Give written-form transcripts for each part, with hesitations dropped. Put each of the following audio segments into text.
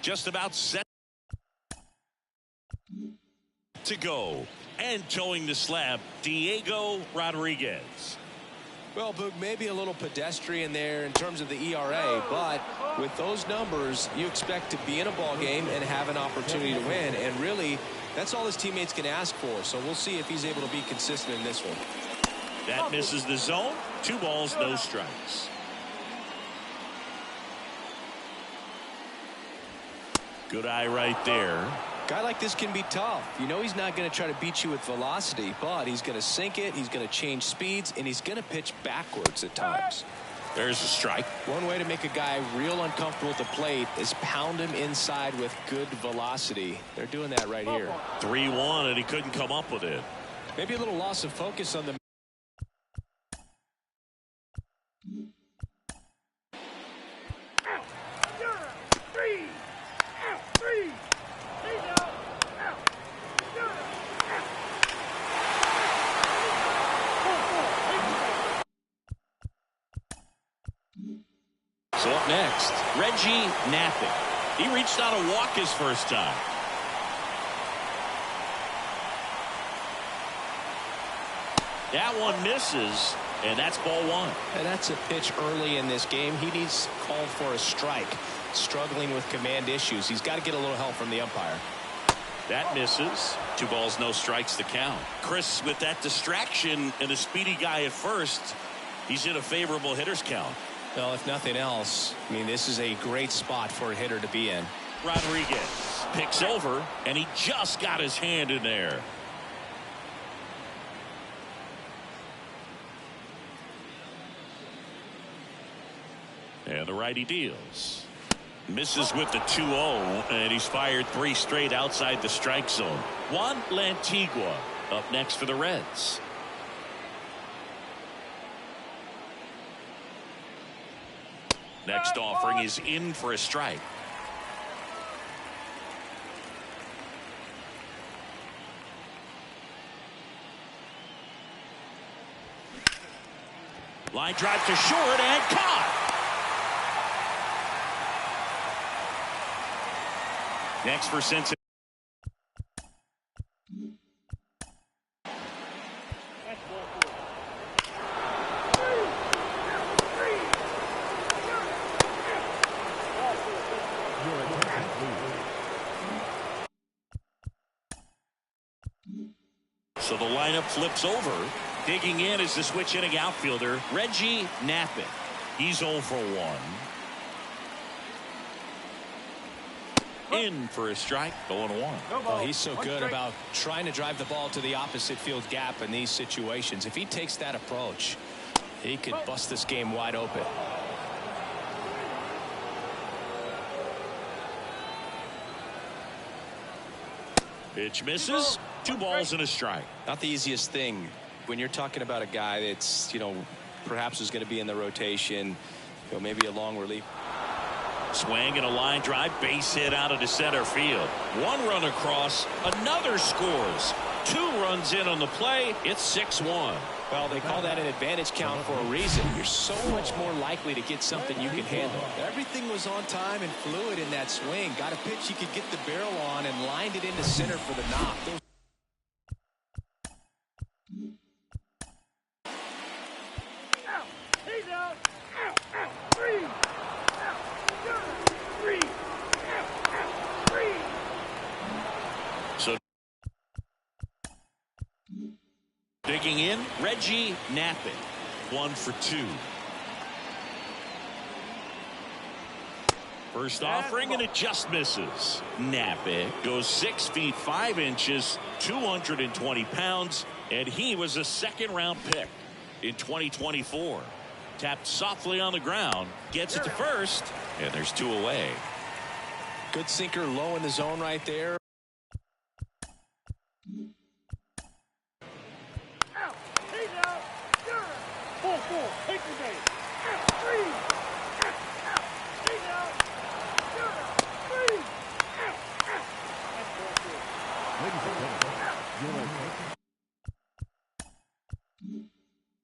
Just about set to go. And towing the slab, Diego Rodriguez. Well, Boog, maybe a little pedestrian there in terms of the ERA, but with those numbers, you expect to be in a ball game and have an opportunity to win. And really, that's all his teammates can ask for. So we'll see if he's able to be consistent in this one. That misses the zone. 2 balls, no strikes. Good eye right there. Guy like this can be tough. You know he's not going to try to beat you with velocity, but he's going to sink it, he's going to change speeds, and he's going to pitch backwards at times. There's a strike. One way to make a guy real uncomfortable at the plate is pound him inside with good velocity. They're doing that right here. 3-1, and he couldn't come up with it. Maybe a little loss of focus on the So up next, Reggie Knapping. He reached out a walk his first time. That one misses, and that's ball 1. And that's a pitch early in this game. He needs called for a strike. Struggling with command issues. He's got to get a little help from the umpire. That misses. 2 balls, no strikes to count. Chris, with that distraction and a speedy guy at first, he's in a favorable hitter's count. Well, if nothing else, I mean, this is a great spot for a hitter to be in. Rodriguez picks over, and he just got his hand in there. And the righty deals. Misses with the 2-0, and he's fired 3 straight outside the strike zone. Juan Lantigua up next for the Reds. Next offering is in for a strike. Line drive to short and caught. Next for Cincinnati. So the lineup flips over. Digging in is the switch hitting outfielder, Reggie Knapping. He's 0 for 1. In for a strike, 0-1. Well, he's so good about trying to drive the ball to the opposite field gap in these situations. If he takes that approach, he could bust this game wide open. Pitch misses. 2 balls and a strike. Not the easiest thing when you're talking about a guy that's, perhaps is going to be in the rotation, maybe a long relief. Swing and a line drive, base hit out of the center field. 1 run across, another scores. 2 runs in on the play. It's 6-1. Well, they call that an advantage count for a reason. You're so much more likely to get something you can handle. Everything was on time and fluid in that swing. Got a pitch you could get the barrel on and lined it into center for the knock. So digging in, Reggie Knapping, 1 for 2. First offering, and it just misses. Knapping goes 6 feet 5 inches, 220 pounds, and he was a second-round pick in 2024. Tapped softly on the ground, gets it to first, and there's 2 away. Good sinker low in the zone right there.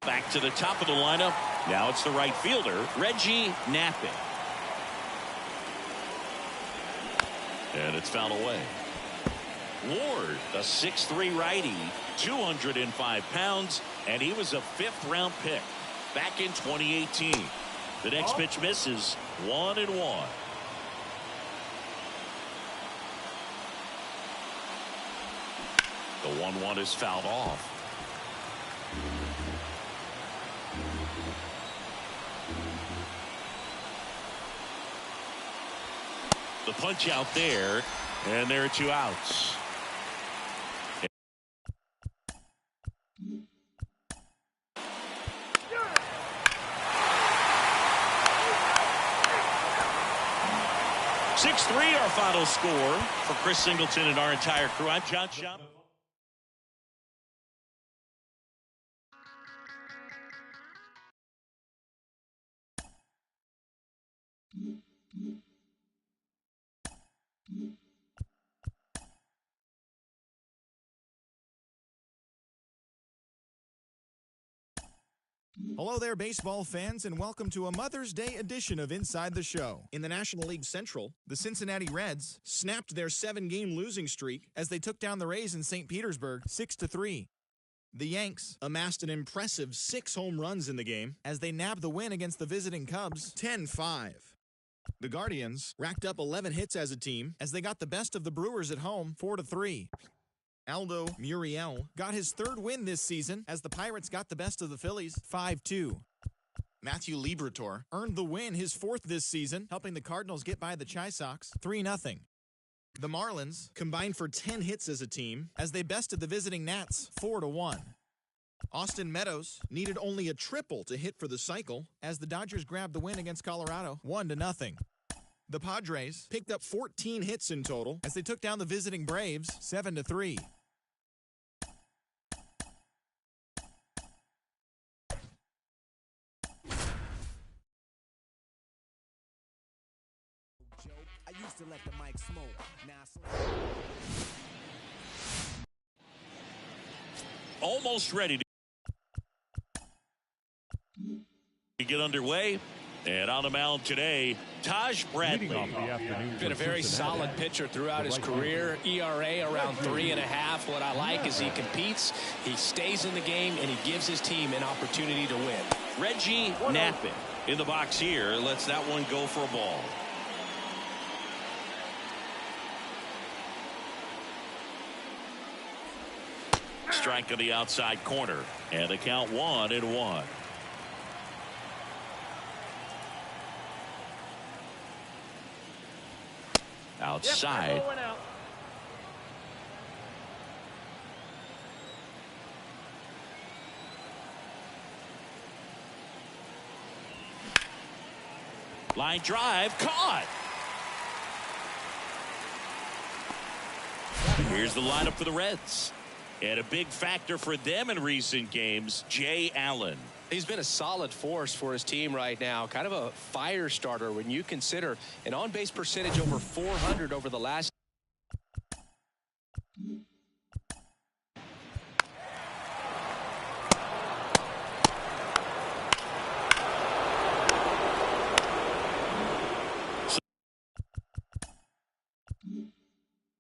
Back to the top of the lineup. Now it's the right fielder, Reggie Knapping. And it's fouled away. Ward, a 6'3" righty, 205 pounds, and he was a 5th-round pick back in 2018. The next pitch misses, 1-1. The 1-1 is fouled off. The punch out there, and there are 2 outs. Six-3, our final score. For Chris Singleton and our entire crew, I'm John Shop. Hello there, baseball fans, and welcome to a Mother's Day edition of Inside the Show. In the National League Central, the Cincinnati Reds snapped their 7-game losing streak as they took down the Rays in St. Petersburg 6-3. The Yanks amassed an impressive 6 home runs in the game as they nabbed the win against the visiting Cubs 10-5. The Guardians racked up 11 hits as a team as they got the best of the Brewers at home 4-3. Aldo Muriel got his 3rd win this season as the Pirates got the best of the Phillies 5-2. Matthew Liberatore earned the win, his 4th this season, helping the Cardinals get by the Chi Sox 3-0. The Marlins combined for 10 hits as a team as they bested the visiting Nats 4-1. Austin Meadows needed only a triple to hit for the cycle as the Dodgers grabbed the win against Colorado 1-0. The Padres picked up 14 hits in total as they took down the visiting Braves 7-3. I used to let the mic smoke. Almost ready to get underway. And on the mound today, Taj Bradley. Been a very solid pitcher throughout his career. ERA around 3.5. What I like is he competes, he stays in the game, and he gives his team an opportunity to win. Reggie Knappett in the box here. Lets that one go for a ball. Strike on the outside corner. And the count 1-1. Outside. Line drive caught. Here's the lineup for the Reds. And a big factor for them in recent games, Jay Allen. He's been a solid force for his team right now. Kind of a fire starter when you consider an on-base percentage over 400 over the last.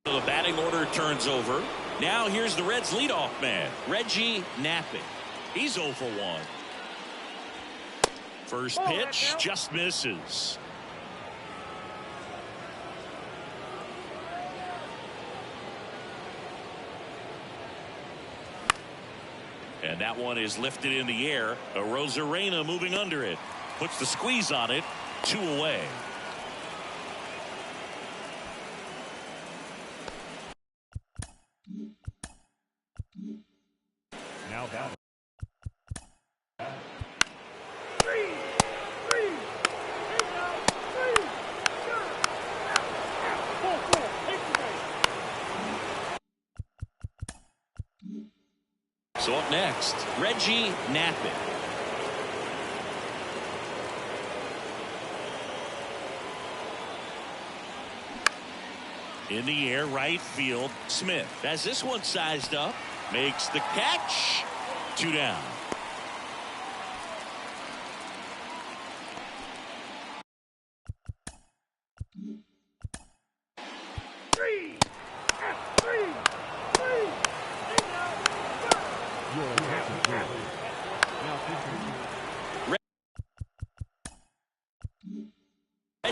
So the batting order turns over. Now here's the Reds leadoff man, Reggie Knappett. He's 0 for 1. First pitch just misses. And that one is lifted in the air. Rosarena moving under it. Puts the squeeze on it. 2 away. Now batting. So up next, Reggie Knappett. In the air, right field, Smith has this one sized up, makes the catch. 2 down.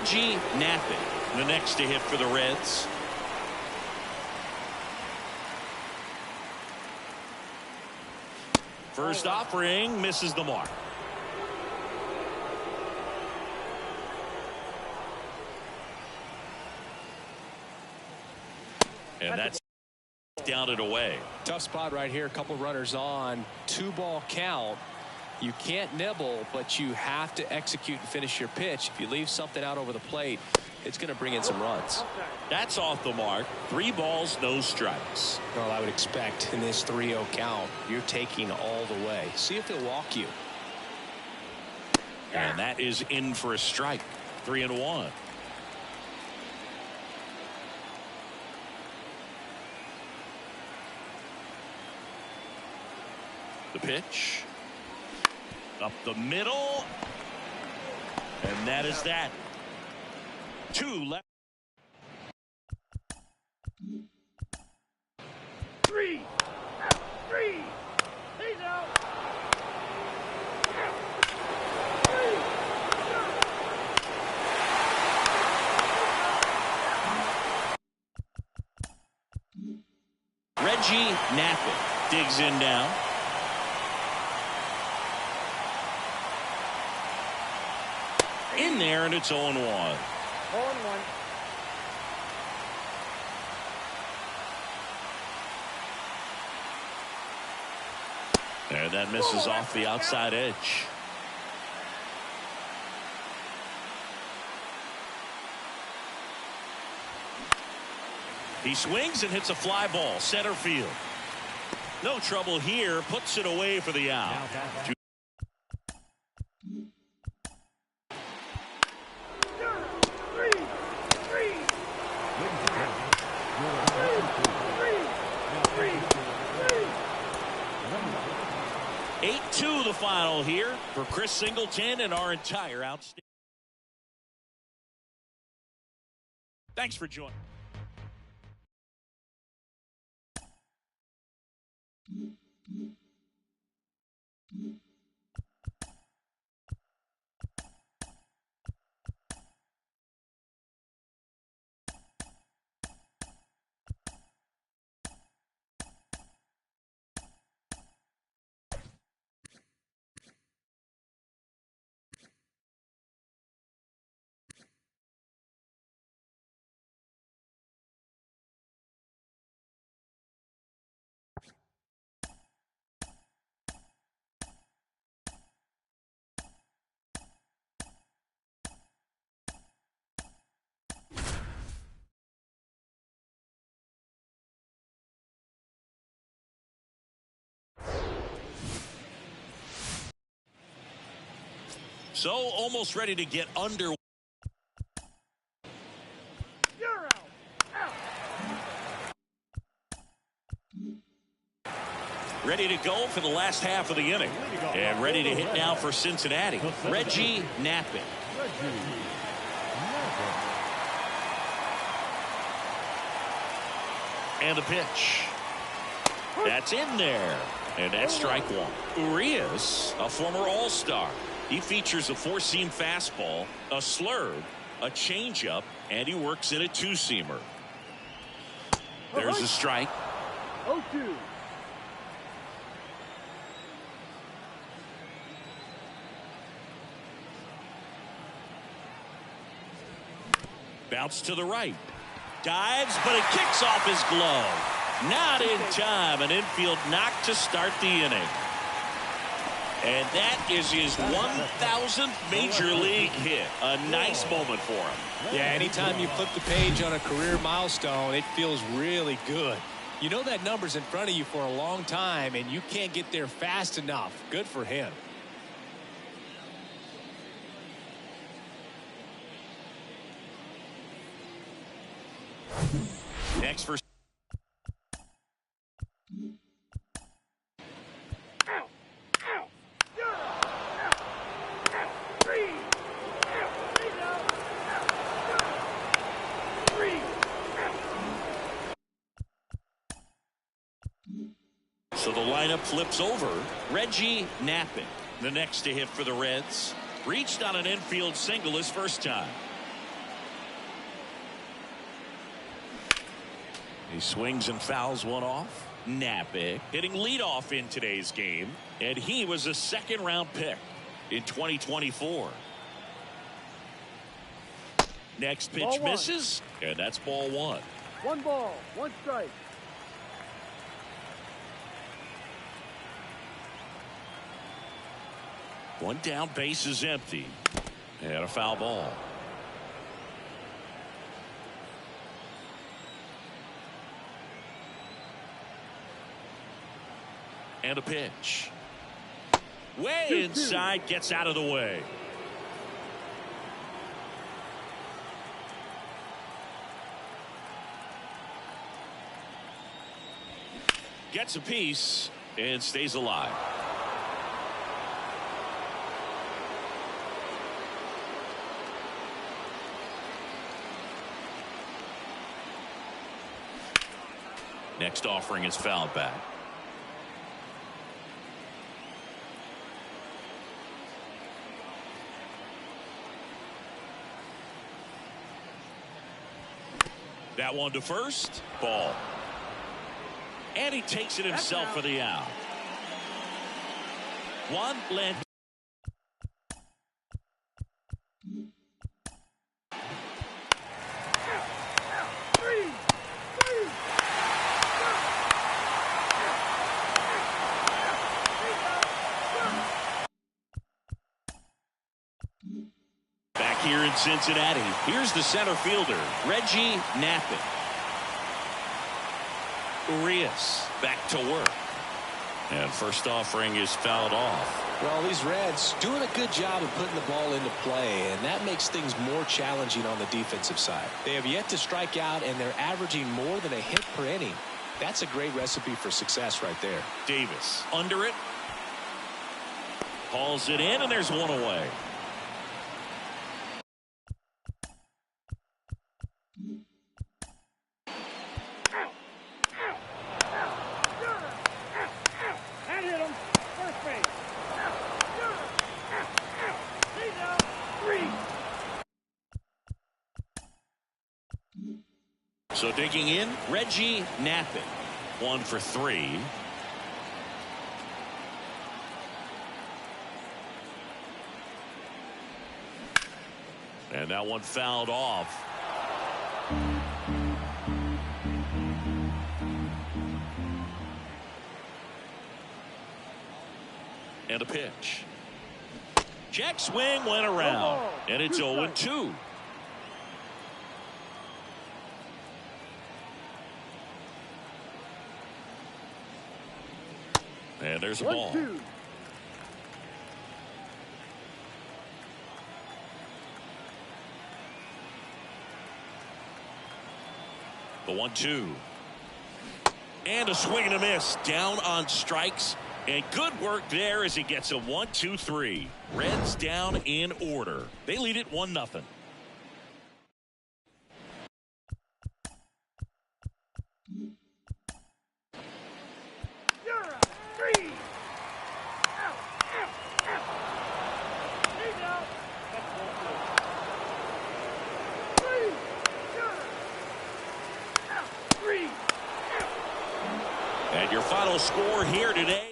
Reggie Knapping, the next to hit for the Reds. First offering misses the mark. And that's down and away. Tough spot right here. A couple runners on. 2-ball count. You can't nibble, but you have to execute and finish your pitch. If you leave something out over the plate, it's going to bring in some runs. That's off the mark. 3 balls, no strikes. Well, I would expect in this 3-0 count, you're taking all the way. See if he'll walk you. And that is in for a strike. 3-1. The pitch. Up the middle. And that is that. 2 left. 3. He's out. Reggie Knapping digs in now. In there, and it's 0-1. 0-1. And that misses off the outside edge. He swings and hits a fly ball center field. No trouble here. Puts it away for the out. To the final here for Chris Singleton and our entire outstanding. Thanks for joining. So almost ready to get under. You're out. Ready to go for the last half of the inning. And ready to hit now for Cincinnati. Reggie Knapping. And the pitch. That's in there. And that's strike 1. Urias, a former All-Star. He features a 4-seam fastball, a slurve, a changeup, and he works in a 2-seamer. There's a strike. 0-2. Bounce to the right. Dives, but it kicks off his glove. Not in time. An infield knock to start the inning. And that is his 1,000th major league hit. A nice moment for him. Yeah, anytime you flip the page on a career milestone, it feels really good. You know that number's in front of you for a long time, and you can't get there fast enough. Good for him. Next for so the lineup flips over. Reggie Knapping, the next to hit for the Reds. Reached on an infield single his first time. He swings and fouls one off. Napick hitting leadoff in today's game, and he was a second-round pick in 2024. Next pitch misses, and that's ball one. 1 ball, 1 strike. One down, base is empty, and a foul ball. And a pitch. Way inside, gets out of the way. Gets a piece and stays alive. Next offering is fouled back. That one to first. Ball. And he takes it himself for the out. One left. Back here in Cincinnati, here's the center fielder, Reggie Napick. Urias back to work. And first offering is fouled off. Well, these Reds doing a good job of putting the ball into play, and that makes things more challenging on the defensive side. They have yet to strike out, and they're averaging more than a hit per inning. That's a great recipe for success right there. Davis under it. Hauls it in, and there's one away. So digging in, Reggie Napick, 1 for 3. And that one fouled off. And a pitch. Check swing went around, and it's 0-2. And there's a ball. 1-2. The 1-2. And a swing and a miss. Down on strikes. And good work there as he gets a 1-2-3. Reds down in order. They lead it 1-0. And your final score here today.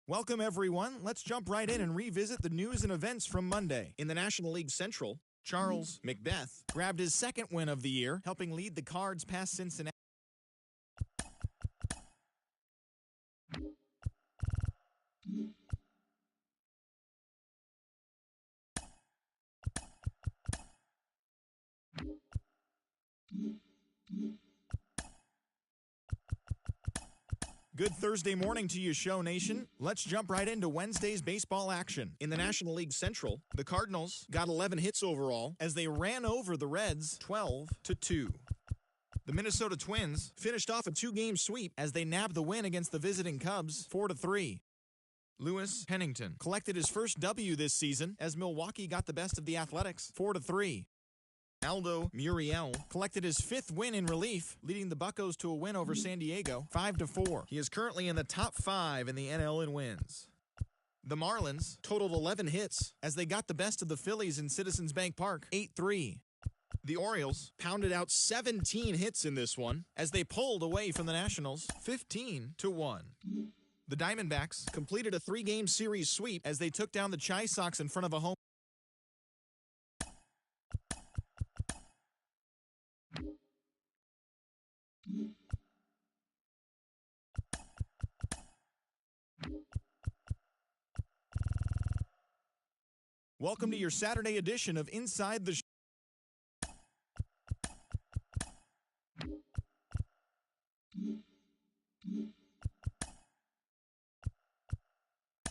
Welcome, everyone. Let's jump right in and revisit the news and events from Monday. In the National League Central, Charles McBeth grabbed his second win of the year, helping lead the Cards past Cincinnati. Good Thursday morning to you, Show Nation. Let's jump right into Wednesday's baseball action. In the National League Central, the Cardinals got 11 hits overall as they ran over the Reds 12-2. The Minnesota Twins finished off a 2-game sweep as they nabbed the win against the visiting Cubs 4-3. Lewis Pennington collected his first W this season as Milwaukee got the best of the Athletics 4-3. Aldo Muriel collected his 5th win in relief, leading the Buccos to a win over San Diego, 5-4. He is currently in the top 5 in the NL in wins. The Marlins totaled 11 hits as they got the best of the Phillies in Citizens Bank Park, 8-3. The Orioles pounded out 17 hits in this one as they pulled away from the Nationals, 15-1. The Diamondbacks completed a 3-game series sweep as they took down the Chi Sox in front of a home. Welcome to your Saturday edition of Inside the Show.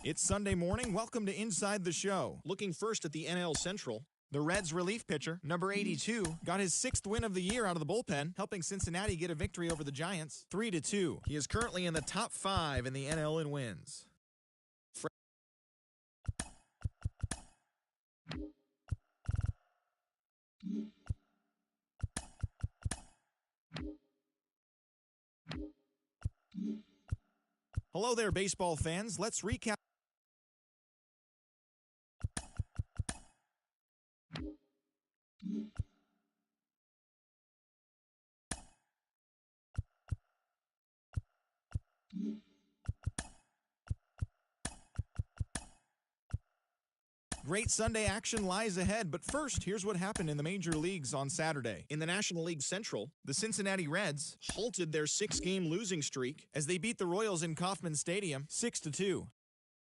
It's Sunday morning. Welcome to Inside the Show. Looking first at the NL Central, the Reds relief pitcher, number 82, got his 6th win of the year out of the bullpen, helping Cincinnati get a victory over the Giants, 3-2. He is currently in the top 5 in the NL in wins. Hello there, baseball fans. Let's recap. Great Sunday action lies ahead, but first, here's what happened in the major leagues on Saturday. In the National League Central, the Cincinnati Reds halted their 6-game losing streak as they beat the Royals in Kauffman Stadium 6-2.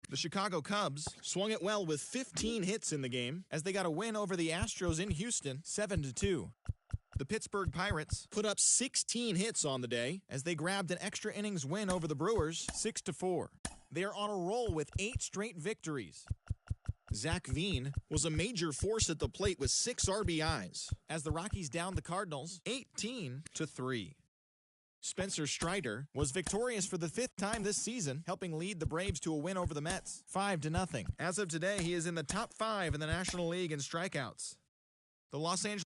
The Chicago Cubs swung it well with 15 hits in the game as they got a win over the Astros in Houston 7-2. The Pittsburgh Pirates put up 16 hits on the day as they grabbed an extra innings win over the Brewers 6-4. They are on a roll with 8 straight victories. Zach Veen was a major force at the plate with 6 RBIs as the Rockies downed the Cardinals 18-3. Spencer Strider was victorious for the 5th time this season, helping lead the Braves to a win over the Mets 5-0. As of today, he is in the top 5 in the National League in strikeouts. The Los Angeles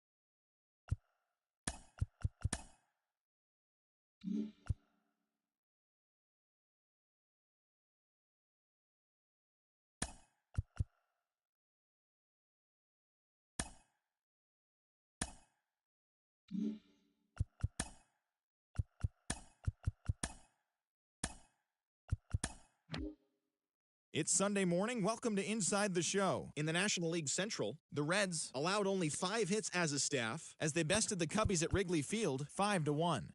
It's Sunday morning. Welcome to Inside the Show. In the National League Central, the Reds allowed only 5 hits as a staff as they bested the Cubbies at Wrigley Field 5-1.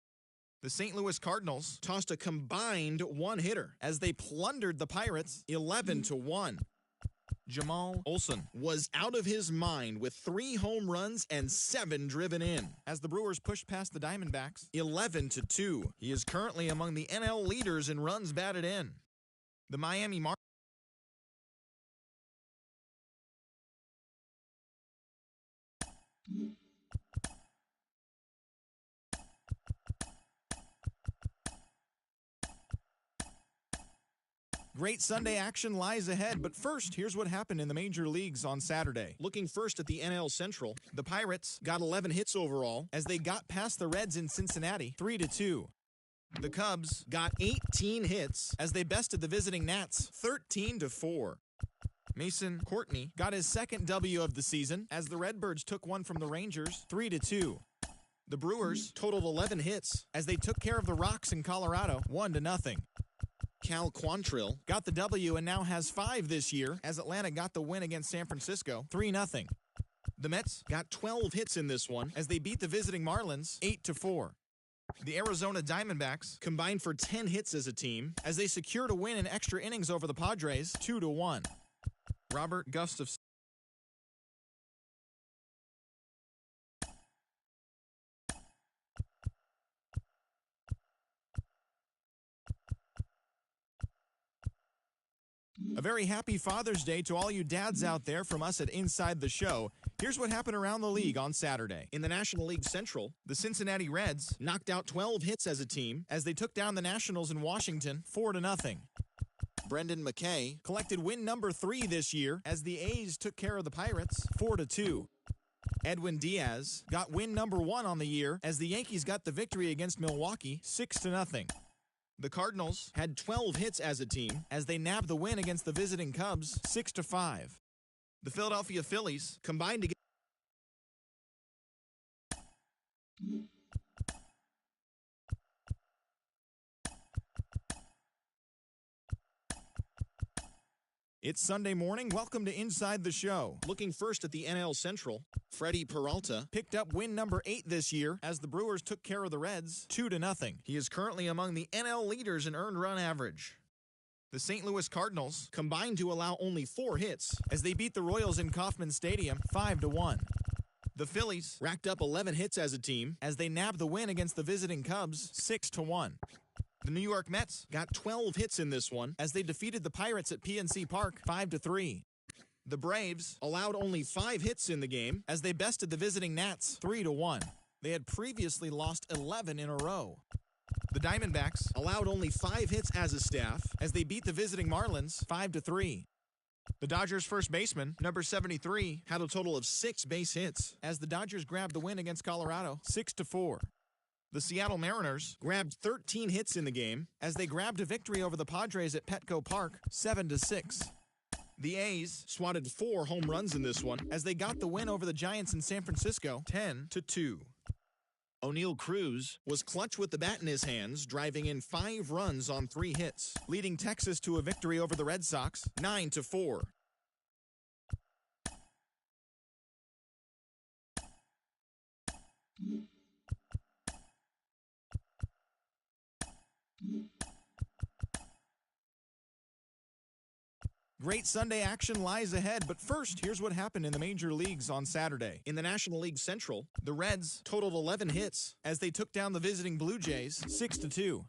The St. Louis Cardinals tossed a combined 1-hitter as they plundered the Pirates 11-1. Jamal Olson was out of his mind with 3 home runs and 7 driven in as the Brewers pushed past the Diamondbacks 11-2. He is currently among the NL leaders in runs batted in. The Miami Marlins Great Sunday action lies ahead, but first, here's what happened in the major leagues on Saturday. Looking first at the NL Central, the Pirates got 11 hits overall as they got past the Reds in Cincinnati 3-2. The Cubs got 18 hits as they bested the visiting Nats 13-4. Mason Courtney got his 2nd W of the season as the Redbirds took one from the Rangers 3-2. The Brewers totaled 11 hits as they took care of the Rocks in Colorado 1-0. Cal Quantrill got the W and now has 5 this year as Atlanta got the win against San Francisco 3-0. The Mets got 12 hits in this one as they beat the visiting Marlins 8-4. The Arizona Diamondbacks combined for 10 hits as a team as they secured a win in extra innings over the Padres 2-1. Robert Gustafson A very happy Father's Day to all you dads out there from us at Inside the Show. Here's what happened around the league on Saturday. In the National League Central, the Cincinnati Reds knocked out 12 hits as a team as they took down the Nationals in Washington 4-0. Brendan McKay collected win number 3 this year as the A's took care of the Pirates 4-2. Edwin Diaz got win number 1 on the year as the Yankees got the victory against Milwaukee 6-0. The Cardinals had 12 hits as a team as they nabbed the win against the visiting Cubs 6-5. The Philadelphia Phillies combined to get It's Sunday morning. Welcome to Inside the Show. Looking first at the NL Central, Freddie Peralta picked up win number 8 this year as the Brewers took care of the Reds 2-0. He is currently among the NL leaders in earned run average. The St. Louis Cardinals combined to allow only 4 hits as they beat the Royals in Kauffman Stadium 5-1. The Phillies racked up 11 hits as a team as they nabbed the win against the visiting Cubs 6-1. The New York Mets got 12 hits in this one as they defeated the Pirates at PNC Park 5-3. The Braves allowed only 5 hits in the game as they bested the visiting Nats 3-1. They had previously lost 11 in a row. The Diamondbacks allowed only 5 hits as a staff as they beat the visiting Marlins 5-3. The Dodgers first baseman, number 73, had a total of 6 base hits as the Dodgers grabbed the win against Colorado 6-4. The Seattle Mariners grabbed 13 hits in the game as they grabbed a victory over the Padres at Petco Park 7-6. The A's swatted 4 home runs in this one as they got the win over the Giants in San Francisco 10-2. O'Neal Cruz was clutch with the bat in his hands, driving in 5 runs on 3 hits, leading Texas to a victory over the Red Sox 9-4. Great Sunday action lies ahead, but first, here's what happened in the major leagues on Saturday. In the National League Central, the Reds totaled 11 hits as they took down the visiting Blue Jays 6-2.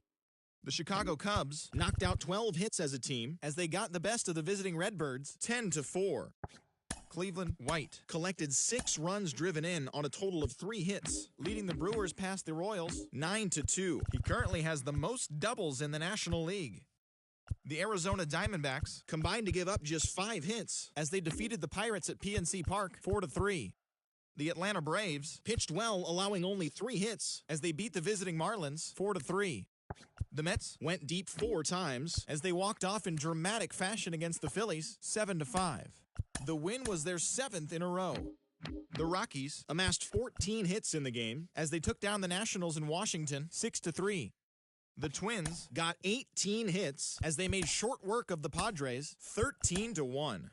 The Chicago Cubs knocked out 12 hits as a team as they got the best of the visiting Redbirds 10-4. Cleveland White collected 6 runs driven in on a total of 3 hits, leading the Brewers past the Royals 9-2. He currently has the most doubles in the National League. The Arizona Diamondbacks combined to give up just 5 hits as they defeated the Pirates at PNC Park 4-3. The Atlanta Braves pitched well, allowing only 3 hits as they beat the visiting Marlins 4-3. The Mets went deep 4 times as they walked off in dramatic fashion against the Phillies 7-5. The win was their 7th in a row. The Rockies amassed 14 hits in the game as they took down the Nationals in Washington 6-3. The Twins got 18 hits as they made short work of the Padres 13-1.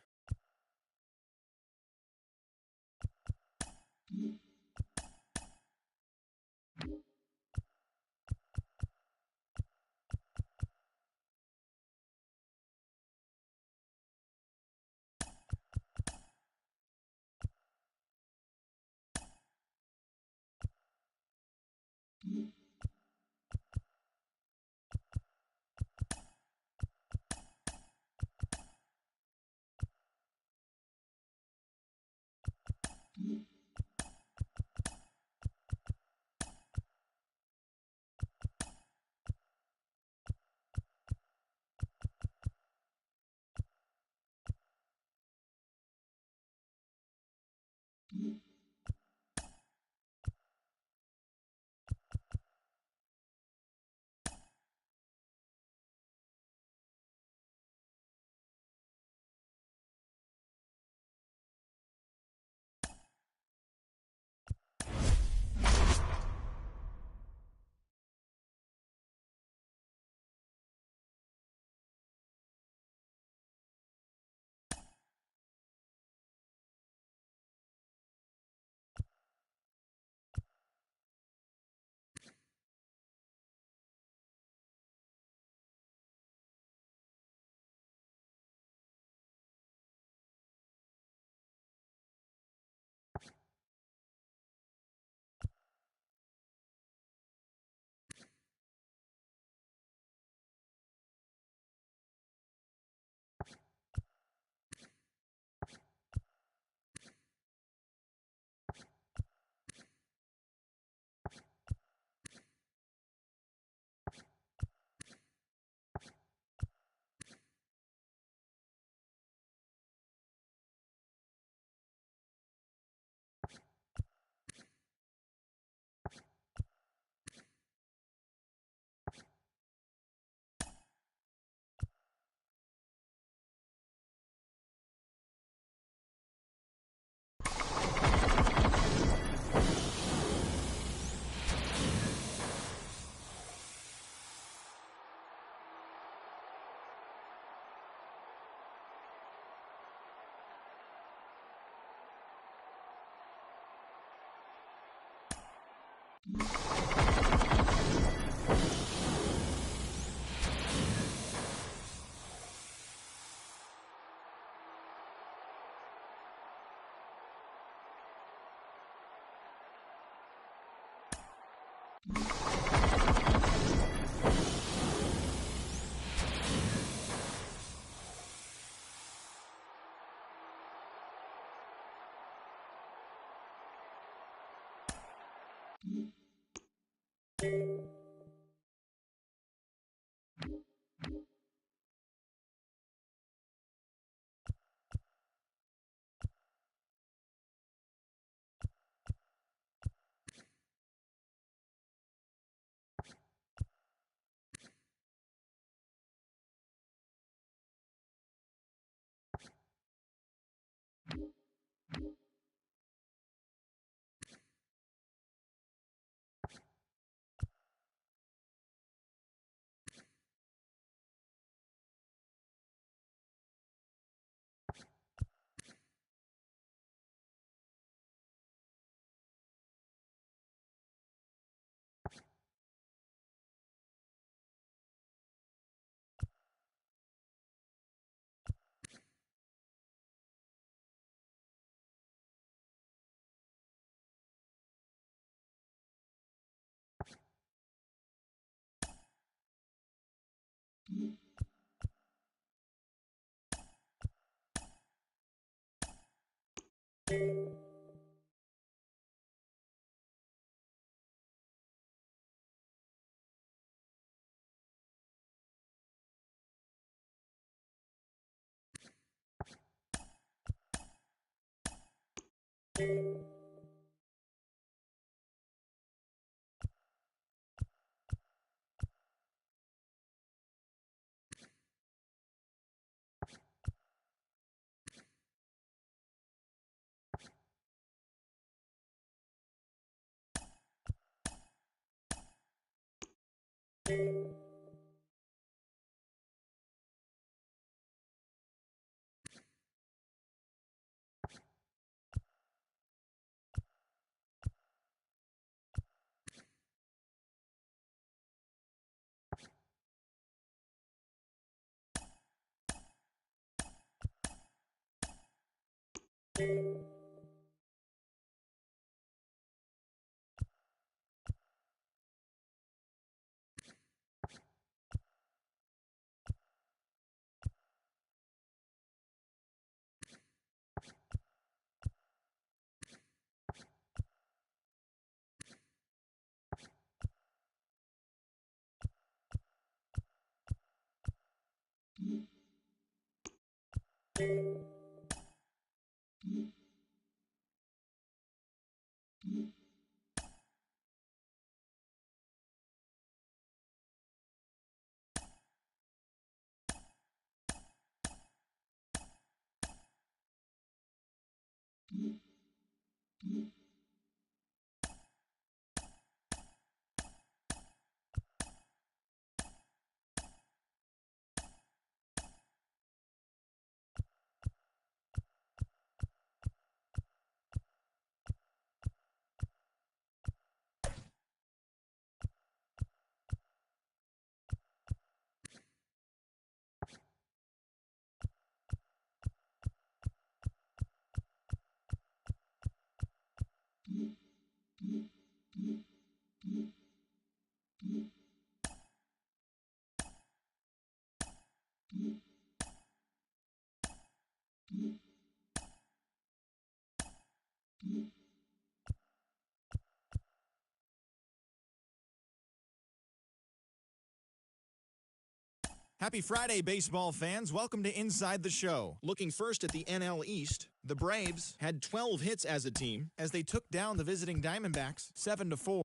Happy Friday, baseball fans. Welcome to Inside the Show. Looking first at the NL East, the Braves had 12 hits as a team as they took down the visiting Diamondbacks 7-4.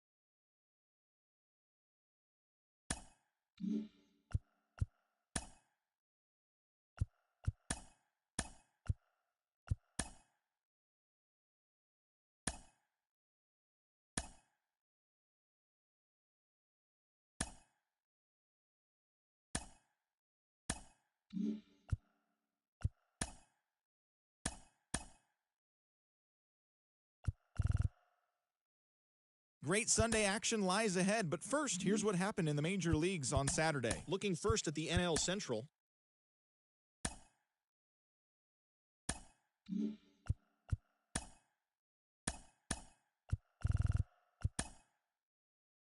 Great Sunday action lies ahead, but first, here's what happened in the major leagues on Saturday. Looking first at the NL Central.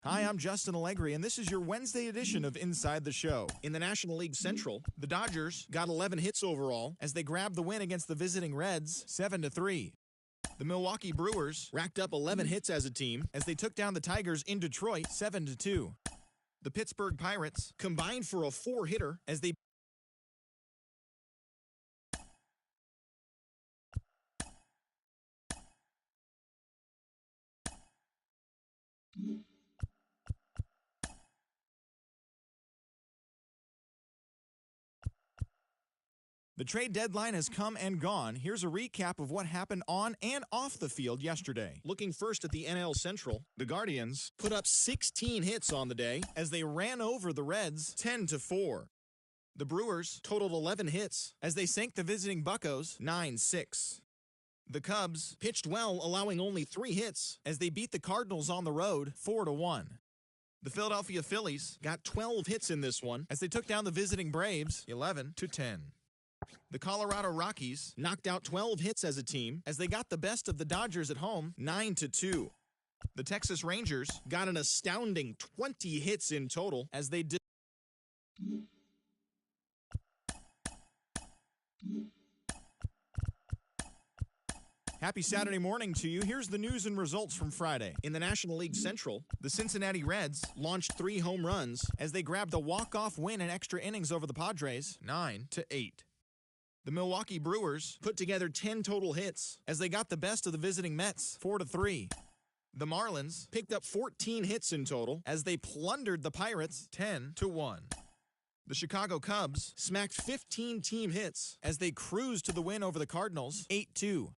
Hi, I'm Justin Allegri, and this is your Wednesday edition of Inside the Show. In the National League Central, the Dodgers got 11 hits overall as they grabbed the win against the visiting Reds 7-3. The Milwaukee Brewers racked up 11 hits as a team as they took down the Tigers in Detroit 7-2. The Pittsburgh Pirates combined for a 4-hitter as they The trade deadline has come and gone. Here's a recap of what happened on and off the field yesterday. Looking first at the NL Central, the Guardians put up 16 hits on the day as they ran over the Reds 10-4. The Brewers totaled 11 hits as they sank the visiting Buccos 9-6. The Cubs pitched well, allowing only 3 hits as they beat the Cardinals on the road 4-1. The Philadelphia Phillies got 12 hits in this one as they took down the visiting Braves 11-10. The Colorado Rockies knocked out 12 hits as a team as they got the best of the Dodgers at home 9-2. The Texas Rangers got an astounding 20 hits in total as they did. Happy Saturday morning to you. Here's the news and results from Friday. In the National League Central, the Cincinnati Reds launched 3 home runs as they grabbed a walk-off win in extra innings over the Padres 9-8. The Milwaukee Brewers put together 10 total hits as they got the best of the visiting Mets 4-3. The Marlins picked up 14 hits in total as they plundered the Pirates 10-1. The Chicago Cubs smacked 15 team hits as they cruised to the win over the Cardinals 8-2.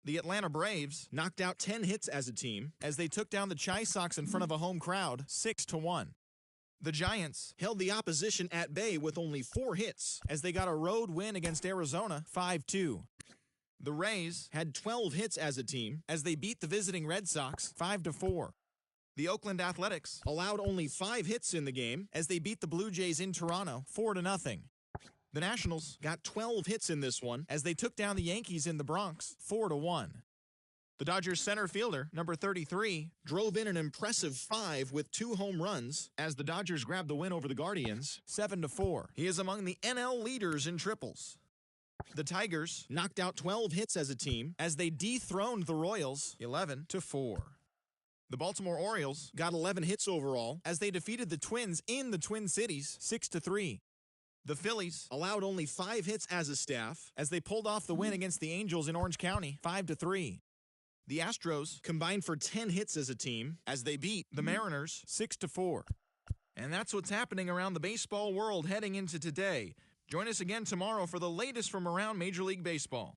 The Atlanta Braves knocked out 10 hits as a team as they took down the Chi Sox in front of a home crowd 6-1. The Giants held the opposition at bay with only 4 hits as they got a road win against Arizona 5-2. The Rays had 12 hits as a team as they beat the visiting Red Sox 5-4. The Oakland Athletics allowed only 5 hits in the game as they beat the Blue Jays in Toronto 4-0. The Nationals got 12 hits in this one as they took down the Yankees in the Bronx 4-1. The Dodgers center fielder, number 33, drove in an impressive 5 with 2 home runs as the Dodgers grabbed the win over the Guardians 7-4. He is among the NL leaders in triples. The Tigers knocked out 12 hits as a team as they dethroned the Royals 11-4. The Baltimore Orioles got 11 hits overall as they defeated the Twins in the Twin Cities 6-3. The Phillies allowed only 5 hits as a staff as they pulled off the win against the Angels in Orange County 5-3. The Astros combined for 10 hits as a team as they beat the Mariners 6-4. And that's what's happening around the baseball world heading into today. Join us again tomorrow for the latest from around Major League Baseball.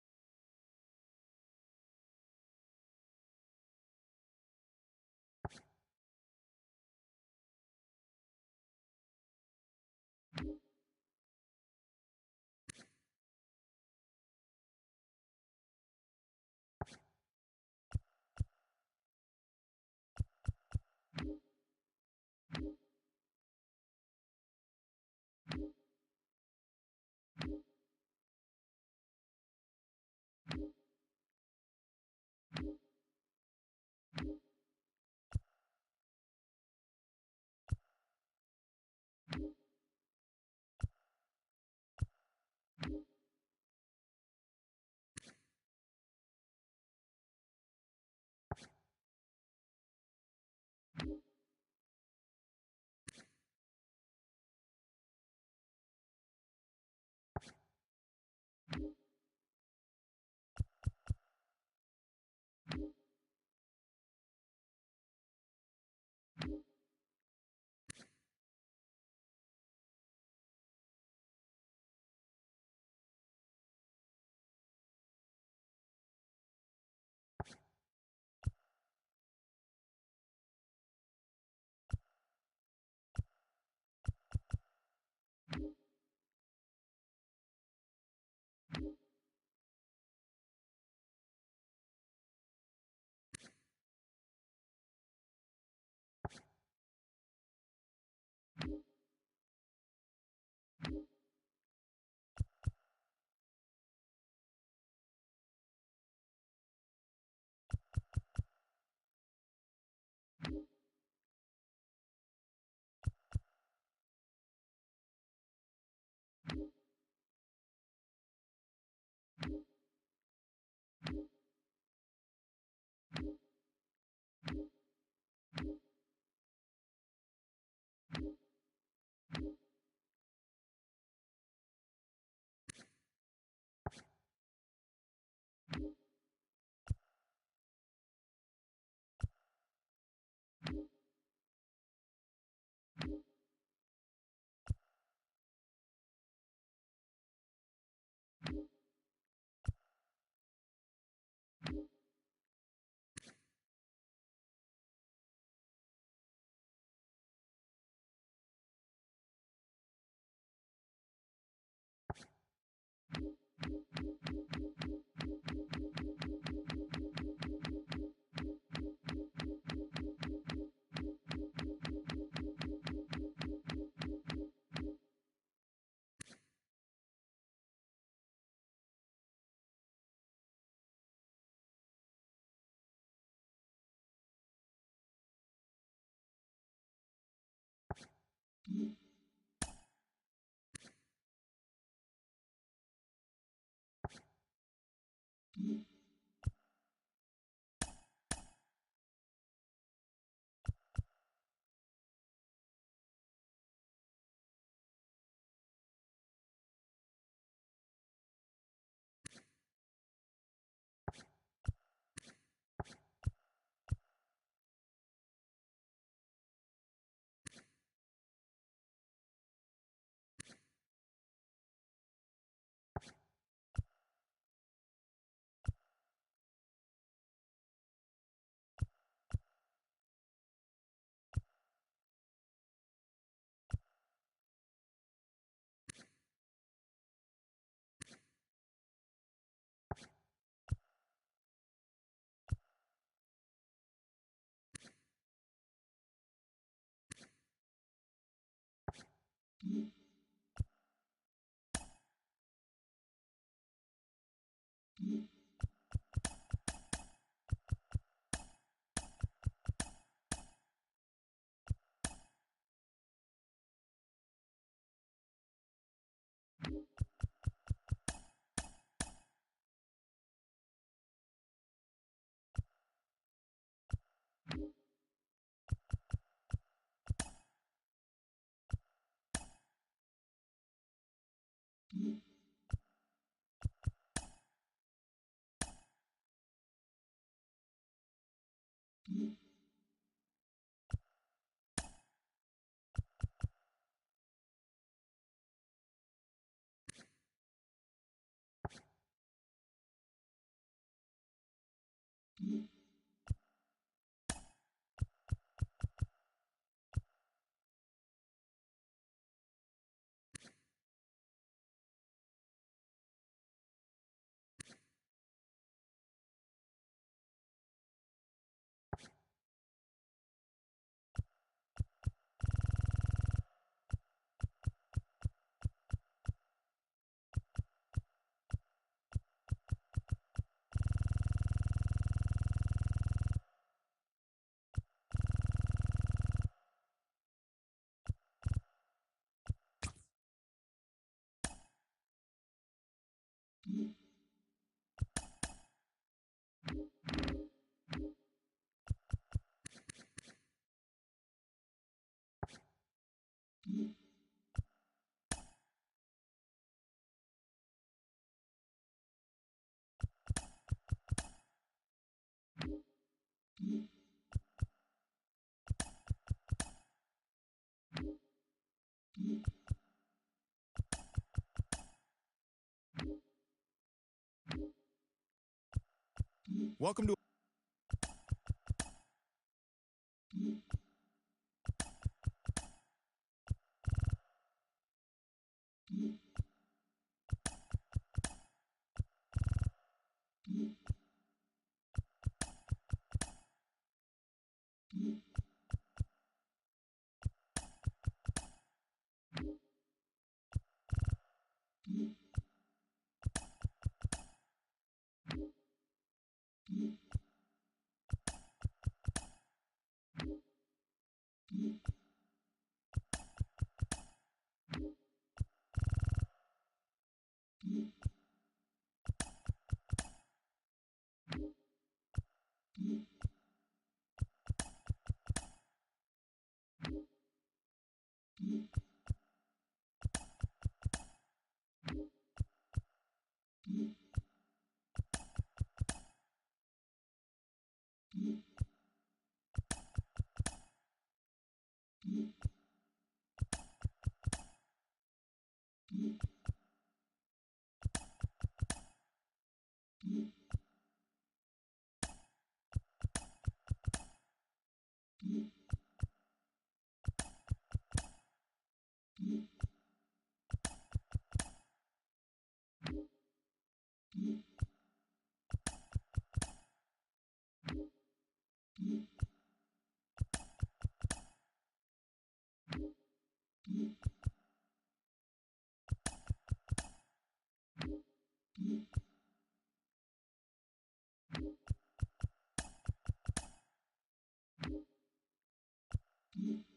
Welcome to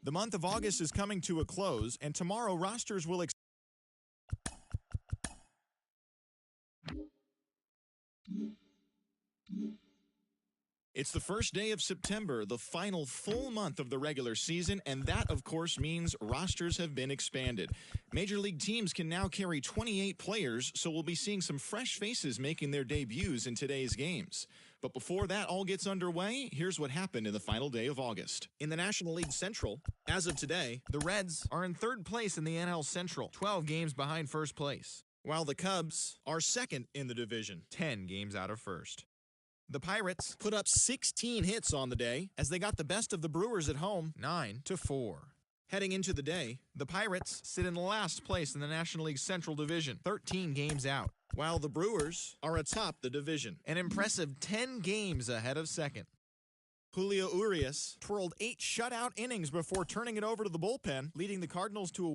The month of August is coming to a close, and tomorrow rosters will It's the first day of September, the final full month of the regular season, and that, of course, means rosters have been expanded. Major League teams can now carry 28 players, so we'll be seeing some fresh faces making their debuts in today's games. But before that all gets underway, here's what happened in the final day of August. In the National League Central, as of today, the Reds are in third place in the NL Central, 12 games behind first place, while the Cubs are second in the division, 10 games out of first. The Pirates put up 16 hits on the day as they got the best of the Brewers at home, 9-4. Heading into the day, the Pirates sit in last place in the National League Central Division, 13 games out, while the Brewers are atop the division, an impressive 10 games ahead of second. Julio Urias twirled 8 shutout innings before turning it over to the bullpen, leading the Cardinals to a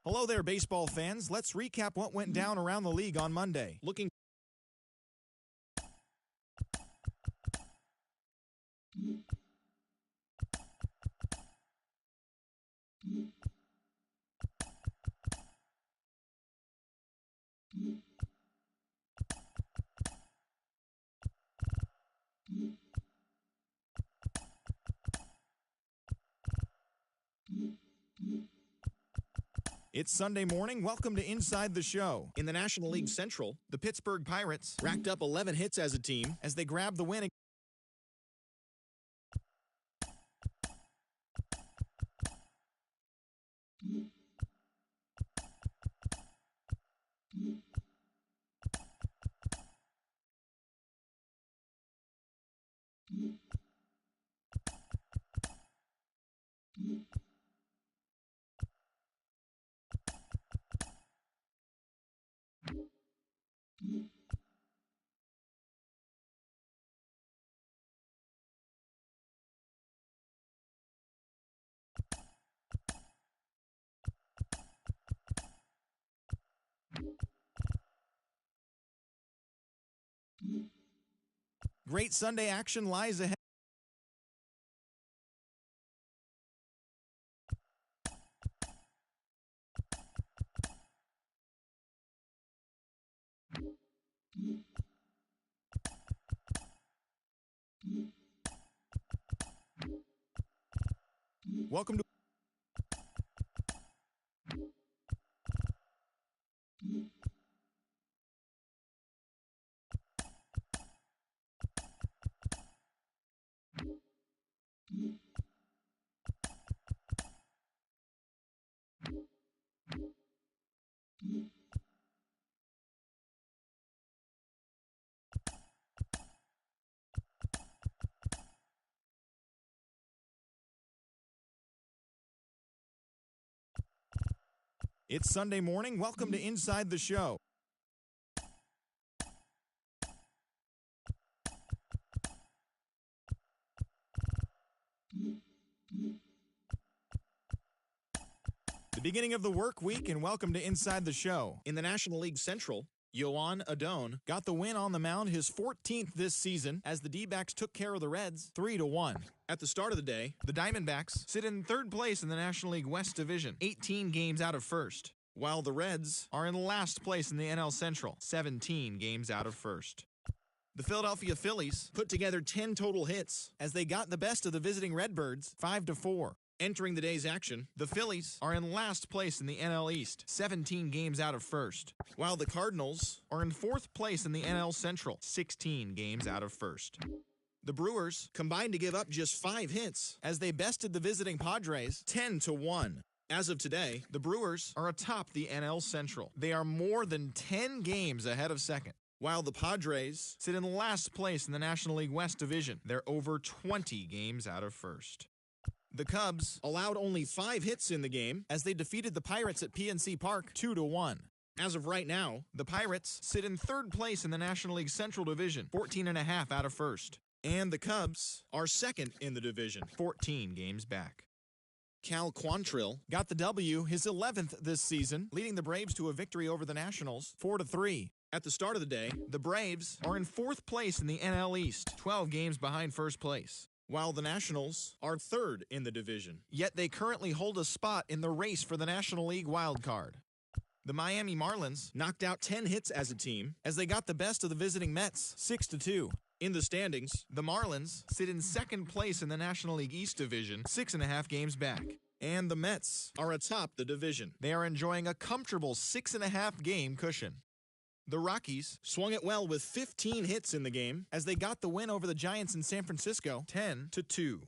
Hello there, baseball fans. Let's recap what went down around the league on Monday. It's Sunday morning. Welcome to Inside the Show. In the National League Central, the Pittsburgh Pirates racked up 11 hits as a team as they grabbed the win. Great Sunday action lies ahead. Welcome to It's Sunday morning. Welcome to Inside the Show. The beginning of the work week, and welcome to Inside the Show. In the National League Central, Yoan Adon got the win on the mound, his 14th this season, as the D-backs took care of the Reds 3-1. At the start of the day, the Diamondbacks sit in third place in the National League West Division, 18 games out of first, while the Reds are in last place in the NL Central, 17 games out of first. The Philadelphia Phillies put together 10 total hits as they got the best of the visiting Redbirds, 5-4. Entering the day's action, the Phillies are in last place in the NL East, 17 games out of first, while the Cardinals are in fourth place in the NL Central, 16 games out of first. The Brewers combined to give up just 5 hits as they bested the visiting Padres 10-1. As of today, the Brewers are atop the NL Central. They are more than 10 games ahead of second, while the Padres sit in last place in the National League West Division. They're over 20 games out of first. The Cubs allowed only 5 hits in the game as they defeated the Pirates at PNC Park 2-1. As of right now, the Pirates sit in third place in the National League Central Division, 14.5 out of first. And the Cubs are second in the division, 14 games back. Cal Quantrill got the W, his 11th this season, leading the Braves to a victory over the Nationals 4-3. At the start of the day, the Braves are in 4th place in the NL East, 12 games behind first place, while the Nationals are 3rd in the division. Yet they currently hold a spot in the race for the National League wild card. The Miami Marlins knocked out 10 hits as a team as they got the best of the visiting Mets 6-2. In the standings, the Marlins sit in 2nd place in the National League East division, 6.5 games back. And the Mets are atop the division. They are enjoying a comfortable 6.5 game cushion. The Rockies swung it well with 15 hits in the game as they got the win over the Giants in San Francisco 10-2.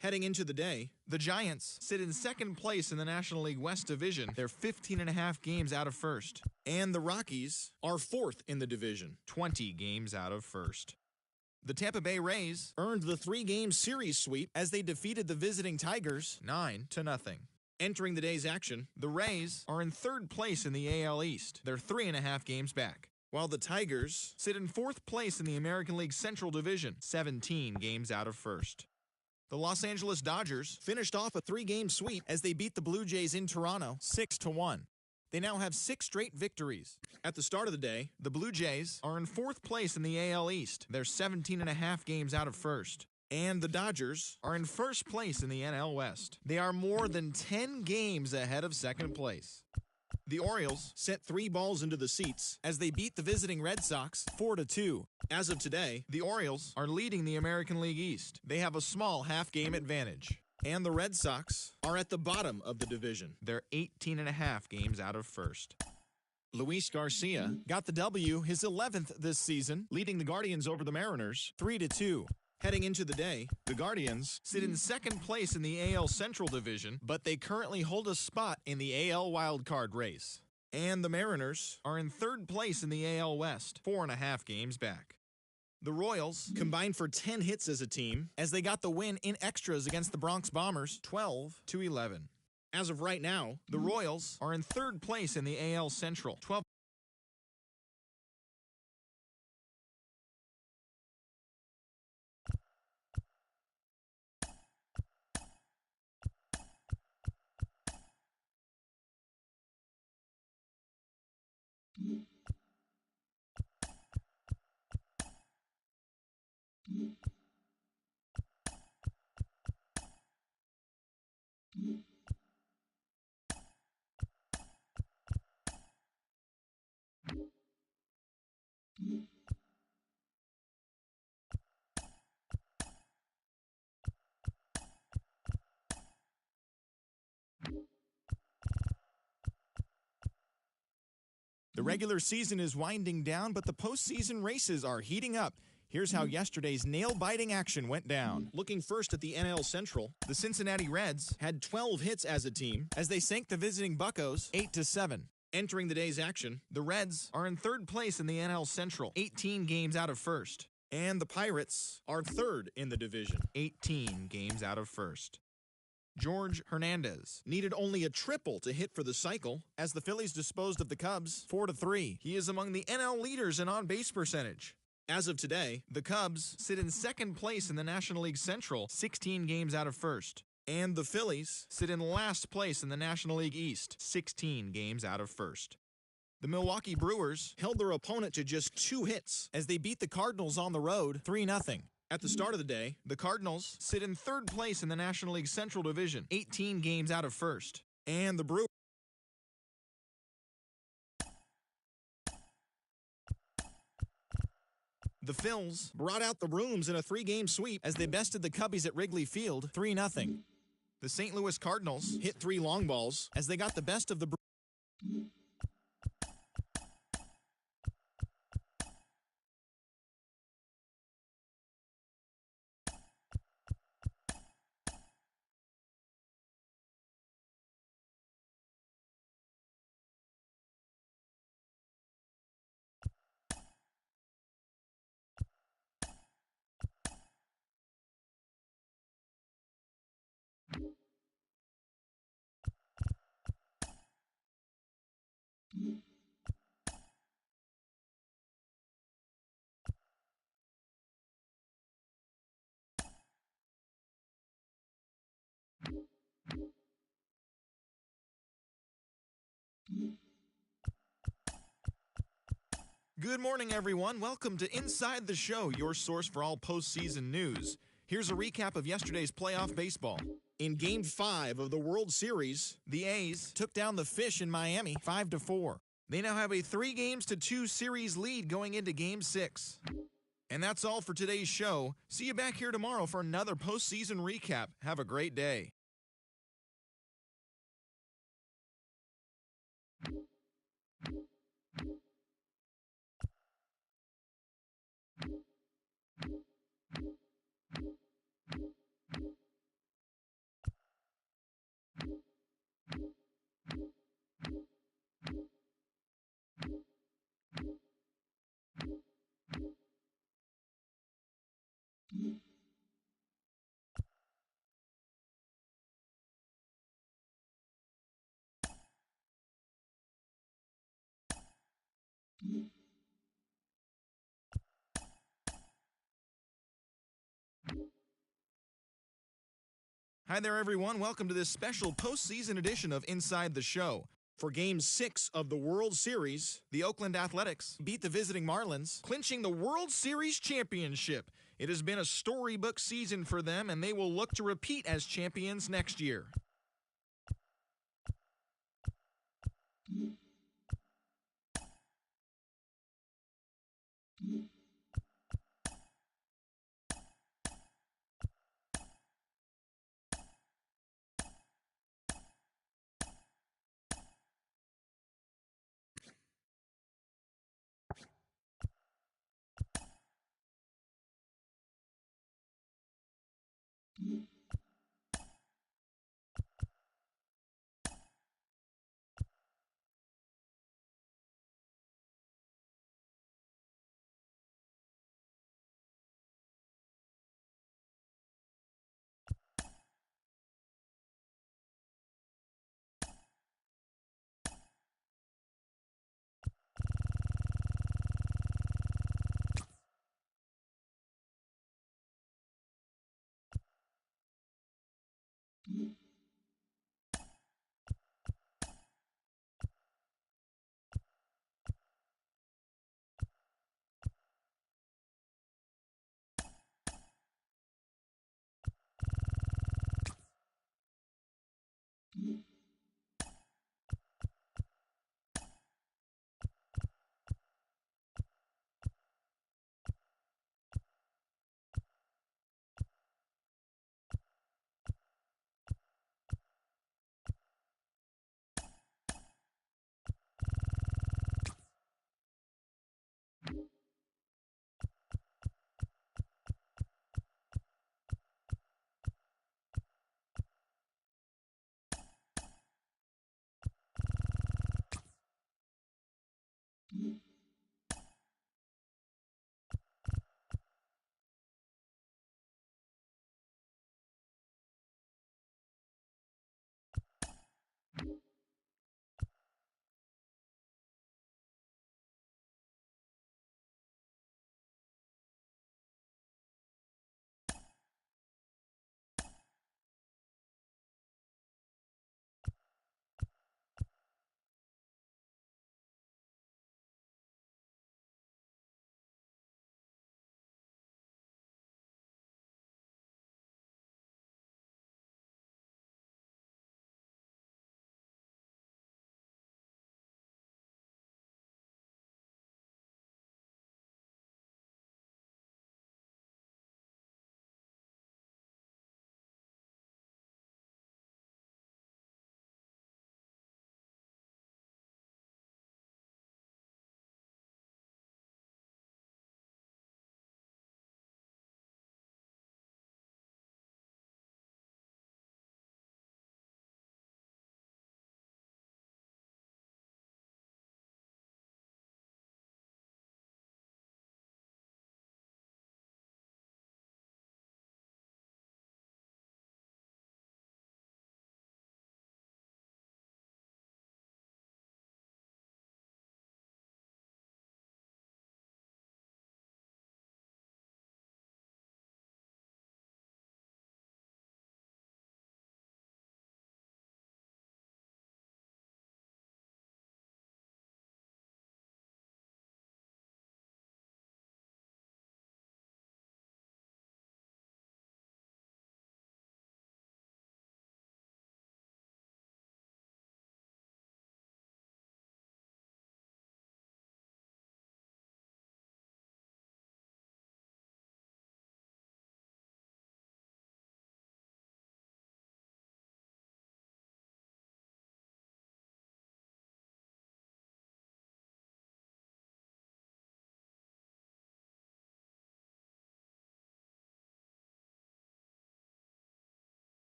Heading into the day, the Giants sit in 2nd place in the National League West Division. They're 15.5 games out of first. And the Rockies are 4th in the division, 20 games out of first. The Tampa Bay Rays earned the 3-game series sweep as they defeated the visiting Tigers 9-0. Entering the day's action, the Rays are in 3rd place in the AL East. They're 3.5 games back, while the Tigers sit in 4th place in the American League Central Division, 17 games out of first. The Los Angeles Dodgers finished off a 3-game sweep as they beat the Blue Jays in Toronto 6-1. They now have 6 straight victories. At the start of the day, the Blue Jays are in 4th place in the AL East. They're 17.5 games out of first. And the Dodgers are in 1st place in the NL West. They are more than 10 games ahead of 2nd place. The Orioles sent 3 balls into the seats as they beat the visiting Red Sox 4-2. As of today, the Orioles are leading the American League East. They have a small half-game advantage. And the Red Sox are at the bottom of the division. They're 18.5 games out of first. Luis Garcia got the W, his 11th this season, leading the Guardians over the Mariners 3-2. Heading into the day, the Guardians sit in 2nd place in the AL Central Division, but they currently hold a spot in the AL wildcard race. And the Mariners are in 3rd place in the AL West, 4.5 games back. The Royals combined for 10 hits as a team as they got the win in extras against the Bronx Bombers 12-11. As of right now, the Royals are in 3rd place in the AL Central, 12. The regular season is winding down, but the postseason races are heating up. Here's how yesterday's nail-biting action went down. Looking first at the NL Central, the Cincinnati Reds had 12 hits as a team as they sank the visiting Buccos 8-7. Entering the day's action, the Reds are in 3rd place in the NL Central, 18 games out of first. And the Pirates are 3rd in the division, 18 games out of first. George Hernandez needed only a triple to hit for the cycle as the Phillies disposed of the Cubs 4-3. He is among the NL leaders in on-base percentage. As of today, the Cubs sit in 2nd place in the National League Central, 16 games out of first. And the Phillies sit in last place in the National League East, 16 games out of first. The Milwaukee Brewers held their opponent to just 2 hits as they beat the Cardinals on the road 3-0. At the start of the day, the Cardinals sit in 3rd place in the National League Central Division, 18 games out of first. And the Brewers The Phils brought out the brooms in a 3-game sweep as they bested the Cubbies at Wrigley Field 3-0. The St. Louis Cardinals hit 3 long balls as they got the best of the Good morning, everyone. Welcome to Inside the Show, your source for all postseason news. Here's a recap of yesterday's playoff baseball. In Game 5 of the World Series, the A's took down the Fish in Miami 5-4. They now have a 3-2 series lead going into Game 6. And that's all for today's show. See you back here tomorrow for another postseason recap. Have a great day. Hi there, everyone. Welcome to this special postseason edition of Inside the Show. For Game 6 of the World Series, the Oakland Athletics beat the visiting Marlins, clinching the World Series championship. It has been a storybook season for them, and they will look to repeat as champions next year.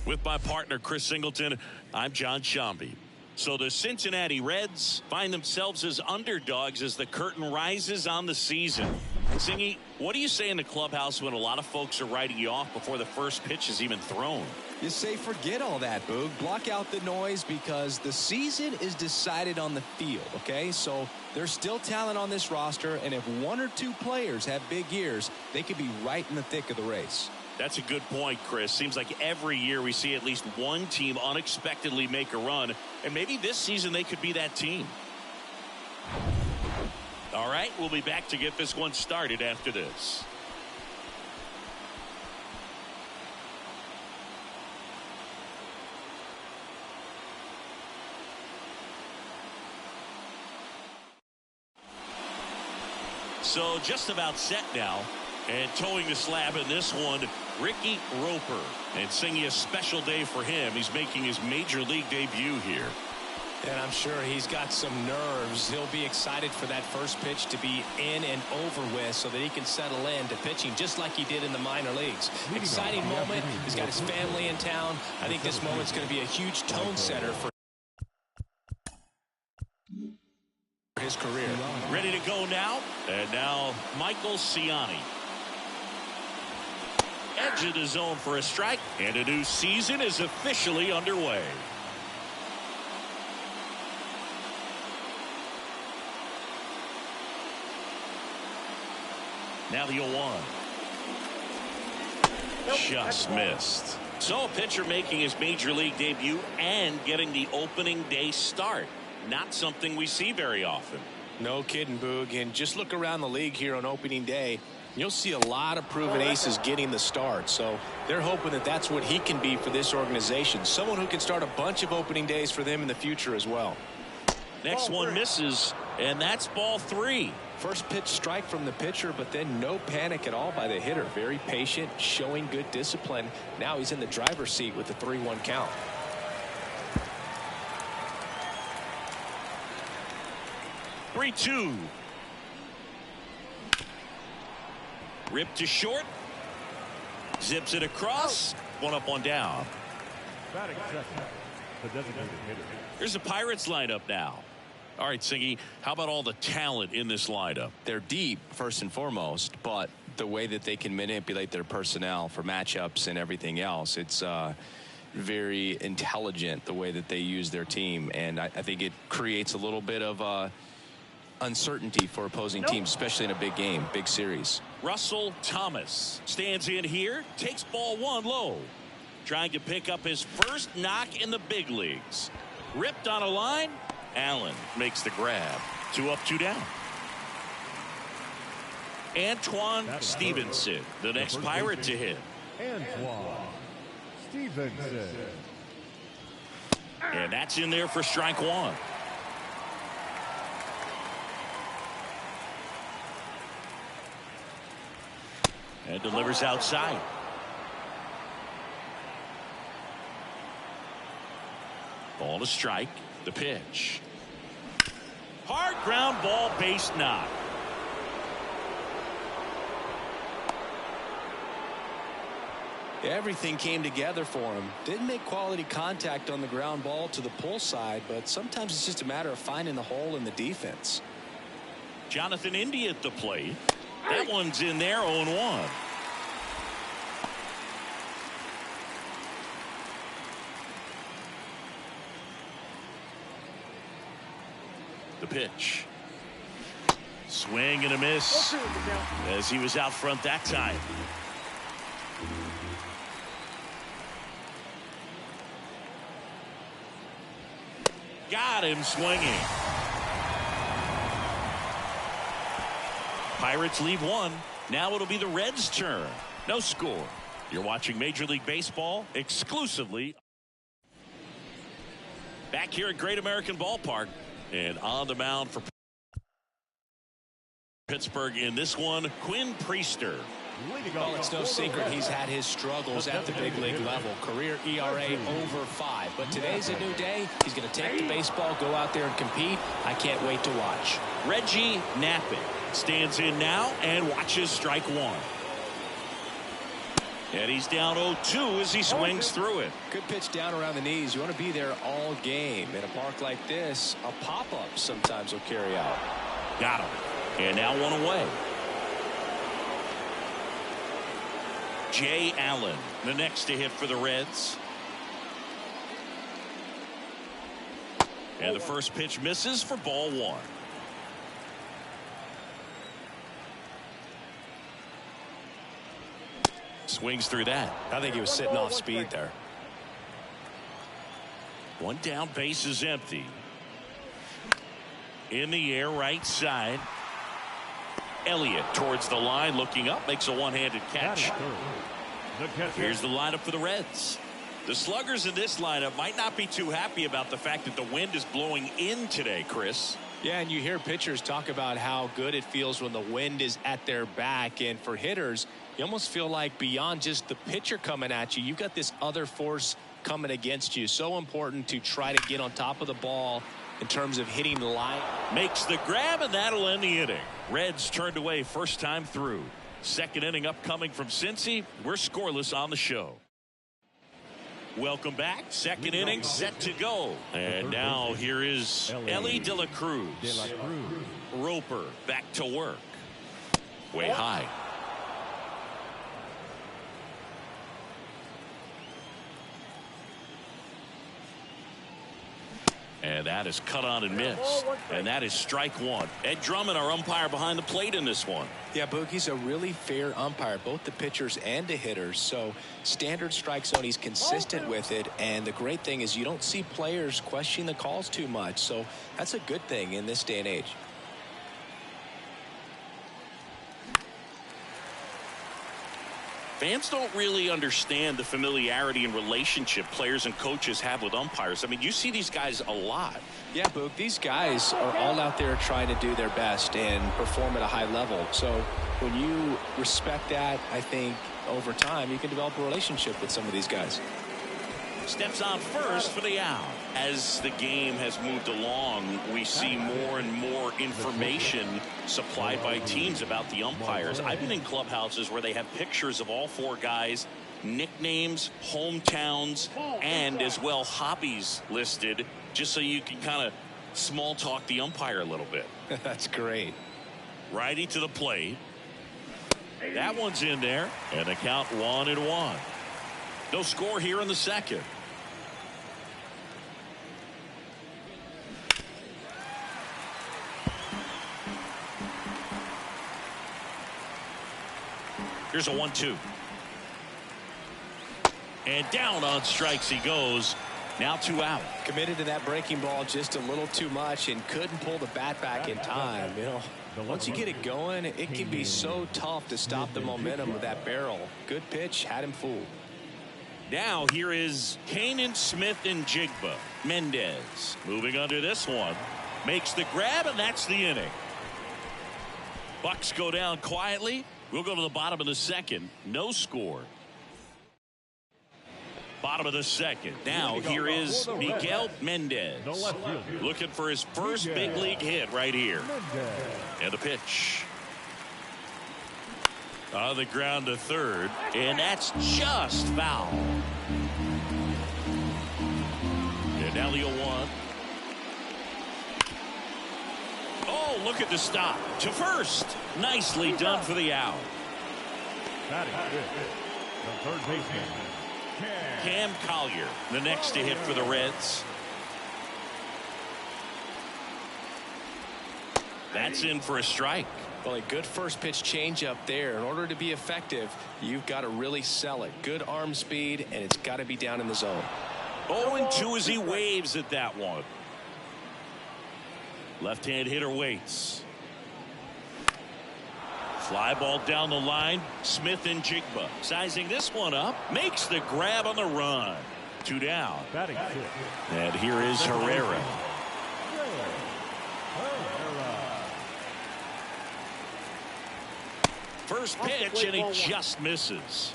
With my partner, Chris Singleton, I'm John Shambi. So the Cincinnati Reds find themselves as underdogs as the curtain rises on the season. Singy, what do you say in the clubhouse when a lot of folks are writing you off before the first pitch is even thrown? You say forget all that, Boog. Block out the noise because the season is decided on the field, okay? So there's still talent on this roster, and if one or two players have big years, they could be right in the thick of the race. That's a good point, Chris. Seems like every year we see at least one team unexpectedly make a run, and maybe this season they could be that team. All right, we'll be back to get this one started after this. So just about set now. And towing the slab in this one, Ricky Roper. And singing a special day for him. He's making his major league debut here. And I'm sure he's got some nerves. He'll be excited for that first pitch to be in and over with so that he can settle in to pitching just like he did in the minor leagues. Exciting moment. He's got his family in town. I think this moment's going to be a huge tone setter for his career. Ready to go now. And now Michael Ciani. Edge of the zone for a strike, and a new season is officially underway. Now the 0-1. Just missed. So a pitcher making his major league debut and getting the opening day start. Not something we see very often. No kidding, Boog. And just look around the league here on opening day. You'll see a lot of proven aces getting the start. So they're hoping that that's what he can be for this organization. Someone who can start a bunch of opening days for them in the future as well. Next one misses. And that's ball 3. First pitch strike from the pitcher, but then no panic at all by the hitter. Very patient, showing good discipline. Now he's in the driver's seat with the 3-1 count. Three, 2. Ripped to short. Zips it across. One up, one down. Batting second, the designated hitter. Here's the Pirates lineup now. All right, Singy, how about all the talent in this lineup? They're deep, first and foremost, but the way that they can manipulate their personnel for matchups and everything else, it's very intelligent the way that they use their team. And I think it creates a little bit of uncertainty for opposing teams, especially in a big game, big series. Russell Thomas stands in here, takes ball 1 low. Trying to pick up his first knock in the big leagues. Ripped on a line. Allen makes the grab. 2 up, 2 down. Antoine Stevenson, the next Pirate to hit. Antoine Stevenson. And that's in there for strike 1. And delivers outside. Ball to strike. The pitch. Hard ground ball, base knock. Everything came together for him. Didn't make quality contact on the ground ball to the pull side, but sometimes it's just a matter of finding the hole in the defense. Jonathan Indy at the plate. That one's in there, 0-1. The pitch. Swing and a miss as he was out front that time. Got him swinging. Pirates leave 1. Now it'll be the Reds' turn. No score. You're watching Major League Baseball exclusively. Back here at Great American Ballpark. And on the mound for Pittsburgh in this one, Quinn Priester. Well, it's no secret he's had his struggles at the big league level. Career ERA over 5. But today's a new day. He's going to take the baseball, go out there and compete. I can't wait to watch. Reggie Knappich stands in now and watches strike 1. And he's down 0-2 as he swings through it. Good pitch down around the knees. You want to be there all game. In a park like this, a pop-up sometimes will carry out. Got him. And now 1 away. Jay Allen, the next to hit for the Reds. And the first pitch misses for ball 1. Swings through that. I think he was sitting off speed there. 1 down, base is empty. In the air, right side. Elliott towards the line, looking up, makes a one-handed catch. Here's the lineup for the Reds. The sluggers in this lineup might not be too happy about the fact that the wind is blowing in today, Chris. Yeah, and you hear pitchers talk about how good it feels when the wind is at their back. And for hitters, you almost feel like beyond just the pitcher coming at you, you've got this other force coming against you. So important to try to get on top of the ball in terms of hitting the line. Makes the grab, and that'll end the inning. Reds turned away first time through. Second inning upcoming from Cincy. We're scoreless on the show. Welcome back. Second inning set to go. And now here is Ellie De La Cruz. Roper back to work. Way high. And that is cut on and missed. And that is strike 1. Ed Drummond, our umpire behind the plate in this one. Yeah, Boogie's a really fair umpire, both the pitchers and the hitters. So standard strike zone, he's consistent with it. And the great thing is you don't see players questioning the calls too much. So that's a good thing in this day and age. Fans don't really understand the familiarity and relationship players and coaches have with umpires. I mean, you see these guys a lot. Yeah, Boog, these guys are all out there trying to do their best and perform at a high level. So when you respect that, I think over time you can develop a relationship with some of these guys. Steps on first for the out. As the game has moved along, we see more and more information supplied by teams about the umpires. I've been in clubhouses where they have pictures of all four guys, nicknames, hometowns, and as well hobbies listed, just so you can kind of small talk the umpire a little bit. That's great. Righty to the plate. That one's in there, and the count 1-1. No score here in the second. Here's a 1-2. And down on strikes he goes. Now 2 out. Committed to that breaking ball just a little too much and couldn't pull the bat back in time. You know, once you get it going, it can be so tough to stop the momentum of that barrel. Good pitch, had him fooled. Now here is Kanan Smith and Jigba. Mendez moving under this one. Makes the grab, and that's the inning. Bucks go down quietly. We'll go to the bottom of the second. No score. Bottom of the second. Now here is Miguel Mendez. Looking for his first big league hit right here. And the pitch. On the ground to third. And that's just foul. And now the 0-1. Oh, look at the stop. To first. Nicely done for the out. Batting the third baseman, Cam Collier, the next to hit for the Reds. That's in for a strike. Well, a good first pitch changeup there. In order to be effective, you've got to really sell it. Good arm speed, and it's got to be down in the zone. 0-2 as he waves at that one. Left-hand hitter waits. Fly ball down the line. Smith and Jigba sizing this one up. Makes the grab on the run. 2 down. batting fifth, And here is Herrera. First pitch, and he just misses.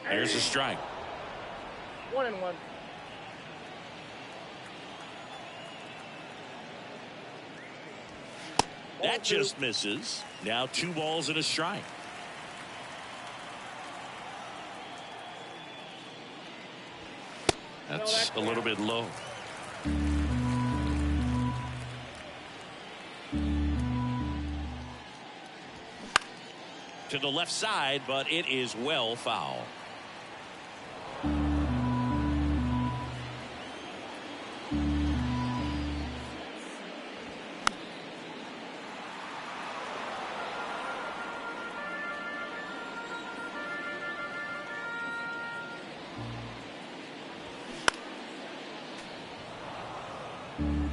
Here's a strike. 1-1. That just misses. Now 2 balls and a strike. That's a little bit low. To the left side, but it is well foul.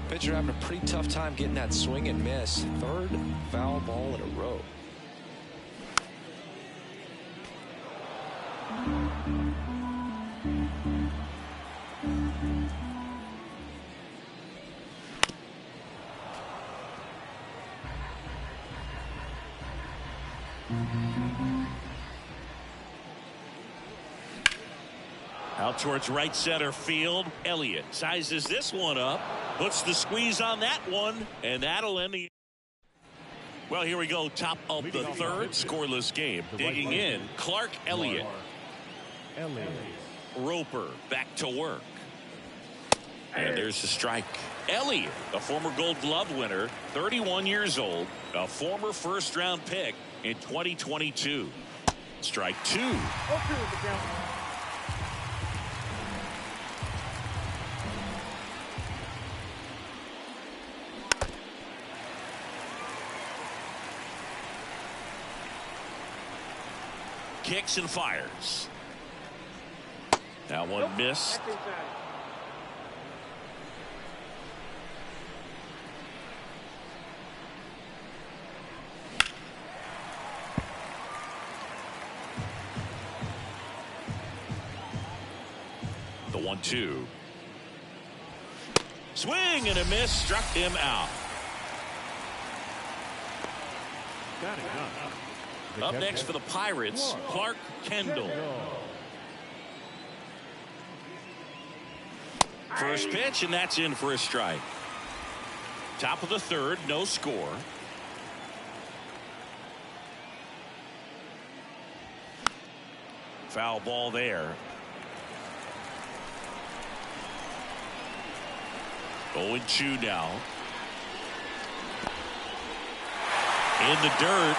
Pitcher having a pretty tough time getting that swing and miss. Third foul ball in a row. Out towards right center field. Elliott sizes this one up. Puts the squeeze on that one. And that'll end the... Well, here we go. Top of the third. Scoreless game. Digging in. Clark Elliott. Roper back to work. And there's the strike. Elliott, a former Gold Glove winner, 31 years old, a former first-round pick in 2022. Strike 2. Kicks and fires. That one missed. 1-2. Swing and a miss, struck him out. Got it done. Up next for the Pirates, Clark Kendall. First pitch, and that's in for a strike. Top of the third, no score. Foul ball there. 0-2 now. In the dirt.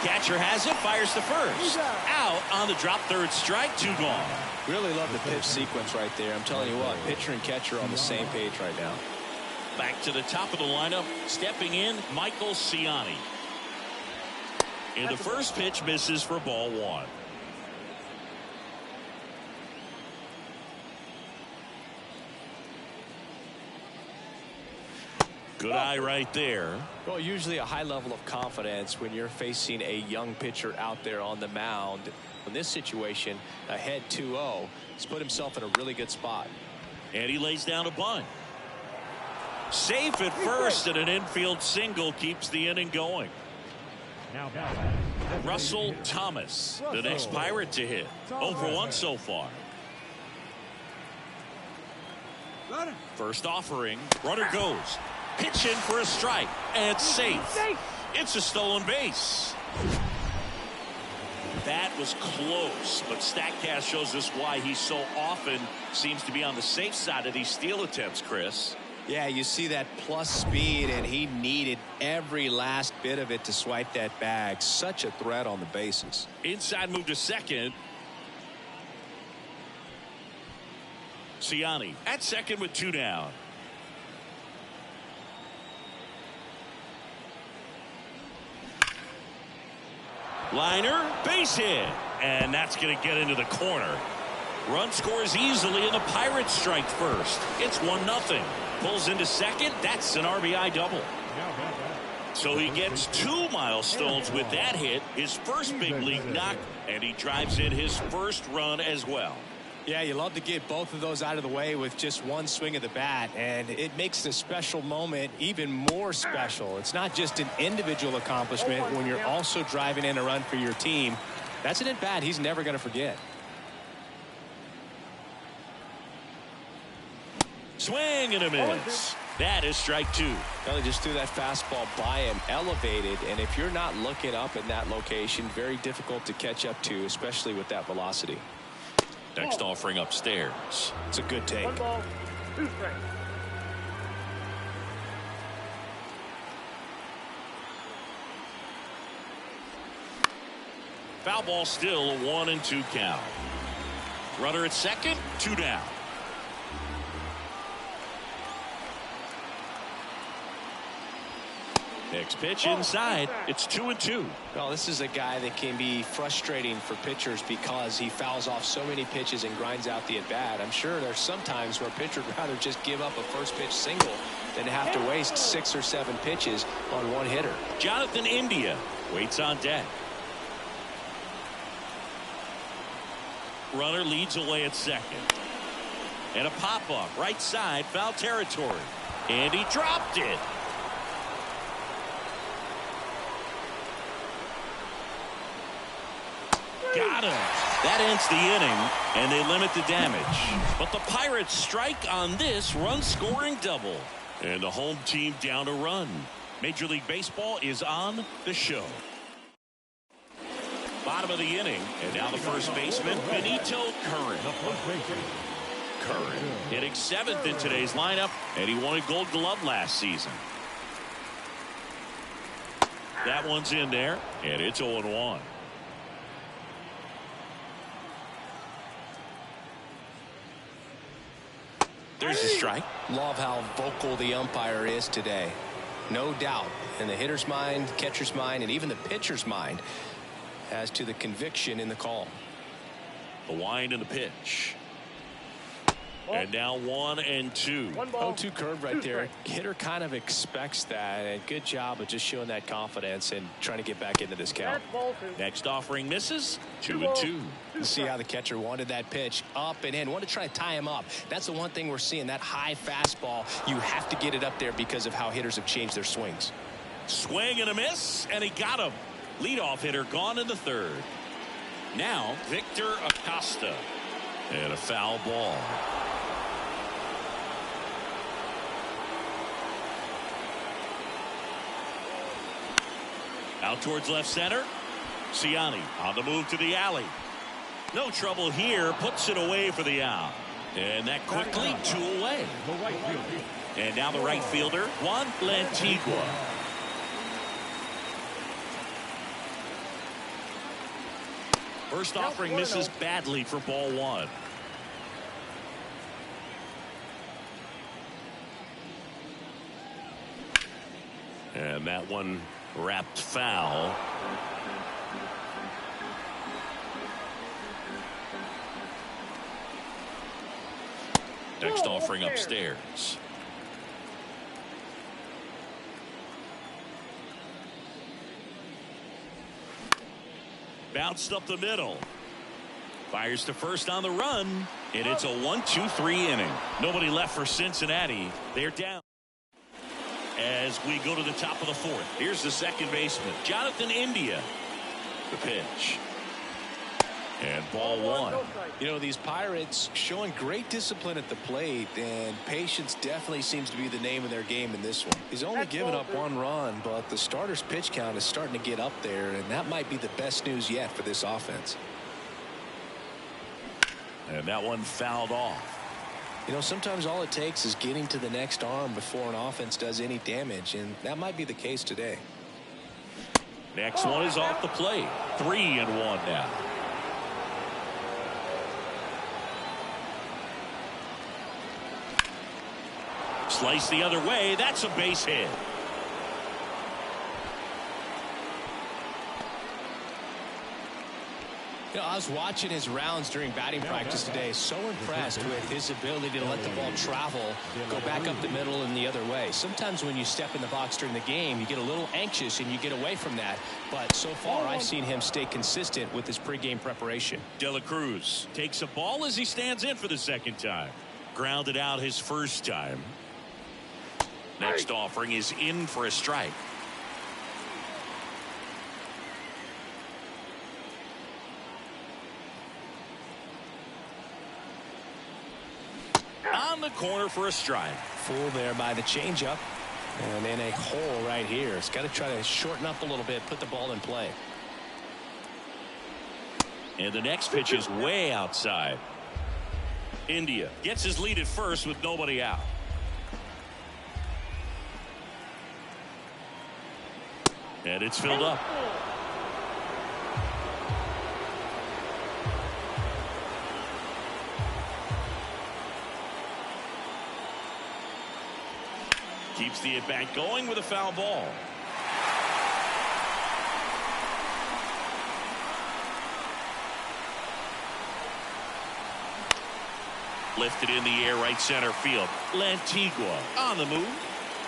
Catcher has it, fires to first. Out on the drop, third strike, 2 gone. Really love the pitch sequence right there. I'm telling you what, pitcher and catcher on the same page right now. Back to the top of the lineup, stepping in, Michael Ciani. And the first pitch misses for ball 1. Good eye right there. Well, usually a high level of confidence when you're facing a young pitcher out there on the mound. In this situation, ahead 2-0, he's put himself in a really good spot. And he lays down a bunt. Safe at first, and an infield single keeps the inning going. Now Russell Thomas, the next Pirate to hit. 0 for 1 so far. First offering, runner goes. Pitch in for a strike, and safe. It's a stolen base. That was close, but StatCast shows us why he so often seems to be on the safe side of these steal attempts, Chris. Yeah, you see that plus speed, and he needed every last bit of it to swipe that bag. Such a threat on the bases. Inside move to second. Ciani at second with 2 down. Liner, base hit, and that's going to get into the corner. Run scores easily, and the Pirates strike first. It's 1-0. Pulls into second. That's an RBI double. So he gets 2 milestones with that hit, his first big league knock, and he drives in his first run as well. Yeah, you love to get both of those out of the way with just one swing of the bat, and it makes the special moment even more special. It's not just an individual accomplishment when you're also driving in a run for your team. That's an at-bat he's never going to forget. Swing and a miss. That is strike 2. Well, he just threw that fastball by him, elevated, and if you're not looking up in that location, very difficult to catch up to, especially with that velocity. Next offering upstairs. It's a good take. 1 ball, 2 strikes. Foul ball still, a 1-2 count. Runner at second, 2 down. Next pitch inside. It's 2-2. Well, this is a guy that can be frustrating for pitchers because he fouls off so many pitches and grinds out the at-bat. I'm sure there's some times where a pitcher would rather just give up a first pitch single than have to waste 6 or 7 pitches on one hitter. Jonathan India waits on deck. Runner leads away at second. And a pop-up right side, foul territory. And he dropped it. Got him. That ends the inning, and they limit the damage. But the Pirates strike on this run-scoring double. And the home team down a run. Major League Baseball is on the show. Bottom of the inning, and now the first baseman, Benito Curran. Curran hitting 7th in today's lineup, and he won a Gold Glove last season. That one's in there, and it's 0-1. There's a strike. Love how vocal the umpire is today. No doubt in the hitter's mind, catcher's mind, and even the pitcher's mind as to the conviction in the call. The wind and the pitch. And now 1-2. 0-2 curve right there. Hitter kind of expects that, and good job of just showing that confidence and trying to get back into this count. Next offering misses. 2-2. You see how the catcher wanted that pitch up and in, wanted to try to tie him up. That's the one thing we're seeing, that high fastball. You have to get it up there because of how hitters have changed their swings. Swing and a miss, and he got him. Leadoff hitter gone in the third. Now Victor Acosta, and a foul ball. Out towards left center. Ciani on the move to the alley. No trouble here. Puts it away for the out. And that quickly 2 away. And now the right fielder, Juan Lantigua. First offering misses badly for ball 1. And that one wrapped foul. Next offering upstairs. Bounced up the middle. Fires to first on the run. And it's a 1-2-3 inning. Nobody left for Cincinnati. They're down. As we go to the top of the fourth. Here's the second baseman, Jonathan India. The pitch. And ball 1. You know, these Pirates showing great discipline at the plate, and patience definitely seems to be the name of their game in this one. He's only given up 1 run, but the starter's pitch count is starting to get up there, and that might be the best news yet for this offense. And that one fouled off. You know, sometimes all it takes is getting to the next arm before an offense does any damage, and that might be the case today. Next one is off the plate. 3-1 now. Slice the other way. That's a base hit. You know, I was watching his rounds during batting practice today. So impressed with his ability to let the ball travel, go back up the middle and the other way. Sometimes when you step in the box during the game, you get a little anxious and you get away from that. But so far, I've seen him stay consistent with his pregame preparation. De La Cruz takes a ball as he stands in for the second time. Grounded out his first time. Next offering is in for a strike. On the corner for a strike. Full there by the changeup. And in a hole right here. It's got to try to shorten up a little bit, put the ball in play. And the next pitch is way outside. India gets his lead at first with nobody out. And it's filled up. Keeps the at-bat going with a foul ball. Lifted in the air, right center field. Lantigua on the move.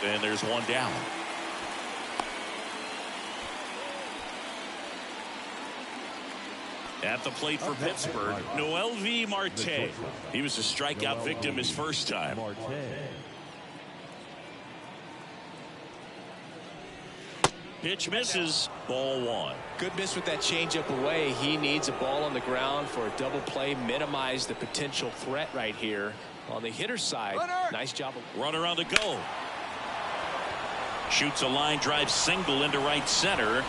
And there's one down. At the plate for Pittsburgh, Noelvi Marte. He was a strikeout victim his first time. Pitch misses. Ball 1. Good miss with that changeup away. He needs a ball on the ground for a double play. Minimize the potential threat right here. On the hitter's side, nice job. Runner on the go. Shoots a line drive single into right center.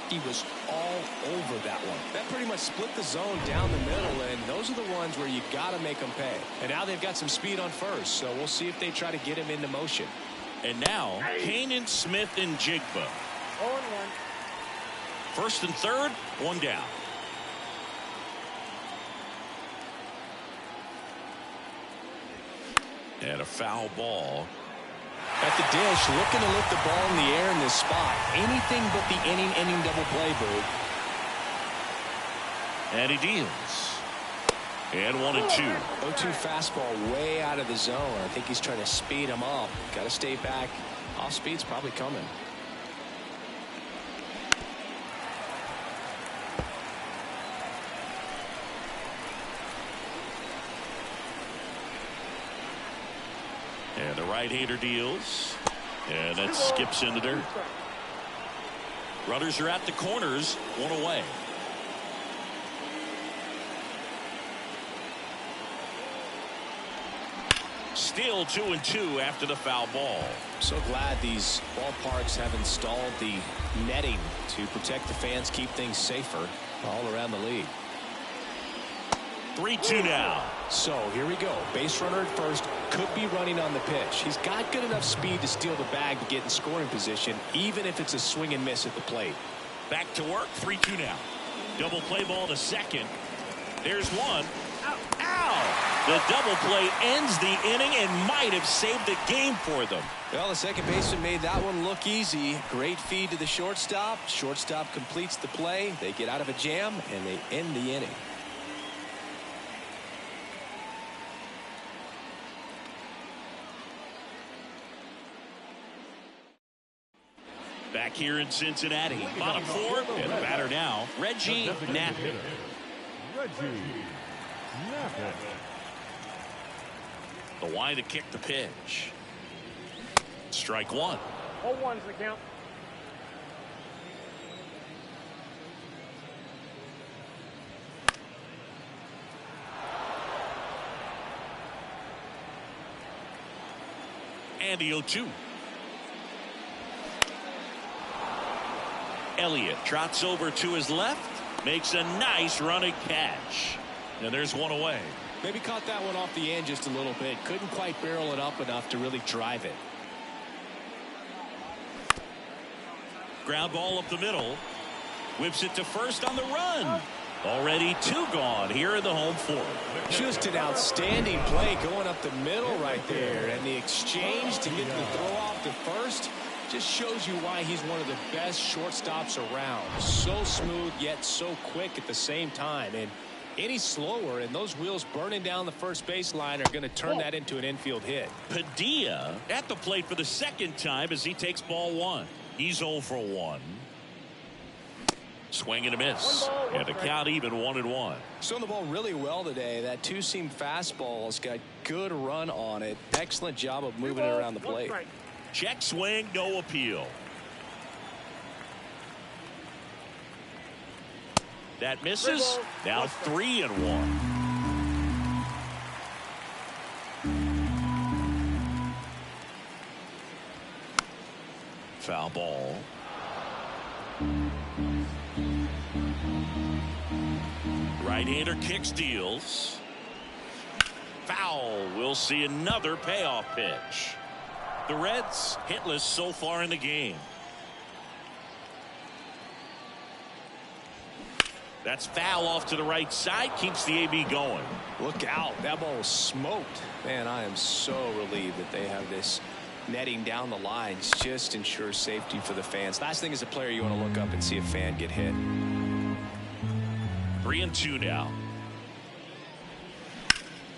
He was all over that one. That pretty much split the zone down the middle, and those are the ones where you got to make them pay. And now they've got some speed on first, so we'll see if they try to get him into motion. And now, Kanan Smith and Jigba. 0-1. First and third, one down. And a foul ball. At the dish, looking to lift the ball in the air in this spot. Anything but the inning double play, Boo. And he deals. And 1-2. 0-2 fastball way out of the zone. I think he's trying to speed him up. Got to stay back. Off speed's probably coming. And the right-hander deals. And that skips in the dirt. Runners are at the corners, one away. Still 2-2 after the foul ball. So glad these ballparks have installed the netting to protect the fans, keep things safer all around the league. 3-2 now. So here we go. Base runner at first, could be running on the pitch. He's got good enough speed to steal the bag to get in scoring position, even if it's a swing and miss at the plate. Back to work. 3-2 now. Double play ball to second. There's one. Ow! The double play ends the inning and might have saved the game for them. Well, the second baseman made that one look easy. Great feed to the shortstop. Shortstop completes the play. They get out of a jam and they end the inning. Back here in Cincinnati. Bottom four. And the batter now, Reggie Knappett. Reggie Knappett. The wide to kick the pitch. Strike one. 0-1's the count. And the 0-2. Elliott trots over to his left, makes a nice running catch. And there's one away. Maybe caught that one off the end just a little bit. Couldn't quite barrel it up enough to really drive it. Ground ball up the middle. Whips it to first on the run. Already two gone here in the home fourth. Just an outstanding play going up the middle right there. And the exchange to get the throw off to first just shows you why he's one of the best shortstops around. So smooth yet so quick at the same time. And any slower and those wheels burning down the first baseline are going to turn that into an infield hit. Padilla at the plate for the second time as he takes ball one. He's 0 for 1. Swing and a miss. And the count even 1-1. Throwing the ball really well today. That two-seam fastball's got good run on it. Excellent job of moving it around the plate. Check swing, no appeal. That misses. Now 3-1. Foul ball. Right-hander kicks, deals. Foul. We'll see another payoff pitch. The Reds hitless so far in the game. That's foul off to the right side. Keeps the AB going. Look out. That ball was smoked. Man, I am so relieved that they have this netting down the lines. Just ensures safety for the fans. Last thing as a player, you want to look up and see a fan get hit. 3-2 now.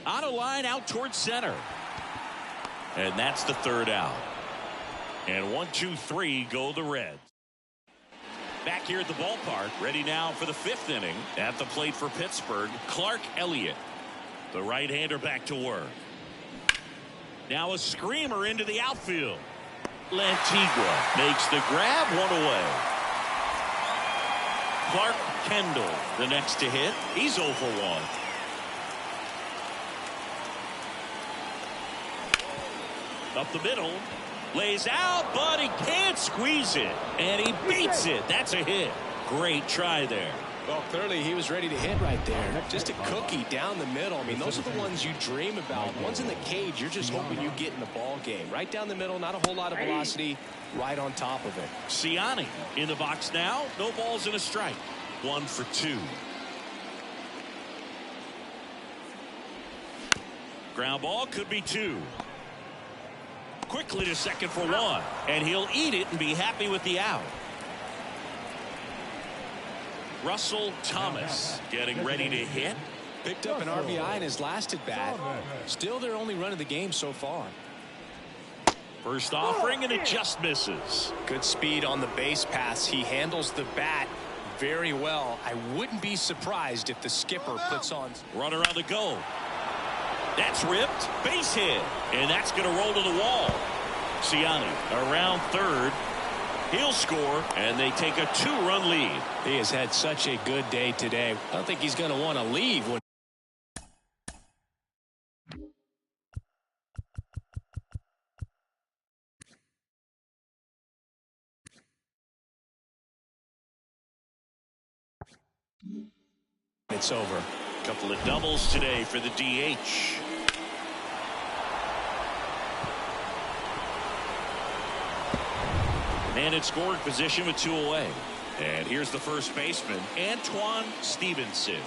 On a line out towards center. And that's the third out. And 1, 2, 3 go the Reds. Back here at the ballpark, ready now for the fifth inning. At the plate for Pittsburgh, Clark Elliott. The right-hander back to work. Now a screamer into the outfield. Lantigua makes the grab, one away. Clark Kendall, the next to hit. He's 0 for 1. Up the middle. Lays out, but he can't squeeze it. And he beats it. That's a hit. Great try there. Well, clearly he was ready to hit right there. Just a cookie down the middle. I mean, those are the ones you dream about. Ones in the cage, you're just hoping you get in the ball game. Right down the middle, not a whole lot of velocity, right on top of it. Ciani in the box now. No balls and a strike. 1 for 2. Ground ball could be 2. Quickly to second for 1. And he'll eat it and be happy with the out. Russell Thomas getting ready to hit. Picked up an RBI in his last at bat. Still their only run of the game so far. First offering, and it just misses. Good speed on the base pass. He handles the bat very well. I wouldn't be surprised if the skipper puts on. Runner on the go. That's ripped. Base hit. And that's going to roll to the wall. Ciani around third. He'll score, and they take a 2-run lead. He has had such a good day today. I don't think he's going to want to leave when it's over. A couple of doubles today for the DH. And in scoring position with 2 away. And here's the first baseman, Antoine Stevenson.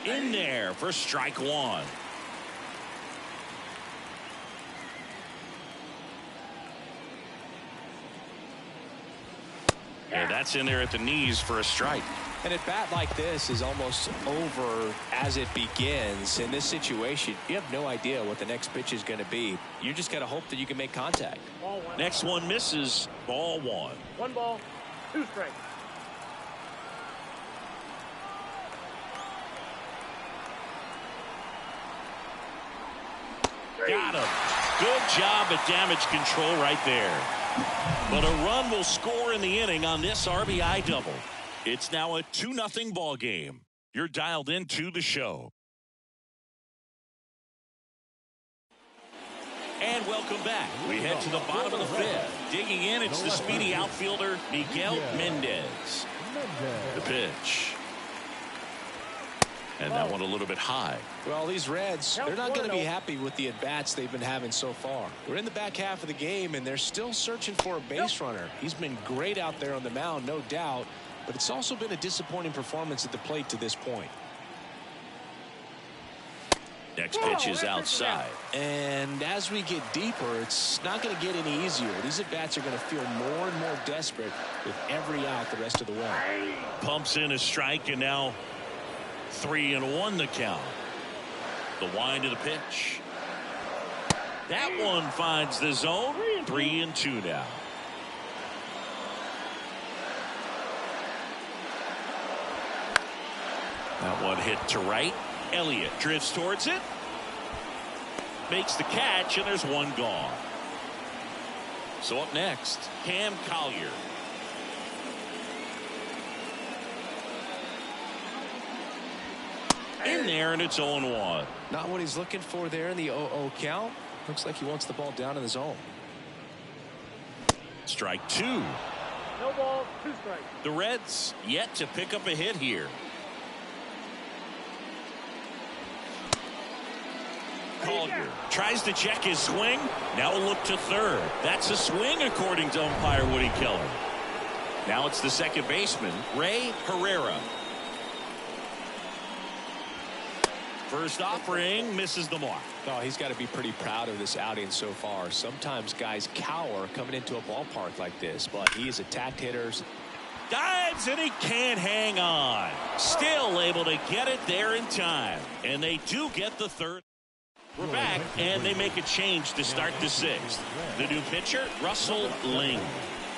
In there for strike 1. And that's in there at the knees for a strike. An at bat like this is almost over as it begins. In this situation, you have no idea what the next pitch is going to be. You just got to hope that you can make contact. Ball 1. Next one misses. Ball 1. 1 ball, 2 strikes. Got him. Good job at damage control right there. But a run will score in the inning on this RBI double. It's now a 2-0 ball game. You're dialed into the show. And welcome back. We head to the bottom of the 5th. Digging in, it's the speedy outfielder, Miguel Mendez. The pitch. And that one a little bit high. Well, these Reds, they're not going to be happy with the at-bats they've been having so far. We're in the back half of the game, and they're still searching for a base runner. He's been great out there on the mound, no doubt, but it's also been a disappointing performance at the plate to this point. Next pitch is outside. And as we get deeper, it's not going to get any easier. These at-bats are going to feel more and more desperate with every out the rest of the way. Pumps in a strike, and now 3-1 the count. The wind of the pitch. That one finds the zone. 3-2 now. That one hit to right. Elliott drifts towards it. Makes the catch, and there's one gone. So up next, Cam Collier. In there, and it's 0-1. Not what he's looking for there in the 0-0 count. Looks like he wants the ball down in the zone. Strike 2. No ball, 2 strikes. The Reds yet to pick up a hit here. Collier tries to check his swing. Now a look to third. That's a swing according to umpire Woody Keller. Now it's the second baseman, Ray Herrera. First offering misses the mark. Oh, he's got to be pretty proud of this outing so far. Sometimes guys cower coming into a ballpark like this, but he has attacked hitters. Dives, and he can't hang on. Still able to get it there in time. And they do get the third. We're back, and they make a change to start the 6th. The new pitcher, Russell Ling.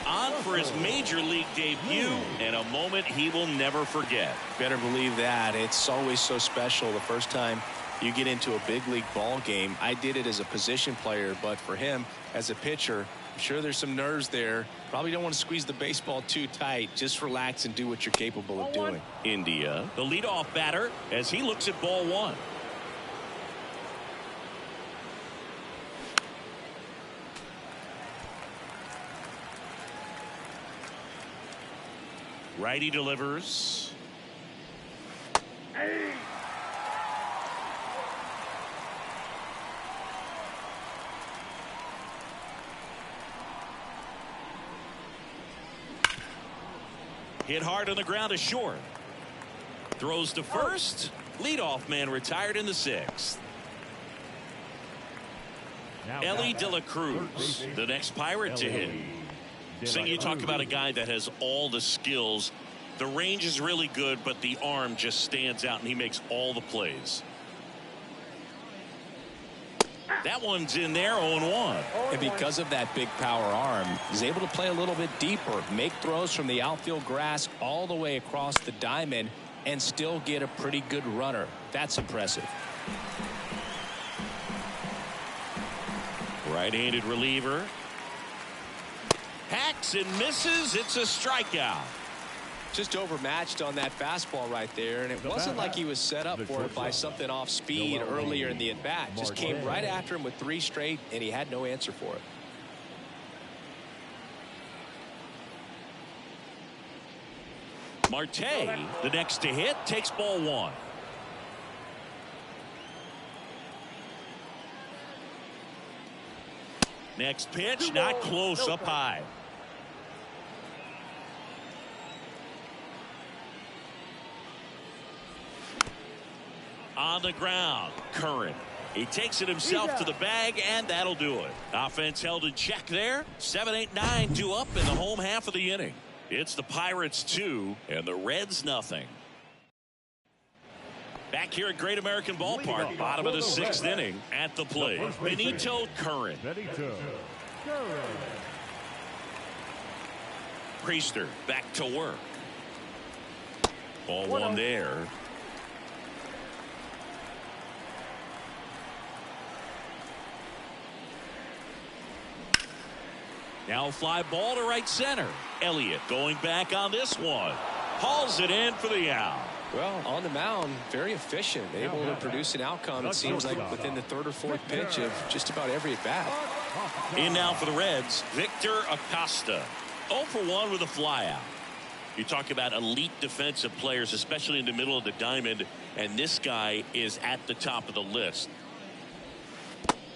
On for his major league debut, and a moment he will never forget. Better believe that. It's always so special the first time you get into a big league ball game. I did it as a position player, but for him as a pitcher, I'm sure there's some nerves there. Probably don't want to squeeze the baseball too tight. Just relax and do what you're capable of doing. India, the leadoff batter, as he looks at ball 1. Righty delivers. Hit hard on the ground to short. Throws to first. Leadoff man retired in the 6th. Ellie De La Cruz, the next Pirate to hit. So you talk about a guy that has all the skills. The range is really good, but the arm just stands out, and he makes all the plays. That one's in there, 0-1. And because of that big power arm, he's able to play a little bit deeper, make throws from the outfield grass all the way across the diamond, and still get a pretty good runner. That's impressive. Right-handed reliever. Hacks and misses. It's a strikeout. Just overmatched on that fastball right there, and it wasn't like he was set up for it by something off speed earlier in the at-bat. Just came right after him with 3 straight, and he had no answer for it. Marte, the next to hit, takes ball 1. Next pitch, not close, up high. On the ground, Curran. He takes it himself to the bag, and that'll do it. Offense held in check there. 7, 8, 9, 2 up in the home half of the inning. It's the Pirates 2 and the Reds nothing. Back here at Great American Ballpark, bottom of the 6th inning. At the plate, Benito Curran. Priester back to work. Ball 1 there. Now a fly ball to right center. Elliott going back on this one. Hauls it in for the out. Well, on the mound, very efficient, able to produce an outcome, it seems like, within the 3rd or 4th pitch of just about every at-bat. In now for the Reds, Victor Acosta. 0 for 1 with a flyout. You talk about elite defensive players, especially in the middle of the diamond, and this guy is at the top of the list.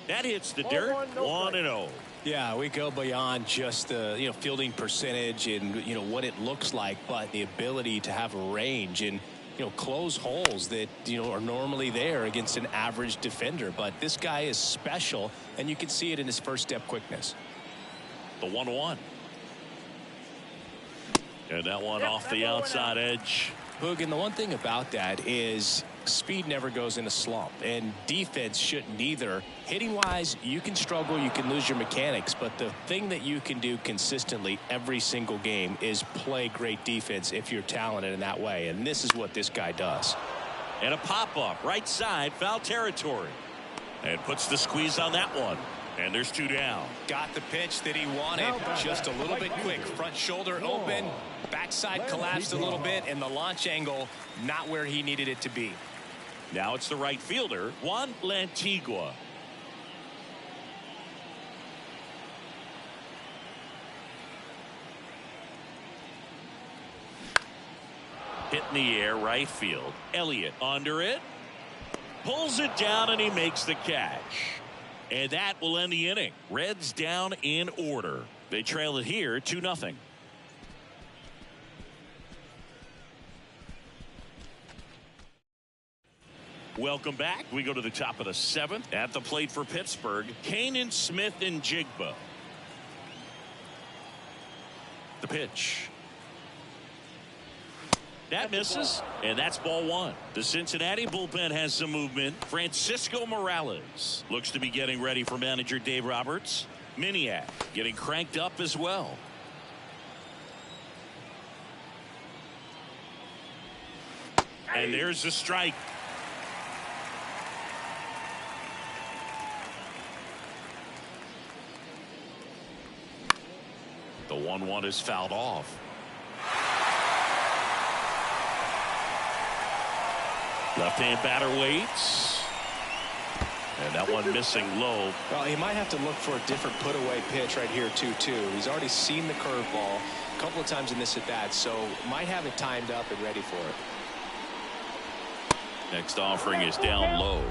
That hits the dirt. 1-0. Yeah, we go beyond just the fielding percentage and what it looks like, but the ability to have range and close holes that are normally there against an average defender. But this guy is special, and you can see it in his first step quickness. The 1-1. And that one off the outside edge. Boog, and the one thing about that is speed never goes in a slump, and defense shouldn't either. Hitting wise, you can struggle, you can lose your mechanics, but the thing that you can do consistently every single game is play great defense if you're talented in that way, and this is what this guy does. And a pop-up right side, foul territory, and puts the squeeze on that one. And there's 2 down. Got the pitch that he wanted, just a little bit quick. Front shoulder open, backside collapsed a little bit, and the launch angle not where he needed it to be. Now it's the right fielder, Juan Lantigua. Hit in the air, right field. Elliott under it. Pulls it down, and he makes the catch. And that will end the inning. Reds down in order. They trail it here 2-0. Welcome back. We go to the top of the 7th. At the plate for Pittsburgh, Kanan Smith and Jigba. The pitch. That misses, and that's ball 1. The Cincinnati bullpen has some movement. Francisco Morales looks to be getting ready for manager Dave Roberts. Miniak getting cranked up as well. And there's the strike. The 1-1 is fouled off. Left-hand batter waits. And that one missing low. Well, he might have to look for a different put-away pitch right here, 2-2. He's already seen the curveball a couple of times in this at-bat, so might have it timed up and ready for it. Next offering is down low.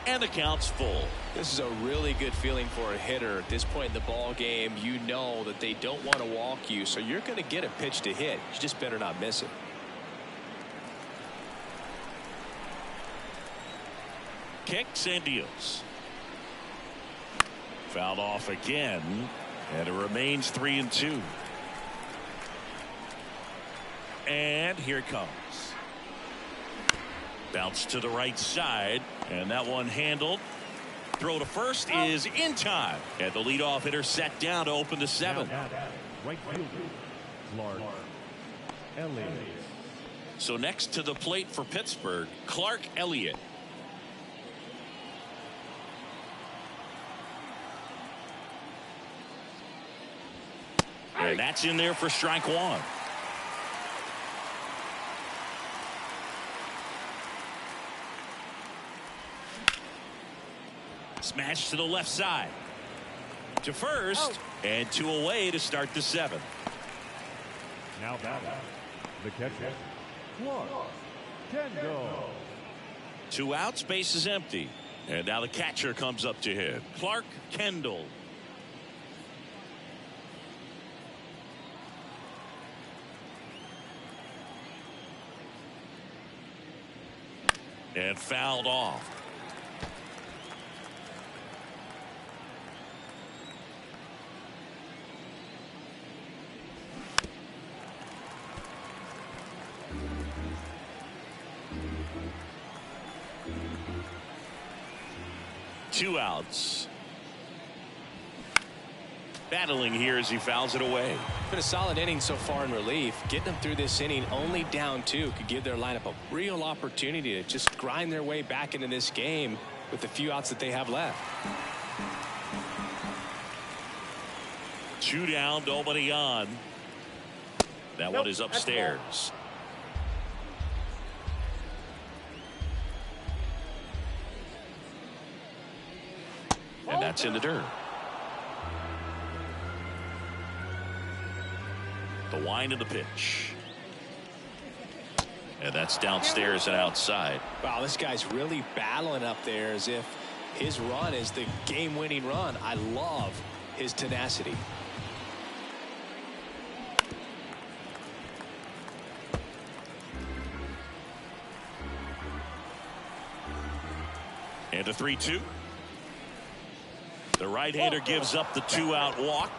And the count's full. This is a really good feeling for a hitter at this point in the ball game. You know that they don't want to walk you, so you're going to get a pitch to hit. You just better not miss it. Kicks and deals. Fouled off again, and it remains 3-2. And here it comes. Bounce to the right side, and that one handled. Throw to first is in time, and the leadoff hitter set down to open the 7th. Right fielder, Clark Elliott. So next to the plate for Pittsburgh, Clark Elliott. And that's in there for strike 1. Smash to the left side. To first. And 2 away to start the 7th. Now batting, the catcher, Clark Kendall. 2 outs, base is empty. And now the catcher comes up to hit. Clark Kendall. And fouled off. Two outs. Battling here as he fouls it away. Been a solid inning so far in relief. Getting them through this inning only down 2 could give their lineup a real opportunity to just grind their way back into this game with the few outs that they have left. 2 down, nobody on. That one is upstairs. And that's in the dirt. The wind of the pitch. And that's downstairs and outside. Wow, this guy's really battling up there as if his run is the game-winning run. I love his tenacity. And a 3-2. The right-hander gives up the 2-out walk.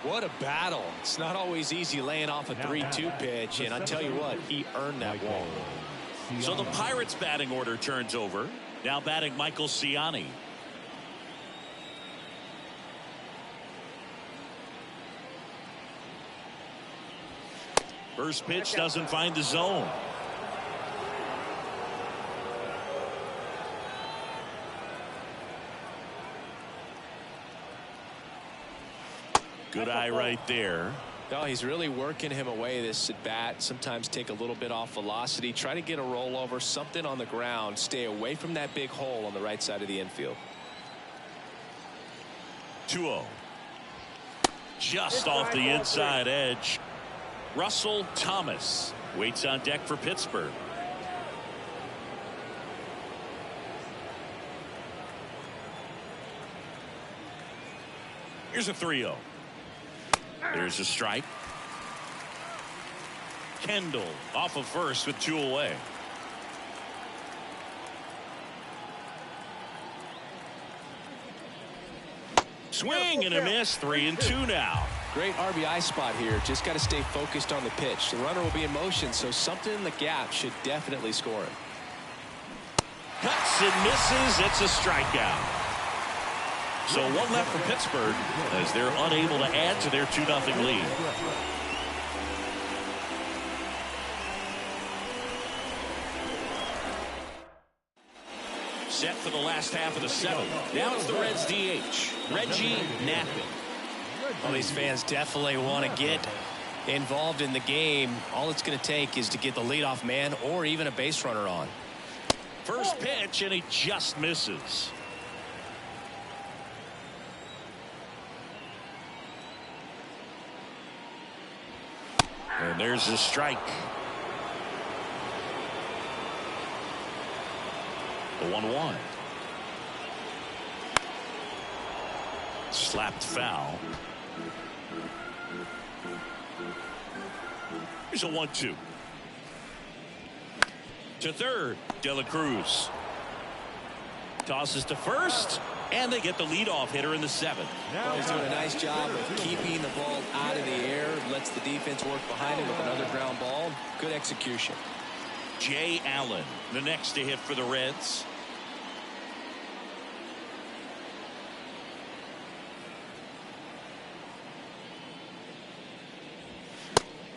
What a battle. It's not always easy laying off a 3-2 pitch, and I tell you what, he earned that walk. So the Pirates batting order turns over. Now batting Michael Ciani. First pitch doesn't find the zone. Good eye right there. Oh, he's really working him away this at bat. Sometimes take a little bit off velocity. Try to get a rollover, something on the ground. Stay away from that big hole on the right side of the infield. 2-0. Just off the inside edge. Russell Thomas waits on deck for Pittsburgh. Here's a 3-0. There's a strike. Kendall off of first with 2 away. Swing and a miss. 3-2 now. Great RBI spot here. Just got to stay focused on the pitch. The runner will be in motion, so something in the gap should definitely score him. Cuts and misses. It's a strikeout. So 1 left for Pittsburgh as they're unable to add to their 2-0 lead. Set for the last half of the 7th. Now it's the Reds DH, Reggie Knappin. Well, these fans definitely want to get involved in the game. All it's going to take is to get the leadoff man or even a base runner on. First pitch, and he just misses. And there's a strike. The 1-1. Slapped foul. Here's a 1-2. To third, De La Cruz. Tosses to first, And they get the leadoff hitter in the 7th. Well, he's doing a nice job of keeping the ball out of the air, lets the defense work behind him with another ground ball. Good execution. Jay Allen, the next to hit for the Reds.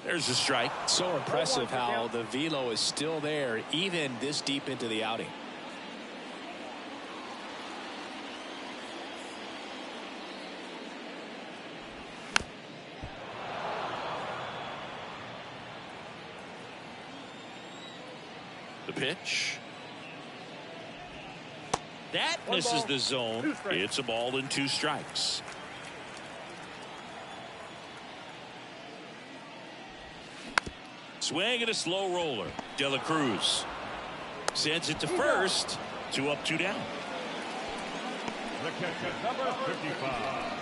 There's a strike. So impressive how the velo is still there even this deep into the outing. The pitch. That misses the zone. It's a ball and 2 strikes. Swing and a slow roller. De La Cruz sends it to first. 2 up, 2 down. The catcher, number 55,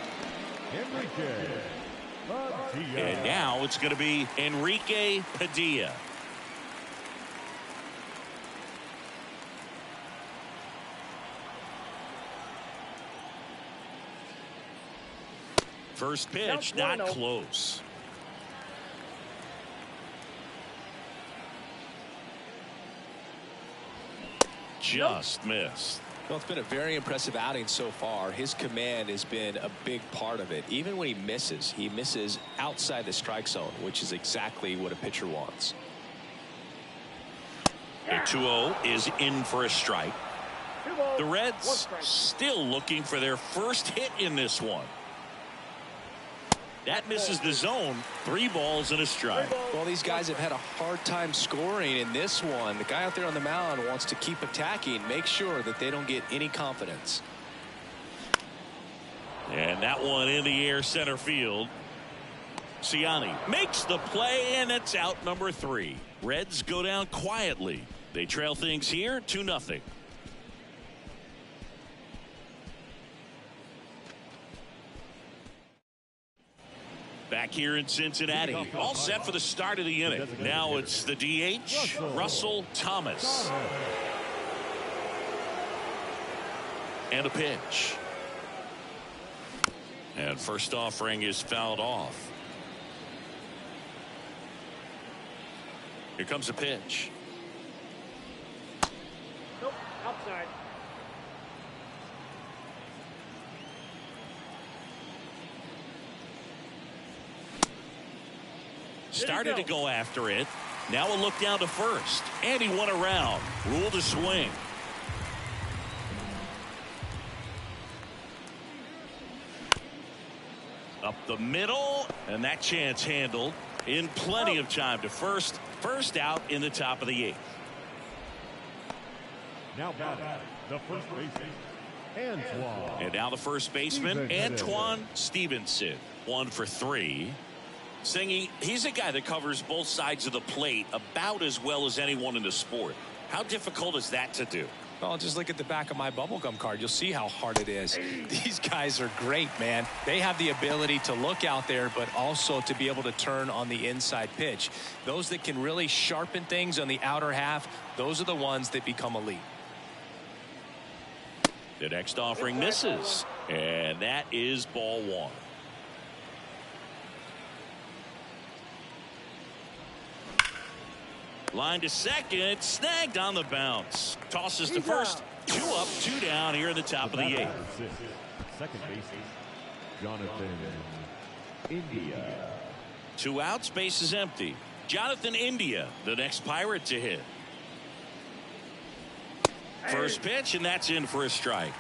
Enrique Padilla. And now it's going to be Enrique Padilla. First pitch, not close. Just missed. Well, it's been a very impressive outing so far. His command has been a big part of it. Even when he misses outside the strike zone, which is exactly what a pitcher wants. A 2-0 is in for a strike. The Reds still looking for their first hit in this one. That misses the zone. 3 balls and a strike. Well, these guys have had a hard time scoring in this one. The guy out there on the mound wants to keep attacking, make sure that they don't get any confidence. And that one in the air center field. Ciani makes the play, and it's out number 3. Reds go down quietly. They trail things here 2-0. Back here in Cincinnati, all set for the start of the inning. Now it's the DH, Russell Thomas. And a pitch. And first offering is fouled off. Here comes a pitch. Nope, outside. Started to go after it. Now a look down to first. And he won around. Ruled a swing. Up the middle. And that chance handled in plenty of time to first. First out in the top of the 8th. Now batting, the first baseman, Antoine. And now the first baseman, Antoine Stevenson. 1 for 3. Singy, he's a guy that covers both sides of the plate about as well as anyone in the sport. How difficult is that to do? Well, just look at the back of my bubblegum card. You'll see how hard it is. These guys are great, man. They have the ability to look out there, but also to be able to turn on the inside pitch. Those that can really sharpen things on the outer half, those are the ones that become elite. The next offering misses. And that is ball 1. Line to second, snagged on the bounce. Tosses to first. 2 up, 2 down here in the top of the 8th. Second baseman, Jonathan India. 2 outs, base is empty. Jonathan India, the next Pirate to hit. First pitch, and that's in for a strike.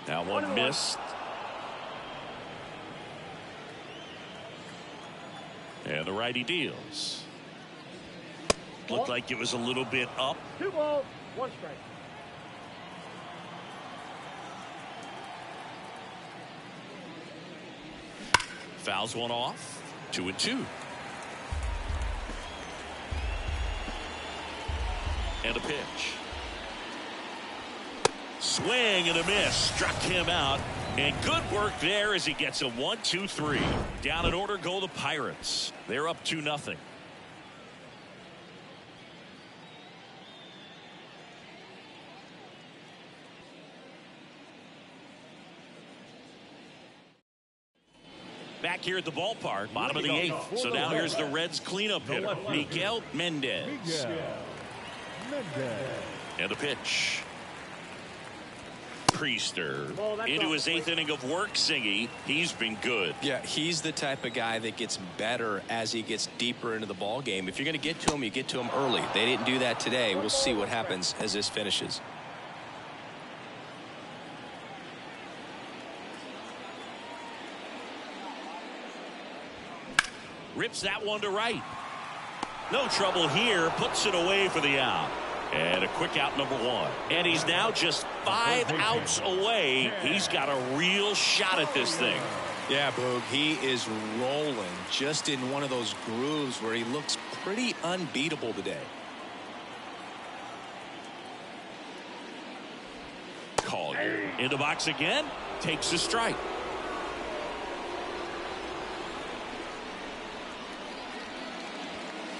That one missed. And the righty deals. Looked like it was a little bit up. 2 balls, 1 strike. Fouls one off. 2-2. And a pitch. Swing and a miss. Struck him out. And good work there as he gets a 1-2-3. Down in order go the Pirates. They're up 2-0. Back here at the ballpark, bottom of the 8th. So now here's the Reds cleanup hitter, Miguel Mendez. And the pitch. Priester into his 8th inning of work, Singy. He's been good. Yeah, he's the type of guy that gets better as he gets deeper into the ball game. If you're going to get to him, you get to him early. They didn't do that today. We'll see what happens as this finishes. Rips that one to right. No trouble here. Puts it away for the out. And a quick out, number 1. And he's now just 5 outs away. He's got a real shot at this thing. Yeah, Boog, he is rolling just in one of those grooves where he looks pretty unbeatable today. Collier in the box again. Takes a strike.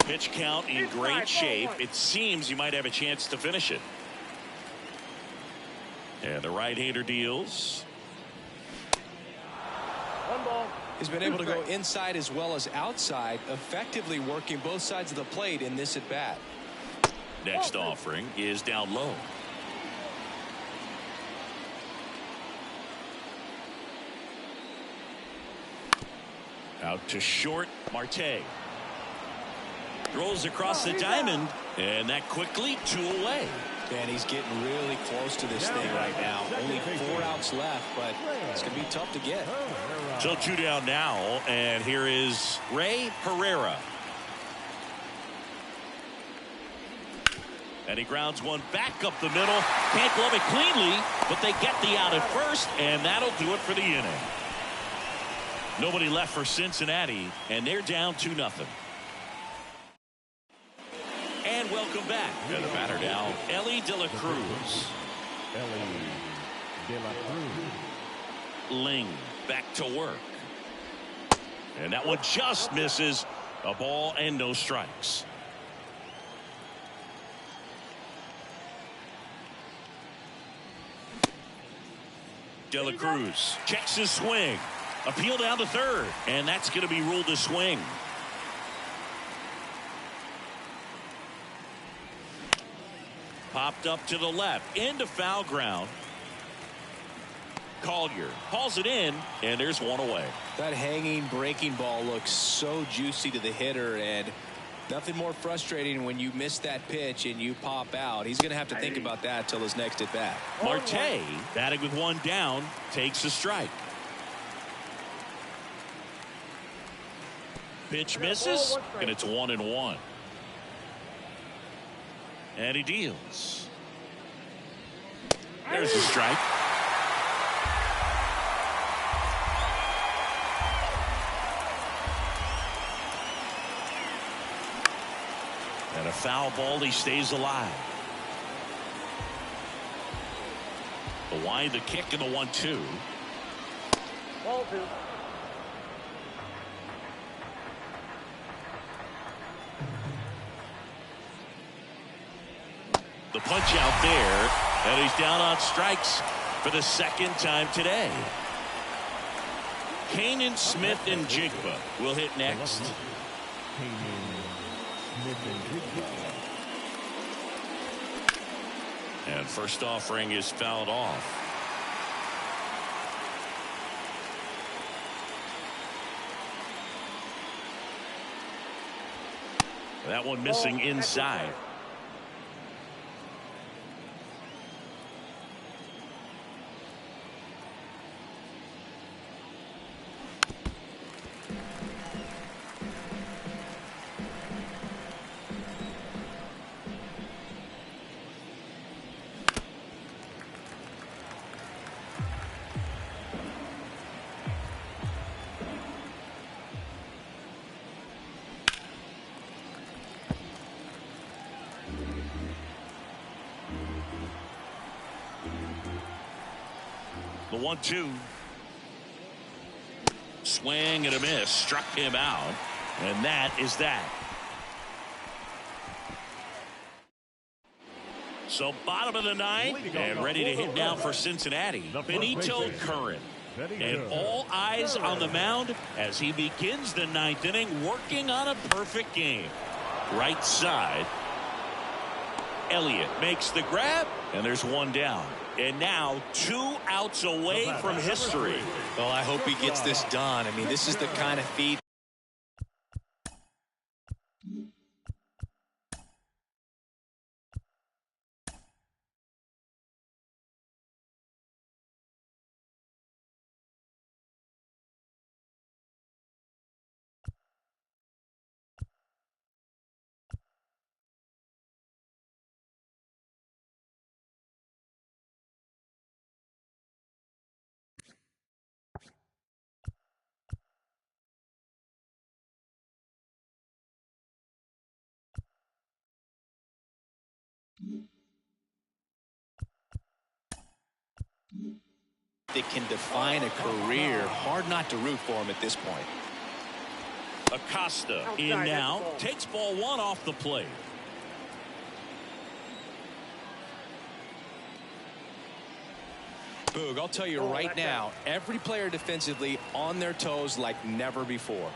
Pitch count in great shape. It seems he might have a chance to finish it. And the right-hander deals. 1 ball. He's been able to go inside as well as outside, effectively working both sides of the plate in this at-bat. Next offering is down low. Out to short, Marte. Rolls across the diamond, and that quickly 2 away. And he's getting really close to this thing right now. Only 4 outs left, but it's going to be tough to get. So 2 down now, and here is Ray Herrera. And he grounds one back up the middle. Can't glove it cleanly, but they get the out at first, and that'll do it for the inning. Nobody left for Cincinnati, and they're down 2-0. And welcome back. And the batter now, Ellie De La Cruz. Ling back to work. And that one just misses. A ball and no strikes. De La Cruz checks his swing. Appeal down to third. And that's going to be ruled a swing. Popped up to the left into foul ground. Collier hauls it in, and there's 1 away. That hanging breaking ball looks so juicy to the hitter, and nothing more frustrating when you miss that pitch and you pop out. He's going to have to think about that till his next at bat. Marte batting with 1 down takes a strike. Pitch misses, and it's 1-1. And he deals. There's a strike. And a foul ball. He stays alive. The wind, the kick, and the 1-2. Ball 2. The punch out there, and he's down on strikes for the 2nd time today. Kanan, Smith, and Jigba will hit next. And first offering is fouled off. That one missing inside. The 1-2. Swing and a miss. Struck him out. And that is that. So bottom of the 9th and ready to hit now for Cincinnati. Benito Curran. And all eyes on the mound as he begins the ninth inning, working on a perfect game. Right side. Elliott makes the grab, and there's one down. And now 2 outs away from history. Well, I hope he gets this done. I mean, this is the kind of feat. That can define a career. Hard not to root for him at this point. Acosta in now, takes ball 1 off the plate. Boog, I'll tell you right now, every player defensively on their toes like never before.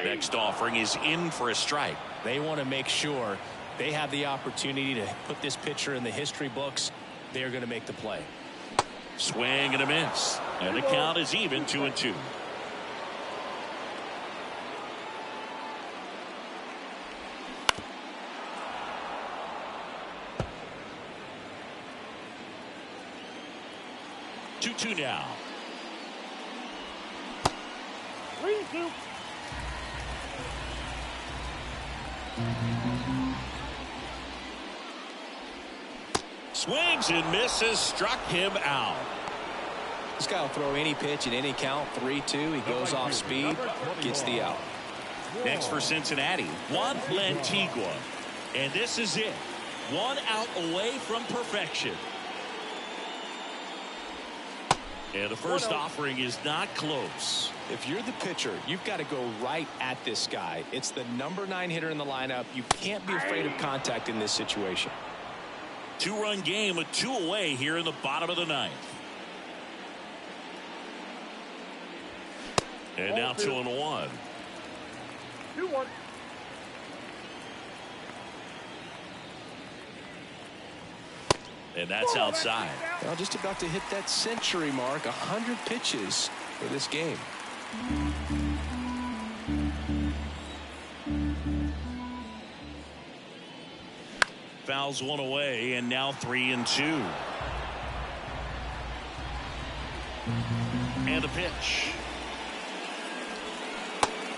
Next offering is in for a strike. They want to make sure they have the opportunity to put this pitcher in the history books. They're going to make the play. Swing and a miss. And the count is even 2-2. Two now. 3-2. Swings and misses, struck him out. This guy will throw any pitch at any count. 3-2. He goes off speed, gets the out. Next for Cincinnati, Juan Lantigua. And this is it. 1 out away from perfection. And the first offering is not close. If you're the pitcher, you've got to go right at this guy. It's the number 9 hitter in the lineup. You can't be afraid of contact in this situation. 2-run game with 2 away here in the bottom of the 9th. And now 2-1. 2-1. And that's outside. Well, just about to hit that century mark. 100 pitches for this game. Fouls 1 away, and now 3-2. And a pitch.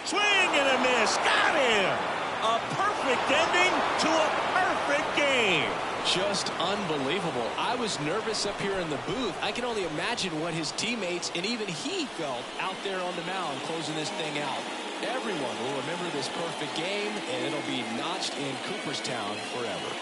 Swing and a miss. Got him. A perfect ending to a perfect game. Just unbelievable. I was nervous up here in the booth. I can only imagine what his teammates and even he felt out there on the mound closing this thing out. Everyone will remember this perfect game, and it'll be notched in Cooperstown forever.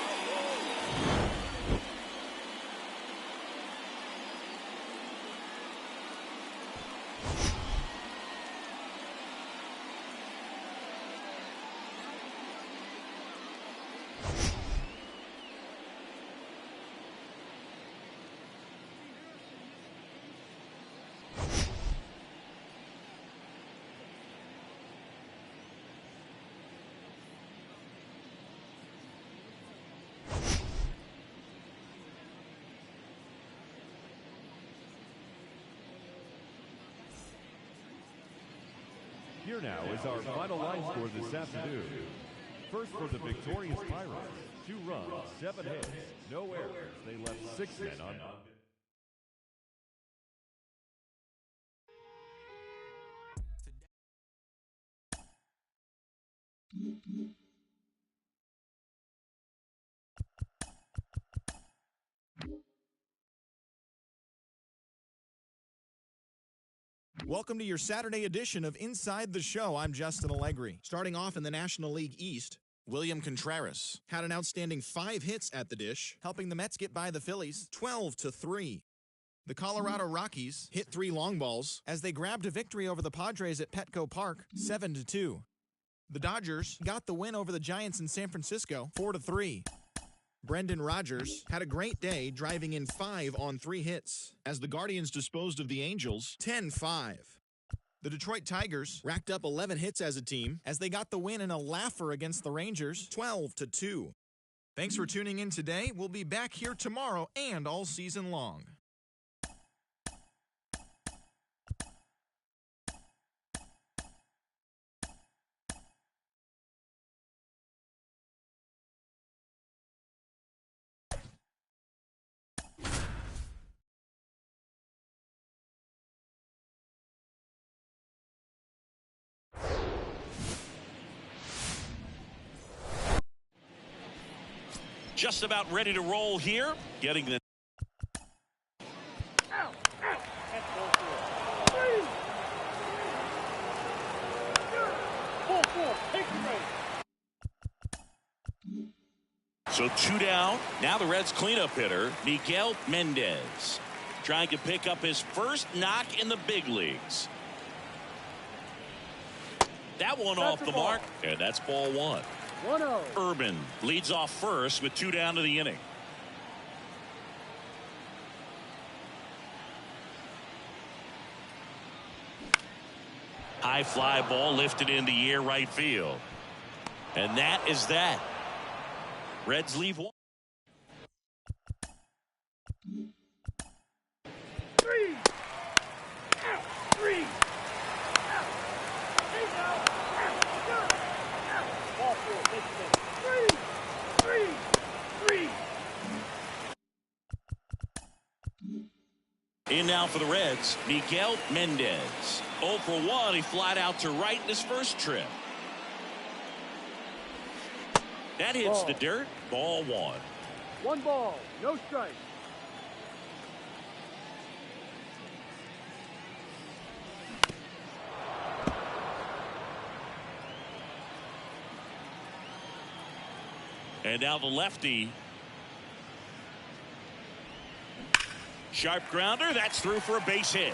Here now is our final line score this afternoon. First for the victorious Pirates, 2 runs, 7 hits, no errors. They left 6 men on. Welcome to your Saturday edition of Inside the Show. I'm Justin Allegri. Starting off in the National League East, William Contreras had an outstanding 5 hits at the dish, helping the Mets get by the Phillies 12-3. The Colorado Rockies hit 3 long balls as they grabbed a victory over the Padres at Petco Park 7-2. The Dodgers got the win over the Giants in San Francisco 4-3. Brendan Rodgers had a great day, driving in 5 on 3 hits, as the Guardians disposed of the Angels 10-5. The Detroit Tigers racked up 11 hits as a team, as they got the win in a laugher against the Rangers 12-2. Thanks for tuning in today. We'll be back here tomorrow and all season long. Just about ready to roll here. Getting the so 2 down. Now the Reds cleanup hitter, Miguel Mendez, trying to pick up his first knock in the big leagues. That one off the mark, and that's ball 1. 1-0. Urban leads off first with 2 down to the inning. High fly ball lifted in the air right field. And that is that. Reds leave 1. 3. Out. 3. Out. 8 out. Out. Ball 4. Take it in. 3. 3. 3. In now for the Reds, Miguel Mendez. 0 for 1. He flied out to right in his first trip. That hits the dirt. Ball 1. 1 ball. No strike. And now the lefty. Sharp grounder. That's through for a base hit.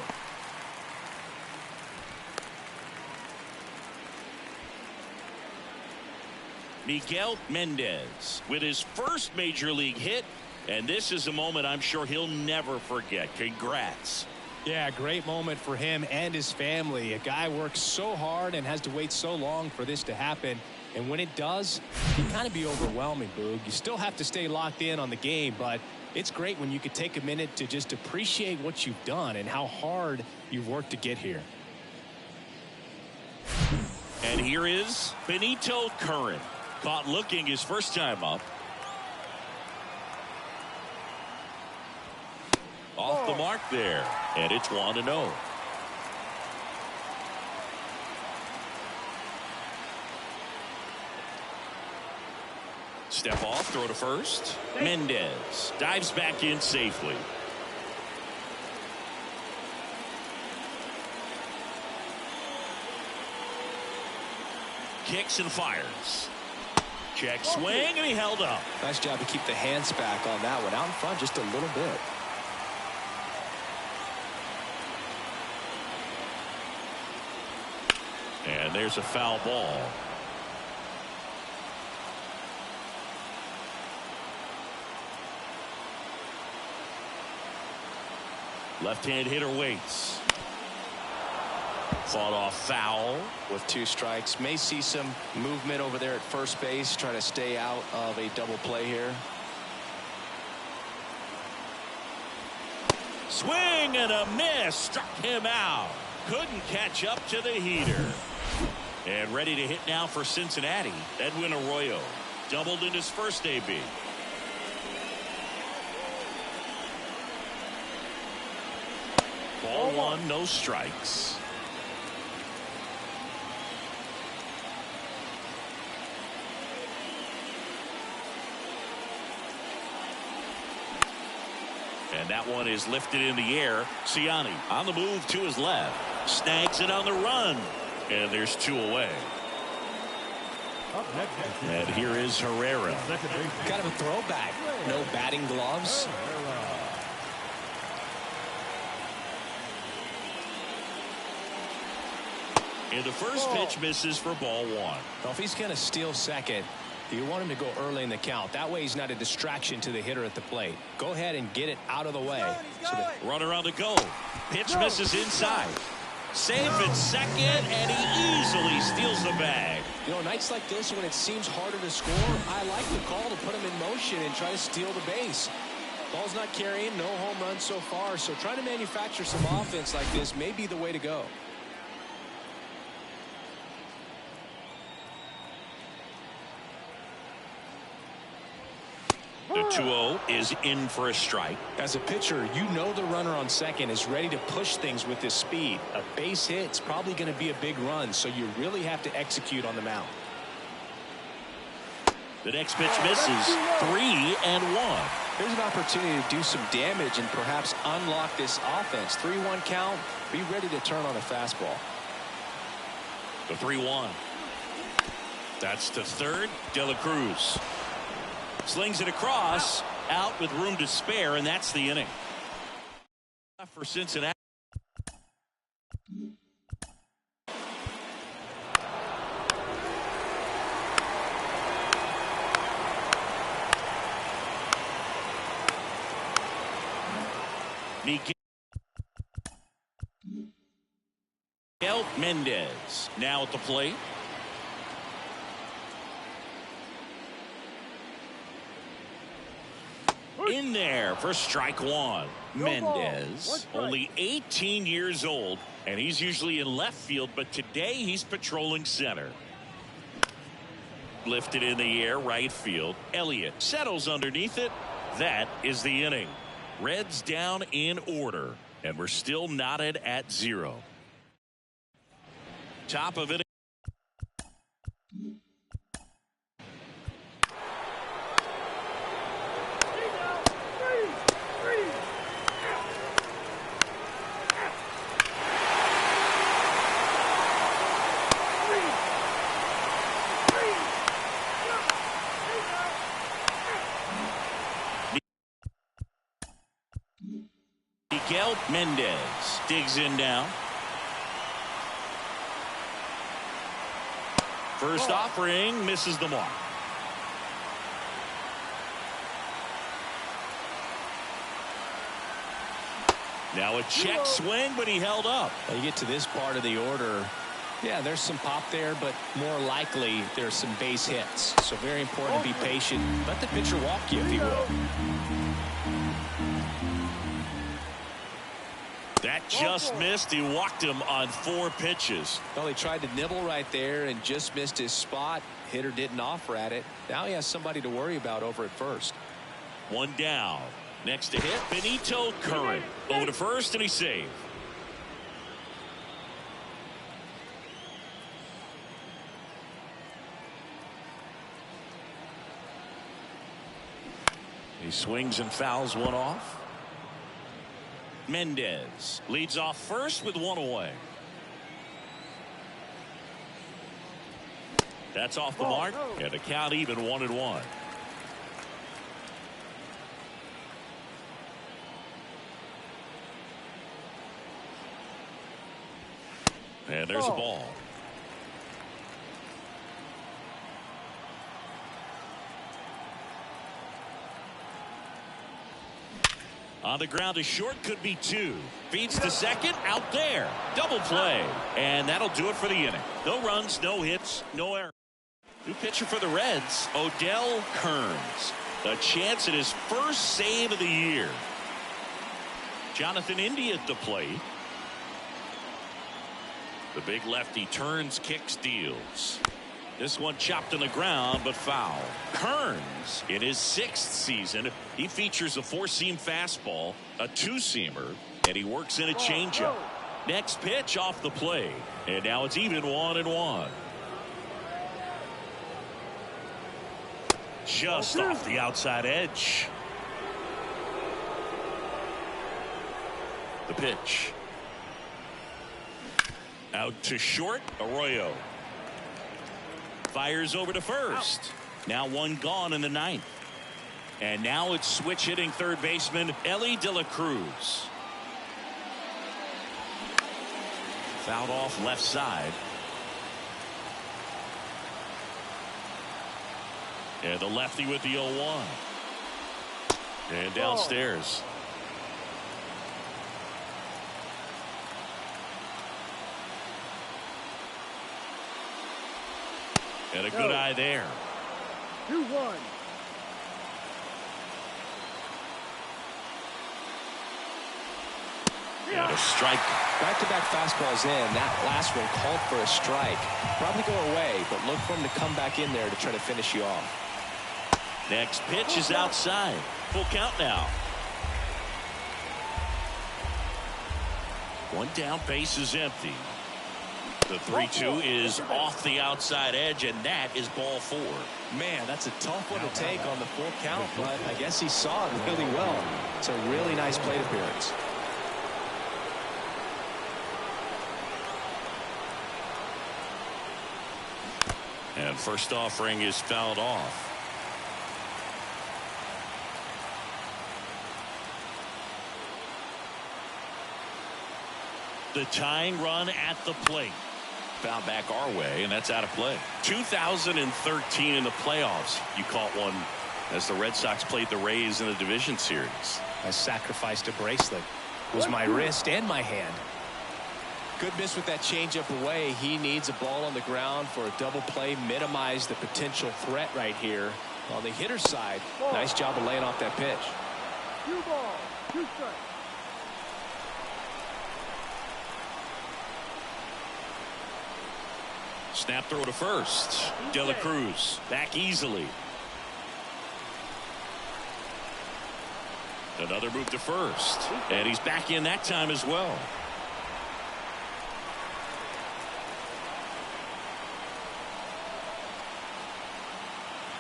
Miguel Mendez with his first major league hit. And this is a moment I'm sure he'll never forget. Congrats. Yeah, great moment for him and his family. A guy works so hard and has to wait so long for this to happen. And when it does, it can kind of be overwhelming, Boog. You still have to stay locked in on the game, but it's great when you could take a minute to just appreciate what you've done and how hard you've worked to get here. And here is Benito Curran. Caught looking his first time up. Off the mark there. And it's 1-0. Step off, throw to first. Mendez dives back in safely. Kicks and fires. Check swing, and he held up. Nice job to keep the hands back on that one. Out in front just a little bit. And there's a foul ball. Left-hand hitter waits. Fought off foul. With 2 strikes. May see some movement over there at first base. Trying to stay out of a double play here. Swing and a miss. Struck him out. Couldn't catch up to the heater. And ready to hit now for Cincinnati. Edwin Arroyo. Doubled in his first AB. Ball 1, no strikes. And that one is lifted in the air. Ciani on the move to his left. Snags it on the run. And there's 2 away. And here is Herrera. Kind of a throwback. No batting gloves. And the first pitch misses for ball 1. Well, if he's going to steal second, You want him to go early in the count. That way he's not a distraction to the hitter at the plate. Go ahead and get it out of the way. Runner on the go. Pitch misses inside. Safe at second, and he easily steals the bag. You know, nights like this when it seems harder to score, I like the call to put him in motion and try to steal the base. Ball's not carrying, no home runs so far, so trying to manufacture some offense like this may be the way to go. The 2-0 is in for a strike. As a pitcher, you know the runner on second is ready to push things with his speed. A base hit's probably going to be a big run, so you really have to execute on the mound. The next pitch misses. 3-1. Here's an opportunity to do some damage and perhaps unlock this offense. 3-1 count. Be ready to turn on a fastball. The 3-1. That's to third. De La Cruz slings it across, out with room to spare, and that's the inning. For Cincinnati. Miguel Mendez now at the plate. In there for strike one. Mendez, only 18 years old, and he's usually in left field, but today he's patrolling center. Lifted in the air, right field. Elliott settles underneath it. That is the inning. Reds down in order, and we're still knotted at 0. Top of it. Miguel Mendez digs in now. First offering misses the mark. Now a check swing, but he held up. Now you get to this part of the order. Yeah, there's some pop there, but more likely there's some base hits. So very important to be patient. Let the pitcher walk you, if he will. That just missed. He walked him on 4 pitches. Well, he tried to nibble right there and just missed his spot. Hitter didn't offer at it. Now he has somebody to worry about over at first. One down. Next to hit, Benito Curran. Over to first, and he's safe. He swings and fouls one off. Mendez leads off first with 1 away. That's off the mark, and a count even 1-1. And there's a ball. On the ground to short, could be 2. Feeds to second, out there. Double play. And that'll do it for the inning. No runs, no hits, no errors. New pitcher for the Reds, Odell Kearns. A chance at his first save of the year. Jonathan India at the plate. The big lefty turns, kicks, deals. This one chopped on the ground, but foul. Kearns, in his 6th season, he features a 4-seam fastball, a 2-seamer, and he works in a changeup. Next pitch off the plate, and now it's even 1-1. Just off the outside edge. The pitch. Out to short, Arroyo. Fires over to first. Now 1 gone in the 9th. And now it's switch hitting third baseman Elly De La Cruz. Fouled off left side. And the lefty with the 0-1. And downstairs. And a good eye there. 2-1. And a strike. Back-to-back fastballs in. That last one called for a strike. Probably go away, but look for him to come back in there to try to finish you off. Next pitch is outside. Full count now. One down, base is empty. The 3-2 is off the outside edge, and that is ball 4. Man, that's a tough one to take on the full count, but I guess he saw it really well. It's a really nice plate appearance. And first offering is fouled off. The tying run at the plate. Foul back our way, and that's out of play. 2013 in the playoffs. You caught one as the Red Sox played the Rays in the division series. I sacrificed a bracelet. It was my wrist and my hand. Good miss with that changeup away. He needs a ball on the ground for a double play. Minimize the potential threat right here. On the hitter's side, nice job of laying off that pitch. 2 balls, 2 strikes. Snap throw to first. De La Cruz back easily. Another move to first. And he's back in that time as well.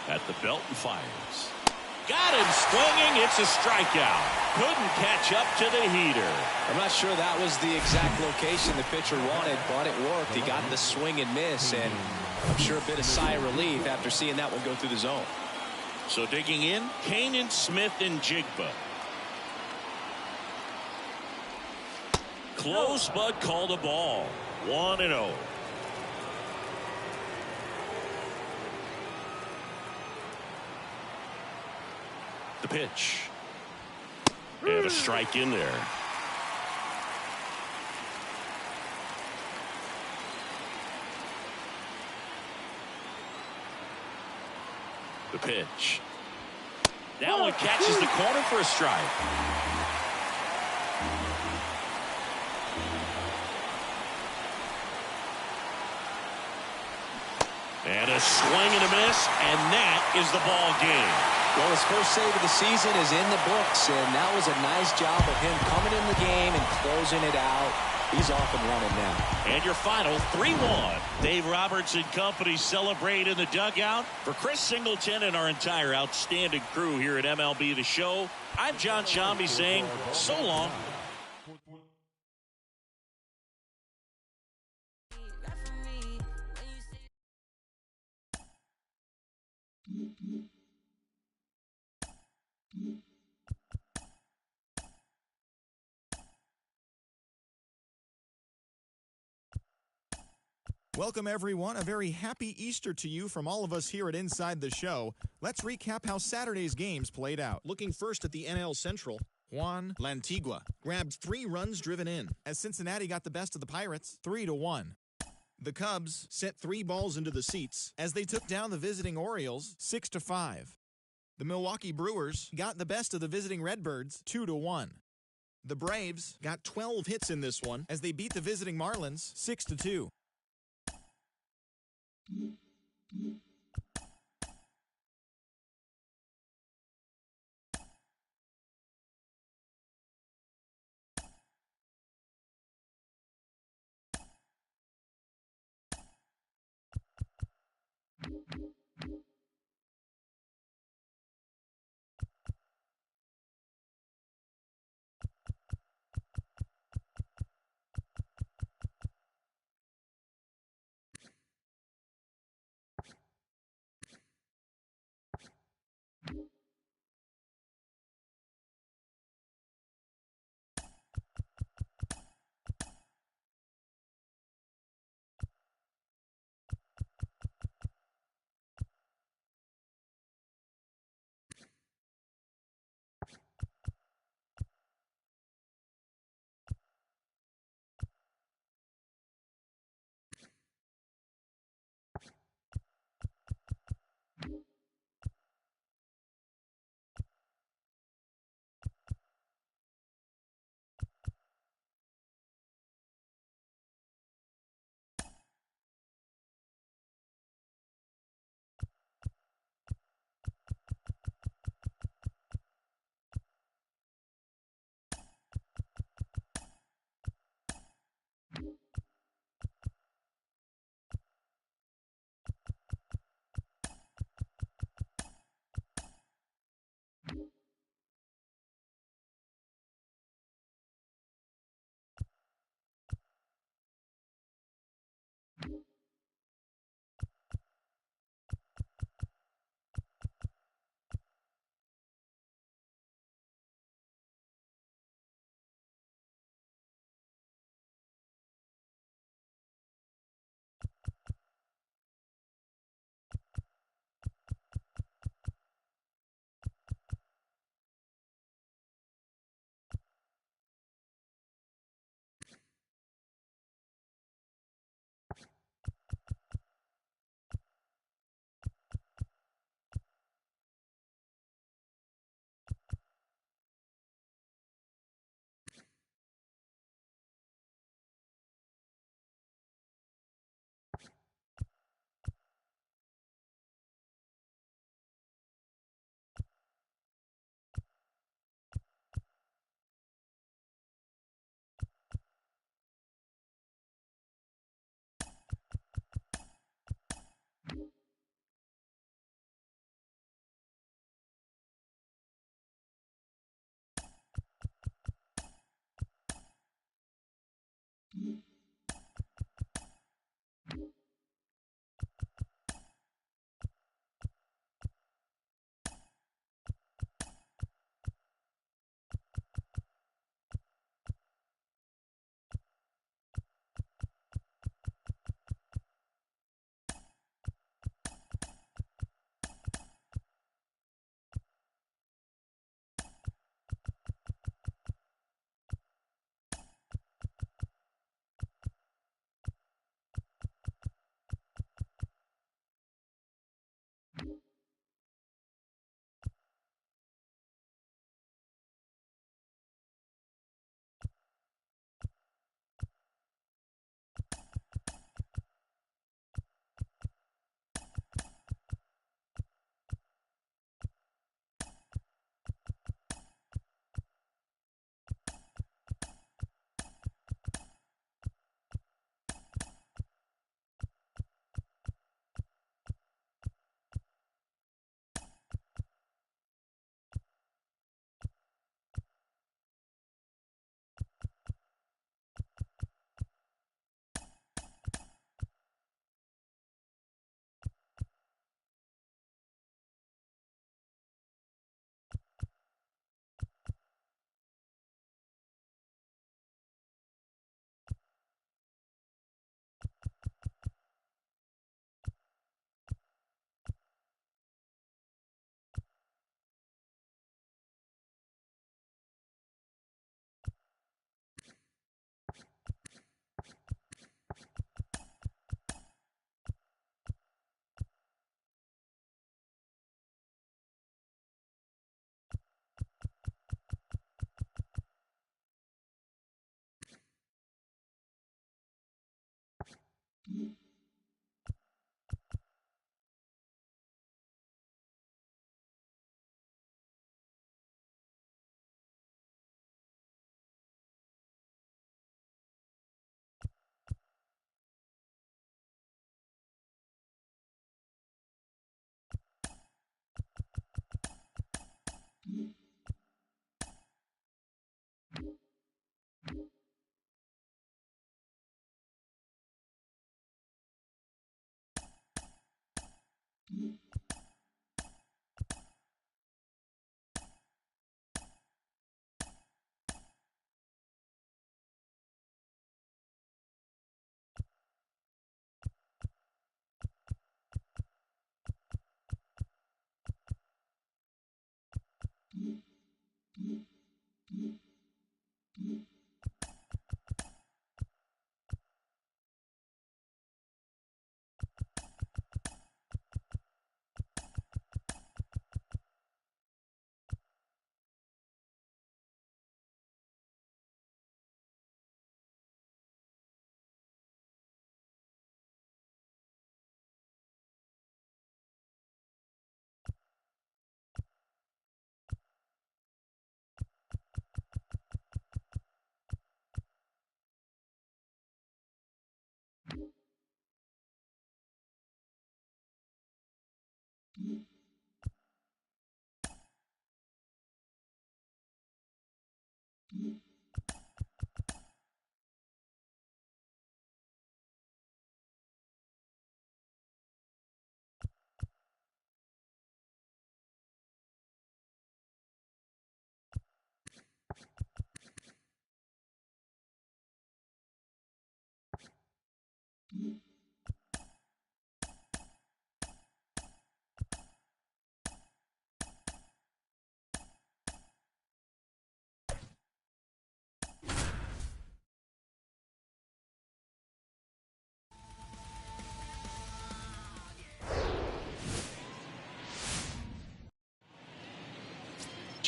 At the belt and fires. Got him swinging. It's a strikeout. Couldn't catch up to the heater. I'm not sure that was the exact location the pitcher wanted, but it worked. He got the swing and miss, and I'm sure a bit of sigh of relief after seeing that one go through the zone. So digging in, Kanan, Smith, and Jigba. Close, but called a ball. 1-0. The pitch. And a strike in there. The pitch. That one catches the corner for a strike. And a swing and a miss, and that is the ball game. Well, his first save of the season is in the books, and that was a nice job of him coming in the game and closing it out. He's off and running now. And your final 3-1. Dave Roberts and company celebrate in the dugout. For Chris Singleton and our entire outstanding crew here at MLB The Show, I'm John Shambi saying so long. Welcome, everyone. A very happy Easter to you from all of us here at Inside the Show. Let's recap how Saturday's games played out. Looking first at the NL Central, Juan Lantigua grabbed 3 runs driven in as Cincinnati got the best of the Pirates 3-1. The Cubs sent 3 balls into the seats as they took down the visiting Orioles 6-5. The Milwaukee Brewers got the best of the visiting Redbirds 2-1. The Braves got 12 hits in this one as they beat the visiting Marlins 6-2.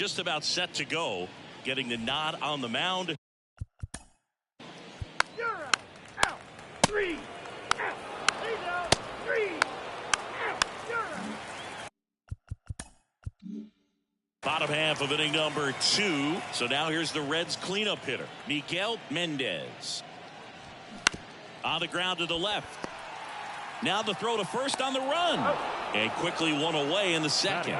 Just about set to go, getting the nod on the mound. You're out. Out. 3. Out. He's out. 3. Out. You're out. Bottom half of inning number 2. So now here's the Reds cleanup hitter, Miguel Mendez. On the ground to the left. Now the throw to first on the run. And quickly one away in the second.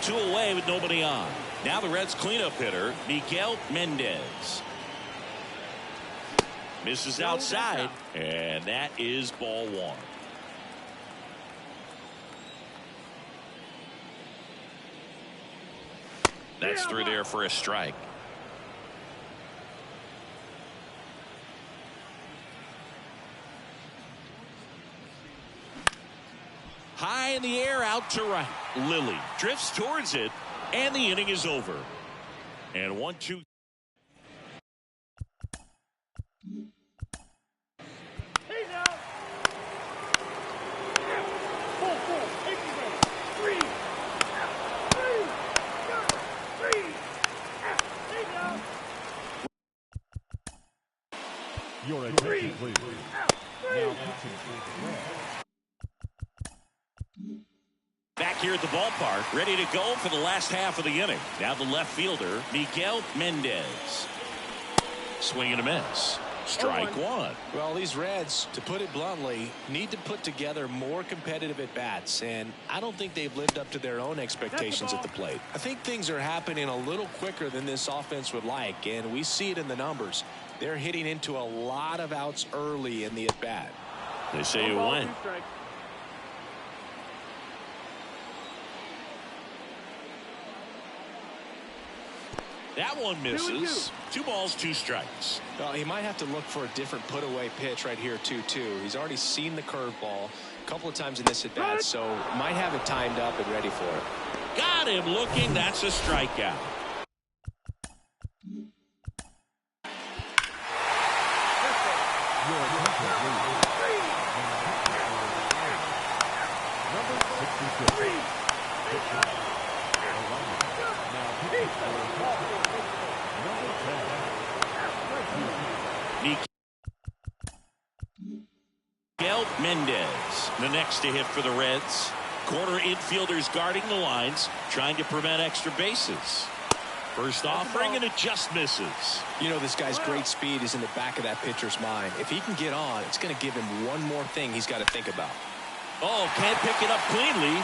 2 away with nobody on. Now the Reds cleanup hitter, Miguel Mendez. Misses outside, and that is ball 1. That's through there for a strike. High in the air, out to right. Lilly drifts towards it, and the inning is over. And 1-2. He's out. 4-4. Take it away. 3. 3. He's out. Your attention, please. Now pitching for the Reds. Back here at the ballpark, ready to go for the last half of the inning. Now the left fielder, Miguel Mendez. Swing and a miss. Strike 1. Well, these Reds, to put it bluntly, need to put together more competitive at-bats, and I don't think they've lived up to their own expectations at the plate. I think things are happening a little quicker than this offense would like, and we see it in the numbers. They're hitting into a lot of outs early in the at-bat. They say you win. That one misses. 2 balls, 2 strikes. Well, he might have to look for a different put-away pitch right here, 2-2. He's already seen the curveball a couple of times in this at-bat, so might have it timed up and ready for it. Got him looking. That's a strikeout. Miguel Mendez, the next to hit for the Reds. Corner infielders guarding the lines, trying to prevent extra bases. First offering, and it just misses. You know, this guy's great speed is in the back of that pitcher's mind. If he can get on, it's going to give him one more thing he's got to think about. Oh, can't pick it up cleanly.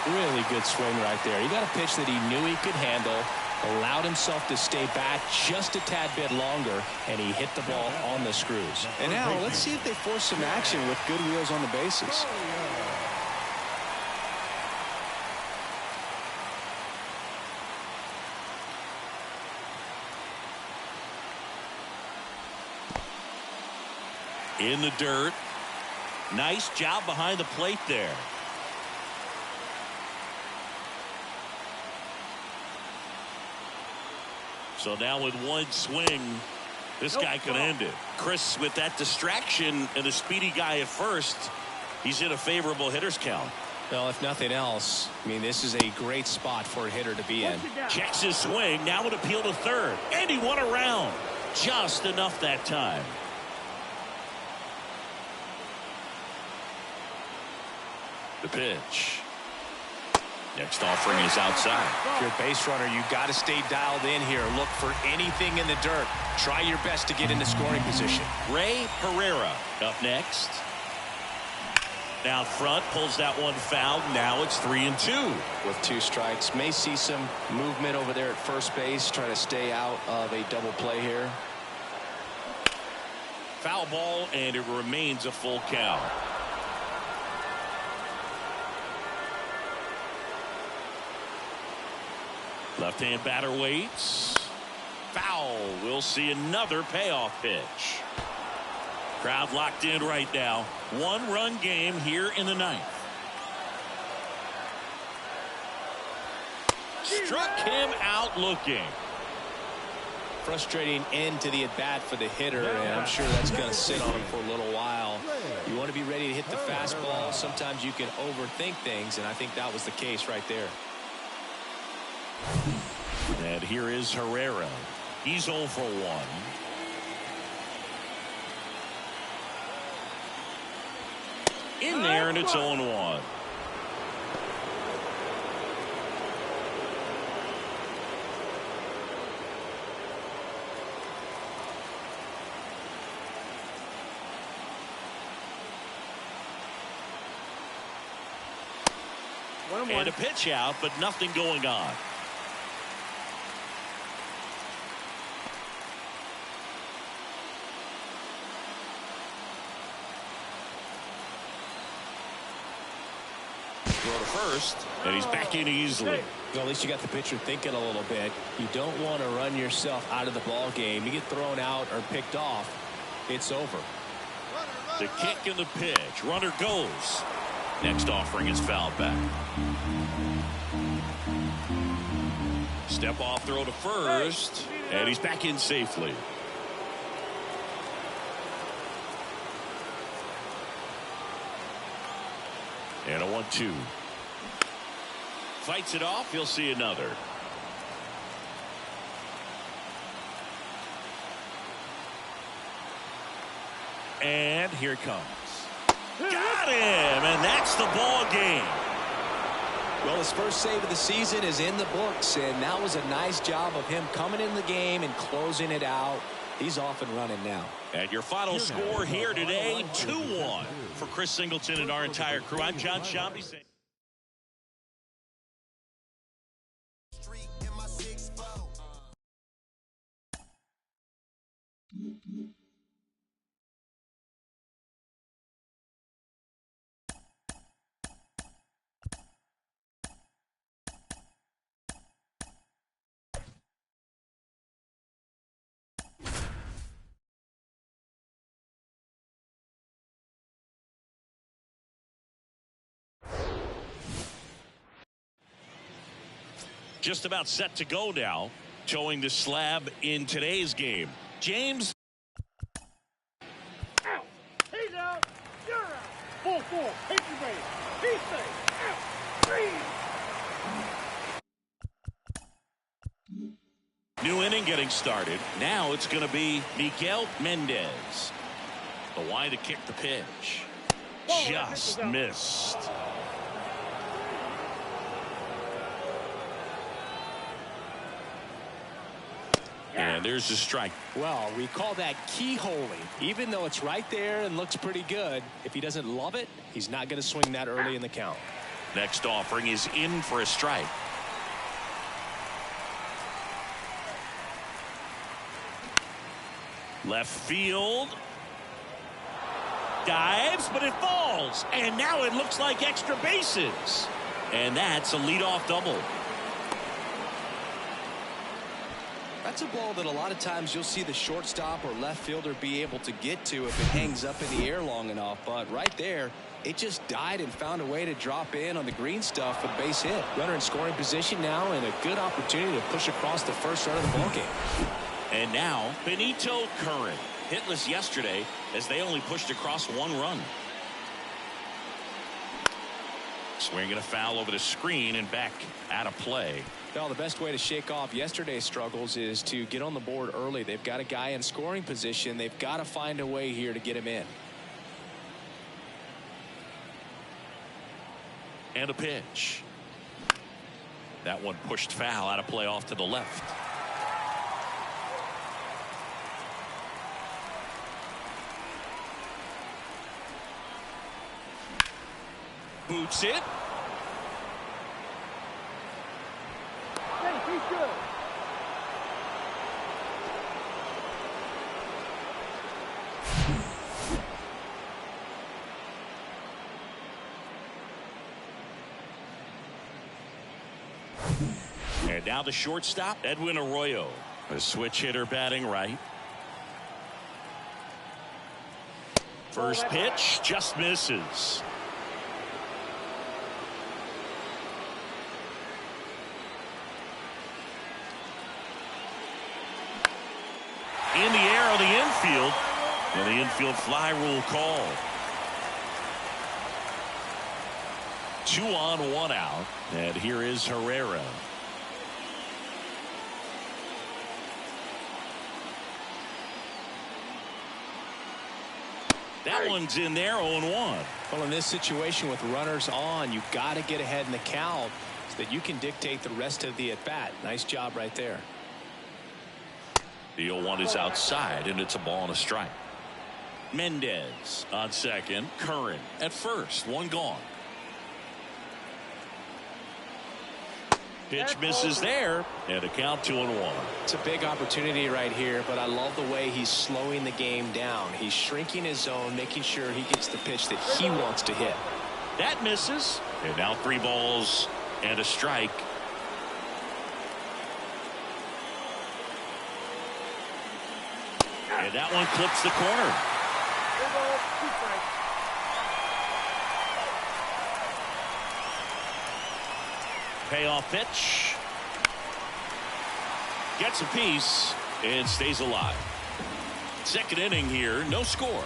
Really good swing right there. He got a pitch that he knew he could handle, allowed himself to stay back just a tad bit longer, and he hit the ball on the screws. And now let's see if they force some action with good wheels on the bases. In the dirt. Nice job behind the plate there. So now with one swing, this guy can end it. Chris, with that distraction and a speedy guy at first, he's in a favorable hitter's count. Well, if nothing else, I mean, this is a great spot for a hitter to be in. Checks his swing. Now an appeal to third. And he won around. Just enough that time. The pitch. Next offering is outside. If you're a base runner, you got to stay dialed in here. Look for anything in the dirt. Try your best to get into scoring position. Ray Herrera up next. Down front, pulls that one foul. Now it's 3-2. With 2 strikes, may see some movement over there at first base. Try to stay out of a double play here. Foul ball, and it remains a full count. Left-hand batter waits. Foul. We'll see another payoff pitch. Crowd locked in right now. 1-run game here in the 9th. Struck him out looking. Frustrating end to the at-bat for the hitter, and I'm sure that's going to sit on him for a little while. You want to be ready to hit the fastball. Sometimes you can overthink things, and I think that was the case right there. And here is Herrera. He's 0 for 1. In there, and it's 0-1. And a pitch out, but nothing going on. Throw to first, and he's back in easily. Well, at least you got the pitcher thinking a little bit. You don't want to run yourself out of the ball game. You get thrown out or picked off, it's over. The kick and the pitch. Runner goes. Next offering is fouled back. Step off throw to first, and he's back in safely. And a 1-2. Fights it off. He'll see another. And here it comes. Got him, and that's the ball game. Well, his first save of the season is in the books, and that was a nice job of him coming in the game and closing it out. He's off and running now. And your final score here today, 2-1 for Chris Singleton and our entire crew. I'm John Shambi saying. Just about set to go now, towing the slab in today's game. James. Out. He's out. You're out. 4-4. Take your base. He's safe. Out. 3. New inning getting started. Now it's going to be Miguel Mendez. The wide to kick the pitch. Just missed. And there's the strike. Well, we call that keyholing. Even though it's right there and looks pretty good, if he doesn't love it, he's not going to swing that early in the count. Next offering is in for a strike. Left field. Dives, but it falls. And now it looks like extra bases. And that's a leadoff double. That's a ball that a lot of times you'll see the shortstop or left fielder be able to get to if it hangs up in the air long enough. But right there, it just died and found a way to drop in on the green stuff for the base hit. Runner in scoring position now and a good opportunity to push across the first run of the ball game. And now Benito Curran, hitless yesterday as they only pushed across one run. Swinging a foul over the screen and back out of play. Well, the best way to shake off yesterday's struggles is to get on the board early. They've got a guy in scoring position. They've got to find a way here to get him in. And a pitch. That one pushed foul out of play off to the left. Boots it. He's good. And now the shortstop, Edwin Arroyo. A switch hitter batting right. First pitch just misses. In the air on the infield, and the infield fly rule call. 2 on 1 out, and here is Herrera. That one's in there, 0-1. Well, in this situation with runners on, you've got to get ahead in the count so that you can dictate the rest of the at-bat. Nice job right there. The 0-1 is outside, and it's a ball and a strike. Mendez on second. Curran at first. One gone. Pitch misses there, and a count 2-1. It's a big opportunity right here, but I love the way he's slowing the game down. He's shrinking his zone, making sure he gets the pitch that he wants to hit. That misses, and now 3 balls and a strike. And that one clips the corner. Payoff pitch. Gets a piece and stays alive. Second inning here, no score.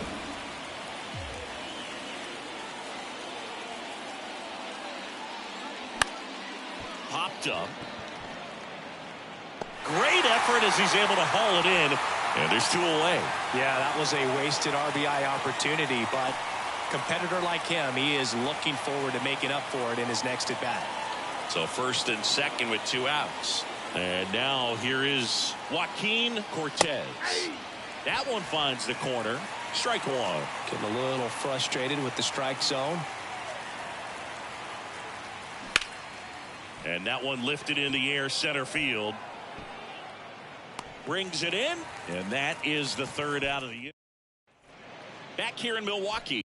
Popped up. Great effort as he's able to haul it in. And there's 2 away. Yeah, that was a wasted RBI opportunity, but competitor like him, he is looking forward to making up for it in his next at bat. So first and second with 2 outs. And now here is Joaquin Cortez. That one finds the corner. Strike 1. Getting a little frustrated with the strike zone. And that one lifted in the air center field. Brings it in. And that is the 3rd out of the inning. Back here in Milwaukee.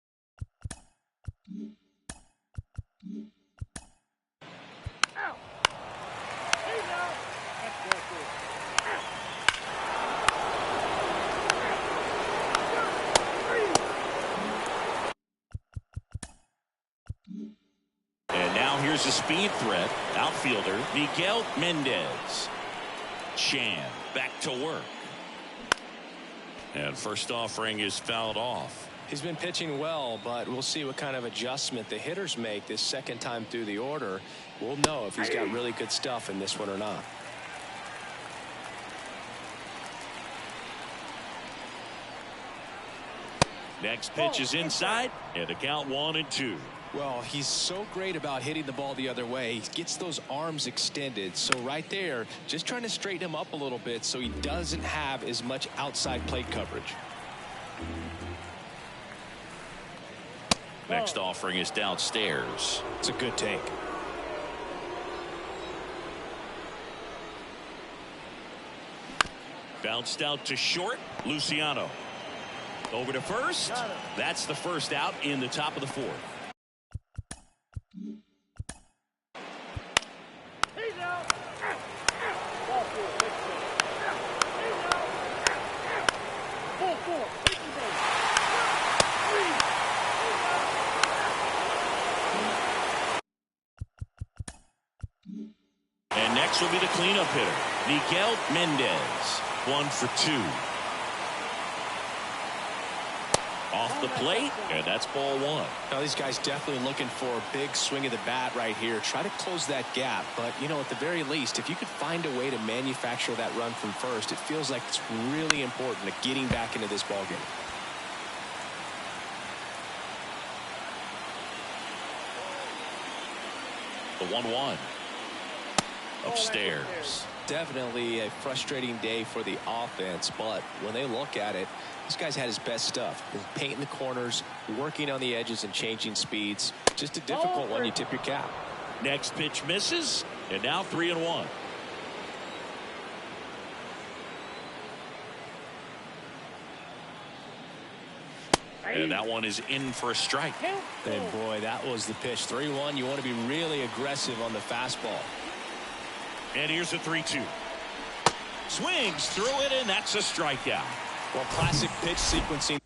And now here's a speed threat. Outfielder Miguel Mendez. Chan back to work. And first offering is fouled off. He's been pitching well, but we'll see what kind of adjustment the hitters make this second time through the order. We'll know if he's got really good stuff in this one or not. Next pitch is inside, and the count 1-2. Well, he's so great about hitting the ball the other way. He gets those arms extended. So right there, just trying to straighten him up a little bit so he doesn't have as much outside plate coverage. Next offering is downstairs. It's a good take. Bounced out to short. Luciano. Over to first. That's the first out in the top of the 4th. And next will be the cleanup hitter, Miguel Mendez. 1 for 2. Off the plate, and that's ball 1. Now these guys definitely looking for a big swing of the bat right here. Try to close that gap, but you know, at the very least, if you could find a way to manufacture that run from first, it feels like it's really important to getting back into this ball game. The 1-1. Upstairs. Definitely a frustrating day for the offense, but when they look at it, this guy's had his best stuff. He's painting the corners, working on the edges and changing speeds. Just a difficult one. You tip your cap. Next pitch misses, and now 3-1. And that one is in for a strike. And boy, that was the pitch. 3-1. You want to be really aggressive on the fastball. And here's a 3-2. Swings through it, and that's a strikeout. Well, classic pitch sequencing.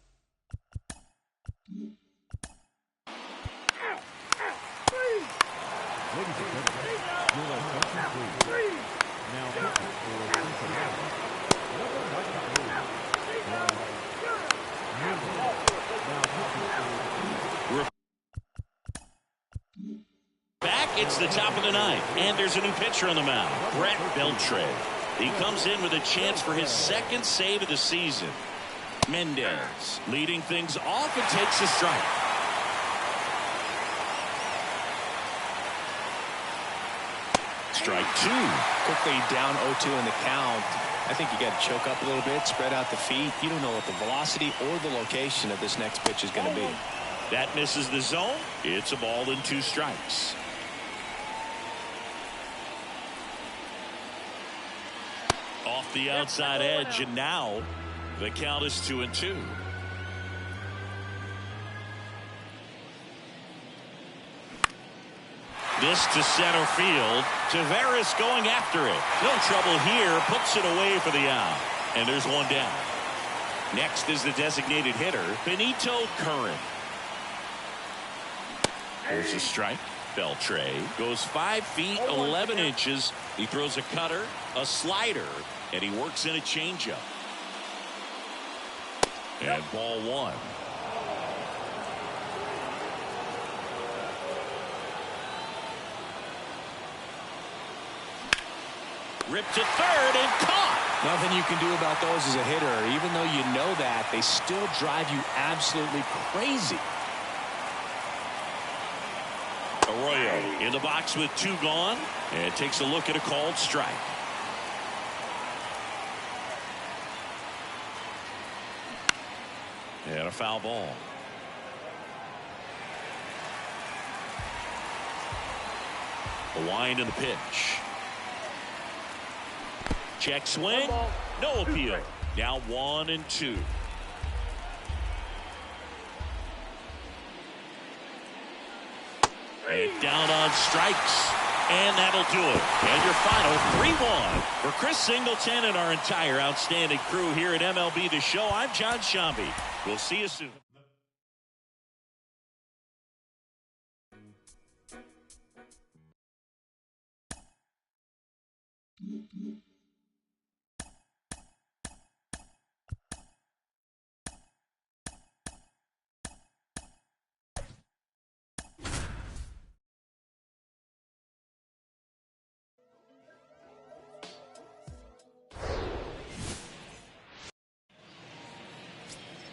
Ladies and gentlemen, your attention please. Now pitching for Cincinnati, number 93, Brian Newman. Now pitching for Back, it's the top of the 9th, and there's a new pitcher on the mound, Brett Beltre. He comes in with a chance for his 2nd save of the season. Mendez leading things off and takes a strike. Strike 2. Quickly down 0-2 in the count. I think you got to choke up a little bit, spread out the feet. You don't know what the velocity or the location of this next pitch is going to be. That misses the zone. It's a ball and 2 strikes. The outside edge, and now the count is 2-2. This to center field. Taveras going after it. No trouble here. Puts it away for the out. And there's one down. Next is the designated hitter, Benito Curran. There's a strike. Beltre goes 5 feet 11 inches. He throws a cutter, a slider, and he works in a changeup. And ball one. Ripped to third and caught. Nothing you can do about those as a hitter. Even though you know that, they still drive you absolutely crazy. Arroyo in the box with 2 gone, and takes a look at a called strike. And a foul ball. The wind and the pitch. Check swing. No appeal. Now 1-2. And down on strikes. And that'll do it. And your final 3-1 for Chris Singleton and our entire outstanding crew here at MLB The Show. I'm John Shambi. We'll see you soon.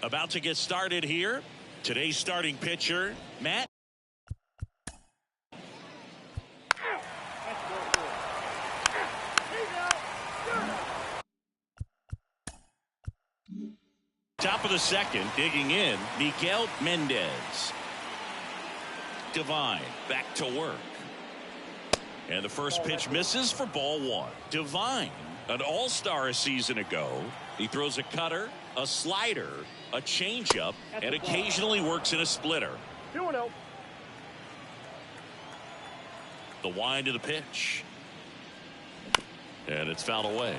About to get started here. Today's starting pitcher, Matt. Top of the second, digging in, Miguel Mendez. Divine back to work. And the first pitch misses for ball one. Divine, an all-star a season ago. He throws a cutter, a slider, a changeup, and occasionally works in a splitter. 2-0. The wind of the pitch. And it's fouled away.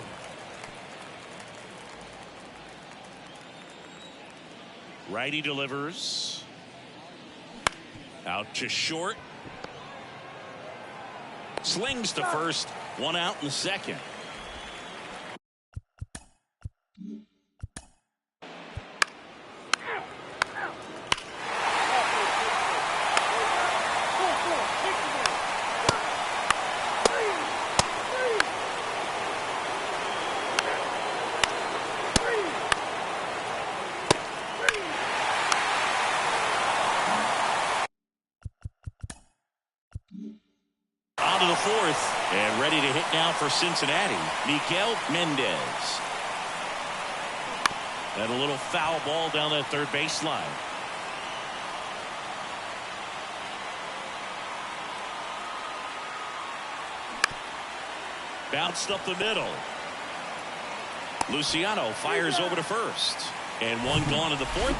Righty delivers. Out to short. Slings to first. 1 out in the second. On to the fourth, and ready to hit now for Cincinnati, Miguel Mendez. And a little foul ball down that third baseline. Bounced up the middle. Luciano fires over to first. And one gone in the fourth.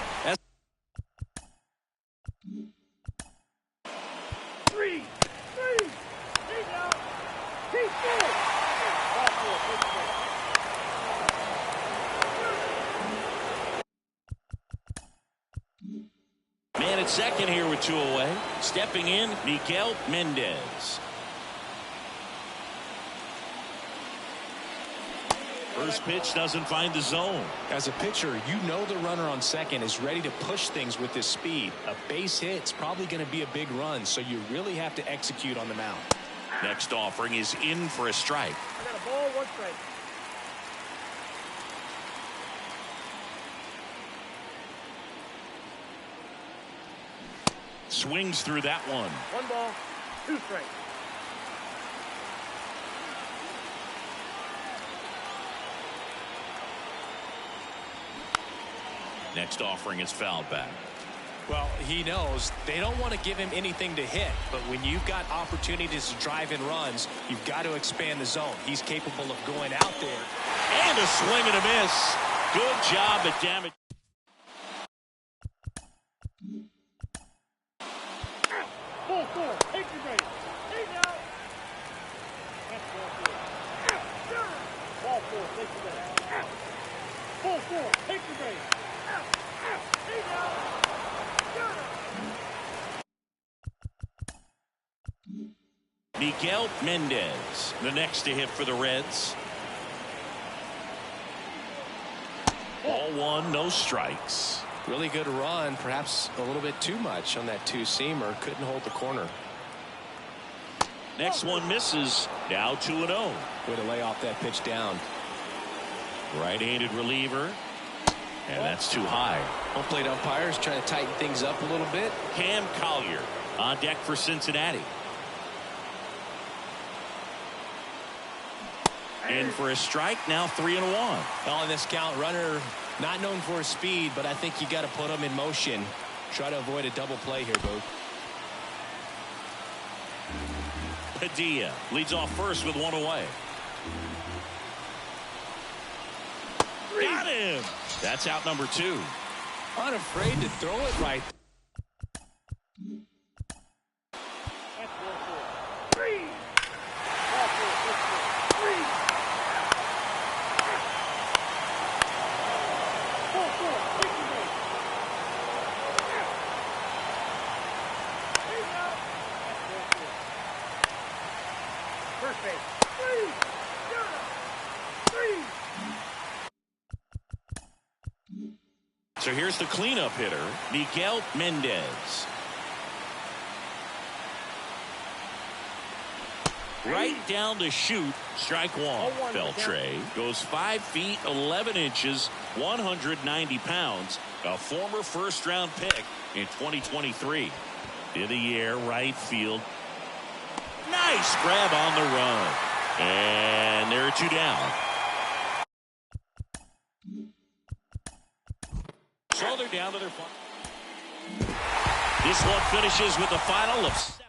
Man at second here with 2 away. Stepping in, Miguel Mendez. First pitch doesn't find the zone. As a pitcher, you know the runner on second is ready to push things with his speed. A base hit's probably going to be a big run, so you really have to execute on the mound. Next offering is in for a strike. I got a ball, 1 strike. Swings through that one. 1 ball, 2 strikes. Next offering is fouled back. Well, he knows they don't want to give him anything to hit, but when you've got opportunities to drive in runs, you've got to expand the zone. He's capable of going out there. And a swing and a miss. Good job at damage. Ball four. Take your base. He's out. That's ball four. Ball four. Take your base. Ball four. Take your base. He's out. Miguel Mendez, the next to hit for the Reds. Ball one, no strikes. Really good run, perhaps a little bit too much on that two-seamer. Couldn't hold the corner. Next one misses. Now 2-0. Way to lay off that pitch down. Right-handed reliever. And that's too high. Home plate umpires trying to tighten things up a little bit. Cam Collier on deck for Cincinnati. In for a strike, now 3-1. On this count, runner not known for his speed, but I think you got to put him in motion. Try to avoid a double play here, Boog. Padilla leads off first with one away. Got him. That's out number 2. Unafraid to throw it right. That's ball four. Three. Ball four. Three. Ball four. Take your base. He's out. That's ball four. First base. Three. Three. So here's the cleanup hitter, Miguel Mendez. Right down the chute, strike one. Beltre goes 5 feet 11 inches, 190 pounds, a former first-round pick in 2023. In the air, right field. Nice grab on the run. And there are 2 down. So they're down to their final. This one finishes with a final of 7.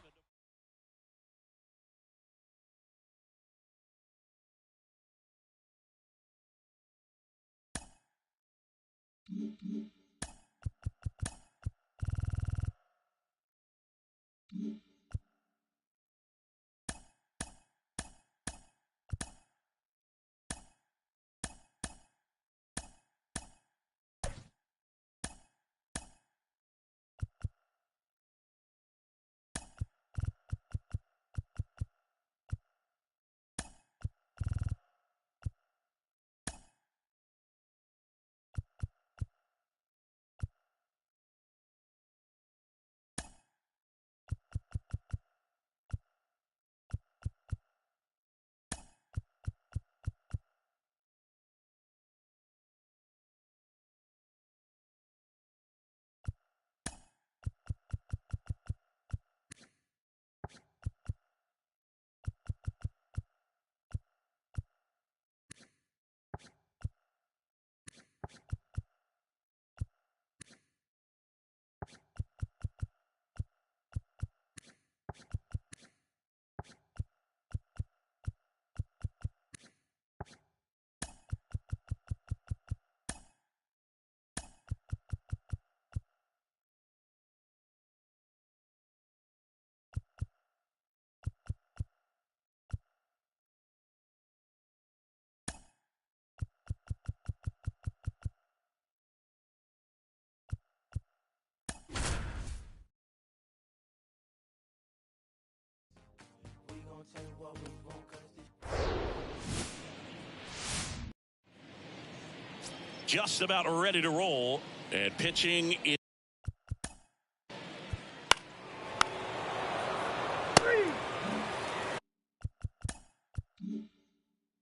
Just about ready to roll, and pitching is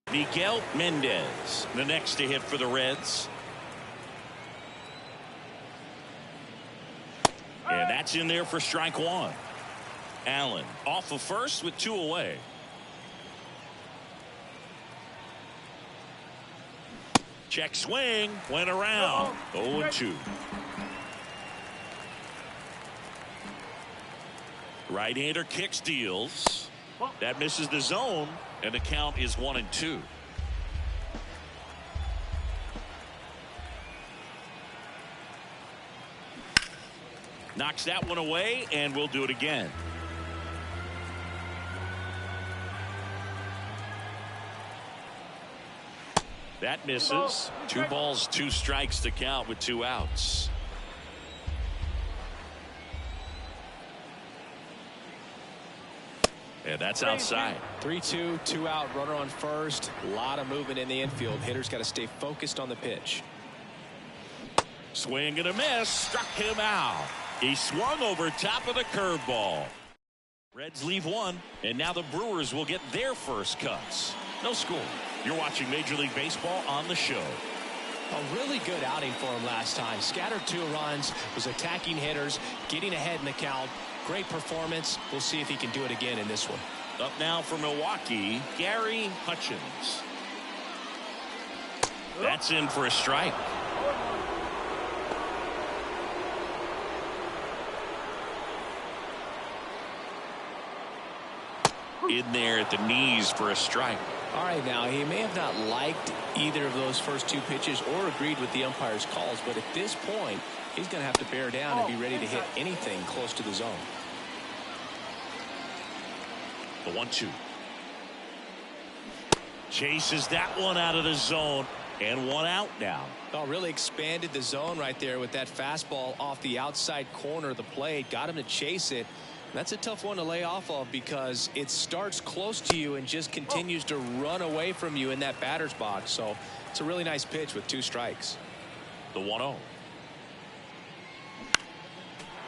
Miguel Mendez, the next to hit for the Reds. And that's in there for strike one. Allen off of first with 2 away. Check swing, went around. 0-2. Right-hander kicks, deals. That misses the zone, and the count is 1-2. Knocks that one away, and we'll do it again. That misses. 2 balls, 2 strikes to count with 2 outs. And that's outside. 3-2, 2 out, runner on first. A lot of movement in the infield. Hitters got to stay focused on the pitch. Swing and a miss. Struck him out. He swung over top of the curveball. Reds leave one, and now the Brewers will get their first cuts. No score. You're watching Major League Baseball on the show. A really good outing for him last time. Scattered 2 runs, was attacking hitters, getting ahead in the count. Great performance. We'll see if he can do it again in this one. Up now for Milwaukee, Gary Hutchins. That's in for a strike. In there at the knees for a strike. All right, now he may have not liked either of those first 2 pitches or agreed with the umpire's calls, but at this point he's going to have to bear down and be ready to hit anything close to the zone. The 1-2. Chases that one out of the zone, and 1 out now. Oh, really expanded the zone right there with that fastball off the outside corner of the plate. Got him to chase it. That's a tough one to lay off of because it starts close to you and just continues to run away from you in that batter's box. So it's a really nice pitch with 2 strikes. The 1-0.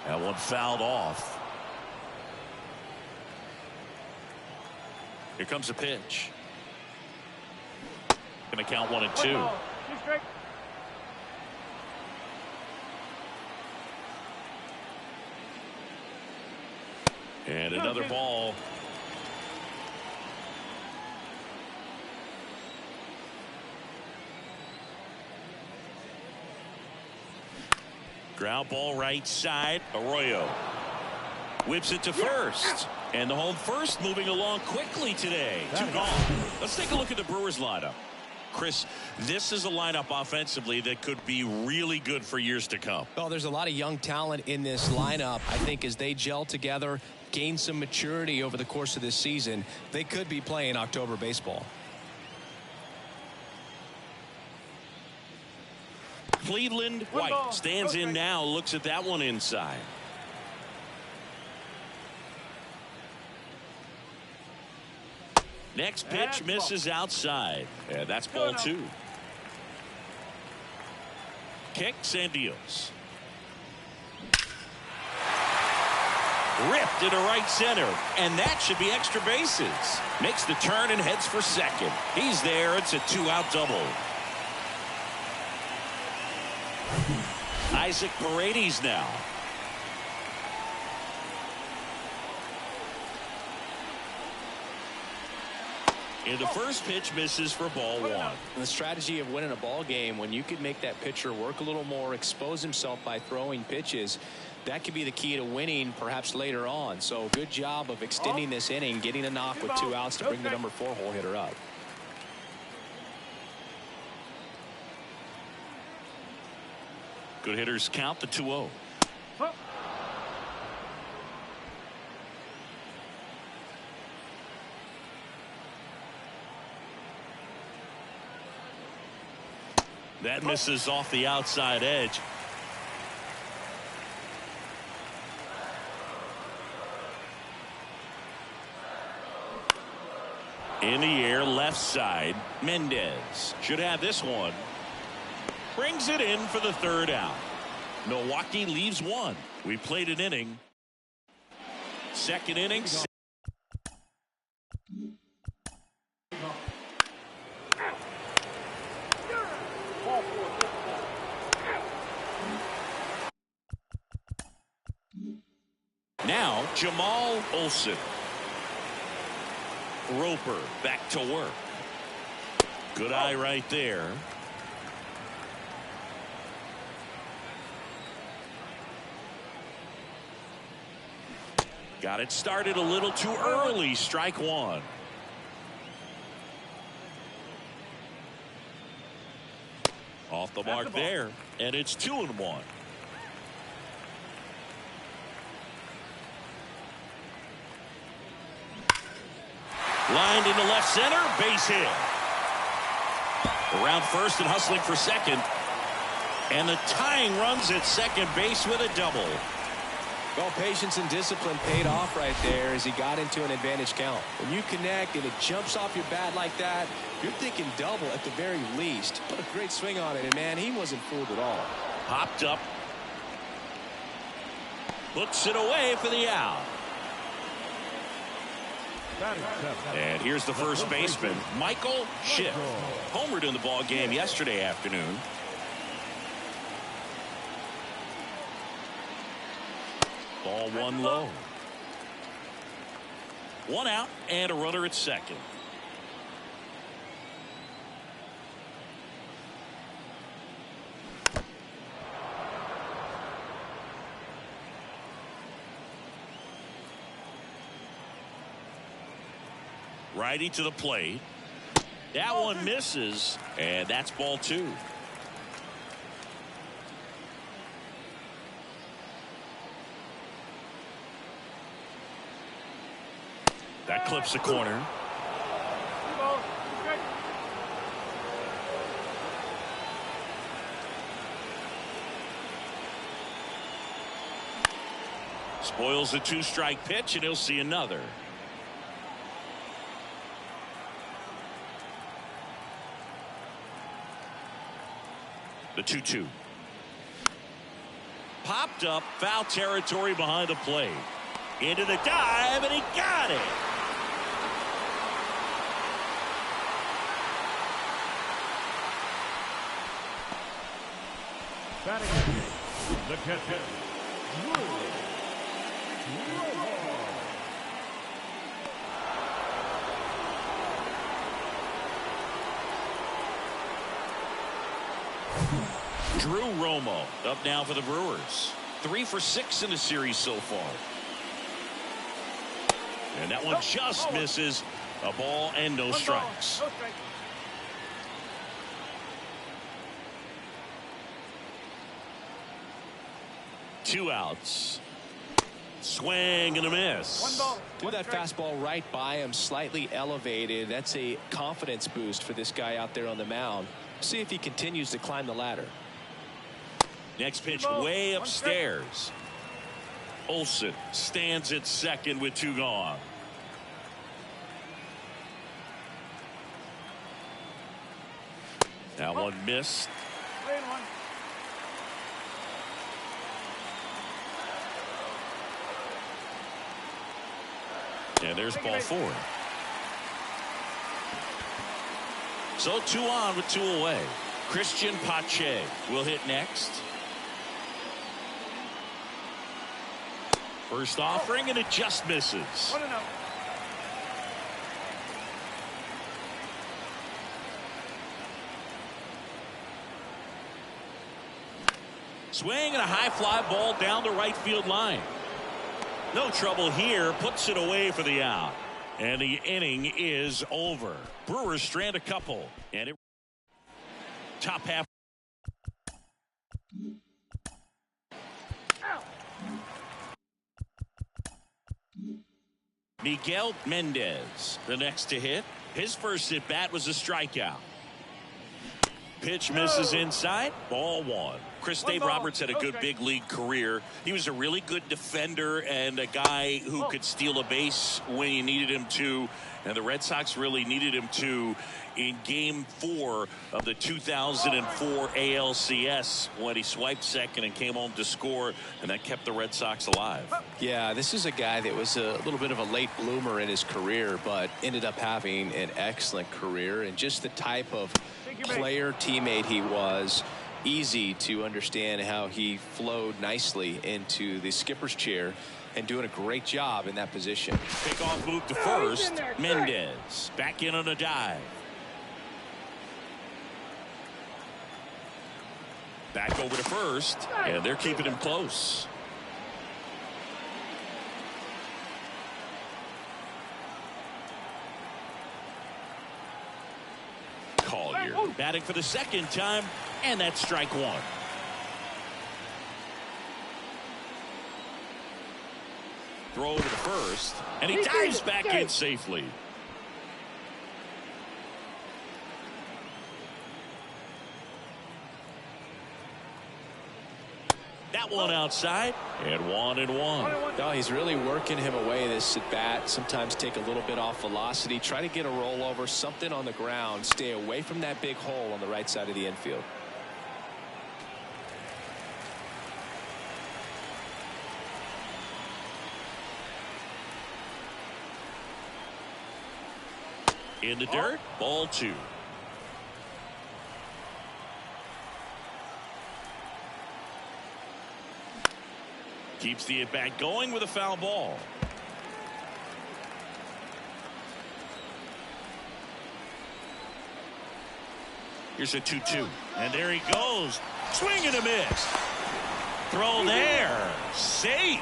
That one fouled off. Here comes a pitch. Going to count 1-2. And another ball. Ground ball right side. Arroyo whips it to first. And the home first moving along quickly today. 2 gone. Let's take a look at the Brewers lineup. Chris, this is a lineup offensively that could be really good for years to come. Well, there's a lot of young talent in this lineup. I think as they gel together, gain some maturity over the course of this season, they could be playing October baseball. Cleveland White stands in now, looks at that one inside. Next pitch misses outside. And that's ball 2. Kicks and deals. Ripped into right center. And that should be extra bases. Makes the turn and heads for second. He's there. It's a 2-out double. Isaac Paredes now. And the first pitch misses for ball 1. And the strategy of winning a ball game, when you could make that pitcher work a little more, expose himself by throwing pitches, that could be the key to winning perhaps later on. So good job of extending this inning, getting a knock with 2 outs to bring the number 4 hole hitter up. Good hitters count the 2-0. That misses off the outside edge. In the air, left side. Mendez should have this one. Brings it in for the 3rd out. Milwaukee leaves 1. We played an inning. 2nd inning. Now Jamal Olsen. Roper back to work. Good eye right there. Got it started a little too early. Strike one. Off the mark there, and it's 2-1. Lined into left center, base hit. Around first and hustling for second. And the tying runs at second base with a double. Well, patience and discipline paid off right there as he got into an advantage count. When you connect and it jumps off your bat like that, you're thinking double at the very least. What a great swing on it, and man, he wasn't fooled at all. Popped up. Puts it away for the out. And here's the first baseman, Michael Schiff. Homered in the ball game yesterday afternoon. Ball one low. One out and a runner at second. Righty to the plate. That one misses, and that's ball two. That clips the corner. Spoils the two-strike pitch, and he'll see another. The 2-2. Popped up, foul territory behind the plate. Into the dive, and he got it. Batting the catcher, Drew Romo up now for the Brewers. 3 for 6 in the series so far. And that one just misses. A ball and no strikes. Two outs. Swing and a miss. Threw that fastball right by him, slightly elevated. That's a confidence boost for this guy out there on the mound. See if he continues to climb the ladder. Next pitch way upstairs. Olsen stands at second with 2 gone. That one missed. And there's ball 4. So 2 on with 2 away. Christian Pache will hit next. First offering, and it just misses. Swing and a high fly ball down the right field line. No trouble here, puts it away for the out. And the inning is over. Brewers strand a couple. And it top half. Miguel Mendez, the next to hit. His first at bat was a strikeout. Pitch misses inside. Ball 1. Chris Dave Roberts had a good big league career. He was a really good defender and a guy who could steal a base when you needed him to. And the Red Sox really needed him to in Game 4 of the 2004 ALCS when he swiped second and came home to score, and that kept the Red Sox alive. Yeah, this is a guy that was a little bit of a late bloomer in his career, but ended up having an excellent career, and just the type of player teammate he was. Easy to understand how he flowed nicely into the skipper's chair and doing a great job in that position. Pickoff move to first. Mendez back in on a dive. Back over to first, and they're keeping him close. Batting for the second time, and that's strike one. Throw over to first, and he dives back in safely. That one outside, and 1-1. No, he's really working him away this at bat. Sometimes take a little bit off velocity. Try to get a rollover, something on the ground. Stay away from that big hole on the right side of the infield. In the dirt, ball two. Keeps the at-bat going with a foul ball. Here's a 2-2. And there he goes. Swing and a miss. Throw there. Safe.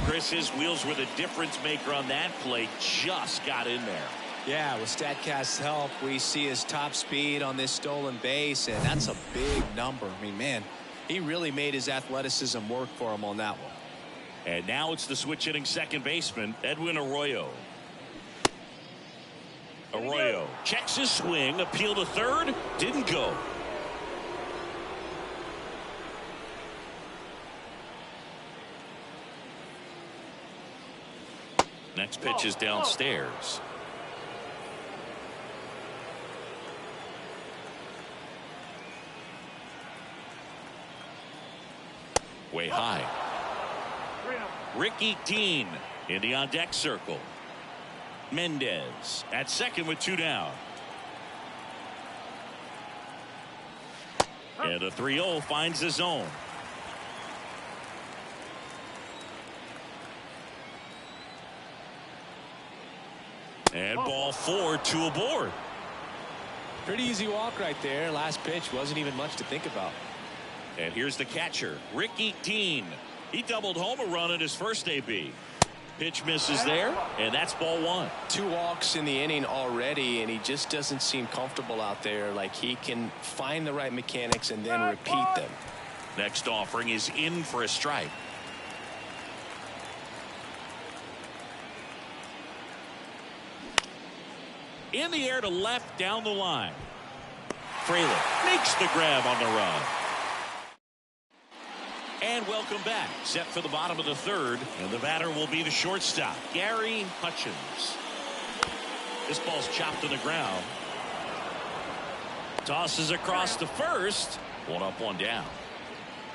Chris, his wheels were the difference maker on that play. Just got in there. Yeah, with StatCast's help, we see his top speed on this stolen base, and that's a big number. I mean, man, he really made his athleticism work for him on that one. And now it's the switch-hitting second baseman, Edwin Arroyo. Arroyo checks his swing, appeal to third, didn't go. Next pitch is downstairs. Way high. Ricky Dean in the on-deck circle. Mendez at second with two down. And a 3-0 finds the zone. And ball four, two aboard. Pretty easy walk right there. Last pitch wasn't even much to think about. And here's the catcher, Ricky Dean. He doubled home a run in his first AB. Pitch misses there, and that's ball one. 2 walks in the inning already, and he just doesn't seem comfortable out there. Like he can find the right mechanics and then repeat them. Next offering is in for a strike. In the air to left down the line. Fraley makes the grab on the run. And welcome back. Set for the bottom of the third, and the batter will be the shortstop, Gary Hutchins. This ball's chopped to the ground. Tosses across to first. One up, one down.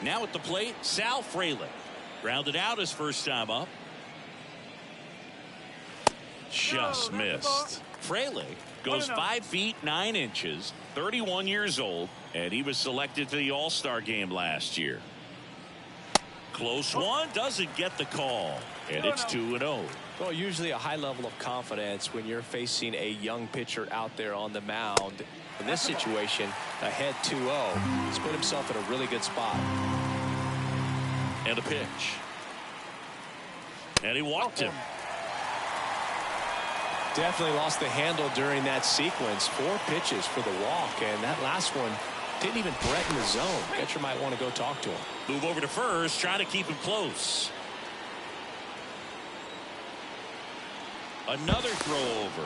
Now at the plate, Sal Fraley. Grounded out his first time up. Just missed. Fraley goes 5 feet 9 inches, 31 years old, and he was selected to the All-Star game last year. Close one, doesn't get the call, and it's 2-0. Well, usually a high level of confidence when you're facing a young pitcher out there on the mound. In this situation, ahead 2-0. He's put himself in a really good spot. And a pitch. And he walked him. Definitely lost the handle during that sequence. 4 pitches for the walk, and that last one didn't even threaten the zone. Catcher might want to go talk to him. Move over to first, try to keep him close. Another throw over.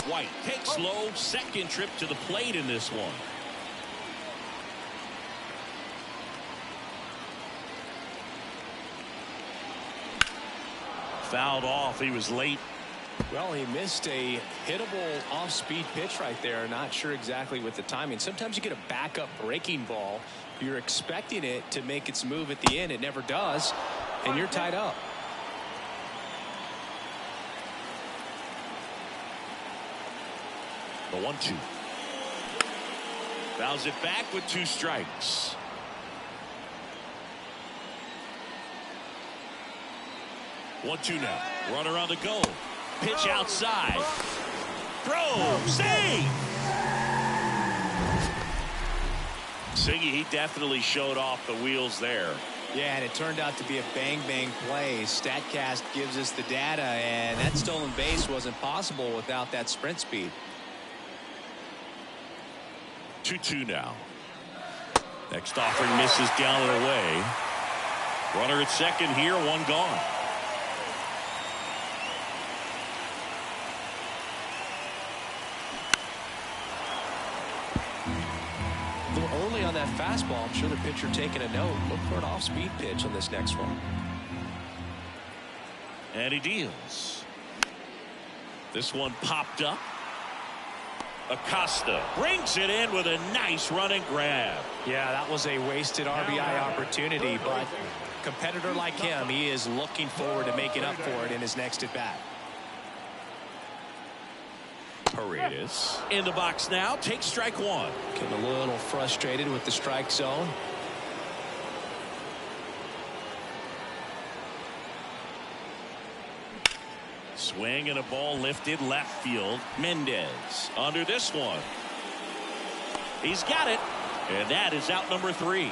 White takes low, second trip to the plate in this one. Fouled off. He was late. Well, he missed a hittable off-speed pitch right there. Not sure exactly with the timing. Sometimes you get a backup breaking ball. You're expecting it to make its move at the end. It never does, and you're tied up. The 1-2. Fouls it back with 2 strikes. One-two now. Runner on the go. Pitch outside. Throw. Save. Siggy, he definitely showed off the wheels there. Yeah, and it turned out to be a bang-bang play. StatCast gives us the data, and that stolen base wasn't possible without that sprint speed. 2-2 now. Next offering misses down and away. Runner at second here, one gone. A little early on that fastball. I'm sure the pitcher taking a note. Look for an off-speed pitch on this next one. And he deals. This one popped up. Acosta brings it in with a nice running grab. Yeah, that was a wasted RBI opportunity, but a competitor like him, he is looking forward to making up for it in his next at-bat. Paredes in the box now, takes strike one. Getting a little frustrated with the strike zone. Swing and a ball lifted left field. Mendez under this one. He's got it, and that is out number 3.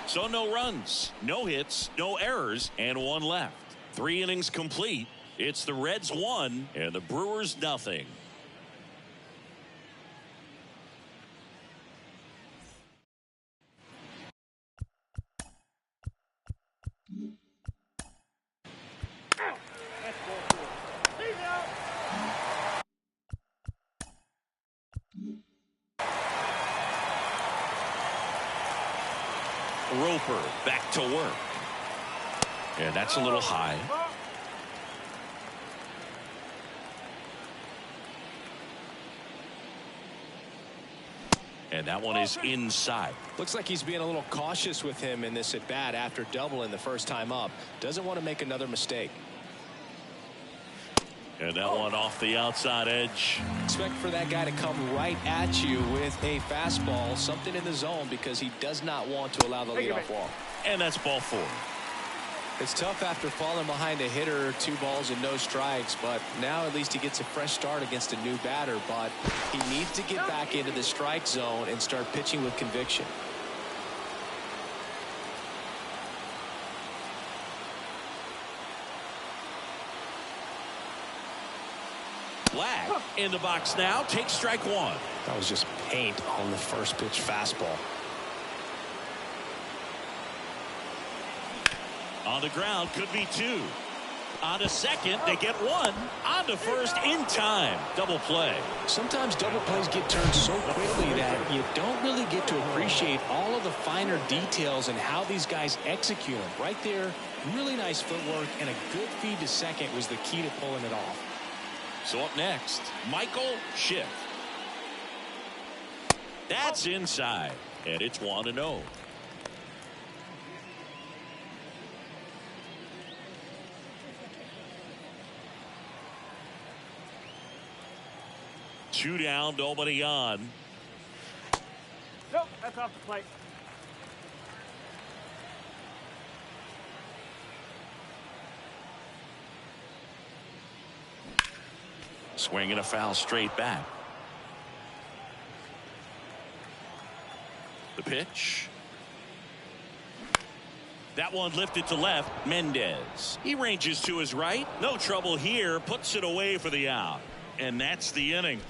So no runs, no hits, no errors, and one left. 3 innings complete. It's the Reds 1 and the Brewers nothing. That's ball 4. He's out. Roper back to work. And that's a little high. And that one is inside. Looks like he's being a little cautious with him in this at bat after doubling the first time up. Doesn't want to make another mistake. And that one off the outside edge. Expect for that guy to come right at you with a fastball, something in the zone, because he does not want to allow the leadoff walk. And that's ball 4. It's tough after falling behind a hitter, 2 balls and no strikes, but now at least he gets a fresh start against a new batter. But he needs to get back into the strike zone and start pitching with conviction. Black in the box now, takes strike 1. That was just paint on the first pitch fastball. On the ground, could be 2. On to second, they get 1. On to first in time. Double play. Sometimes double plays get turned so quickly that you don't really get to appreciate all of the finer details and how these guys execute them. Right there, really nice footwork, and a good feed to second was the key to pulling it off. So up next, Michael Schiff. That's inside, and it's 1-0. Two down, nobody on. Nope, that's off the plate. Swinging a foul straight back. The pitch. That one lifted to left. Mendez. He ranges to his right. No trouble here. Puts it away for the out. And that's the inning.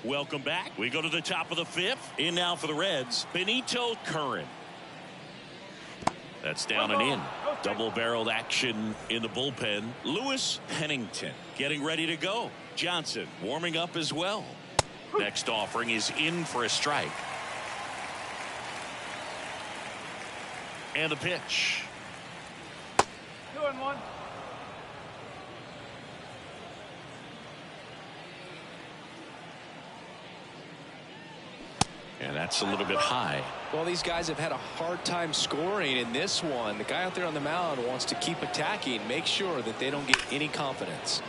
Welcome back. We go to the top of the 5th. In now for the Reds, Benito Curran. That's down and in. Double-barreled action in the bullpen. Lewis Pennington getting ready to go. Johnson warming up as well. Next offering is in for a strike. And the pitch. 2-1. And that's a little bit high. Well, these guys have had a hard time scoring in this one. The guy out there on the mound wants to keep attacking, make sure that they don't get any confidence.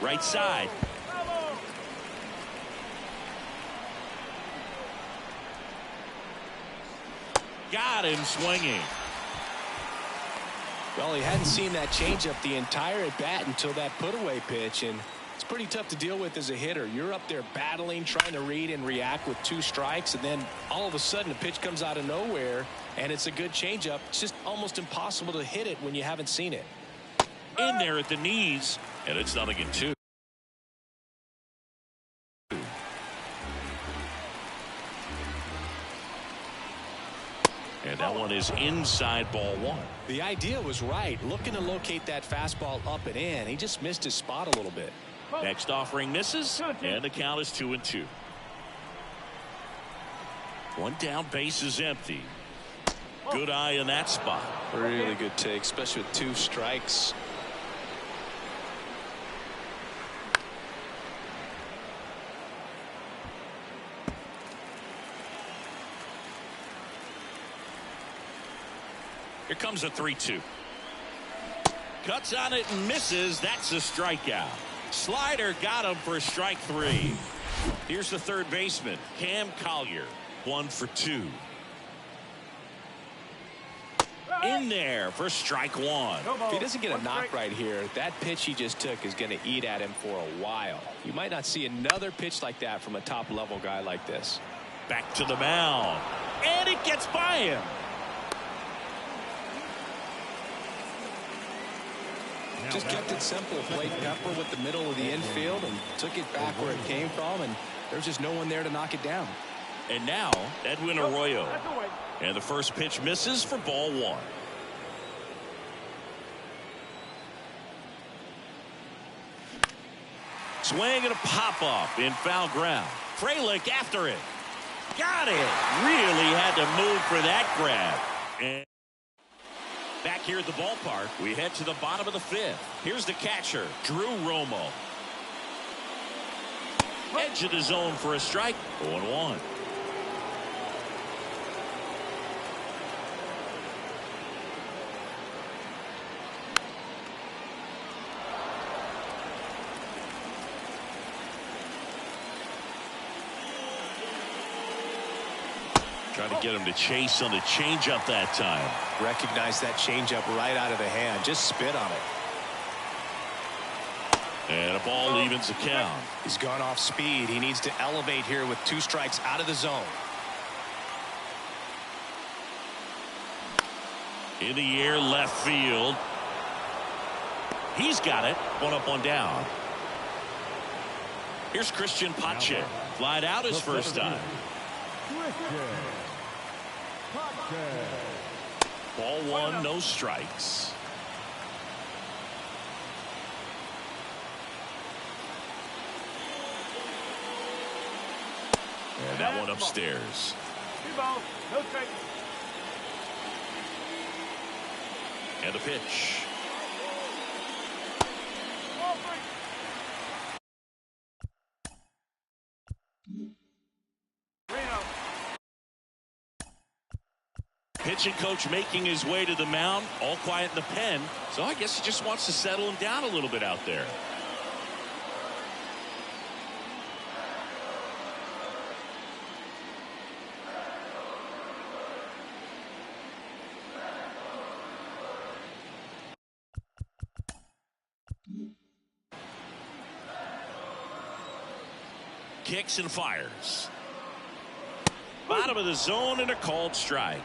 Right side. Got him swinging. Well, he hadn't seen that changeup the entire at bat until that put-away pitch, and it's pretty tough to deal with as a hitter. You're up there battling, trying to read and react with 2 strikes, and then all of a sudden a pitch comes out of nowhere, and it's a good changeup. It's just almost impossible to hit it when you haven't seen it. In there at the knees, and it's 0-2. And that one is inside, ball 1. The idea was right, looking to locate that fastball up and in. He just missed his spot a little bit. Next offering misses, and the count is 2-2. 1 down, base is empty. Good eye in that spot. Really good take, especially with 2 strikes. Here comes a 3-2. Cuts on it and misses. That's a strikeout. Slider got him for strike 3. Here's the third baseman, Cam Collier. 1 for 2. In there for strike 1. If he doesn't get a knock right here, that pitch he just took is going to eat at him for a while. You might not see another pitch like that from a top-level guy like this. Back to the mound. And it gets by him. Just kept it simple. Played Pepper with the middle of the infield and took it back where it came from, and there's just no one there to knock it down. And now Edwin Arroyo. And the first pitch misses for ball 1. Swing and a pop-up in foul ground. Frelick after it. Got it. Really had to move for that grab. And back here at the ballpark, we head to the bottom of the 5th. Here's the catcher, Drew Romo. Edge of the zone for a strike. 0-1. Trying to get him to chase on the changeup that time. Recognize that changeup right out of the hand. Just spit on it. And a ball evens the count. He's gone off speed. He needs to elevate here with 2 strikes out of the zone. In the air, left field. He's got it. 1 up, 1 down. Here's Christian Pache. Flied out his first time. Ball 1, no strikes. And that one upstairs. 2 balls, no strikes. And the pitch. Ball 3. Pitching coach making his way to the mound, all quiet in the pen. So I guess he just wants to settle him down a little bit out there. Kicks and fires. Bottom of the zone and a called strike.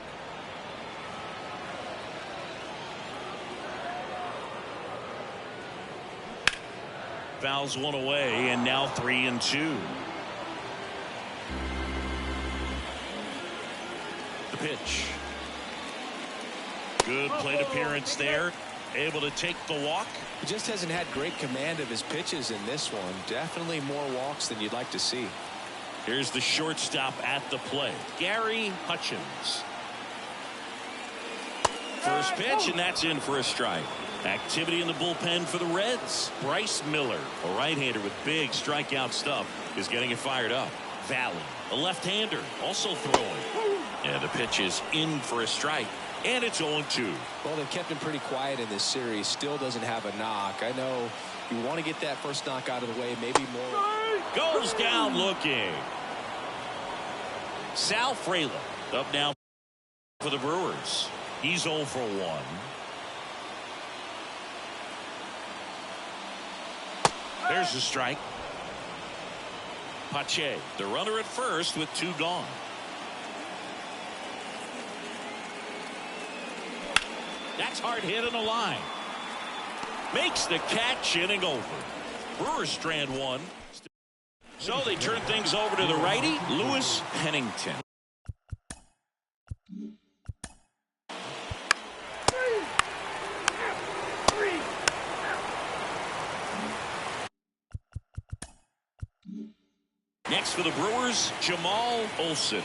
Fouls one away, and now 3-2. The pitch. Good plate appearance there. Able to take the walk. He just hasn't had great command of his pitches in this one. Definitely more walks than you'd like to see. Here's the shortstop at the plate, Gary Hutchins. First pitch, and that's in for a strike. Activity in the bullpen for the Reds. Bryce Miller, a right-hander with big strikeout stuff, is getting it fired up. Valley, a left-hander, also throwing. And the pitch is in for a strike. And it's 0-2. Well, they've kept him pretty quiet in this series. Still doesn't have a knock. I know you want to get that first knock out of the way. Maybe more. Goes down looking. Sal Frelick up now for the Brewers. He's 0 for 1. There's the strike. Pache, the runner at first with 2 gone. That's hard hit in the line. Makes the catch, inning over. Brewers strand 1. So they turn things over to the righty, Lewis Pennington. Next for the Brewers, Jamal Olsen.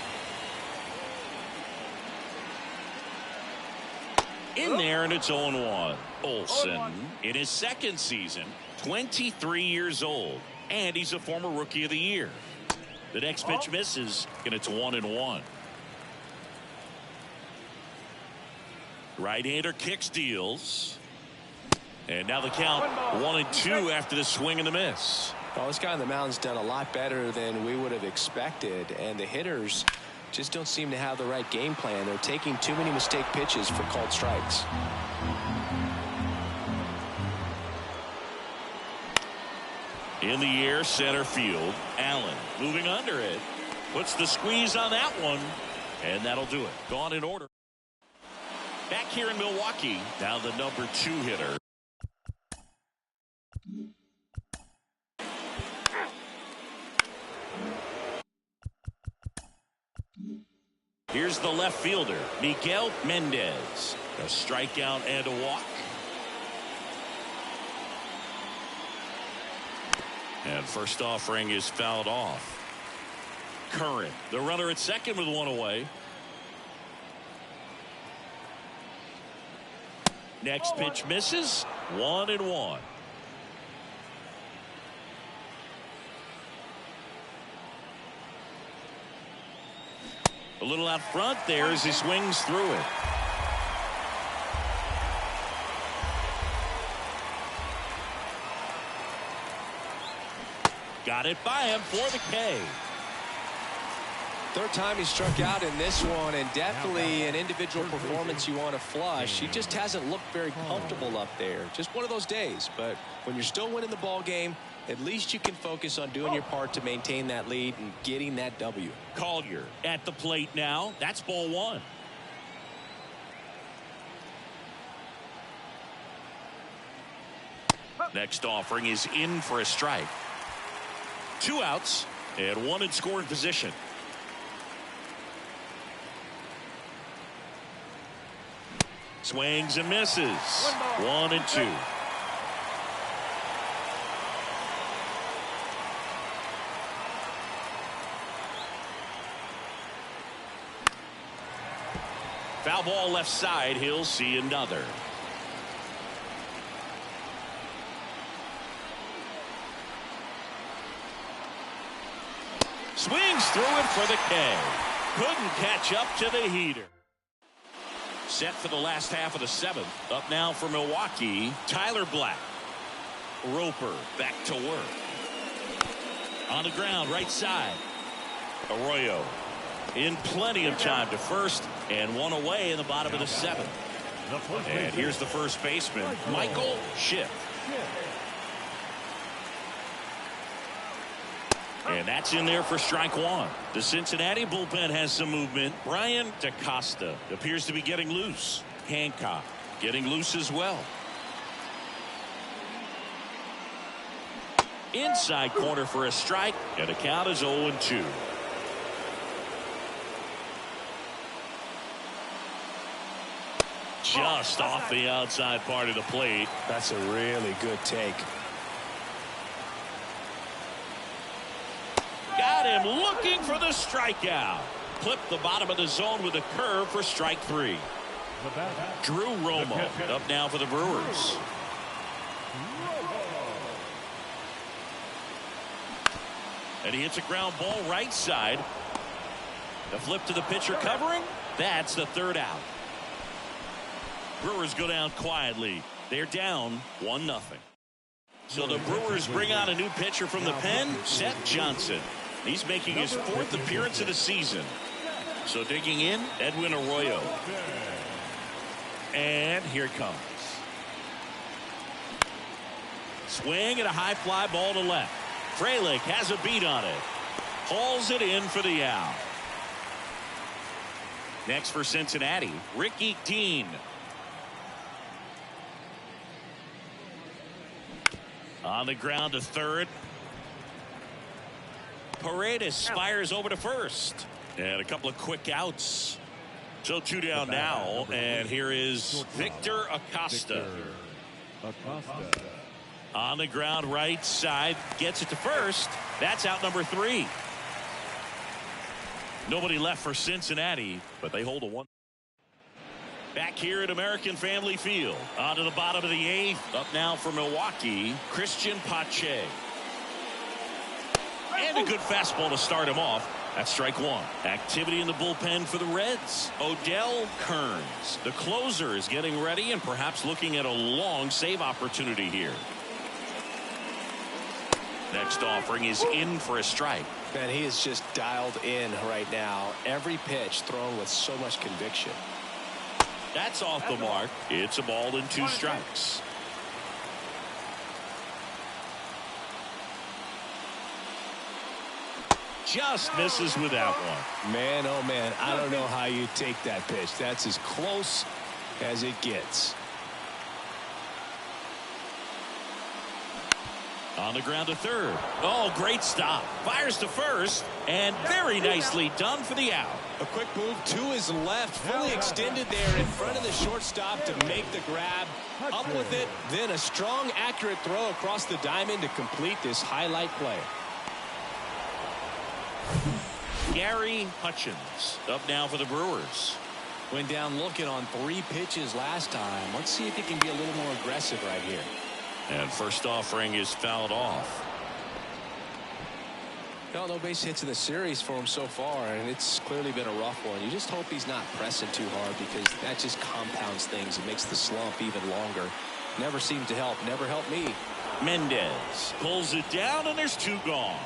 In there, and it's 0-1. Olsen, in his second season, 23 years old, and he's a former Rookie of the Year. The next pitch misses, and it's 1-1. Right-hander kicks, deals. And now the count 1-2 after the swing and the miss. Well, this guy on the mound's done a lot better than we would have expected, and the hitters just don't seem to have the right game plan. They're taking too many mistake pitches for called strikes. In the air, center field. Allen moving under it. Puts the squeeze on that one, and that'll do it. Gone in order. Back here in Milwaukee, now the number 2 hitter. Here's the left fielder, Miguel Mendez. A strikeout and a walk. And first offering is fouled off. Curran, the runner at second with 1 away. Next pitch misses. 1-1. A little out front there as he swings through it. Got it by him for the K. Third time he struck out in this one, and definitely an individual performance you want to flush. He just hasn't looked very comfortable up there. Just one of those days. But when you're still winning the ball game, at least you can focus on doing your part to maintain that lead and getting that W. Collier at the plate now. That's ball 1. Next offering is in for a strike. 2 outs and 1 in scoring position. Swings and misses. 1-2. Foul ball left side. He'll see another. Swings through it for the K. Couldn't catch up to the heater. Set for the last half of the 7th. Up now for Milwaukee, Tyler Black. Roper back to work. On the ground, right side. Arroyo in plenty of time to first, and 1 away in the bottom of the 7th. And here's the first baseman, Michael Schiff. And that's in there for strike 1. The Cincinnati bullpen has some movement. Brian DaCosta appears to be getting loose. Hancock getting loose as well. Inside corner for a strike, and the count is 0-2. Just off the outside part of the plate. That's a really good take. Got him looking for the strikeout. Clipped the bottom of the zone with a curve for strike 3. Drew Romo up now for the Brewers. And he hits a ground ball right side. The flip to the pitcher covering. That's the 3rd out. Brewers go down quietly. They're down 1-0. So the Brewers bring out a new pitcher from the pen, Seth Johnson. He's making his 4th appearance of the season. So digging in, Edwin Arroyo. And here it comes. Swing and a high fly ball to left. Frelick has a beat on it. Hauls it in for the out. Next for Cincinnati, Ricky Dean. On the ground to third. Paredes fires over to first. And a couple of quick outs. So 2 down now. And here is Victor Acosta. On the ground right side. Gets it to first. That's out number 3. Nobody left for Cincinnati, but they hold a 1. Back here at American Family Field. On to the bottom of the 8th. Up now for Milwaukee, Christian Pache. And a good fastball to start him off. That's strike 1. Activity in the bullpen for the Reds. Odell Kearns. The closer is getting ready and perhaps looking at a long save opportunity here. Next offering is in for a strike. Man, he is just dialed in right now. Every pitch thrown with so much conviction. That's off the mark. It's a ball and 2 strikes. Just misses with that one. Man, oh man, I don't know how you take that pitch. That's as close as it gets. On the ground to third. Oh, great stop. Fires to first. And very nicely done for the out. A quick move to his left. Fully extended there in front of the shortstop to make the grab. Up with it. Then a strong, accurate throw across the diamond to complete this highlight play. Gary Hutchins up now for the Brewers. Went down looking on 3 pitches last time. Let's see if he can be a little more aggressive right here. And first offering is fouled off. No base hits in the series for him so far, and it's clearly been a rough one. You just hope he's not pressing too hard because that just compounds things. It makes the slump even longer. Never seemed to help. Never helped me. Mendez pulls it down, and there's 2 gone.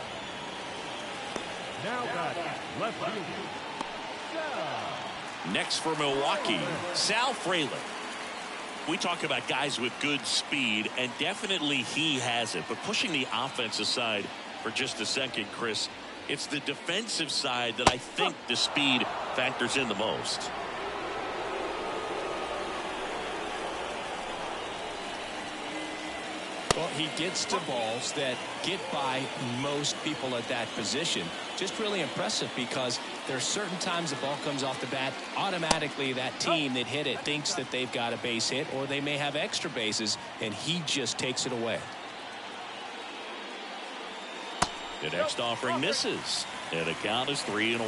Now back, left field. Next for Milwaukee, Sal Frelick. We talk about guys with good speed, and definitely he has it. But pushing the offense aside for just a second, Chris, it's the defensive side that I think the speed factors in the most. Well, he gets to balls that get by most people at that position. Just really impressive because there's certain times the ball comes off the bat, automatically that team that hit it thinks that they've got a base hit or they may have extra bases, and he just takes it away. The next offering misses. And the count is 3-1.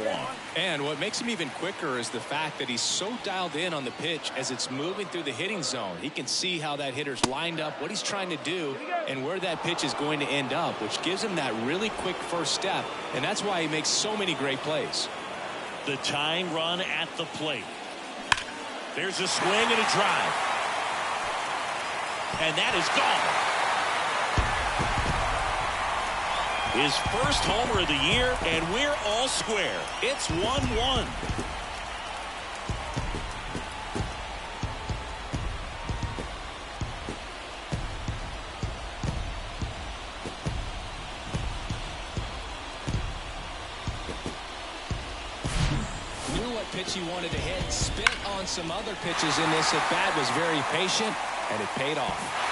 And what makes him even quicker is the fact that he's so dialed in on the pitch as it's moving through the hitting zone. He can see how that hitter's lined up, what he's trying to do, and where that pitch is going to end up, which gives him that really quick first step. And that's why he makes so many great plays. The tying run at the plate. There's a swing and a drive. And that is gone. His first homer of the year, and we're all square. It's 1-1. Knew what pitch he wanted to hit, spit on some other pitches in this at bat, was very patient, and it paid off.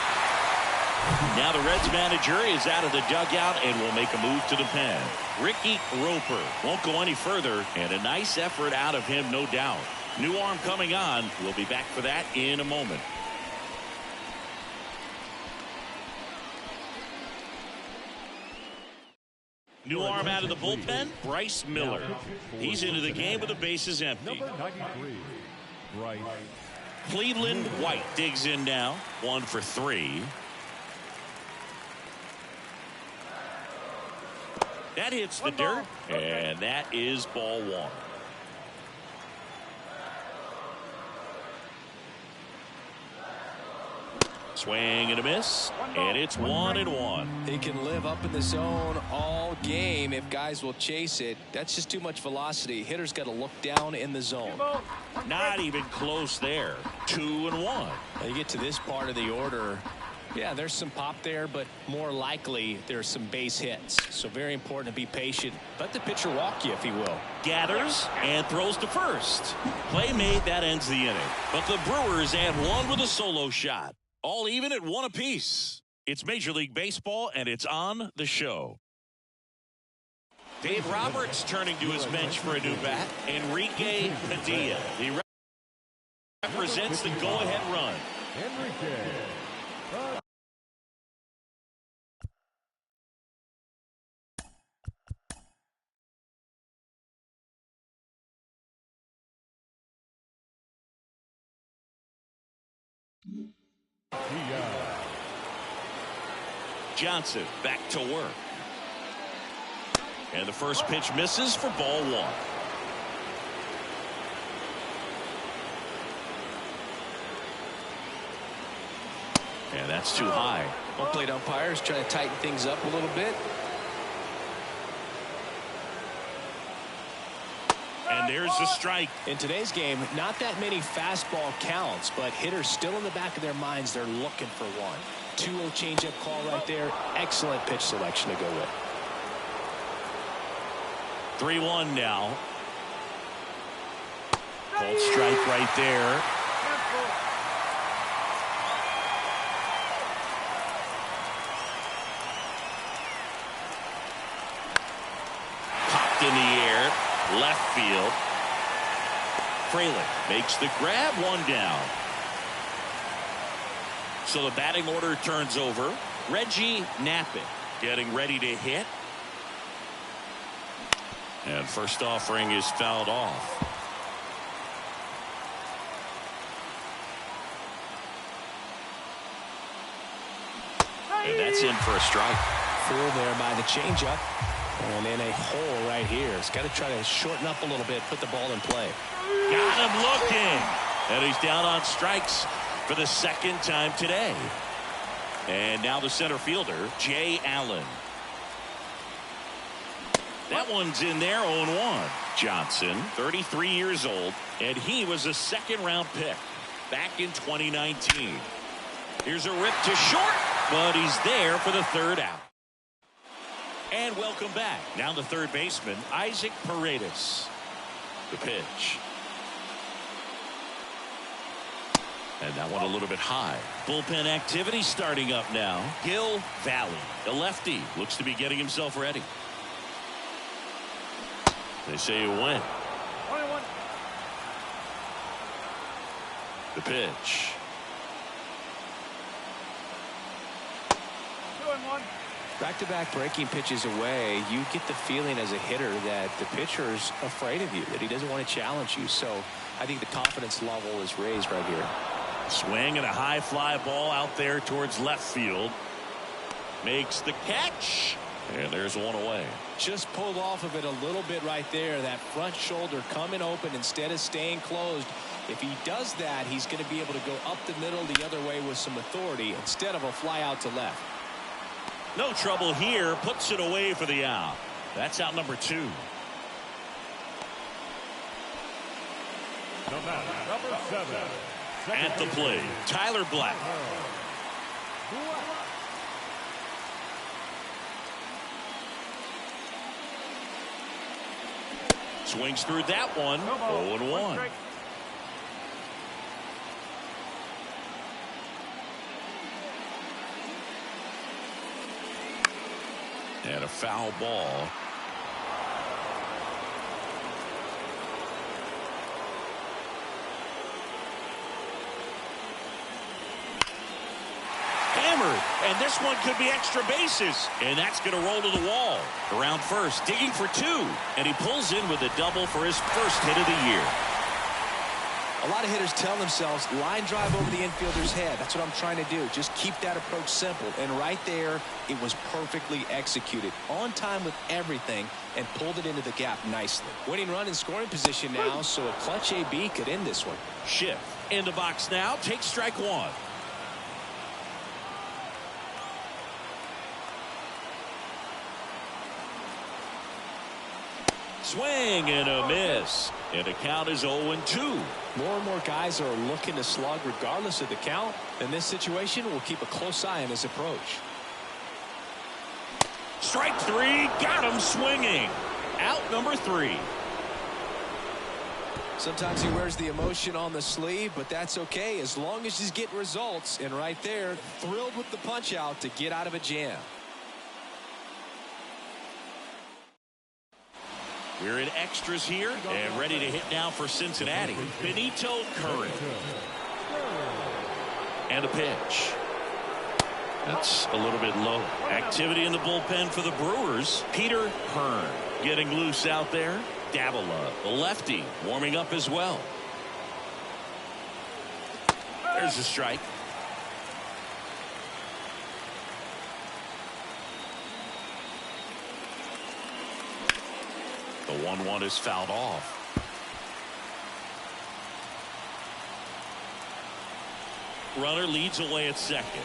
Now the Reds manager is out of the dugout and will make a move to the pen. Ricky Roper won't go any further, and a nice effort out of him, no doubt. New arm coming on. We'll be back for that in a moment. New arm out of the bullpen, Bryce Miller. He's into the game with the bases empty. Number 93, Bryce. Cleveland White digs in now, 1 for 3. That hits the dirt, and that is ball 1. Swing and a miss, and it's 1-1. He can live up in the zone all game if guys will chase it. That's just too much velocity. Hitter's got to look down in the zone. Not even close there. 2-1. Now you get to this part of the order. Yeah, there's some pop there, but more likely there's some base hits. So very important to be patient. Let the pitcher walk you if he will. Gathers and throws to first. Play made, that ends the inning. But the Brewers add one with a solo shot. All even at one apiece. It's Major League Baseball, and it's on the show. Dave Roberts turning to his bench for a new bat. Enrique Padilla. He represents the go-ahead run. Enrique. Johnson back to work. And the first pitch misses for ball one. And that's too high. Home plate umpires trying to tighten things up a little bit. And there's the strike. In today's game, not that many fastball counts, but hitters still in the back of their minds, they're looking for one. 2-0 changeup call right there. Excellent pitch selection to go with. 3-1 now. Called strike right there. Popped in the air. Left field. Fraley makes the grab, one down. So the batting order turns over. Reggie Knapping getting ready to hit. And first offering is fouled off. And that's in for a strike. Fooled there by the changeup. And in a hole right here. It's got to try to shorten up a little bit, put the ball in play. Got him looking. And he's down on strikes for the second time today. And now the center fielder, Jay Allen. That one's in there, 0-1. Johnson, 33 years old, and he was a second-round pick back in 2019. Here's a rip to short, but he's there for the third out. And welcome back. Now the third baseman, Isaac Paredes. The pitch. And that one a little bit high. Bullpen activity starting up now. Gil Valley, the lefty, looks to be getting himself ready. They say a win. 21. The pitch. 2-1. Back-to-back breaking pitches away, you get the feeling as a hitter that the pitcher's afraid of you, that he doesn't want to challenge you. So I think the confidence level is raised right here. Swing and a high fly ball out there towards left field. Makes the catch. And there's one away. Just pulled off of it a little bit right there. That front shoulder coming open instead of staying closed. If he does that, he's going to be able to go up the middle the other way with some authority instead of a fly out to left. No trouble here. Puts it away for the out. That's out number 2. Number 7. At the plate, Tyler Black. Swings through that one. 0-1. And a foul ball. Hammered, and this one could be extra bases, and that's going to roll to the wall. Around first, digging for 2, and he pulls in with a double for his first hit of the year. A lot of hitters tell themselves line drive over the infielder's head. That's what I'm trying to do. Just keep that approach simple. And right there, it was perfectly executed. On time with everything and pulled it into the gap nicely. Winning run in scoring position now, so a clutch AB could end this one. Schiff in the box now. Takes strike 1. Swing and a miss. And the count is 0-2. More and more guys are looking to slug regardless of the count. In this situation, we'll keep a close eye on his approach. Strike three. Got him swinging. Out number 3. Sometimes he wears the emotion on the sleeve, but that's okay as long as he's getting results. And right there, thrilled with the punch out to get out of a jam. We're in extras here and ready to hit now for Cincinnati. Benito Curran. And a pitch. That's a little bit low. Activity in the bullpen for the Brewers. Peter Hearn getting loose out there. Davila, the lefty, warming up as well. There's a strike. The 1-1 is fouled off. Runner leads away at second.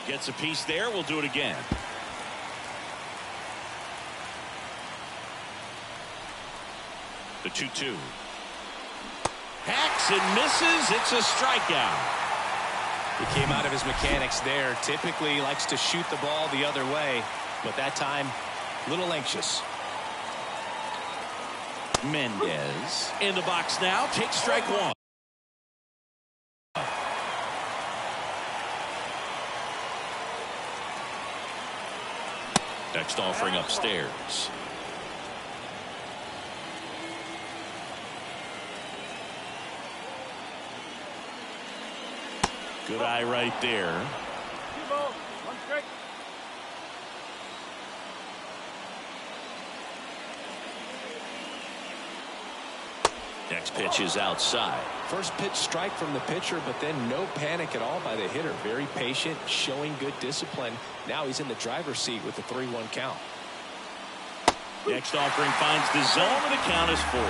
Gets a piece there. We'll do it again. The 2-2. Hacks and misses. It's a strikeout. He came out of his mechanics there. Typically likes to shoot the ball the other way, but that time a little anxious. Mendez in the box now. Takes strike 1. Next offering upstairs. Good eye right there. 2 balls, 1 strike. Next pitch is outside. First pitch strike from the pitcher, but then no panic at all by the hitter. Very patient, showing good discipline. Now he's in the driver's seat with the 3-1 count. Next offering finds the zone, and the count is 4.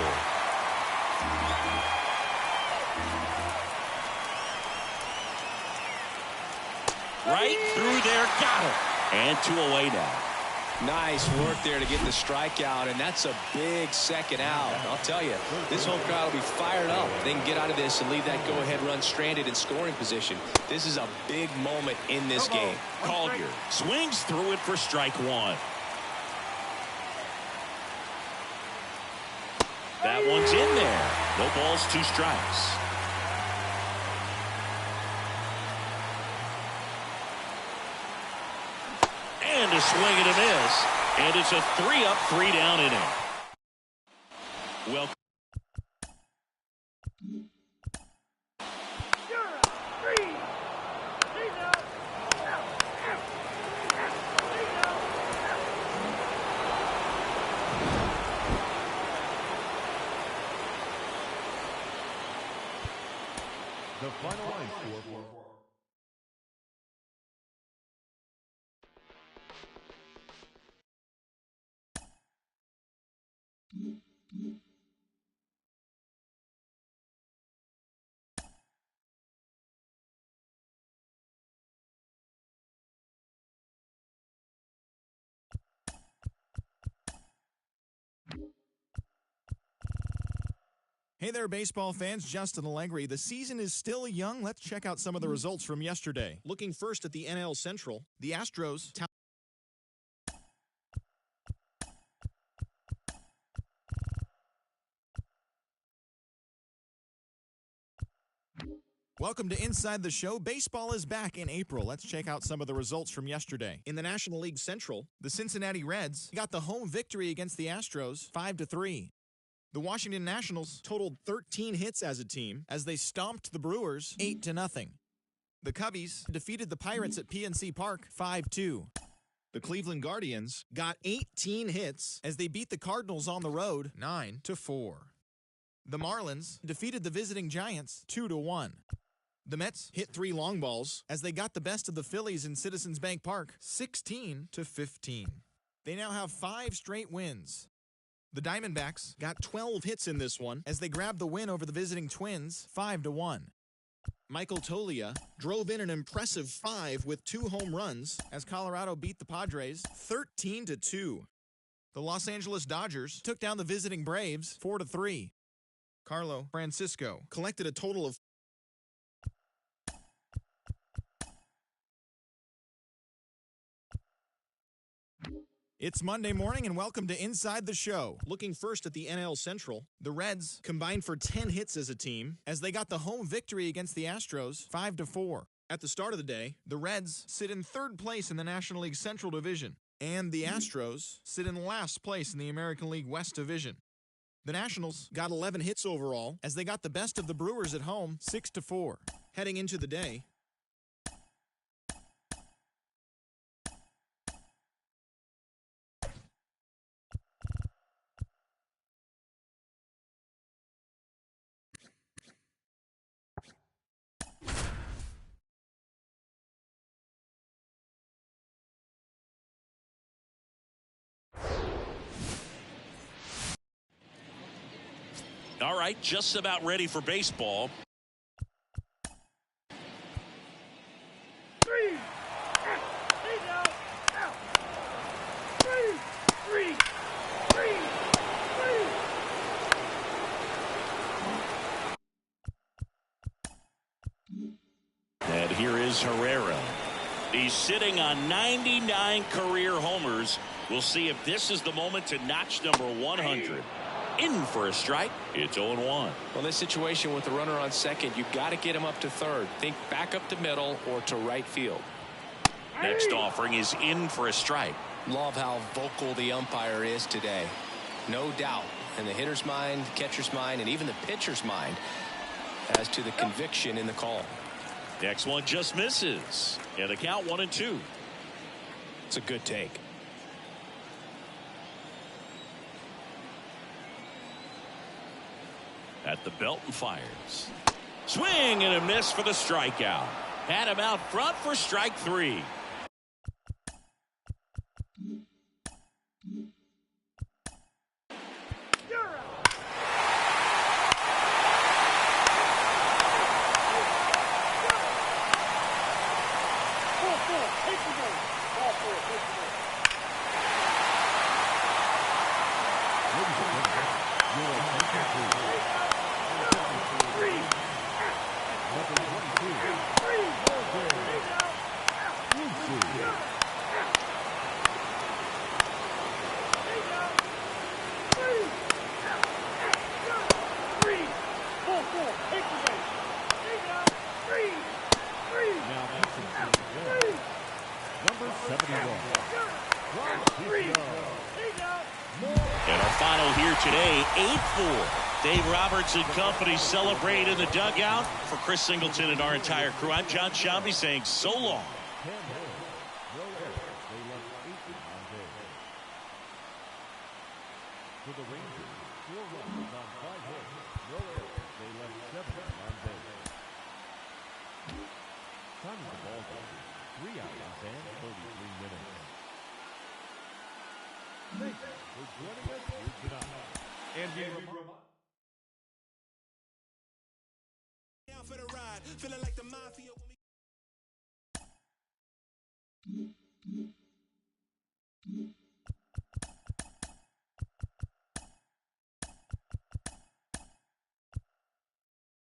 Right through there, got it. And 2 away now. Nice work there to get the strikeout, and that's a big second out. I'll tell you, this home crowd will be fired up. They can get out of this and leave that go-ahead run stranded in scoring position. This is a big moment in this game. Collier swings through it for strike 1. That one's in there. No balls, 2 strikes. And a swing and a miss. And it's a 3-up, 3-down inning. Well, The final line score for Hey there, baseball fans. Justin Allegri. The season is still young. Let's check out some of the results from yesterday. Looking first at the NL Central, the Astros. Welcome to Inside the Show. Baseball is back in April. Let's check out some of the results from yesterday. In the National League Central, the Cincinnati Reds got the home victory against the Astros 5-3. The Washington Nationals totaled 13 hits as a team as they stomped the Brewers 8-0. The Cubbies defeated the Pirates at PNC Park 5-2. The Cleveland Guardians got 18 hits as they beat the Cardinals on the road 9-4. The Marlins defeated the visiting Giants 2-1. The Mets hit 3 long balls as they got the best of the Phillies in Citizens Bank Park 16-15. They now have 5 straight wins. The Diamondbacks got 12 hits in this one as they grabbed the win over the visiting Twins 5-1. Michael Toglia drove in an impressive 5 with 2 home runs as Colorado beat the Padres 13-2. The Los Angeles Dodgers took down the visiting Braves 4-3. Carlo Francisco collected a total of It's Monday morning and welcome to Inside the Show. Looking first at the NL Central, the Reds combined for 10 hits as a team as they got the home victory against the Astros 5-4. At the start of the day, the Reds sit in 3rd place in the National League Central Division, and the Astros sit in last place in the American League West Division. The Nationals got 11 hits overall as they got the best of the Brewers at home 6-4. Heading into the day, All right, just about ready for baseball. 3. He's out. Out. 3. And here is Herrera. He's sitting on 99 career homers. We'll see if this is the moment to notch number 100. In for a strike. It's 0-1. Well, this situation with the runner on second, you've got to get him up to third. Think back up to middle or to right field. Next offering is in for a strike. Love how vocal the umpire is today. No doubt in the hitter's mind, catcher's mind, and even the pitcher's mind as to the conviction in the call. Next one just misses. And the count 1-2. It's a good take. At the belt and fires. Swing and a miss for the strikeout. Had him out front for strike 3. And our final here today, 8-4. Dave Roberts and company celebrate in the dugout. For Chris Singleton and our entire crew, I'm John Shambi saying so long. For the Rangers, 4 runs on 5 hits, no errors. They left 7 on base. Time of the ball game, 3 hours and 33 minutes. Thank you for joining us here tonight. And we remind For the ride, feeling like the mafia when we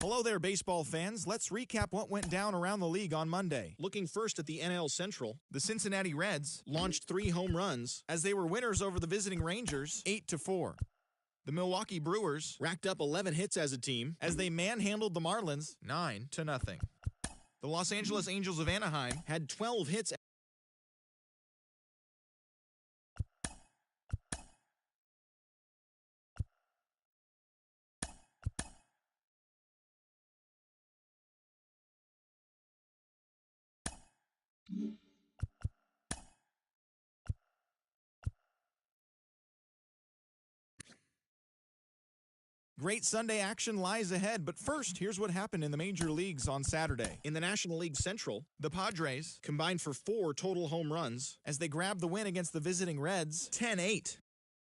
Hello there, baseball fans. Let's recap what went down around the league on Monday. Looking first at the NL Central, the Cincinnati Reds launched 3 home runs as they were winners over the visiting Rangers 8-4. The Milwaukee Brewers racked up 11 hits as a team as they manhandled the Marlins 9-0. The Los Angeles Angels of Anaheim had 12 hits. Great Sunday action lies ahead, but first, here's what happened in the major leagues on Saturday. In the National League Central, the Padres combined for 4 total home runs as they grabbed the win against the visiting Reds 10-8.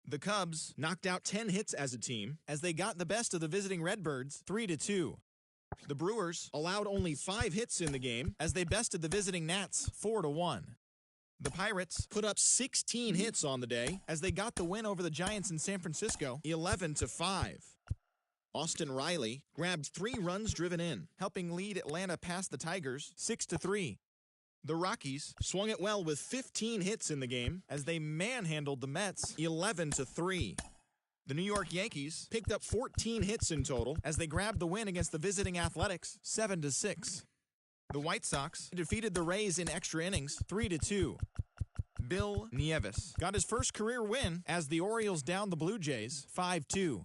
The Cubs knocked out 10 hits as a team as they got the best of the visiting Redbirds 3-2. The Brewers allowed only 5 hits in the game as they bested the visiting Nats 4-1. The Pirates put up 16 hits on the day as they got the win over the Giants in San Francisco 11-5. Austin Riley grabbed 3 runs driven in, helping lead Atlanta past the Tigers 6-3. The Rockies swung it well with 15 hits in the game as they manhandled the Mets 11-3. The New York Yankees picked up 14 hits in total as they grabbed the win against the visiting Athletics 7-6. The White Sox defeated the Rays in extra innings 3-2. Bill Nieves got his first career win as the Orioles downed the Blue Jays 5-2.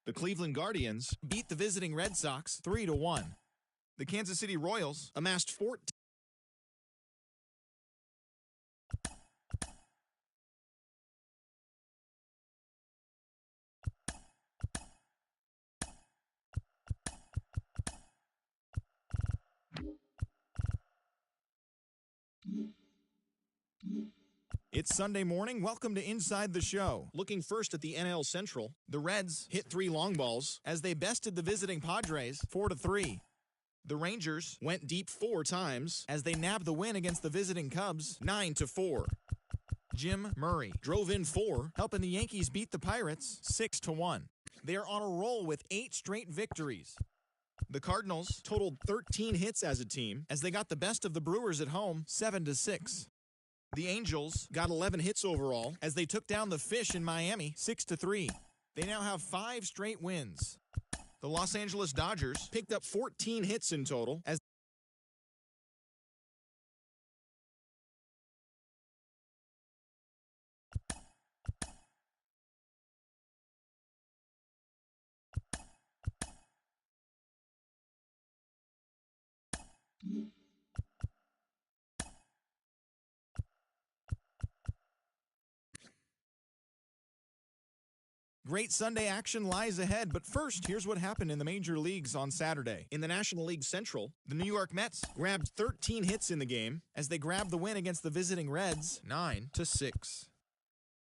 The Cleveland Guardians beat the visiting Red Sox 3-1. The Kansas City Royals amassed 14. It's Sunday morning. Welcome to Inside the Show. Looking first at the NL Central, the Reds hit 3 long balls as they bested the visiting Padres 4-3. The Rangers went deep 4 times as they nabbed the win against the visiting Cubs 9-4. Jim Murray drove in 4, helping the Yankees beat the Pirates 6-1. They are on a roll with 8 straight victories. The Cardinals totaled 13 hits as a team as they got the best of the Brewers at home 7-6. The Angels got 11 hits overall as they took down the Fish in Miami 6-3. They now have 5 straight wins. The Los Angeles Dodgers picked up 14 hits in total as great Sunday action lies ahead, but first, here's what happened in the major leagues on Saturday. In the National League Central, the New York Mets grabbed 13 hits in the game as they grabbed the win against the visiting Reds 9-6.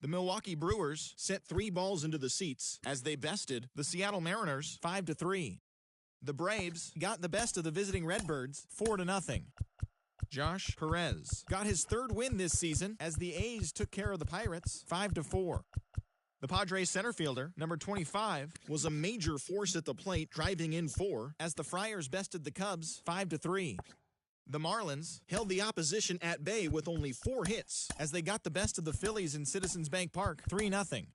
The Milwaukee Brewers sent 3 balls into the seats as they bested the Seattle Mariners 5-3. The Braves got the best of the visiting Redbirds 4-0. Josh Perez got his 3rd win this season as the A's took care of the Pirates 5-4. The Padres center fielder, number 25, was a major force at the plate, driving in 4 as the Friars bested the Cubs 5-3. The Marlins held the opposition at bay with only 4 hits as they got the best of the Phillies in Citizens Bank Park 3-0.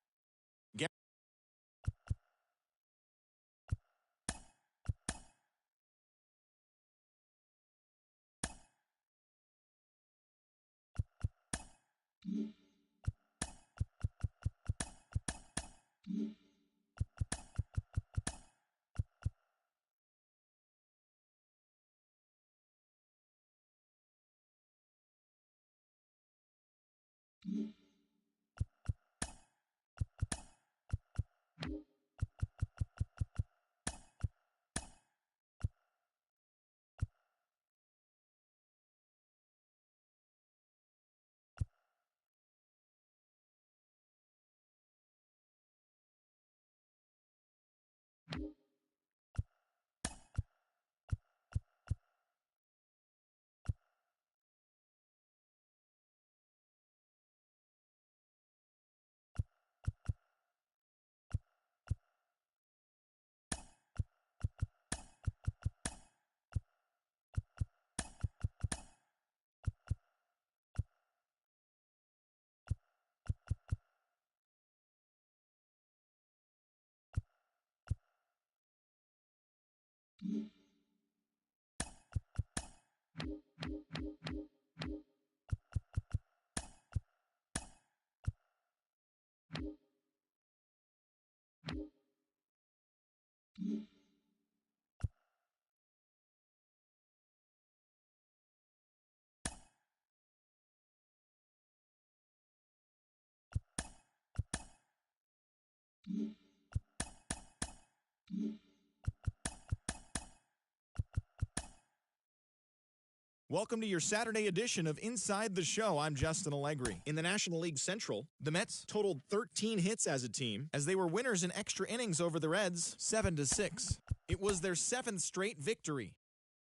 Welcome to your Saturday edition of Inside the Show. I'm Justin Allegri. In the National League Central, the Mets totaled 13 hits as a team as they were winners in extra innings over the Reds 7-6. It was their 7th straight victory.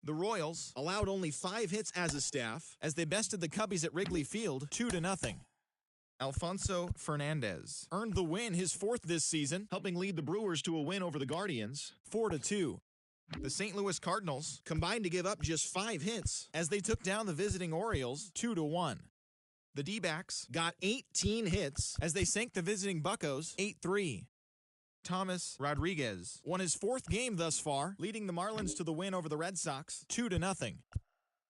The Royals allowed only 5 hits as a staff as they bested the Cubbies at Wrigley Field 2-0. Alfonso Fernandez earned the win, his 4th this season, helping lead the Brewers to a win over the Guardians 4-2. The St. Louis Cardinals combined to give up just 5 hits as they took down the visiting Orioles 2-1. The D-backs got 18 hits as they sank the visiting Buccos 8-3. Thomas Rodriguez won his 4th game thus far, leading the Marlins to the win over the Red Sox 2-0.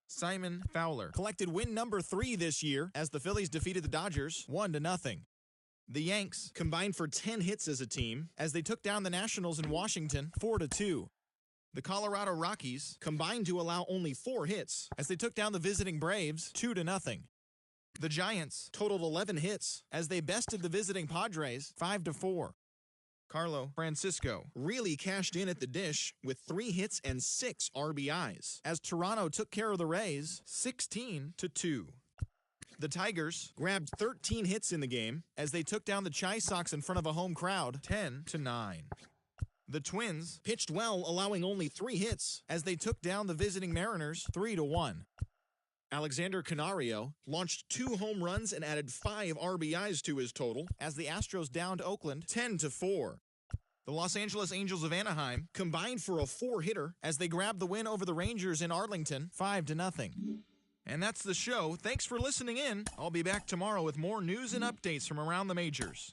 Simon Fowler collected win number 3 this year as the Phillies defeated the Dodgers 1-0. The Yanks combined for 10 hits as a team as they took down the Nationals in Washington 4-2. The Colorado Rockies combined to allow only 4 hits as they took down the visiting Braves 2-0. The Giants totaled 11 hits as they bested the visiting Padres 5-4. Carlo Francisco really cashed in at the dish with 3 hits and 6 RBIs as Toronto took care of the Rays 16-2. The Tigers grabbed 13 hits in the game as they took down the Chi Sox in front of a home crowd 10-9. The Twins pitched well, allowing only 3 hits as they took down the visiting Mariners 3-1. Alexander Canario launched 2 home runs and added 5 RBIs to his total as the Astros downed Oakland 10-4. The Los Angeles Angels of Anaheim combined for a 4-hitter as they grabbed the win over the Rangers in Arlington 5-0. And that's the show. Thanks for listening in. I'll be back tomorrow with more news and updates from around the majors.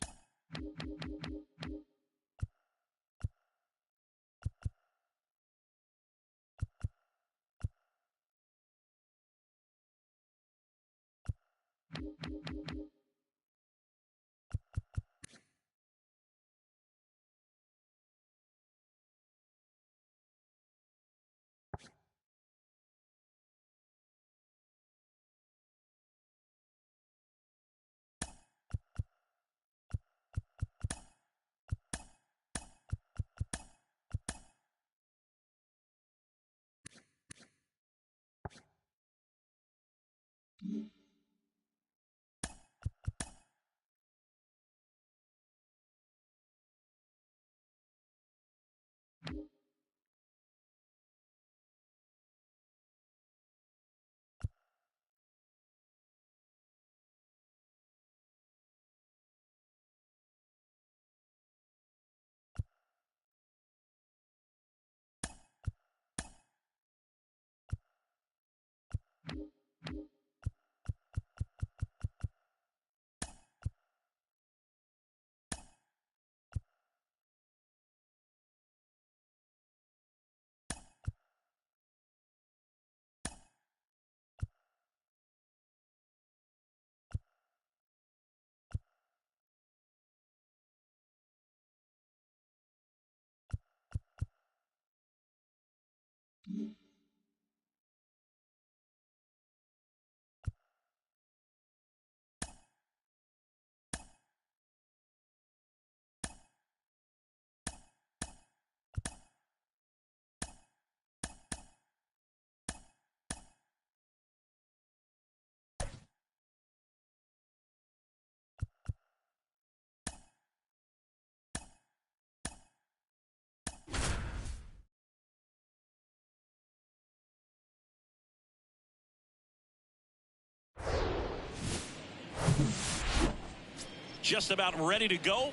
Just about ready to go.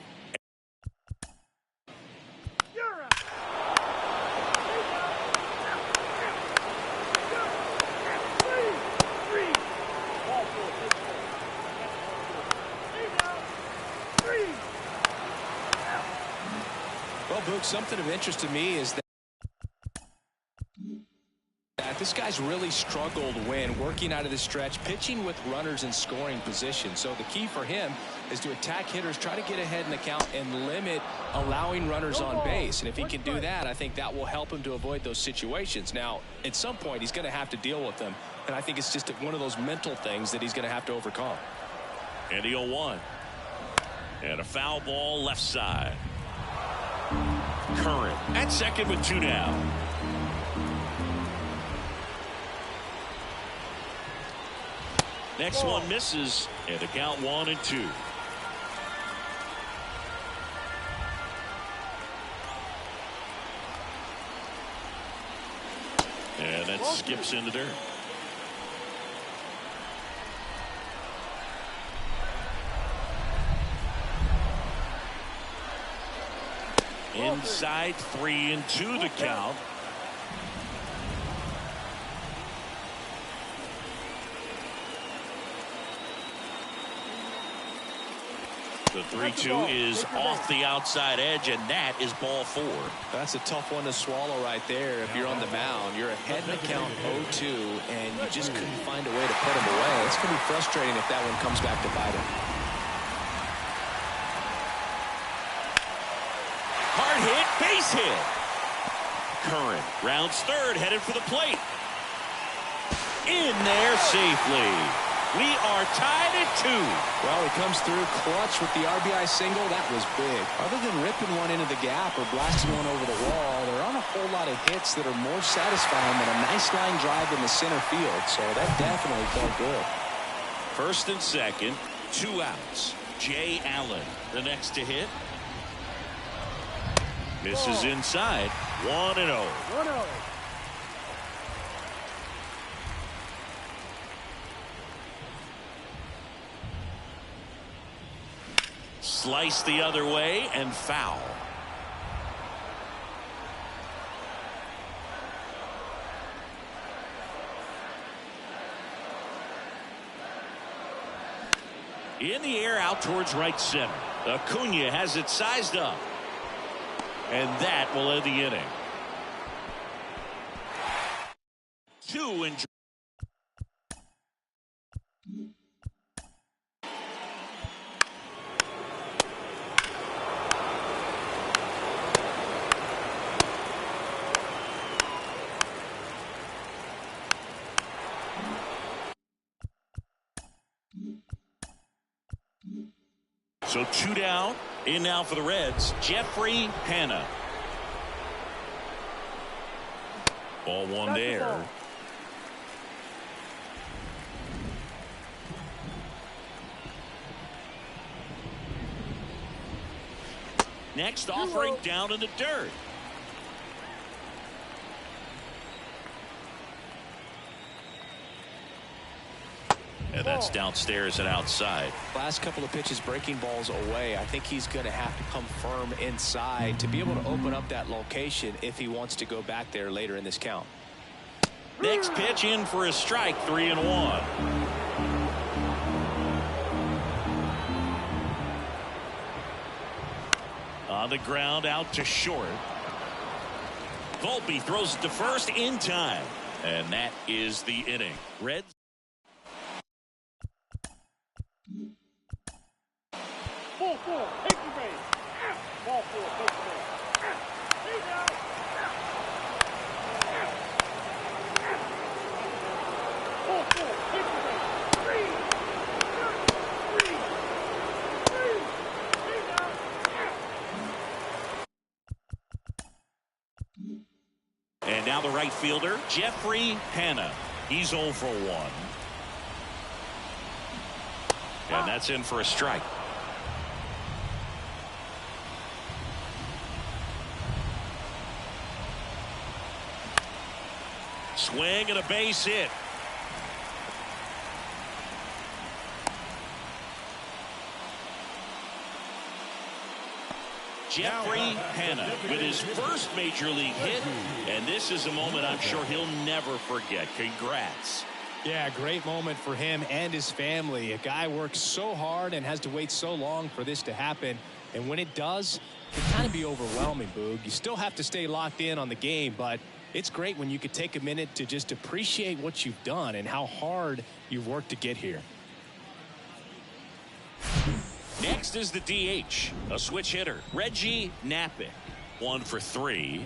You're out. Three. Ball 4. Three. Well, Boog, something of interest to me is that this guy's really struggled when working out of the stretch, pitching with runners in scoring position. So the key for him is to attack hitters, try to get ahead in the count, and limit allowing runners on base. And if he can do that, I think that will help him to avoid those situations. Now, at some point, he's going to have to deal with them. And I think it's just one of those mental things that he's going to have to overcome. And the 0-1. And a foul ball left side. Curran at second with 2 down. Next one misses, and the count 1-2. And that skips into dirt. Inside 3-2 the count. The 3-2 is off the outside edge, and that is ball 4. That's a tough one to swallow right there. If you're on the mound, you're ahead in the count 0-2, and you just couldn't find a way to put him away. It's going to be frustrating if that one comes back to bite him. Hard hit, base hit. Curran rounds third, headed for the plate. In there safely. We are tied at 2. Well, he comes through clutch with the RBI single. That was big. Other than ripping one into the gap or blasting one over the wall, there aren't a whole lot of hits that are more satisfying than a nice line drive in the center field. So that definitely felt good. First and second, 2 outs. Jay Allen, the next to hit. Misses inside. 1-0. 1-0. Slice the other way and foul. In the air out towards right center. Acuna has it sized up. And that will end the inning. 2 and so 2 down. In now for the Reds, Jeffrey Hanna. Ball 1 there. Next offering down in the dirt. And that's downstairs and outside. Last couple of pitches breaking balls away. I think he's going to have to come firm inside to be able to open up that location if he wants to go back there later in this count. Next pitch in for a strike. 3-1. On the ground out to short. Volpe throws it to first in time. And that is the inning. Reds. Ball 4, take the base. Ball 4, take the base. He's out. Ball 4, take the base. 3. He's out. And now the right fielder, Jeffrey Hanna. He's 0 for 1. And that's in for a strike. Swing and a base hit. Jeffrey Hanna with his first major league hit, and this is a moment I'm sure he'll never forget. Congrats. Yeah, great moment for him and his family. A guy works so hard and has to wait so long for this to happen, and when it does, it can kind of be overwhelming, Boog. You still have to stay locked in on the game, but it's great when you could take a minute to just appreciate what you've done and how hard you've worked to get here. Next is the DH, a switch hitter, Reggie Knappich, 1 for 3.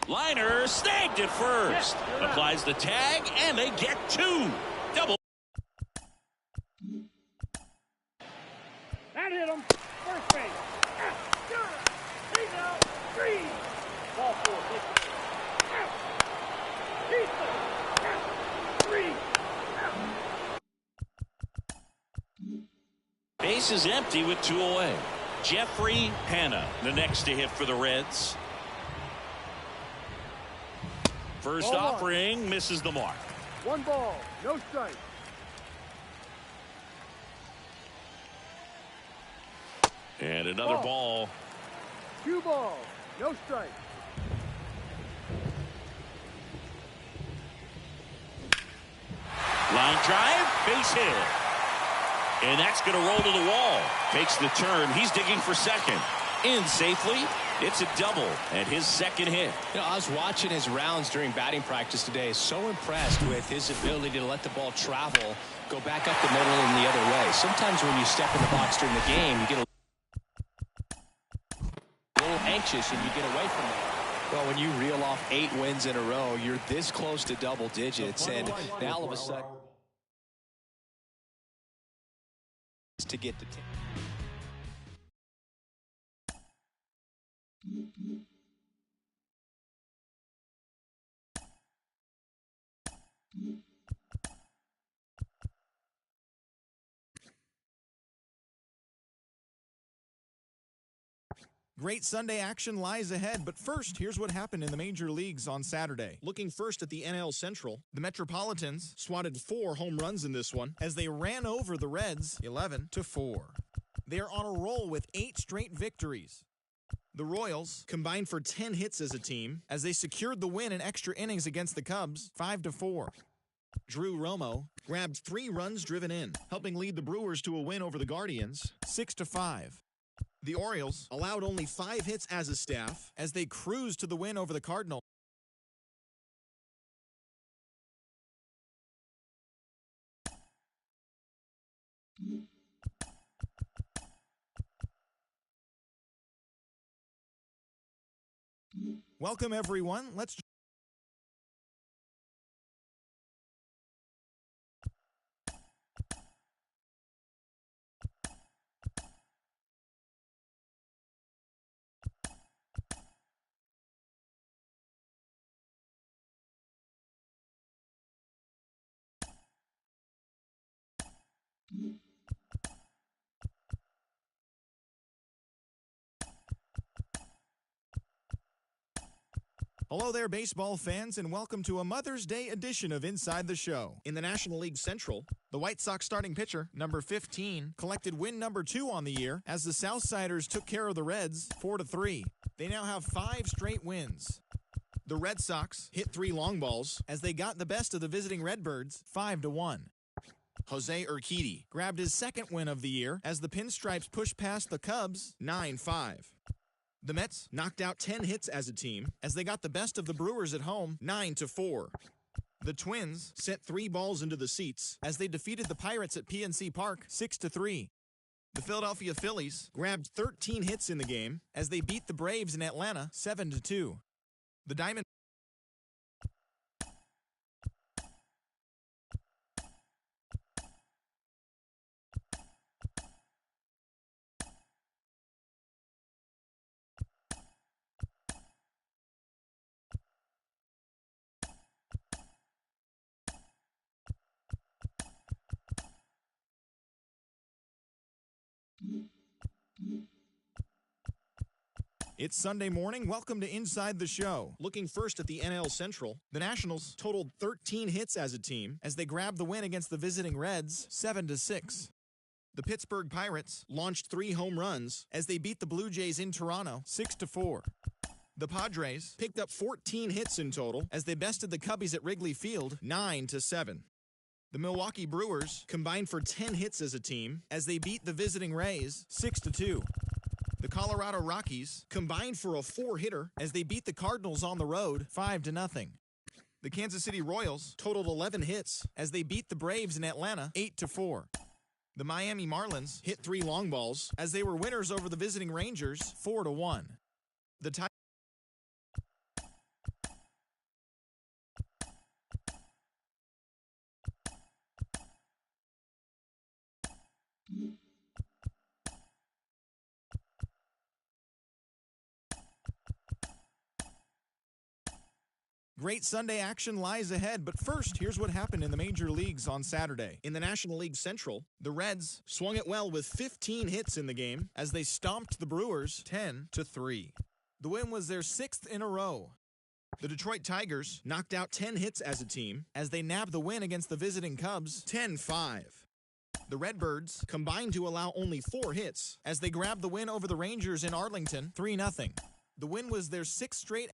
Liner snagged at first. Applies the tag, and they get 2. Double. That hit him. First base. He's out. 3. Ball 4, take the base. He's out. 3. Base is empty with 2 away. Jeffrey Hanna, the next to hit for the Reds. First Ball one. offering misses the mark. 1 ball, no strike. And another ball. 2 balls, no strike. Line drive, base hit. And that's going to roll to the wall. Takes the turn. He's digging for second. In safely. It's a double and his second hit. You know, I was watching his rounds during batting practice today. So impressed with his ability to let the ball travel, go back up the middle and the other way. Sometimes when you step in the box during the game, you get a little anxious and you get away from it. Well, when you reel off 8 wins in a row, you're this close to double digits, and now all of a sudden to get to 10. Great Sunday action lies ahead, but first, here's what happened in the major leagues on Saturday. Looking first at the NL Central, the Metropolitans swatted 4 home runs in this one as they ran over the Reds 11-4. They are on a roll with 8 straight victories. The Royals combined for 10 hits as a team as they secured the win in extra innings against the Cubs 5-4. Drew Romo grabbed 3 runs driven in, helping lead the Brewers to a win over the Guardians 6-5. The Orioles allowed only 5 hits as a staff as they cruised to the win over the Cardinals. Welcome, everyone. Let's Hello there, baseball fans, and welcome to a Mother's Day edition of Inside the Show. In the National League Central, the White Sox starting pitcher, number 15, collected win number 2 on the year as the Southsiders took care of the Reds 4-3. They now have 5 straight wins. The Red Sox hit 3 long balls as they got the best of the visiting Redbirds 5-1. Jose Urquidy grabbed his 2nd win of the year as the Pinstripes pushed past the Cubs 9-5. The Mets knocked out 10 hits as a team as they got the best of the Brewers at home 9-4. The Twins sent 3 balls into the seats as they defeated the Pirates at PNC Park 6-3. The Philadelphia Phillies grabbed 13 hits in the game as they beat the Braves in Atlanta 7-2. The Diamond It's Sunday morning. Welcome to Inside the Show. Looking first at the NL Central, the Nationals totaled 13 hits as a team as they grabbed the win against the visiting Reds 7-6. The Pittsburgh Pirates launched 3 home runs as they beat the Blue Jays in Toronto 6-4. The Padres picked up 14 hits in total as they bested the Cubbies at Wrigley Field 9-7. The Milwaukee Brewers combined for 10 hits as a team as they beat the visiting Rays 6-2. The Colorado Rockies combined for a 4-hitter as they beat the Cardinals on the road 5-0. The Kansas City Royals totaled 11 hits as they beat the Braves in Atlanta 8-4. The Miami Marlins hit 3 long balls as they were winners over the visiting Rangers 4-1. The Great Sunday action lies ahead, but first, here's what happened in the major leagues on Saturday. In the National League Central, the Reds swung it well with 15 hits in the game as they stomped the Brewers 10-3. The win was their 6th in a row. The Detroit Tigers knocked out 10 hits as a team as they nabbed the win against the visiting Cubs 10-5. The Redbirds combined to allow only 4 hits as they grabbed the win over the Rangers in Arlington 3-0. The win was their 6th straight.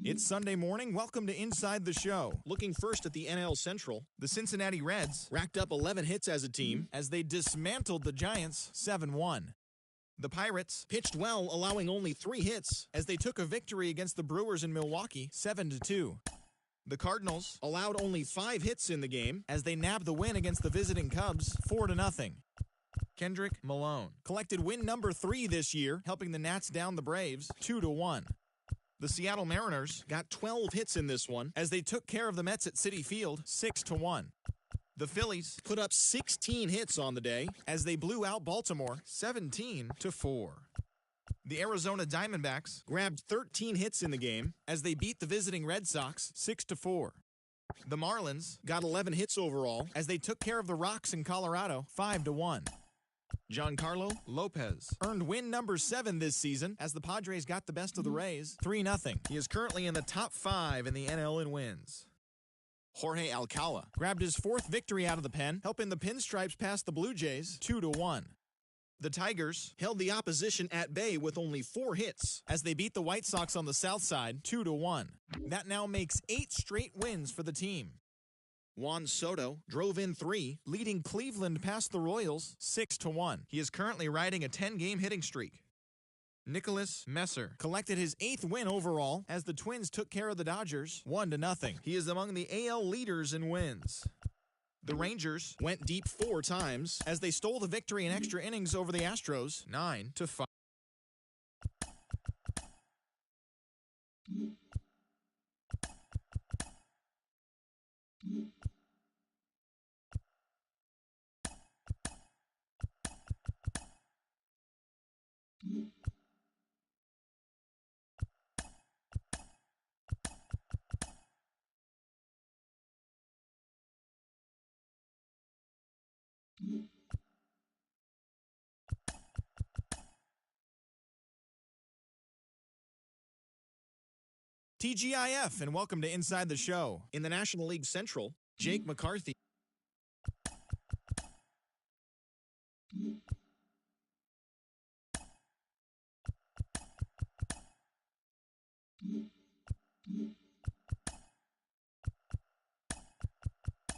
It's Sunday morning. Welcome to Inside the Show. Looking first at the NL Central, the Cincinnati Reds racked up 11 hits as a team as they dismantled the Giants 7-1. The Pirates pitched well, allowing only 3 hits as they took a victory against the Brewers in Milwaukee 7-2. The Cardinals allowed only 5 hits in the game as they nabbed the win against the visiting Cubs 4-0. Kendrick Malone collected win number 3 this year, helping the Nats down the Braves 2-1. The Seattle Mariners got 12 hits in this one as they took care of the Mets at Citi Field 6-1. The Phillies put up 16 hits on the day as they blew out Baltimore 17-4. The Arizona Diamondbacks grabbed 13 hits in the game as they beat the visiting Red Sox 6-4. The Marlins got 11 hits overall as they took care of the Rocks in Colorado 5-1. Giancarlo Lopez earned win number 7 this season as the Padres got the best of the Rays 3-0. He is currently in the top 5 in the NL in wins. Jorge Alcala grabbed his 4th victory out of the pen, helping the Pinstripes pass the Blue Jays 2-1. The Tigers held the opposition at bay with only 4 hits as they beat the White Sox on the south side 2-1. That now makes 8 straight wins for the team. Juan Soto drove in 3, leading Cleveland past the Royals 6-1. He is currently riding a 10-game hitting streak. Nicholas Messer collected his 8th win overall as the Twins took care of the Dodgers 1-0. He is among the AL leaders in wins. The Rangers went deep 4 times as they stole the victory in extra innings over the Astros 9-5. TGIF, and welcome to Inside the Show. In the National League Central, Jake McCarthy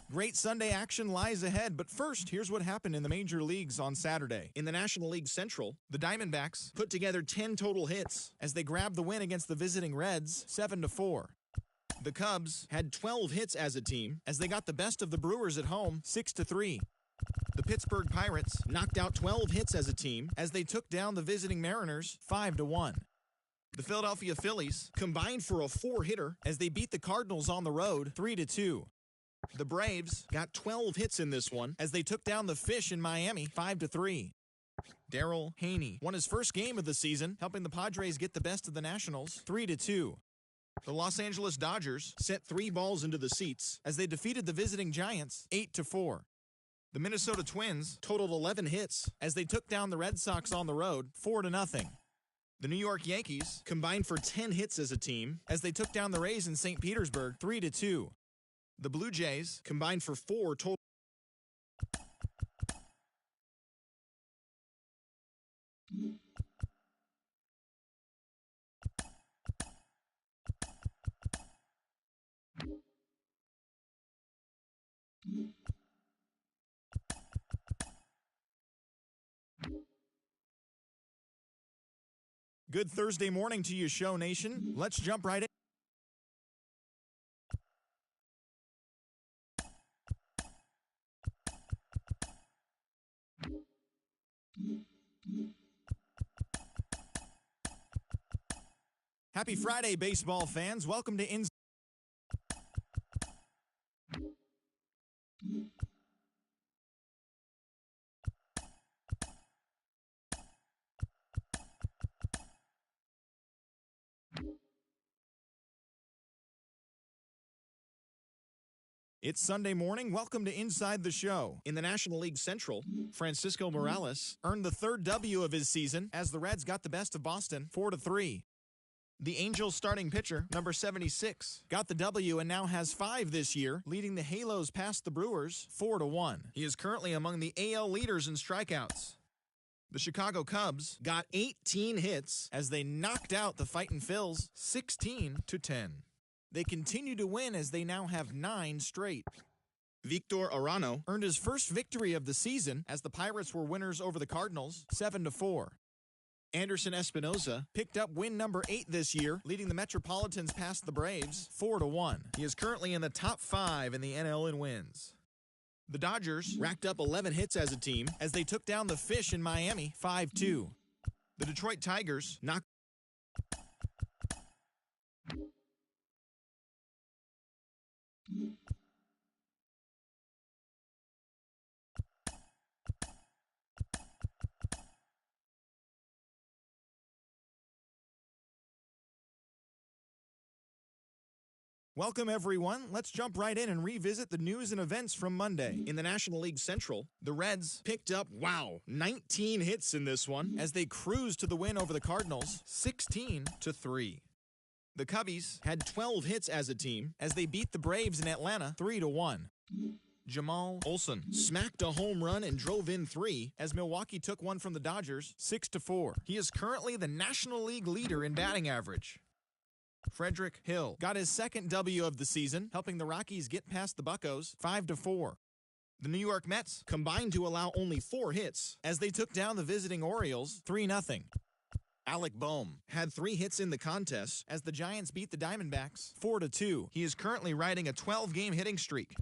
Great Sunday action lies ahead, but first, here's what happened in the major leagues on Saturday. In the National League Central, the Diamondbacks put together 10 total hits as they grabbed the win against the visiting Reds 7-4. The Cubs had 12 hits as a team as they got the best of the Brewers at home 6-3. The Pittsburgh Pirates knocked out 12 hits as a team as they took down the visiting Mariners 5-1. The Philadelphia Phillies combined for a 4-hitter as they beat the Cardinals on the road 3-2. The Braves got 12 hits in this one as they took down the Fish in Miami 5-3. Darrell Haney won his first game of the season, helping the Padres get the best of the Nationals 3-2. The Los Angeles Dodgers sent 3 balls into the seats as they defeated the visiting Giants 8-4. The Minnesota Twins totaled 11 hits as they took down the Red Sox on the road 4-0. The New York Yankees combined for 10 hits as a team as they took down the Rays in St. Petersburg 3-2. The Blue Jays combined for 4 total. Good Thursday morning to you, Show Nation. Let's jump right in. Happy Friday, baseball fans. Welcome to Inside. It's Sunday morning. Welcome to Inside the Show. In the National League Central, Francisco Morales earned the third W of his season as the Reds got the best of Boston 4-3. The Angels starting pitcher, number 76, got the W and now has 5 this year, leading the Halos past the Brewers 4-1. He is currently among the AL leaders in strikeouts. The Chicago Cubs got 18 hits as they knocked out the Fightin' Phils 16-10. They continue to win as they now have 9 straight. Victor Arano earned his first victory of the season as the Pirates were winners over the Cardinals 7-4. Anderson Espinoza picked up win number 8 this year, leading the Metropolitans past the Braves 4-1. He is currently in the top 5 in the NL in wins. The Dodgers racked up 11 hits as a team as they took down the Fish in Miami 5-2. The Detroit Tigers knocked Welcome, everyone. Let's jump right in and revisit the news and events from Monday. In the National League Central, the Reds picked up, 19 hits in this one as they cruised to the win over the Cardinals 16-3. The Cubbies had 12 hits as a team as they beat the Braves in Atlanta 3-1. Jamal Olson smacked a home run and drove in 3 as Milwaukee took one from the Dodgers 6-4. He is currently the National League leader in batting average. Frederick Hill got his second W of the season, helping the Rockies get past the Buccos 5-4. The New York Mets combined to allow only 4 hits as they took down the visiting Orioles 3-0. Alec Boehm had 3 hits in the contest as the Giants beat the Diamondbacks 4-2. He is currently riding a 12-game hitting streak.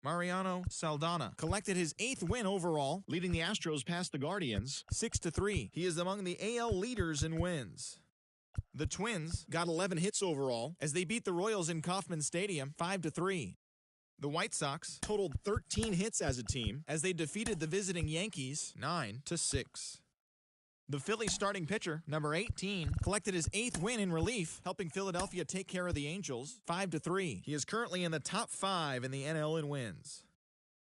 Mariano Saldana collected his 8th win overall, leading the Astros past the Guardians 6-3. He is among the AL leaders in wins. The Twins got 11 hits overall as they beat the Royals in Kauffman Stadium 5-3. The White Sox totaled 13 hits as a team as they defeated the visiting Yankees 9-6. The Phillies starting pitcher, number 18, collected his 8th win in relief, helping Philadelphia take care of the Angels 5-3. He is currently in the top 5 in the NL in wins.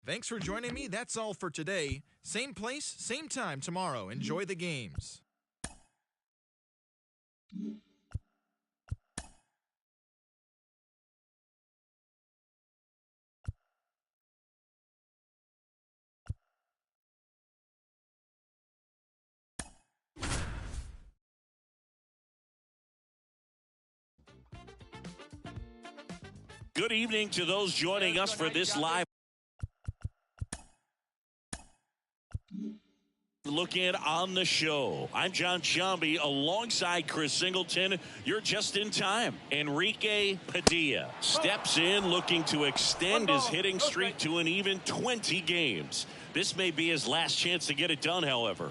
Thanks for joining me. That's all for today. Same place, same time tomorrow. Enjoy the games. Good evening to those joining us for this live look in on the show. I'm John Shambi alongside Chris Singleton. You're just in time. Enrique Padilla steps in looking to extend his hitting streak to an even 20 games. This may be his last chance to get it done, however.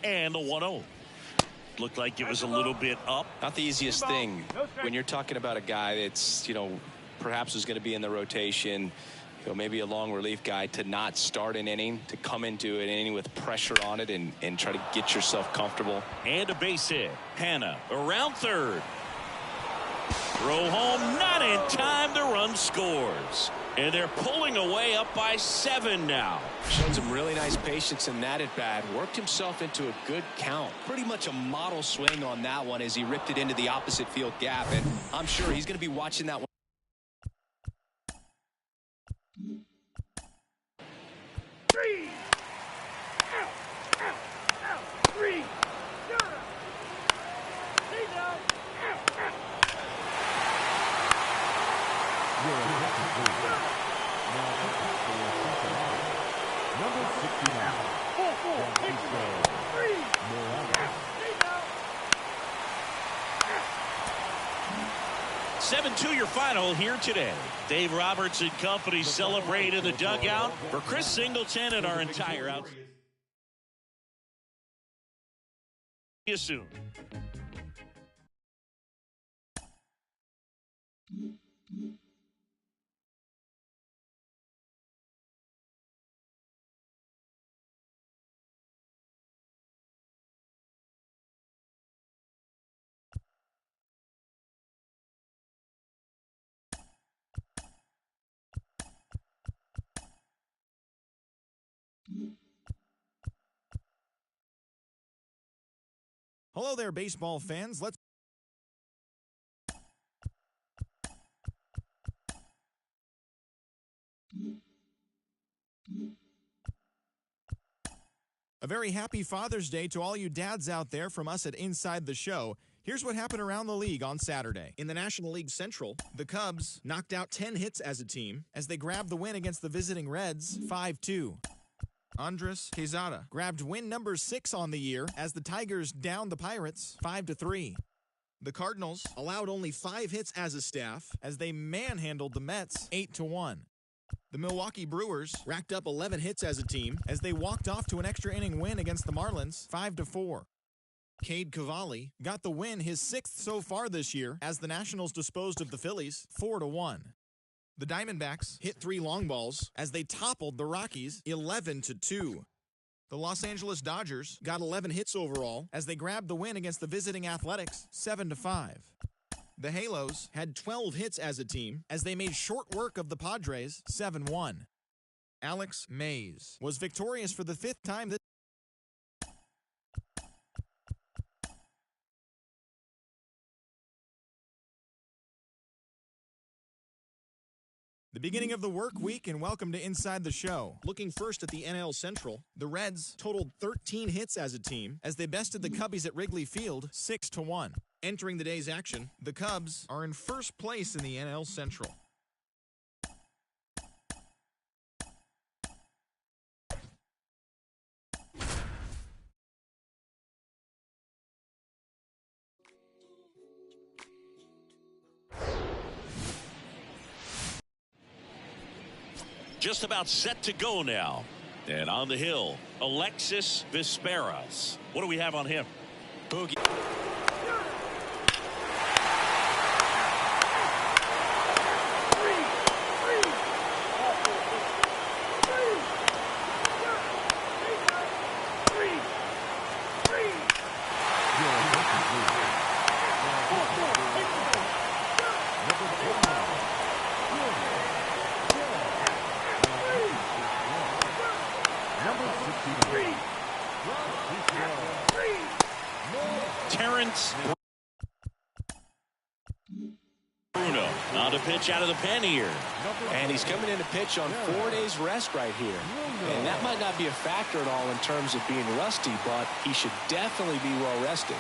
And the 1-0. Looked like it was a little bit up. Not the easiest thing when you're talking about a guy that's, perhaps is going to be in the rotation, maybe a long relief guy, to not start an inning, to come into an inning with pressure on it and try to get yourself comfortable. And a base hit. Hanna around third. Throw home, not in time. The run scores. And they're pulling away up by 7 now. Showed some really nice patience in that at bat. Worked himself into a good count. Pretty much a model swing on that one as he ripped it into the opposite field gap. And I'm sure he's going to be watching that one. Three. Out. Out. Out. 3. Shut up. Stay down. Out. Out. Number 69. 4-4. Take the ball. 3. Out. Stay down. 7-2 your final here today. Dave Roberts and company celebrate in the dugout. For Chris Singleton and our entire out. See you soon. Hello there, baseball fans. A very happy Father's Day to all you dads out there from us at Inside the Show. Here's what happened around the league on Saturday. In the National League Central, the Cubs knocked out 10 hits as a team as they grabbed the win against the visiting Reds 5-2. Andres Quezada grabbed win number 6 on the year as the Tigers downed the Pirates 5-3. The Cardinals allowed only 5 hits as a staff as they manhandled the Mets 8-1. The Milwaukee Brewers racked up 11 hits as a team as they walked off to an extra inning win against the Marlins 5-4. Cade Cavalli got the win, his 6th so far this year, as the Nationals disposed of the Phillies 4-1. The Diamondbacks hit 3 long balls as they toppled the Rockies 11-2. The Los Angeles Dodgers got 11 hits overall as they grabbed the win against the visiting Athletics 7-5. The Halos had 12 hits as a team as they made short work of the Padres 7-1. Alex Mays was victorious for the 5th time this The beginning of the work week, and welcome to Inside the Show. Looking first at the NL Central, the Reds totaled 13 hits as a team as they bested the Cubbies at Wrigley Field 6-1. Entering the day's action, the Cubs are in first place in the NL Central. Just about set to go now. And on the hill, Alexis Vizqueras. What do we have on him? Boogie. Bruno on to pitch out of the pen here. And he's coming in to pitch on 4 days rest right here. And that might not be a factor at all in terms of being rusty, but he should definitely be well rested.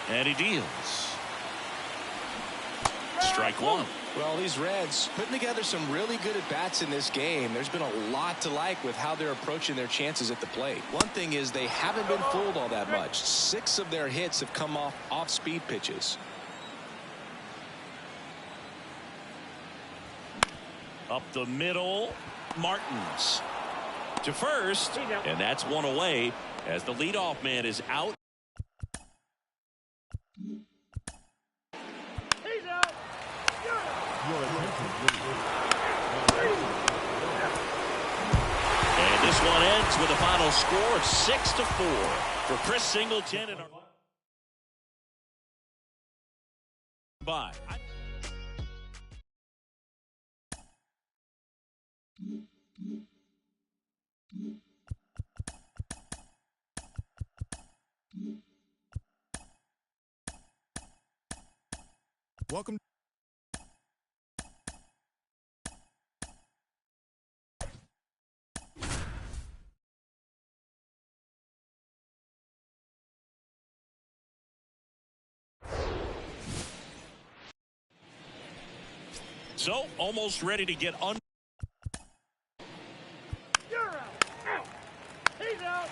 And he deals. Strike one. Well, these Reds putting together some really good at-bats in this game. There's been a lot to like with how they're approaching their chances at the plate. One thing is they haven't been fooled all that much. 6 of their hits have come off speed pitches. Up the middle, Martins to first, and that's one away as the leadoff man is out. And this one ends with a final score of 6-4 for Chris Singleton and our bye. Welcome. So almost ready to get on. You're out. Out. He's out.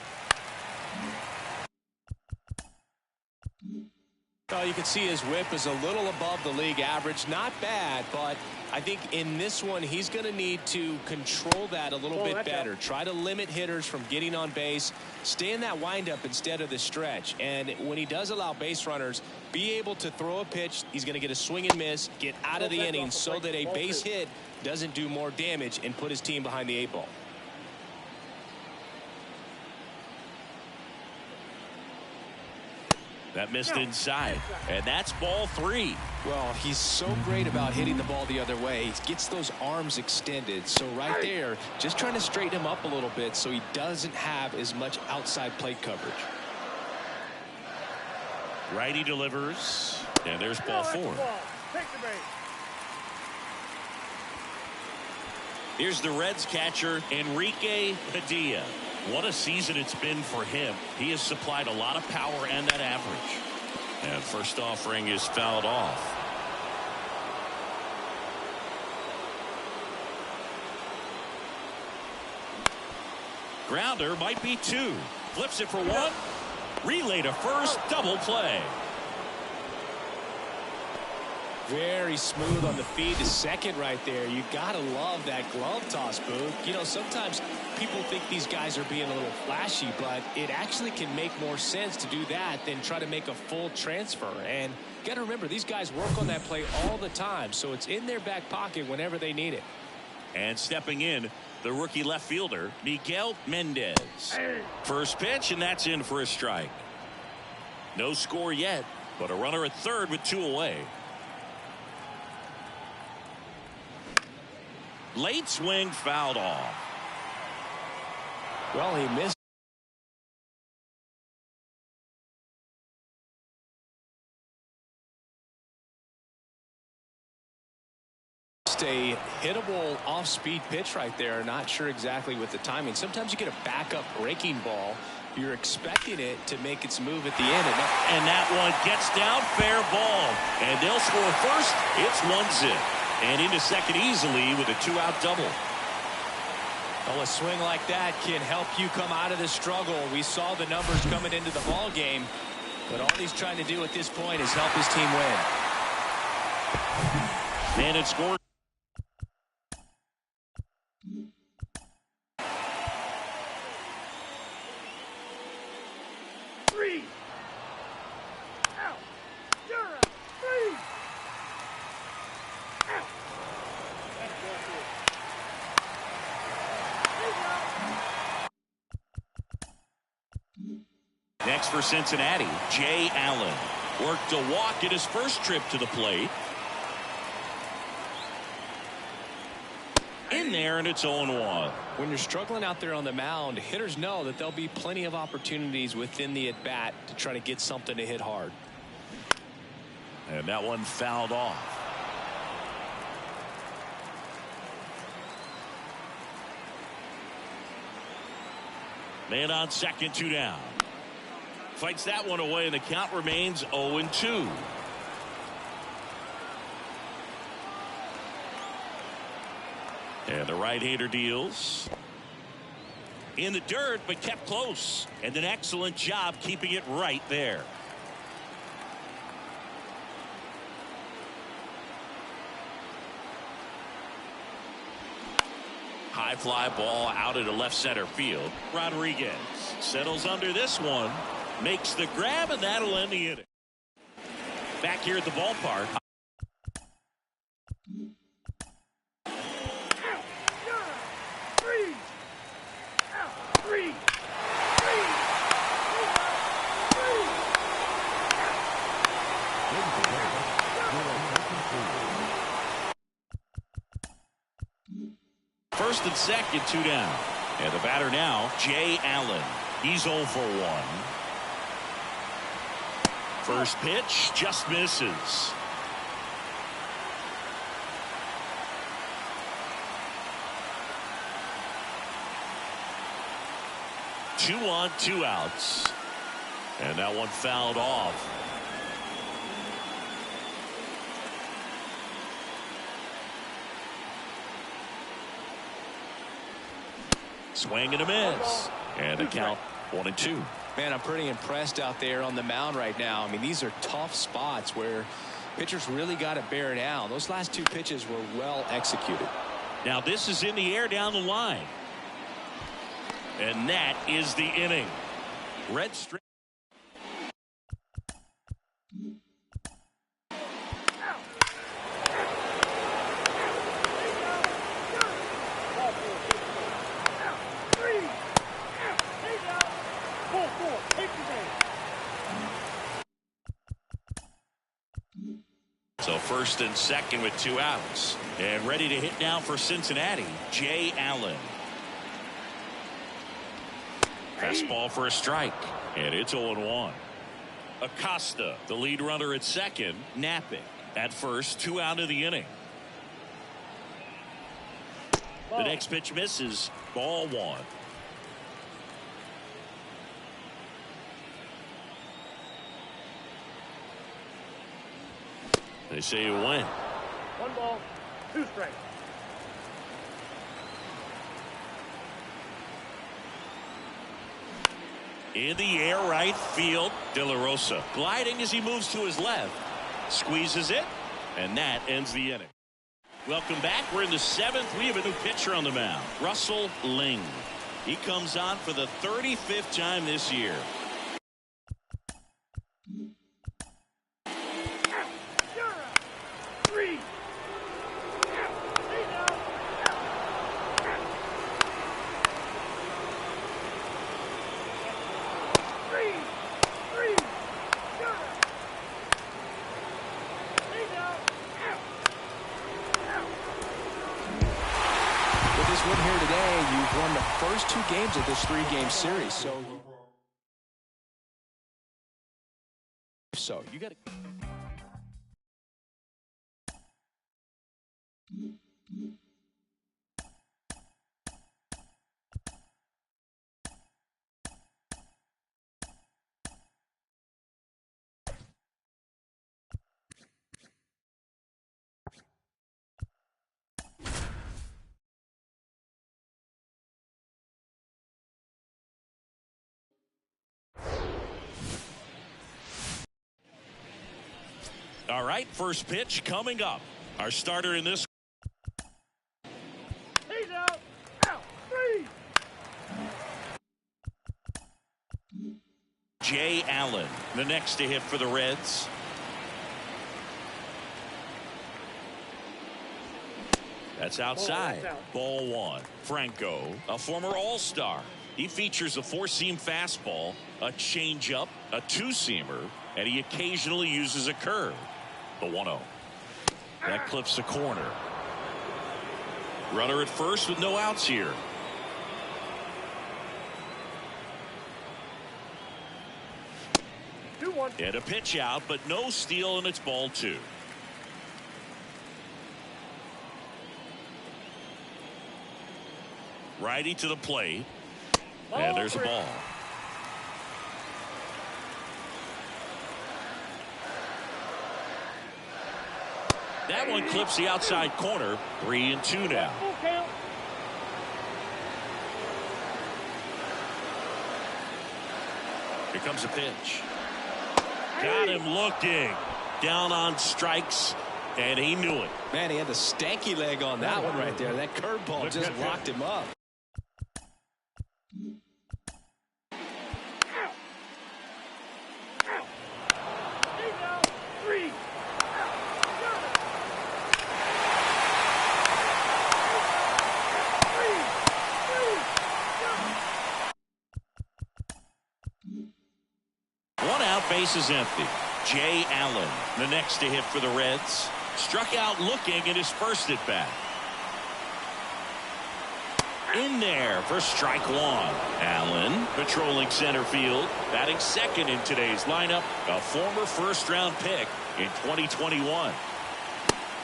You can see his whip is a little above the league average. Not bad, but I think in this one he's going to need to control that a little bit better. Try to limit hitters from getting on base. Stay in that windup instead of the stretch. And when he does allow base runners, be able to throw a pitch. He's going to get a swing and miss, get out of the inning so that a base hit doesn't do more damage and put his team behind the 8 ball. That missed inside, and that's ball 3. Well, he's so great about hitting the ball the other way. He gets those arms extended. So right there, just trying to straighten him up a little bit so he doesn't have as much outside plate coverage. Righty delivers. And there's ball 4. Take the base. Here's the Reds catcher, Enrique Padilla. What a season it's been for him. He has supplied a lot of power and that average. And first offering is fouled off. Grounder might be 2. Flips it for 1. Relay to first. Double play. Very smooth on the feed to second right there. You gotta love that glove toss, Boog. You know, sometimes people think these guys are being a little flashy, but it actually can make more sense to do that than try to make a full transfer. And you gotta remember, these guys work on that play all the time, so it's in their back pocket whenever they need it. And stepping in, the rookie left fielder, Miguel Mendez. First pitch, and that's in for a strike. No score yet, but a runner at third with 2 away. Late swing, fouled off. Well, he missed a hittable off-speed pitch right there. Not sure exactly with the timing. Sometimes you get a backup breaking ball. You're expecting it to make its move at the end. And that one gets down, fair ball. And they'll score first. It's 1-zip. And into second easily with a 2-out double. Well, a swing like that can help you come out of the struggle. We saw the numbers coming into the ball game, but all he's trying to do at this point is help his team win. And it scored. Next for Cincinnati, Jay Allen. Worked a walk at his first trip to the plate. In there, and it's 0-1. When you're struggling out there on the mound, hitters know that there'll be plenty of opportunities within the at-bat to try to get something to hit hard. And that one fouled off. Man on second, 2 down. Fights that one away, and the count remains 0-2. And the right-hander deals. In the dirt, but kept close. And an excellent job keeping it right there. High fly ball out into left center field. Rodriguez settles under this one. Makes the grab, and that'll end the inning. Back here at the ballpark. First and second, 2 down. And the batter now, Jay Allen. He's 0 for 1. First pitch just misses. Two on, 2 outs. And that one fouled off. Swing and a miss. And the count 1-2. Man, I'm pretty impressed out there on the mound right now. I mean, these are tough spots where pitchers really got to bear down. Those last 2 pitches were well executed. Now this is in the air down the line. And that is the inning. Red String. So first and second with 2 outs. And ready to hit now for Cincinnati, Jay Allen. Fastball for a strike. And it's 0-1. Acosta, the lead runner at second. Napping at first. 2 out of the inning. The next pitch misses. Ball 1. They say you win. 1 ball, 2 strikes. In the air, right field. De La Rosa gliding as he moves to his left. Squeezes it, and that ends the inning. Welcome back. We're in the 7th. We have a new pitcher on the mound. Russell Ling. He comes on for the 35th time this year. Win here today, you've won the first 2 games of this 3-game series. So you got to. All right, first pitch coming up. Our starter in this. He's out. Out. 3. Jay Allen, the next to hit for the Reds. That's outside. Ball 1. Franco, a former All-Star. He features a 4-seam fastball, a changeup, a 2-seamer, and he occasionally uses a curve. The 1-0. That clips the corner. Runner at first with no outs here. And a pitch out, but no steal, and it's ball 2. Righty to the plate. And there's a ball. That one clips the outside corner. 3-2 now. Here comes a pitch. Got him looking. Down on strikes, and he knew it. Man, he had the stanky leg on that one right there. That curveball just locked him up. Base is empty. Jay Allen, the next to hit for the Reds. Struck out looking at his first at bat. In there for strike 1. Allen patrolling center field, batting second in today's lineup, a former first-round pick in 2021.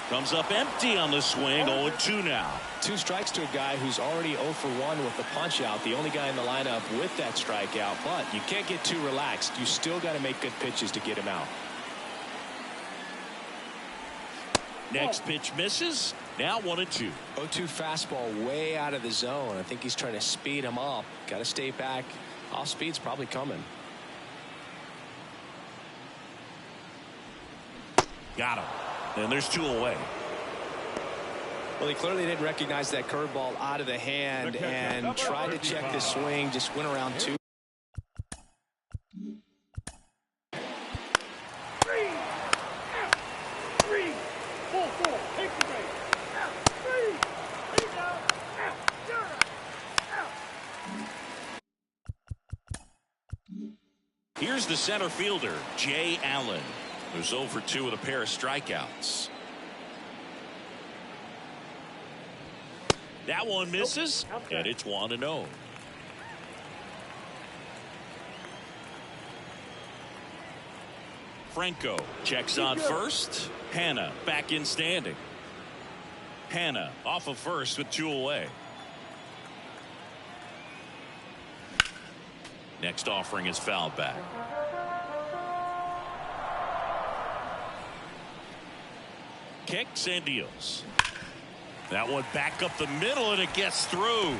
Comes up empty on the swing. 0-2 now. 2 strikes to a guy who's already 0 for 1 with the punch out. The only guy in the lineup with that strikeout. But you can't get too relaxed. You still got to make good pitches to get him out. Next pitch misses. Now 1-2. 0-2 fastball way out of the zone. I think he's trying to speed him up. Got to stay back. Off speed's probably coming. Got him. And there's 2 away. Well, he clearly didn't recognize that curveball out of the hand and tried to check the swing. Just went around 2. Here's the center fielder, Jay Allen, who's 0 for 2 with a pair of strikeouts. That one misses, and it's 1-0. Franco checks on first. Hanna back in standing. Hanna off of first with 2 away. Next offering is fouled back. Kicks and deals. That one back up the middle, and it gets through.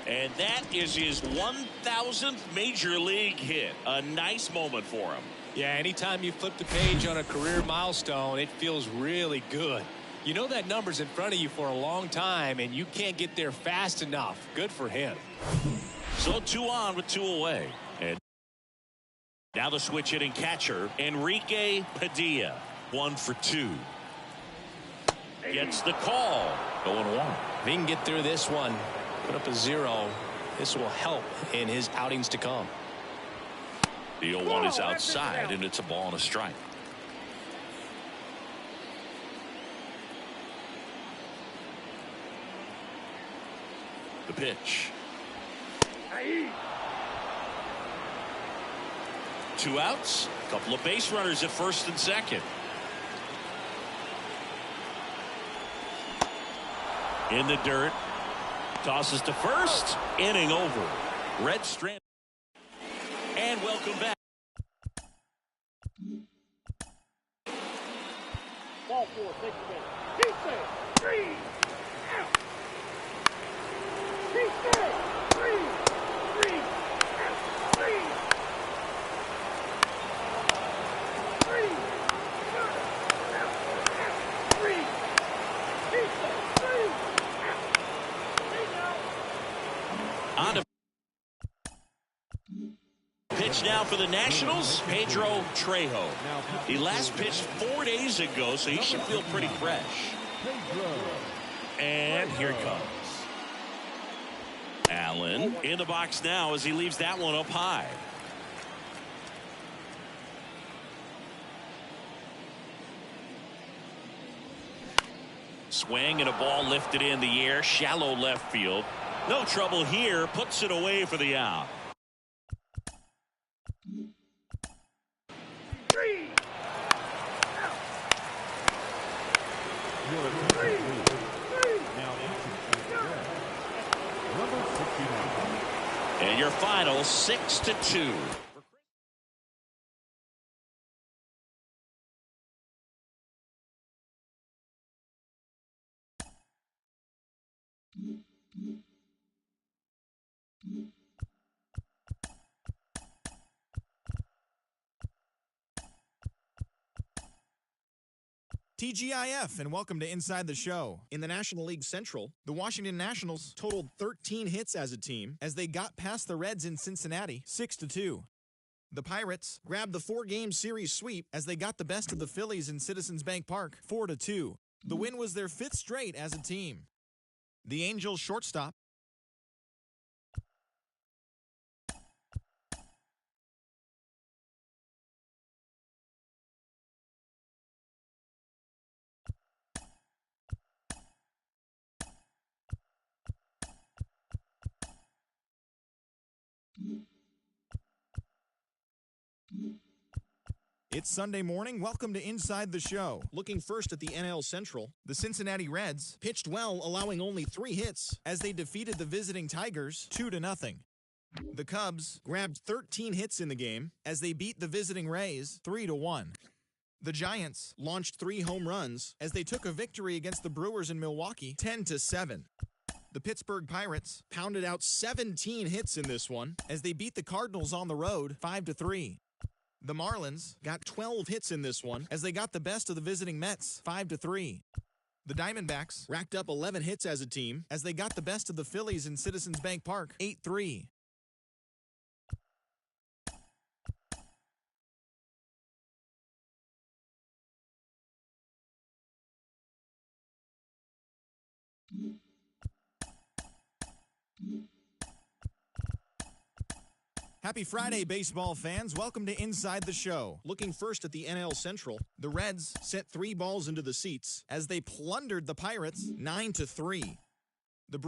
And that is his 1,000th major league hit. A nice moment for him. Yeah, anytime you flip the page on a career milestone, it feels really good. You know that number's in front of you for a long time, and you can't get there fast enough. Good for him. So 2 on with 2 away. And now the switch hitting catcher, Enrique Padilla. 1 for 2. Gets the call. 0-1. If he can get through this one, put up a 0, this will help in his outings to come. The 0-1 is outside, and it's a ball and a strike. The pitch. 2 outs. A couple of base runners at first and second. In the dirt. Tosses to first. Inning over. Red Strand. And welcome back. Ball 4, take the base. He said 3 out. He said 3 out. 3 out. 3 He said 3 out. On to pitch now for the Nationals, Pedro Trejo. He last pitched 4 days ago, so he should feel pretty fresh. And here it comes. Allen in the box now as he leaves that one up high. Swing and a ball lifted in the air, shallow left field. No trouble here, puts it away for the out. 3 out. 3 And your final 6-2. TGIF, and welcome to Inside the Show. In the National League Central, the Washington Nationals totaled 13 hits as a team as they got past the Reds in Cincinnati 6-2. The Pirates grabbed the 4-game series sweep as they got the best of the Phillies in Citizens Bank Park 4-2. The win was their 5th straight as a team. The Angels shortstop It's Sunday morning. Welcome to Inside the Show. Looking first at the NL Central, the Cincinnati Reds pitched well, allowing only 3 hits as they defeated the visiting Tigers 2-0. The Cubs grabbed 13 hits in the game as they beat the visiting Rays 3-1. The Giants launched 3 home runs as they took a victory against the Brewers in Milwaukee 10-7. The Pittsburgh Pirates pounded out 17 hits in this one as they beat the Cardinals on the road 5-3. The Marlins got 12 hits in this one as they got the best of the visiting Mets 5-3. The Diamondbacks racked up 11 hits as a team as they got the best of the Phillies in Citizens Bank Park 8-3. Happy Friday, baseball fans. Welcome to Inside the Show. Looking first at the NL Central, the Reds sent 3 balls into the seats as they plundered the Pirates 9-3. The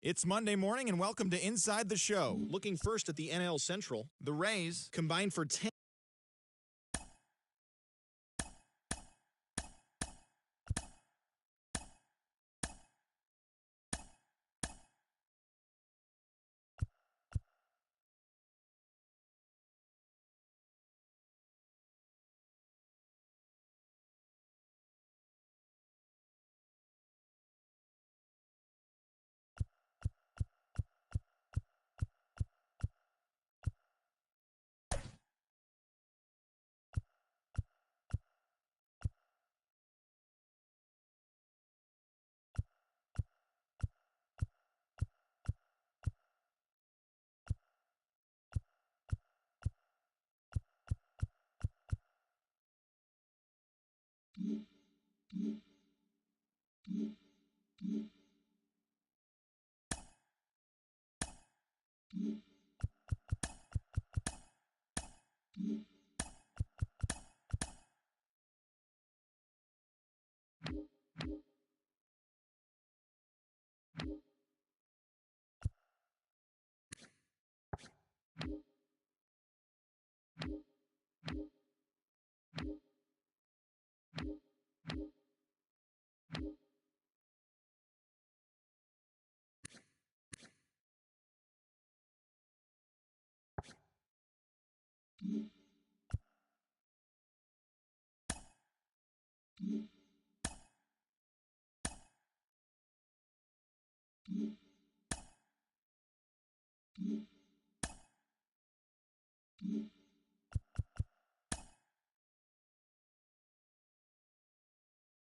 It's Monday morning and welcome to Inside the Show. Looking first at the NL Central, the Rays combined for 10.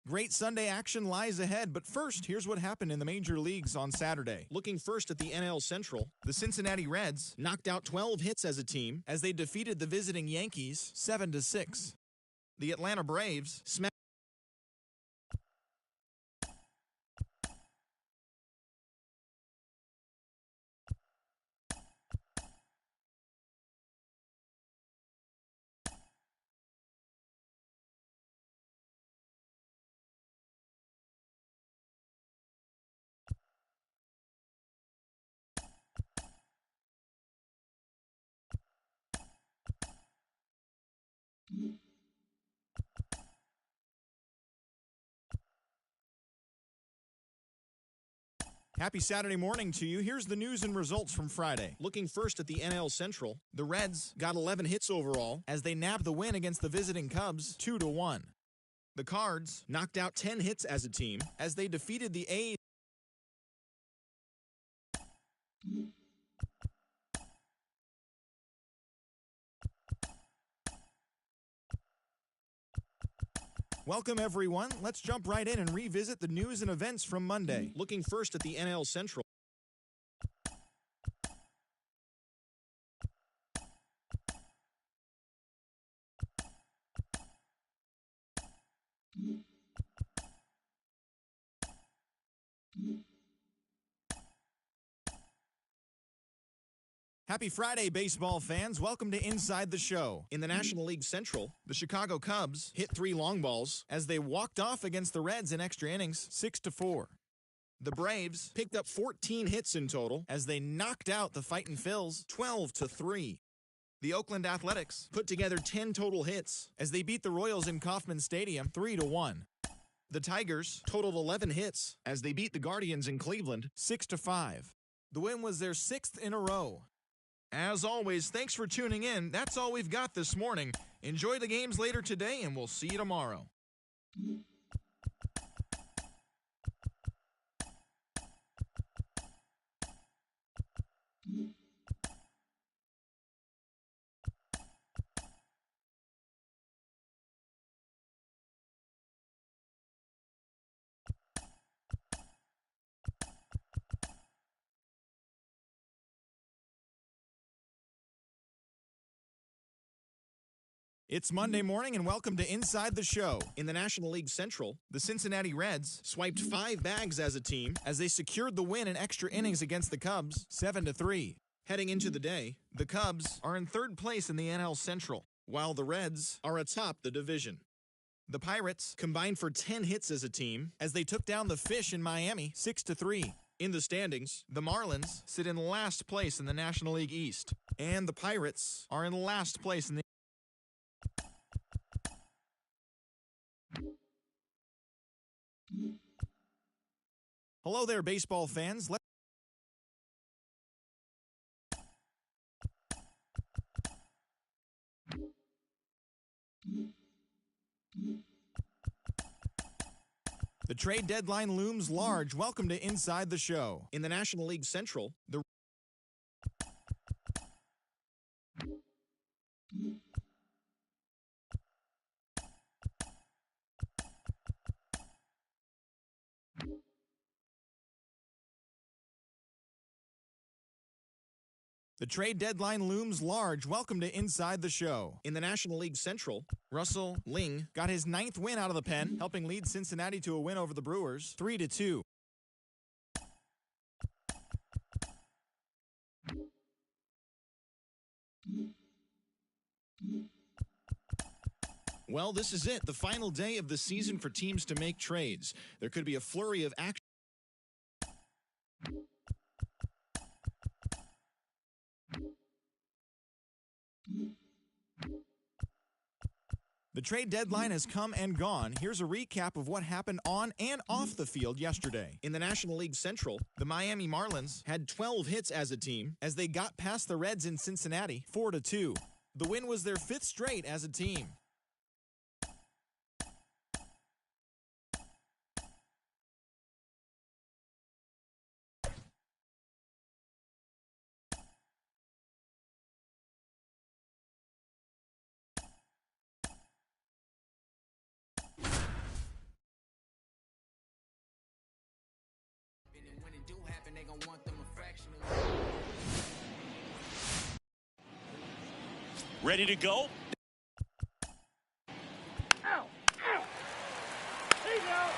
Great Sunday action lies ahead, but first, here's what happened in the major leagues on Saturday. Looking first at the NL Central, the Cincinnati Reds knocked out 12 hits as a team as they defeated the visiting Yankees 7-6. The Atlanta Braves smashed. Happy Saturday morning to you. Here's the news and results from Friday. Looking first at the NL Central, the Reds got 11 hits overall as they nabbed the win against the visiting Cubs 2-1. The Cards knocked out 10 hits as a team as they defeated the A's. Welcome, everyone. Let's jump right in and revisit the news and events from Monday. Looking first at the NL Central. Happy Friday, baseball fans. Welcome to Inside the Show. In the National League Central, the Chicago Cubs hit 3 long balls as they walked off against the Reds in extra innings 6-4. The Braves picked up 14 hits in total as they knocked out the Fightin' Phils 12-3. The Oakland Athletics put together 10 total hits as they beat the Royals in Kauffman Stadium 3-1. The Tigers totaled 11 hits as they beat the Guardians in Cleveland 6-5. The win was their 6th in a row. As always, thanks for tuning in. That's all we've got this morning. Enjoy the games later today, and we'll see you tomorrow. It's Monday morning and welcome to Inside the Show. In the National League Central, the Cincinnati Reds swiped 5 bags as a team as they secured the win in extra innings against the Cubs 7-3. Heading into the day, the Cubs are in 3rd place in the NL Central, while the Reds are atop the division. The Pirates combined for 10 hits as a team as they took down the Fish in Miami 6-3. In the standings, the Marlins sit in last place in the National League East, and the Pirates are in last place in the Hello there, baseball fans. The trade deadline looms large. Welcome to Inside the Show. In the National League Central, The trade deadline looms large. Welcome to Inside the Show. In the National League Central, Russell Ling got his 9th win out of the pen, helping lead Cincinnati to a win over the Brewers, 3-2. Well, this is it, the final day of the season for teams to make trades. There could be a flurry of action. The trade deadline has come and gone. Here's a recap of what happened on and off the field yesterday. In the National League Central, the Miami Marlins had 12 hits as a team as they got past the Reds in Cincinnati 4-2. The win was their 5th straight as a team. Ready to go? Ow! Ow! He's out!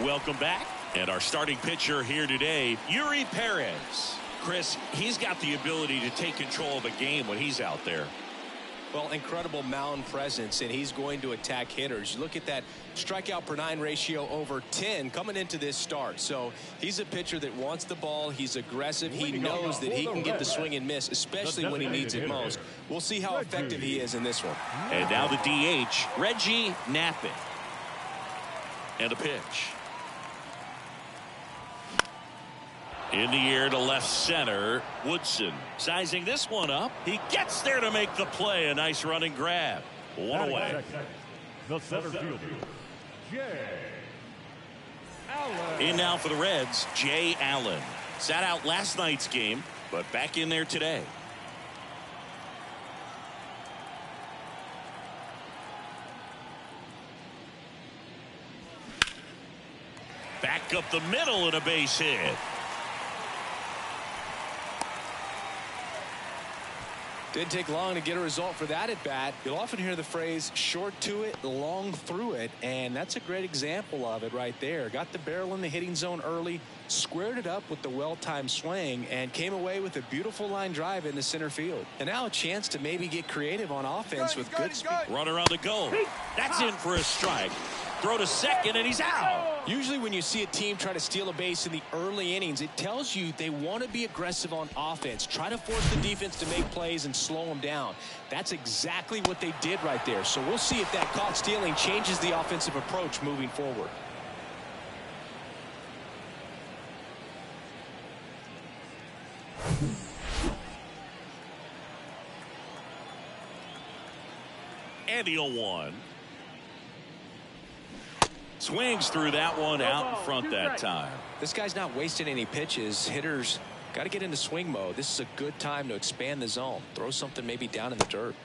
Welcome back. And our starting pitcher here today, Yuri Perez. Chris, he's got the ability to take control of a game when he's out there. Well, incredible mound presence, and he's going to attack hitters. You look at that strikeout per 9 ratio over 10 coming into this start. So he's a pitcher that wants the ball. He's aggressive. He knows that he can get the swing and miss, especially when he needs it most. We'll see how effective he is in this one. And now the DH, Reggie Knapping. And a pitch. In the air to left center, Woodson sizing this one up. He gets there to make the play. A nice running grab. One away. The center fielder, Jay Allen. In now for the Reds, Jay Allen. Sat out last night's game, but back in there today. Back up the middle and a base hit. Didn't take long to get a result for that at bat. You'll often hear the phrase short to it, long through it, and that's a great example of it right there. Got the barrel in the hitting zone early, squared it up with the well-timed swing, and came away with a beautiful line drive into center field. And now a chance to maybe get creative on offense with good speed. Runner on the go. That's in for a strike. Throw to second, and he's out. Usually when you see a team try to steal a base in the early innings, it tells you they want to be aggressive on offense. Try to force the defense to make plays and slow them down. That's exactly what they did right there. So we'll see if that caught stealing changes the offensive approach moving forward. And the 0-1. Swings through that one out in front that time. This guy's not wasting any pitches. Hitters got to get into swing mode. This is a good time to expand the zone. Throw something maybe down in the dirt.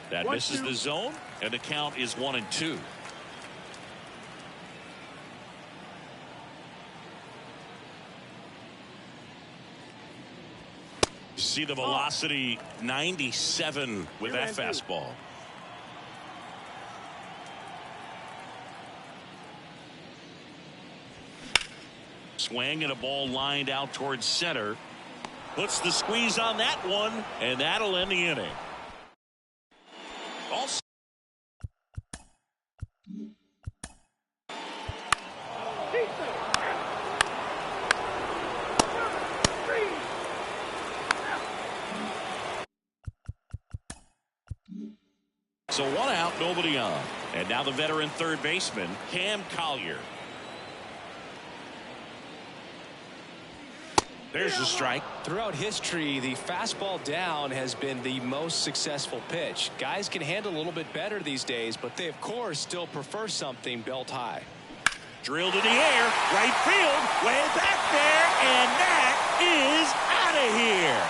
That misses the zone, and the count is 1-2. See the velocity 97 with that fastball. Swing and a ball lined out towards center. Puts the squeeze on that one, and that'll end the inning. Also, so 1 out, nobody on. And now the veteran third baseman, Cam Collier. There's the strike. Throughout history, the fastball down has been the most successful pitch. Guys can handle a little bit better these days, but they, of course, still prefer something belt high. Drilled in the air, right field, way back there, and that is out of here.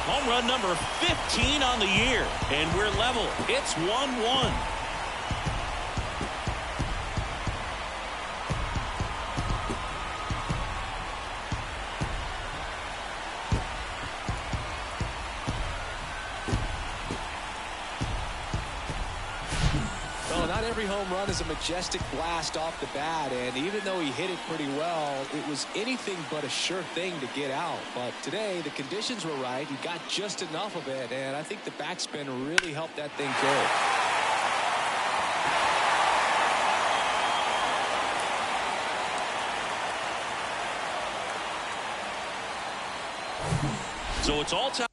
Home run number 15 on the year, and we're level. It's 1-1. Well, not every home run is a majestic blast off the bat, and even though he hit it pretty well, it was anything but a sure thing to get out. But today, the conditions were right. He got just enough of it, and I think the backspin really helped that thing go. So it's all time.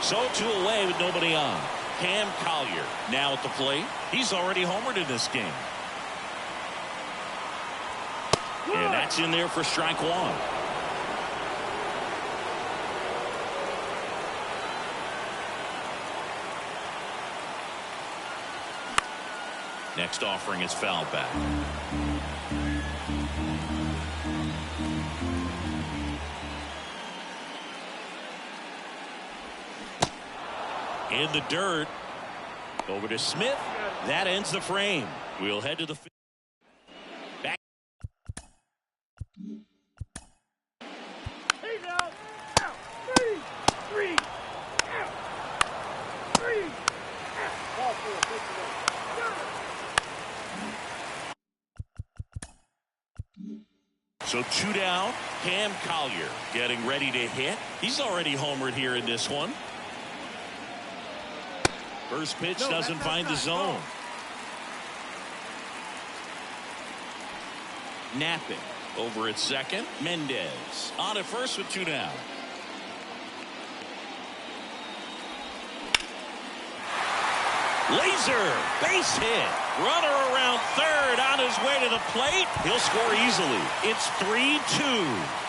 So 2 away with nobody on. Cam Collier now at the plate. He's already homered in this game. And that's in there for strike 1. Next offering is fouled back. In the dirt. Over to Smith. That ends the frame. We'll head to the back. So 2 down. Cam Collier getting ready to hit. He's already homered here in this one. First pitch doesn't find the zone. Napping over at second. Mendez on at first with 2 down. Laser base hit. Runner around third on his way to the plate. He'll score easily. It's 3-2.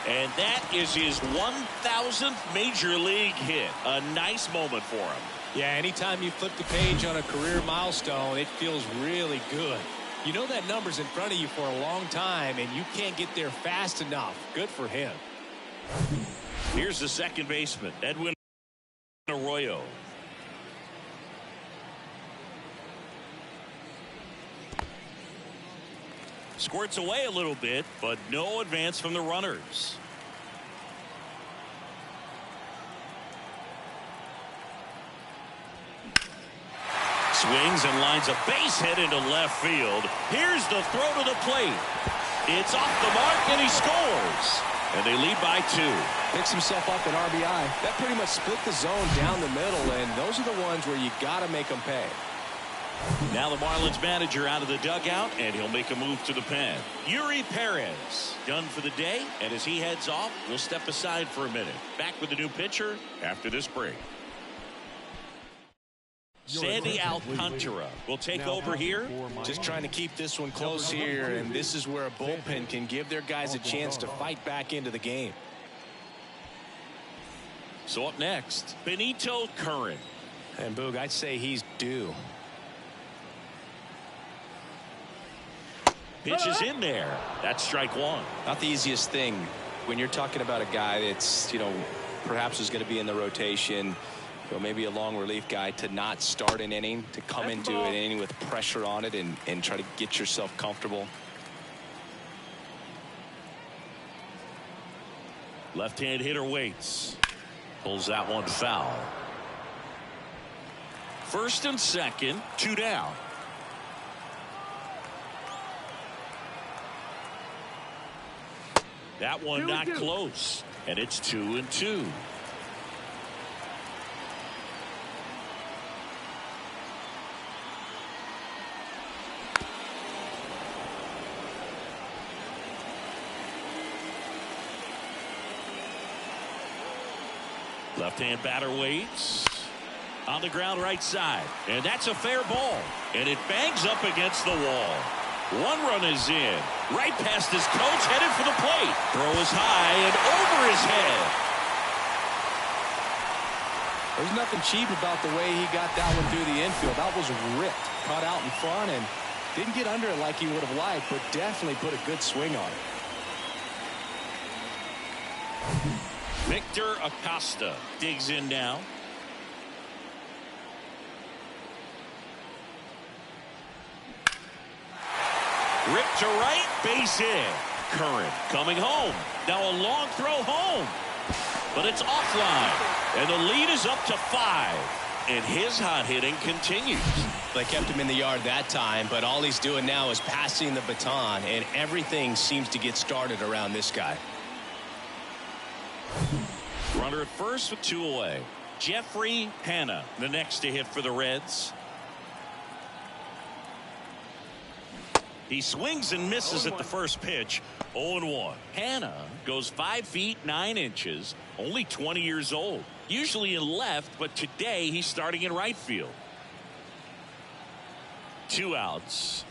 And that is his 1,000th major league hit. A nice moment for him. Yeah, anytime you flip the page on a career milestone, it feels really good. You know that number's in front of you for a long time, and you can't get there fast enough. Good for him. Here's the second baseman, Edwin Arroyo. Squirts away a little bit, but no advance from the runners. Swings and lines a base hit into left field. Here's the throw to the plate. It's off the mark, and he scores. And they lead by 2. Picks himself up an RBI. That pretty much split the zone down the middle, and those are the ones where you got to make them pay. Now the Marlins manager out of the dugout, and he'll make a move to the pen. Yuri Perez done for the day, and as he heads off, we'll step aside for a minute. Back with the new pitcher after this break. Sandy Alcantara will take over here. Just trying to keep this one close here, and this is where a bullpen can give their guys a chance to fight back into the game. So up next, Benito Curran. And Boog, I'd say he's due. Pitch is in there. That's strike 1. Not the easiest thing when you're talking about a guy that's, perhaps is going to be in the rotation. So maybe a long relief guy to not start an inning, to come into an inning with pressure on it and try to get yourself comfortable. Left-hand hitter waits. Pulls that one foul. First and second, 2 down. That one not close, and it's 2-2. Left-hand batter waits. On the ground right side, and that's a fair ball, and it bangs up against the wall. One run is in, right past his coach, headed for the plate. Throw is high and over his head. There's nothing cheap about the way he got that one through the infield. That was ripped, caught out in front, and didn't get under it like he would have liked, but definitely put a good swing on it. Victor Acosta digs in now. Ripped to right, base hit. Curran coming home. Now a long throw home. But it's offline. And the lead is up to 5. And his hot hitting continues. They kept him in the yard that time, but all he's doing now is passing the baton, and everything seems to get started around this guy. Runner at first with 2 away. Jeffrey Hanna, the next to hit for the Reds. He swings and misses at the first pitch. 0-1. Hanna goes 5 feet 9 inches, only 20 years old. Usually in left, but today he's starting in right field. 2 outs.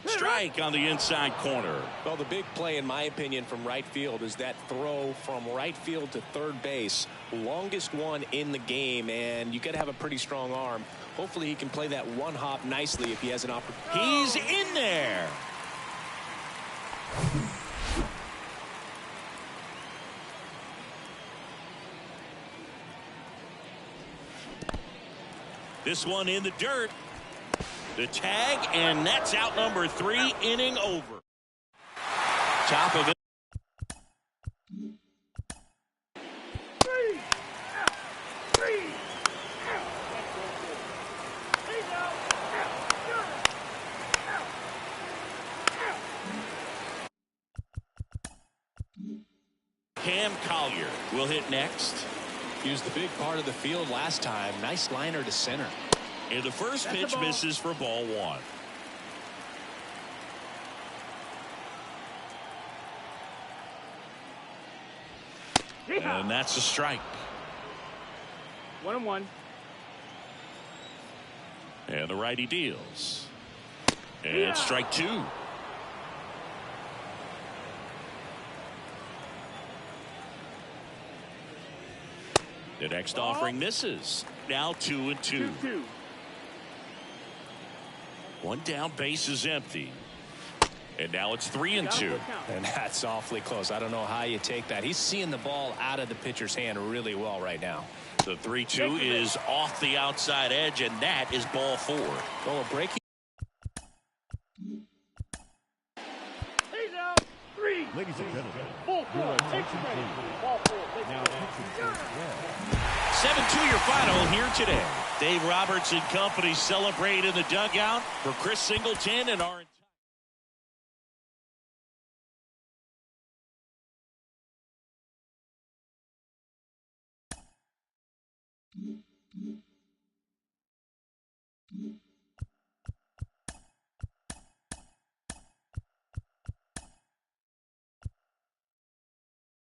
Strike on the inside corner. Well, the big play, in my opinion, from right field is that throw from right field to third base. Longest one in the game, and you got to have a pretty strong arm. Hopefully he can play that one hop nicely if he has an opportunity. He's in there. This one in the dirt. The tag, and that's out number 3, inning over. Top of it. Cam Collier will hit next. He was the big part of the field last time. Nice liner to center. And the first pitch misses for ball 1. And that's a strike. 1-1. And the righty deals. And strike 2. The next offering misses. Now 2-2. 2-2. One down, base is empty. And now it's 3-2. And that's awfully close. I don't know how you take that. He's seeing the ball out of the pitcher's hand really well right now. The 3-2 is off the outside edge, and that is ball 4. Oh, a break. He's out. 3. Ladies and gentlemen, Full your four. Take attention the base. please. Ball 4. Take Now the base. pitching is red. 7-2 your final here today. Dave Roberts and company celebrate in the dugout. For Chris Singleton and our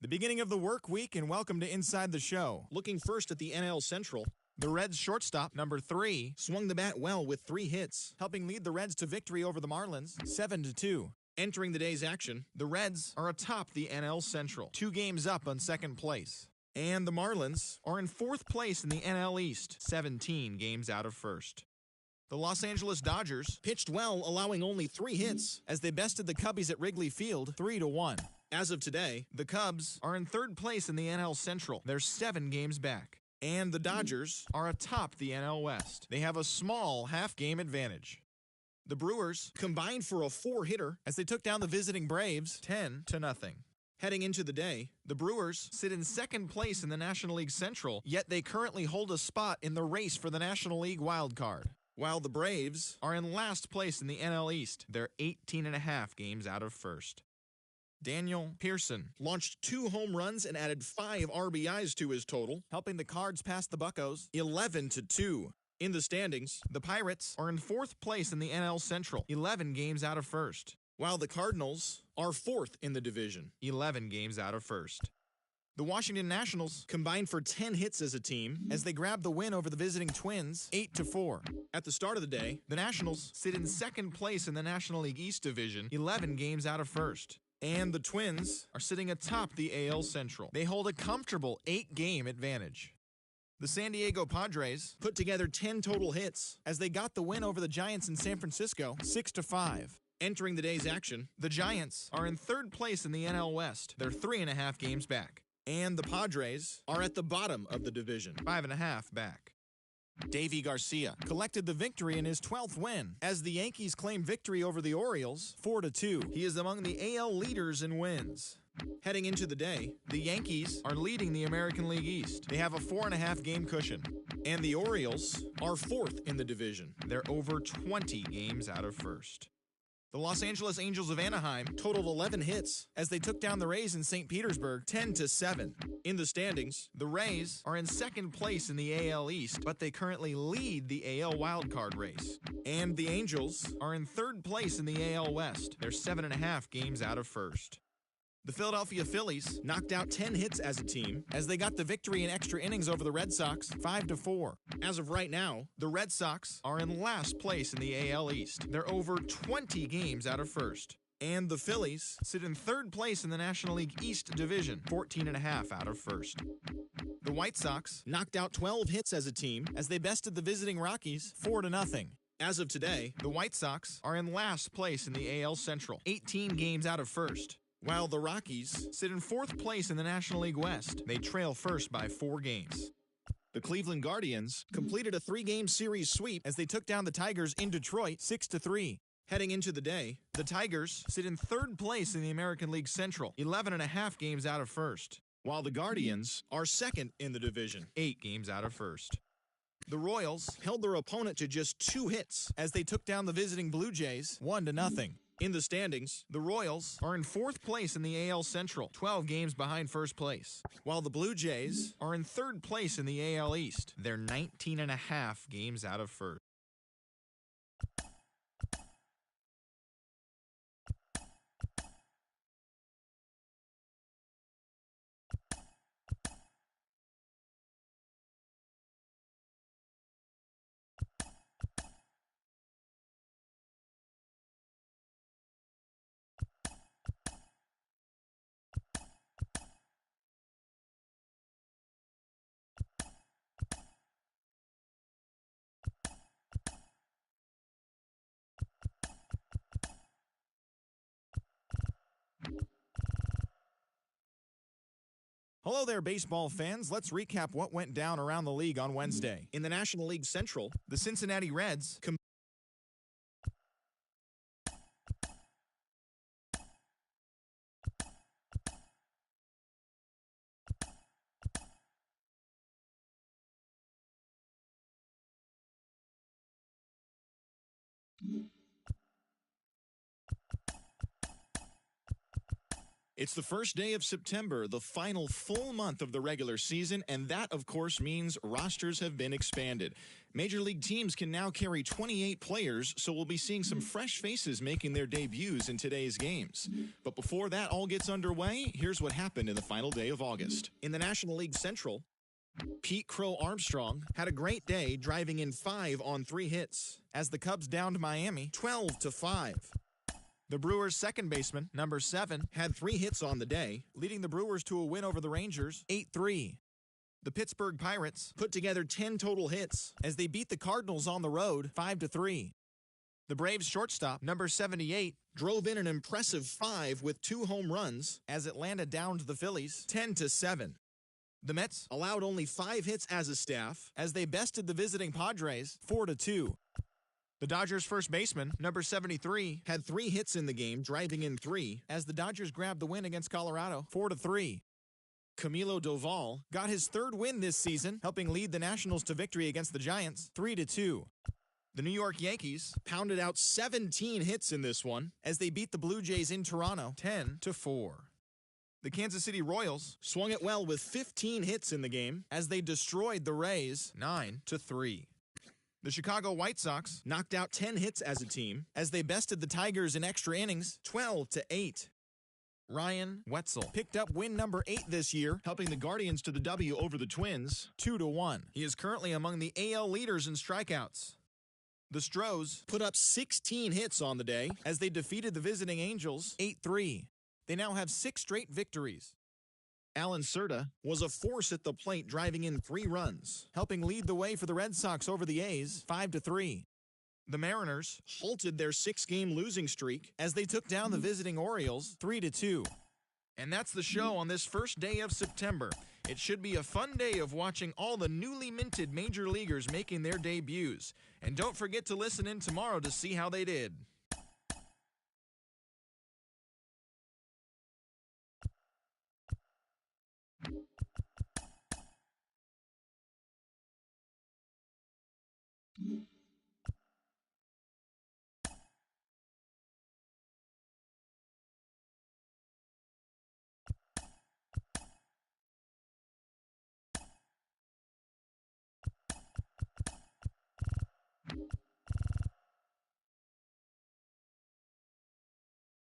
The beginning of the work week, and welcome to Inside the Show. Looking first at the NL Central, the Reds shortstop, number 3, swung the bat well with 3 hits, helping lead the Reds to victory over the Marlins, 7-2. Entering the day's action, the Reds are atop the NL Central, 2 games up on second place. And the Marlins are in 4th place in the NL East, 17 games out of first. The Los Angeles Dodgers pitched well, allowing only 3 hits, as they bested the Cubbies at Wrigley Field 3-1. As of today, the Cubs are in 3rd place in the NL Central. They're 7 games back. And the Dodgers are atop the NL West. They have a small half-game advantage. The Brewers combined for a 4-hitter as they took down the visiting Braves 10-0. Heading into the day, the Brewers sit in second place in the National League Central, yet they currently hold a spot in the race for the National League wild card. While the Braves are in last place in the NL East, they're 18.5 games out of first. Daniel Pearson launched 2 home runs and added 5 RBIs to his total, helping the Cards pass the Buccos 11-2. In the standings, the Pirates are in 4th place in the NL Central, 11 games out of first, while the Cardinals are 4th in the division, 11 games out of first. The Washington Nationals combined for 10 hits as a team as they grabbed the win over the visiting Twins 8-4. At the start of the day, the Nationals sit in 2nd place in the National League East division, 11 games out of first. And the Twins are sitting atop the AL Central. They hold a comfortable 8-game advantage. The San Diego Padres put together 10 total hits as they got the win over the Giants in San Francisco 6-5. Entering the day's action, the Giants are in 3rd place in the NL West. They're 3.5 games back. And the Padres are at the bottom of the division, 5.5 back. Davy Garcia collected the victory in his 12th win as the Yankees claim victory over the Orioles 4-2. He is among the AL leaders in wins. Heading into the day, the Yankees are leading the American League East. They have a 4.5 game cushion. And the Orioles are 4th in the division. They're over 20 games out of first. The Los Angeles Angels of Anaheim totaled 11 hits as they took down the Rays in St. Petersburg 10-7. In the standings, the Rays are in 2nd place in the AL East, but they currently lead the AL wildcard race. And the Angels are in 3rd place in the AL West. They're 7.5 games out of first. The Philadelphia Phillies knocked out 10 hits as a team as they got the victory in extra innings over the Red Sox 5-4. As of right now, the Red Sox are in last place in the AL East. They're over 20 games out of first. And the Phillies sit in 3rd place in the National League East division, 14.5 out of first. The White Sox knocked out 12 hits as a team as they bested the visiting Rockies 4-0. As of today, the White Sox are in last place in the AL Central, 18 games out of first. While the Rockies sit in 4th place in the National League West, they trail first by 4 games. The Cleveland Guardians completed a 3-game series sweep as they took down the Tigers in Detroit 6-3. Heading into the day, the Tigers sit in 3rd place in the American League Central, 11.5 games out of first, while the Guardians are 2nd in the division, 8 games out of first. The Royals held their opponent to just 2 hits as they took down the visiting Blue Jays 1-0. In the standings, the Royals are in 4th place in the AL Central, 12 games behind first place, while the Blue Jays are in 3rd place in the AL East. They're 19.5 games out of first. Hello there, baseball fans. Let's recap what went down around the league on Wednesday. In the National League Central, the Cincinnati Reds It's the first day of September, the final full month of the regular season, and that, of course, means rosters have been expanded. Major League teams can now carry 28 players, so we'll be seeing some fresh faces making their debuts in today's games. But before that all gets underway, here's what happened in the final day of August. In the National League Central, Pete Crow Armstrong had a great day, driving in 5 on 3 hits, as the Cubs downed Miami 12-5. The Brewers' second baseman, number 7, had 3 hits on the day, leading the Brewers to a win over the Rangers 8-3. The Pittsburgh Pirates put together 10 total hits as they beat the Cardinals on the road 5-3. The Braves shortstop, number 78, drove in an impressive 5 with 2 home runs as Atlanta downed the Phillies 10-7. The Mets allowed only 5 hits as a staff as they bested the visiting Padres 4-2. The Dodgers' first baseman, number 73, had 3 hits in the game, driving in 3, as the Dodgers grabbed the win against Colorado 4-3. Camilo Doval got his 3rd win this season, helping lead the Nationals to victory against the Giants 3-2. The New York Yankees pounded out 17 hits in this one as they beat the Blue Jays in Toronto 10-4. The Kansas City Royals swung it well with 15 hits in the game as they destroyed the Rays 9-3. The Chicago White Sox knocked out 10 hits as a team as they bested the Tigers in extra innings 12-8. Ryan Wetzel picked up win number 8 this year, helping the Guardians to the W over the Twins 2-1. He is currently among the AL leaders in strikeouts. The Stros put up 16 hits on the day as they defeated the visiting Angels 8-3. They now have 6 straight victories. Alan Cerda was a force at the plate, driving in 3 runs, helping lead the way for the Red Sox over the A's 5-3. The Mariners halted their 6-game losing streak as they took down the visiting Orioles 3-2. And that's the show on this first day of September. It should be a fun day of watching all the newly minted major leaguers making their debuts. And don't forget to listen in tomorrow to see how they did.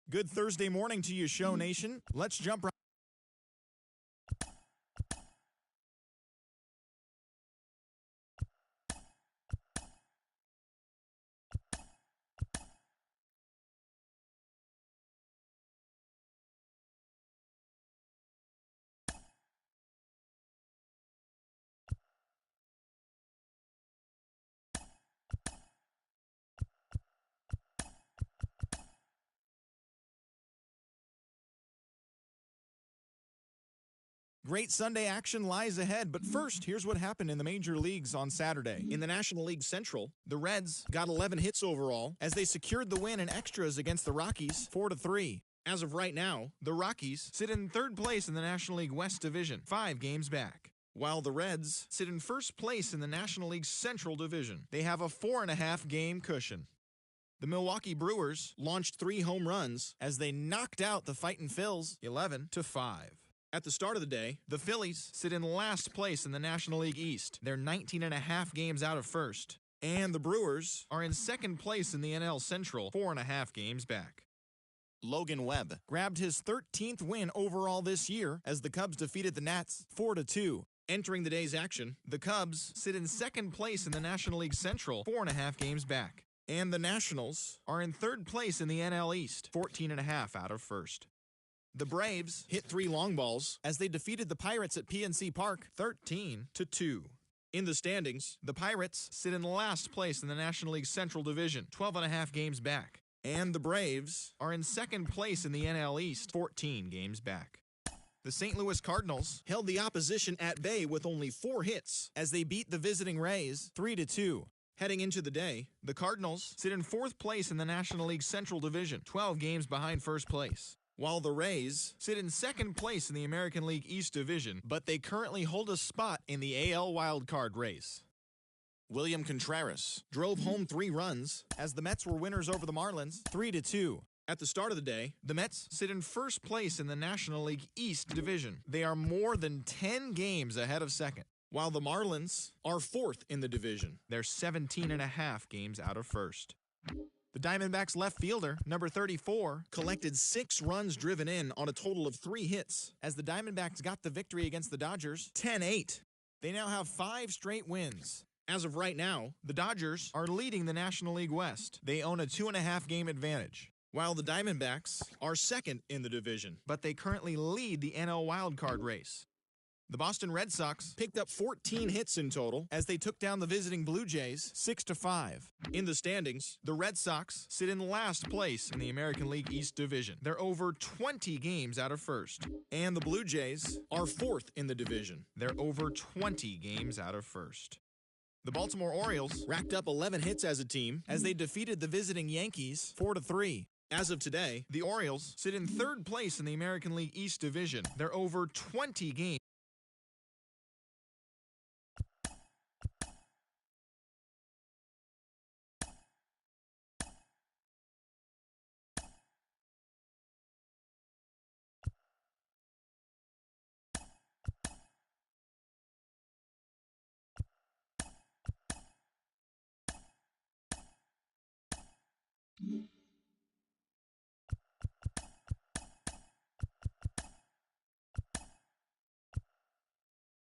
Good Thursday morning to you, Show Nation. Let's jump right. Great Sunday action lies ahead, but first, here's what happened in the major leagues on Saturday. In the National League Central, the Reds got 11 hits overall as they secured the win in extras against the Rockies 4-3. As of right now, the Rockies sit in 3rd place in the National League West Division, 5 games back, while the Reds sit in 1st place in the National League Central Division. They have a 4.5 game cushion. The Milwaukee Brewers launched 3 home runs as they knocked out the Fightin' Phils 11-5. At the start of the day, the Phillies sit in last place in the National League East. They're 19.5 games out of first. And the Brewers are in 2nd place in the NL Central, 4.5 games back. Logan Webb grabbed his 13th win overall this year as the Cubs defeated the Nats 4-2. Entering the day's action, the Cubs sit in 2nd place in the National League Central, 4.5 games back. And the Nationals are in 3rd place in the NL East, 14.5 out of first. The Braves hit 3 long balls as they defeated the Pirates at PNC Park 13-2. In the standings, the Pirates sit in last place in the National League Central Division, 12.5 games back. And the Braves are in 2nd place in the NL East, 14 games back. The St. Louis Cardinals held the opposition at bay with only 4 hits as they beat the visiting Rays 3-2. Heading into the day, the Cardinals sit in 4th place in the National League Central Division, 12 games behind first place, while the Rays sit in 2nd place in the American League East Division, but they currently hold a spot in the AL wildcard race. William Contreras drove home 3 runs as the Mets were winners over the Marlins 3-2. At the start of the day, the Mets sit in 1st place in the National League East Division. They are more than 10 games ahead of 2nd, while the Marlins are 4th in the division. They're 17.5 games out of 1st. The Diamondbacks left fielder, number 34, collected 6 runs driven in on a total of 3 hits as the Diamondbacks got the victory against the Dodgers 10-8. They now have 5 straight wins. As of right now, the Dodgers are leading the National League West. They own a 2.5 game advantage, while the Diamondbacks are 2nd in the division, but they currently lead the NL wildcard race. The Boston Red Sox picked up 14 hits in total as they took down the visiting Blue Jays 6-5. In the standings, the Red Sox sit in last place in the American League East Division. They're over 20 games out of first. And the Blue Jays are fourth in the division. They're over 20 games out of first. The Baltimore Orioles racked up 11 hits as a team as they defeated the visiting Yankees 4-3. As of today, the Orioles sit in third place in the American League East Division. They're over 20 games.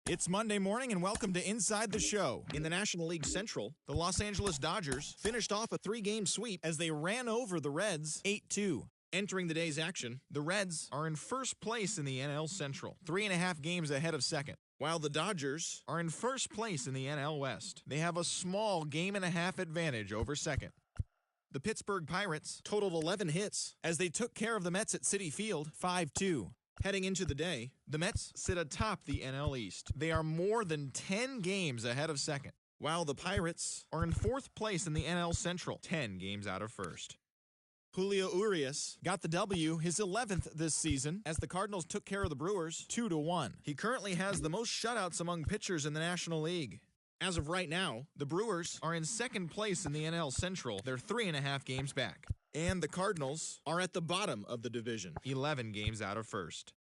It's Monday morning and welcome to Inside the Show. In the National League Central, the Los Angeles Dodgers finished off a 3-game sweep as they ran over the Reds 8-2. Entering the day's action, the Reds are in first place in the NL Central, 3.5 games ahead of second, while the Dodgers are in first place in the NL West. They have a small game-and-a-half advantage over second. The Pittsburgh Pirates totaled 11 hits as they took care of the Mets at Citi Field 5-2. Heading into the day, the Mets sit atop the NL East. They are more than 10 games ahead of second, while the Pirates are in fourth place in the NL Central, 10 games out of first. Julio Urias got the W, his 11th this season, as the Cardinals took care of the Brewers 2-1. He currently has the most shutouts among pitchers in the National League. As of right now, the Brewers are in second place in the NL Central. They're 3.5 games back. And the Cardinals are at the bottom of the division, 11 games out of first.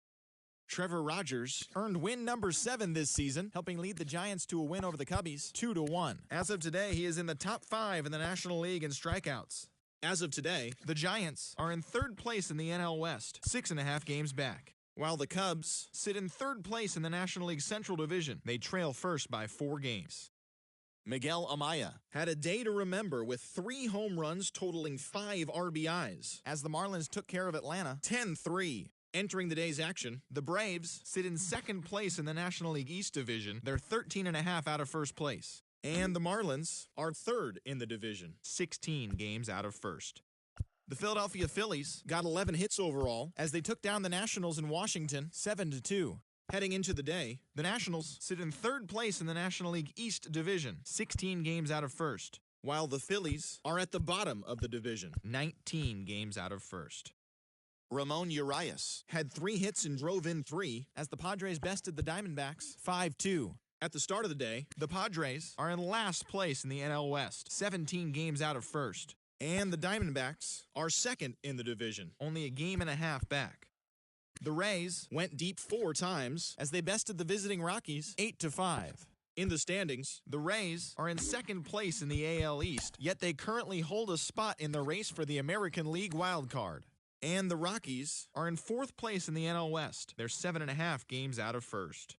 Trevor Rogers earned win number 7 this season, helping lead the Giants to a win over the Cubbies 2-1. As of today, he is in the top 5 in the National League in strikeouts. As of today, the Giants are in third place in the NL West, 6.5 games back, while the Cubs sit in third place in the National League Central Division. They trail first by 4 games. Miguel Amaya had a day to remember with 3 home runs totaling 5 RBIs as the Marlins took care of Atlanta 10-3. Entering the day's action, the Braves sit in second place in the National League East Division. They're 13.5 out of first place. And the Marlins are third in the division, 16 games out of first. The Philadelphia Phillies got 11 hits overall as they took down the Nationals in Washington 7-2. Heading into the day, the Nationals sit in third place in the National League East Division, 16 games out of first, while the Phillies are at the bottom of the division, 19 games out of first. Ramon Urias had 3 hits and drove in 3 as the Padres bested the Diamondbacks 5-2. At the start of the day, the Padres are in last place in the NL West, 17 games out of first, and the Diamondbacks are second in the division, only a game and a half back. The Rays went deep 4 times as they bested the visiting Rockies 8-5. In the standings, the Rays are in second place in the AL East, yet they currently hold a spot in the race for the American League wildcard. And the Rockies are in fourth place in the NL West. They're 7.5 games out of first.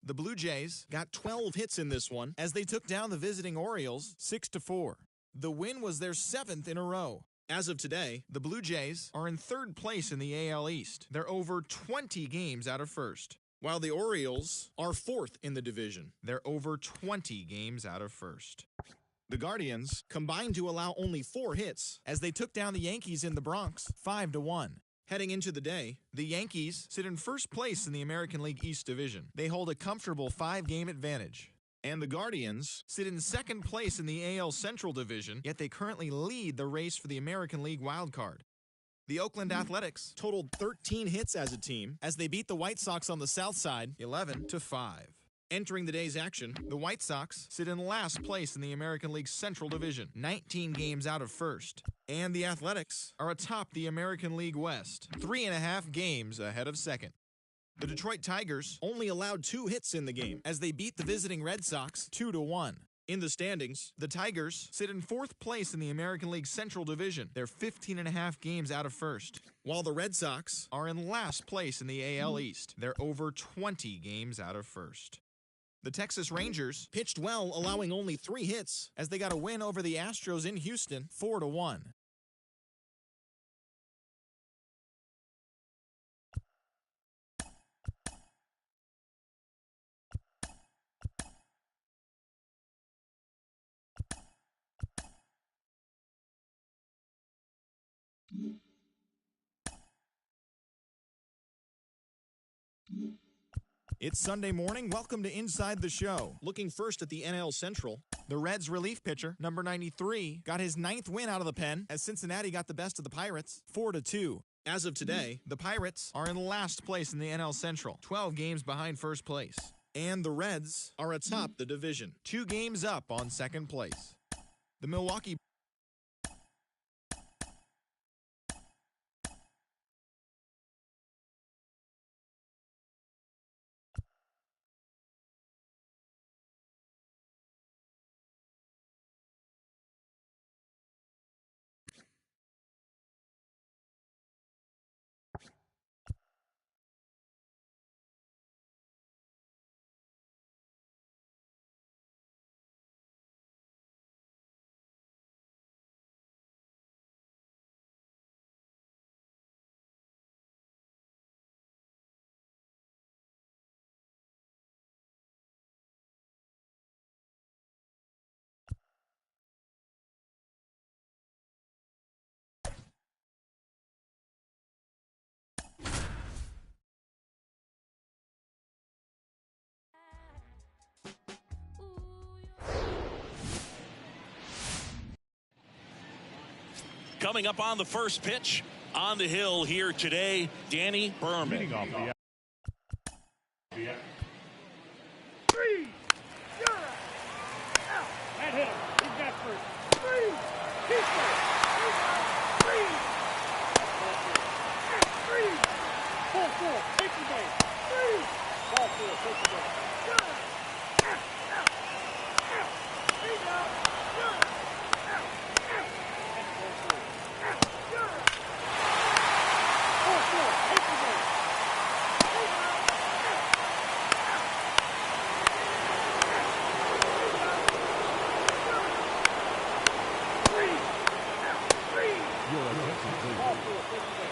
The Blue Jays got 12 hits in this one as they took down the visiting Orioles 6-4. The win was their 7th in a row. As of today, the Blue Jays are in third place in the AL East. They're over 20 games out of first, while the Orioles are fourth in the division. They're over 20 games out of first. The Guardians combined to allow only 4 hits as they took down the Yankees in the Bronx 5-1. Heading into the day, the Yankees sit in first place in the American League East Division. They hold a comfortable 5-game advantage. And the Guardians sit in second place in the AL Central Division, yet they currently lead the race for the American League wildcard. The Oakland Athletics totaled 13 hits as a team as they beat the White Sox on the south side 11-5. Entering the day's action, the White Sox sit in last place in the American League Central Division, 19 games out of first. And the Athletics are atop the American League West, 3.5 games ahead of second. The Detroit Tigers only allowed 2 hits in the game as they beat the visiting Red Sox 2-1. In the standings, the Tigers sit in fourth place in the American League Central Division. They're 15.5 games out of first, while the Red Sox are in last place in the AL East. They're over 20 games out of first. The Texas Rangers pitched well, allowing only 3 hits as they got a win over the Astros in Houston 4-1. It's Sunday morning. Welcome to Inside the Show. Looking first at the NL Central, the Reds relief pitcher, number 93, got his 9th win out of the pen as Cincinnati got the best of the Pirates, 4-2. As of today, the Pirates are in last place in the NL Central, 12 games behind first place. And the Reds are atop the division, 2 games up on second place. The Milwaukee Coming up on the first pitch, on the hill here today, Danny Berman. Leading off the Three. You're out. That hit him. He's got first. Three. Keep it. Three. Three. Ball four. Take the base. Three. Ball four. Take the base. You're out. Out. Out. He's out. You're out. Out. That's ball four. Out. You're out. Ball four. Take the base. He's out. Your attention, please.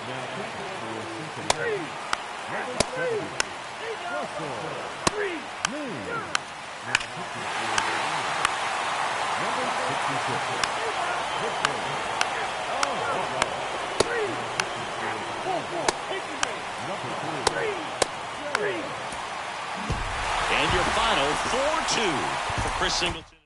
Now pitching for Cincinnati. Number 70, Russell Moon. Now pitching for number 66, Pittsburgh. Number 3, And your final 4-2 for Chris Singleton.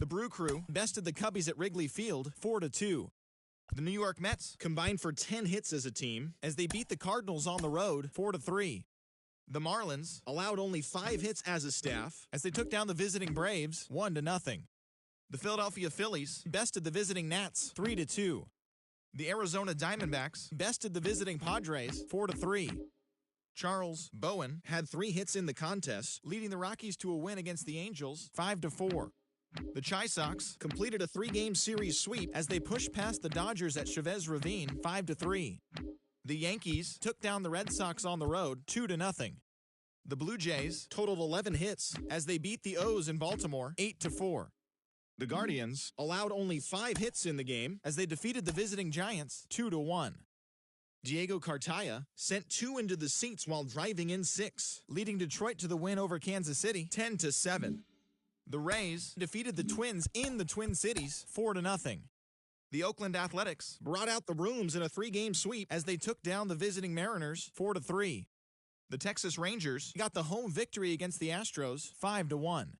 The Brew Crew bested the Cubbies at Wrigley Field 4-2. The New York Mets combined for 10 hits as a team as they beat the Cardinals on the road 4-3. The Marlins allowed only 5 hits as a staff as they took down the visiting Braves 1-0. The Philadelphia Phillies bested the visiting Nats 3-2. The Arizona Diamondbacks bested the visiting Padres 4-3. Charles Bowen had 3 hits in the contest, leading the Rockies to a win against the Angels 5-4. The Chi Sox completed a 3-game series sweep as they pushed past the Dodgers at Chavez Ravine 5-3. The Yankees took down the Red Sox on the road 2-0. The Blue Jays totaled 11 hits as they beat the O's in Baltimore 8-4. The Guardians allowed only 5 hits in the game as they defeated the visiting Giants 2-1. Diego Cartaya sent 2 into the seats while driving in 6, leading Detroit to the win over Kansas City 10-7. The Rays defeated the Twins in the Twin Cities 4-0. The Oakland Athletics brought out the rooms in a 3-game sweep as they took down the visiting Mariners 4-3. The Texas Rangers got the home victory against the Astros 5-1.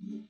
Mm-hmm.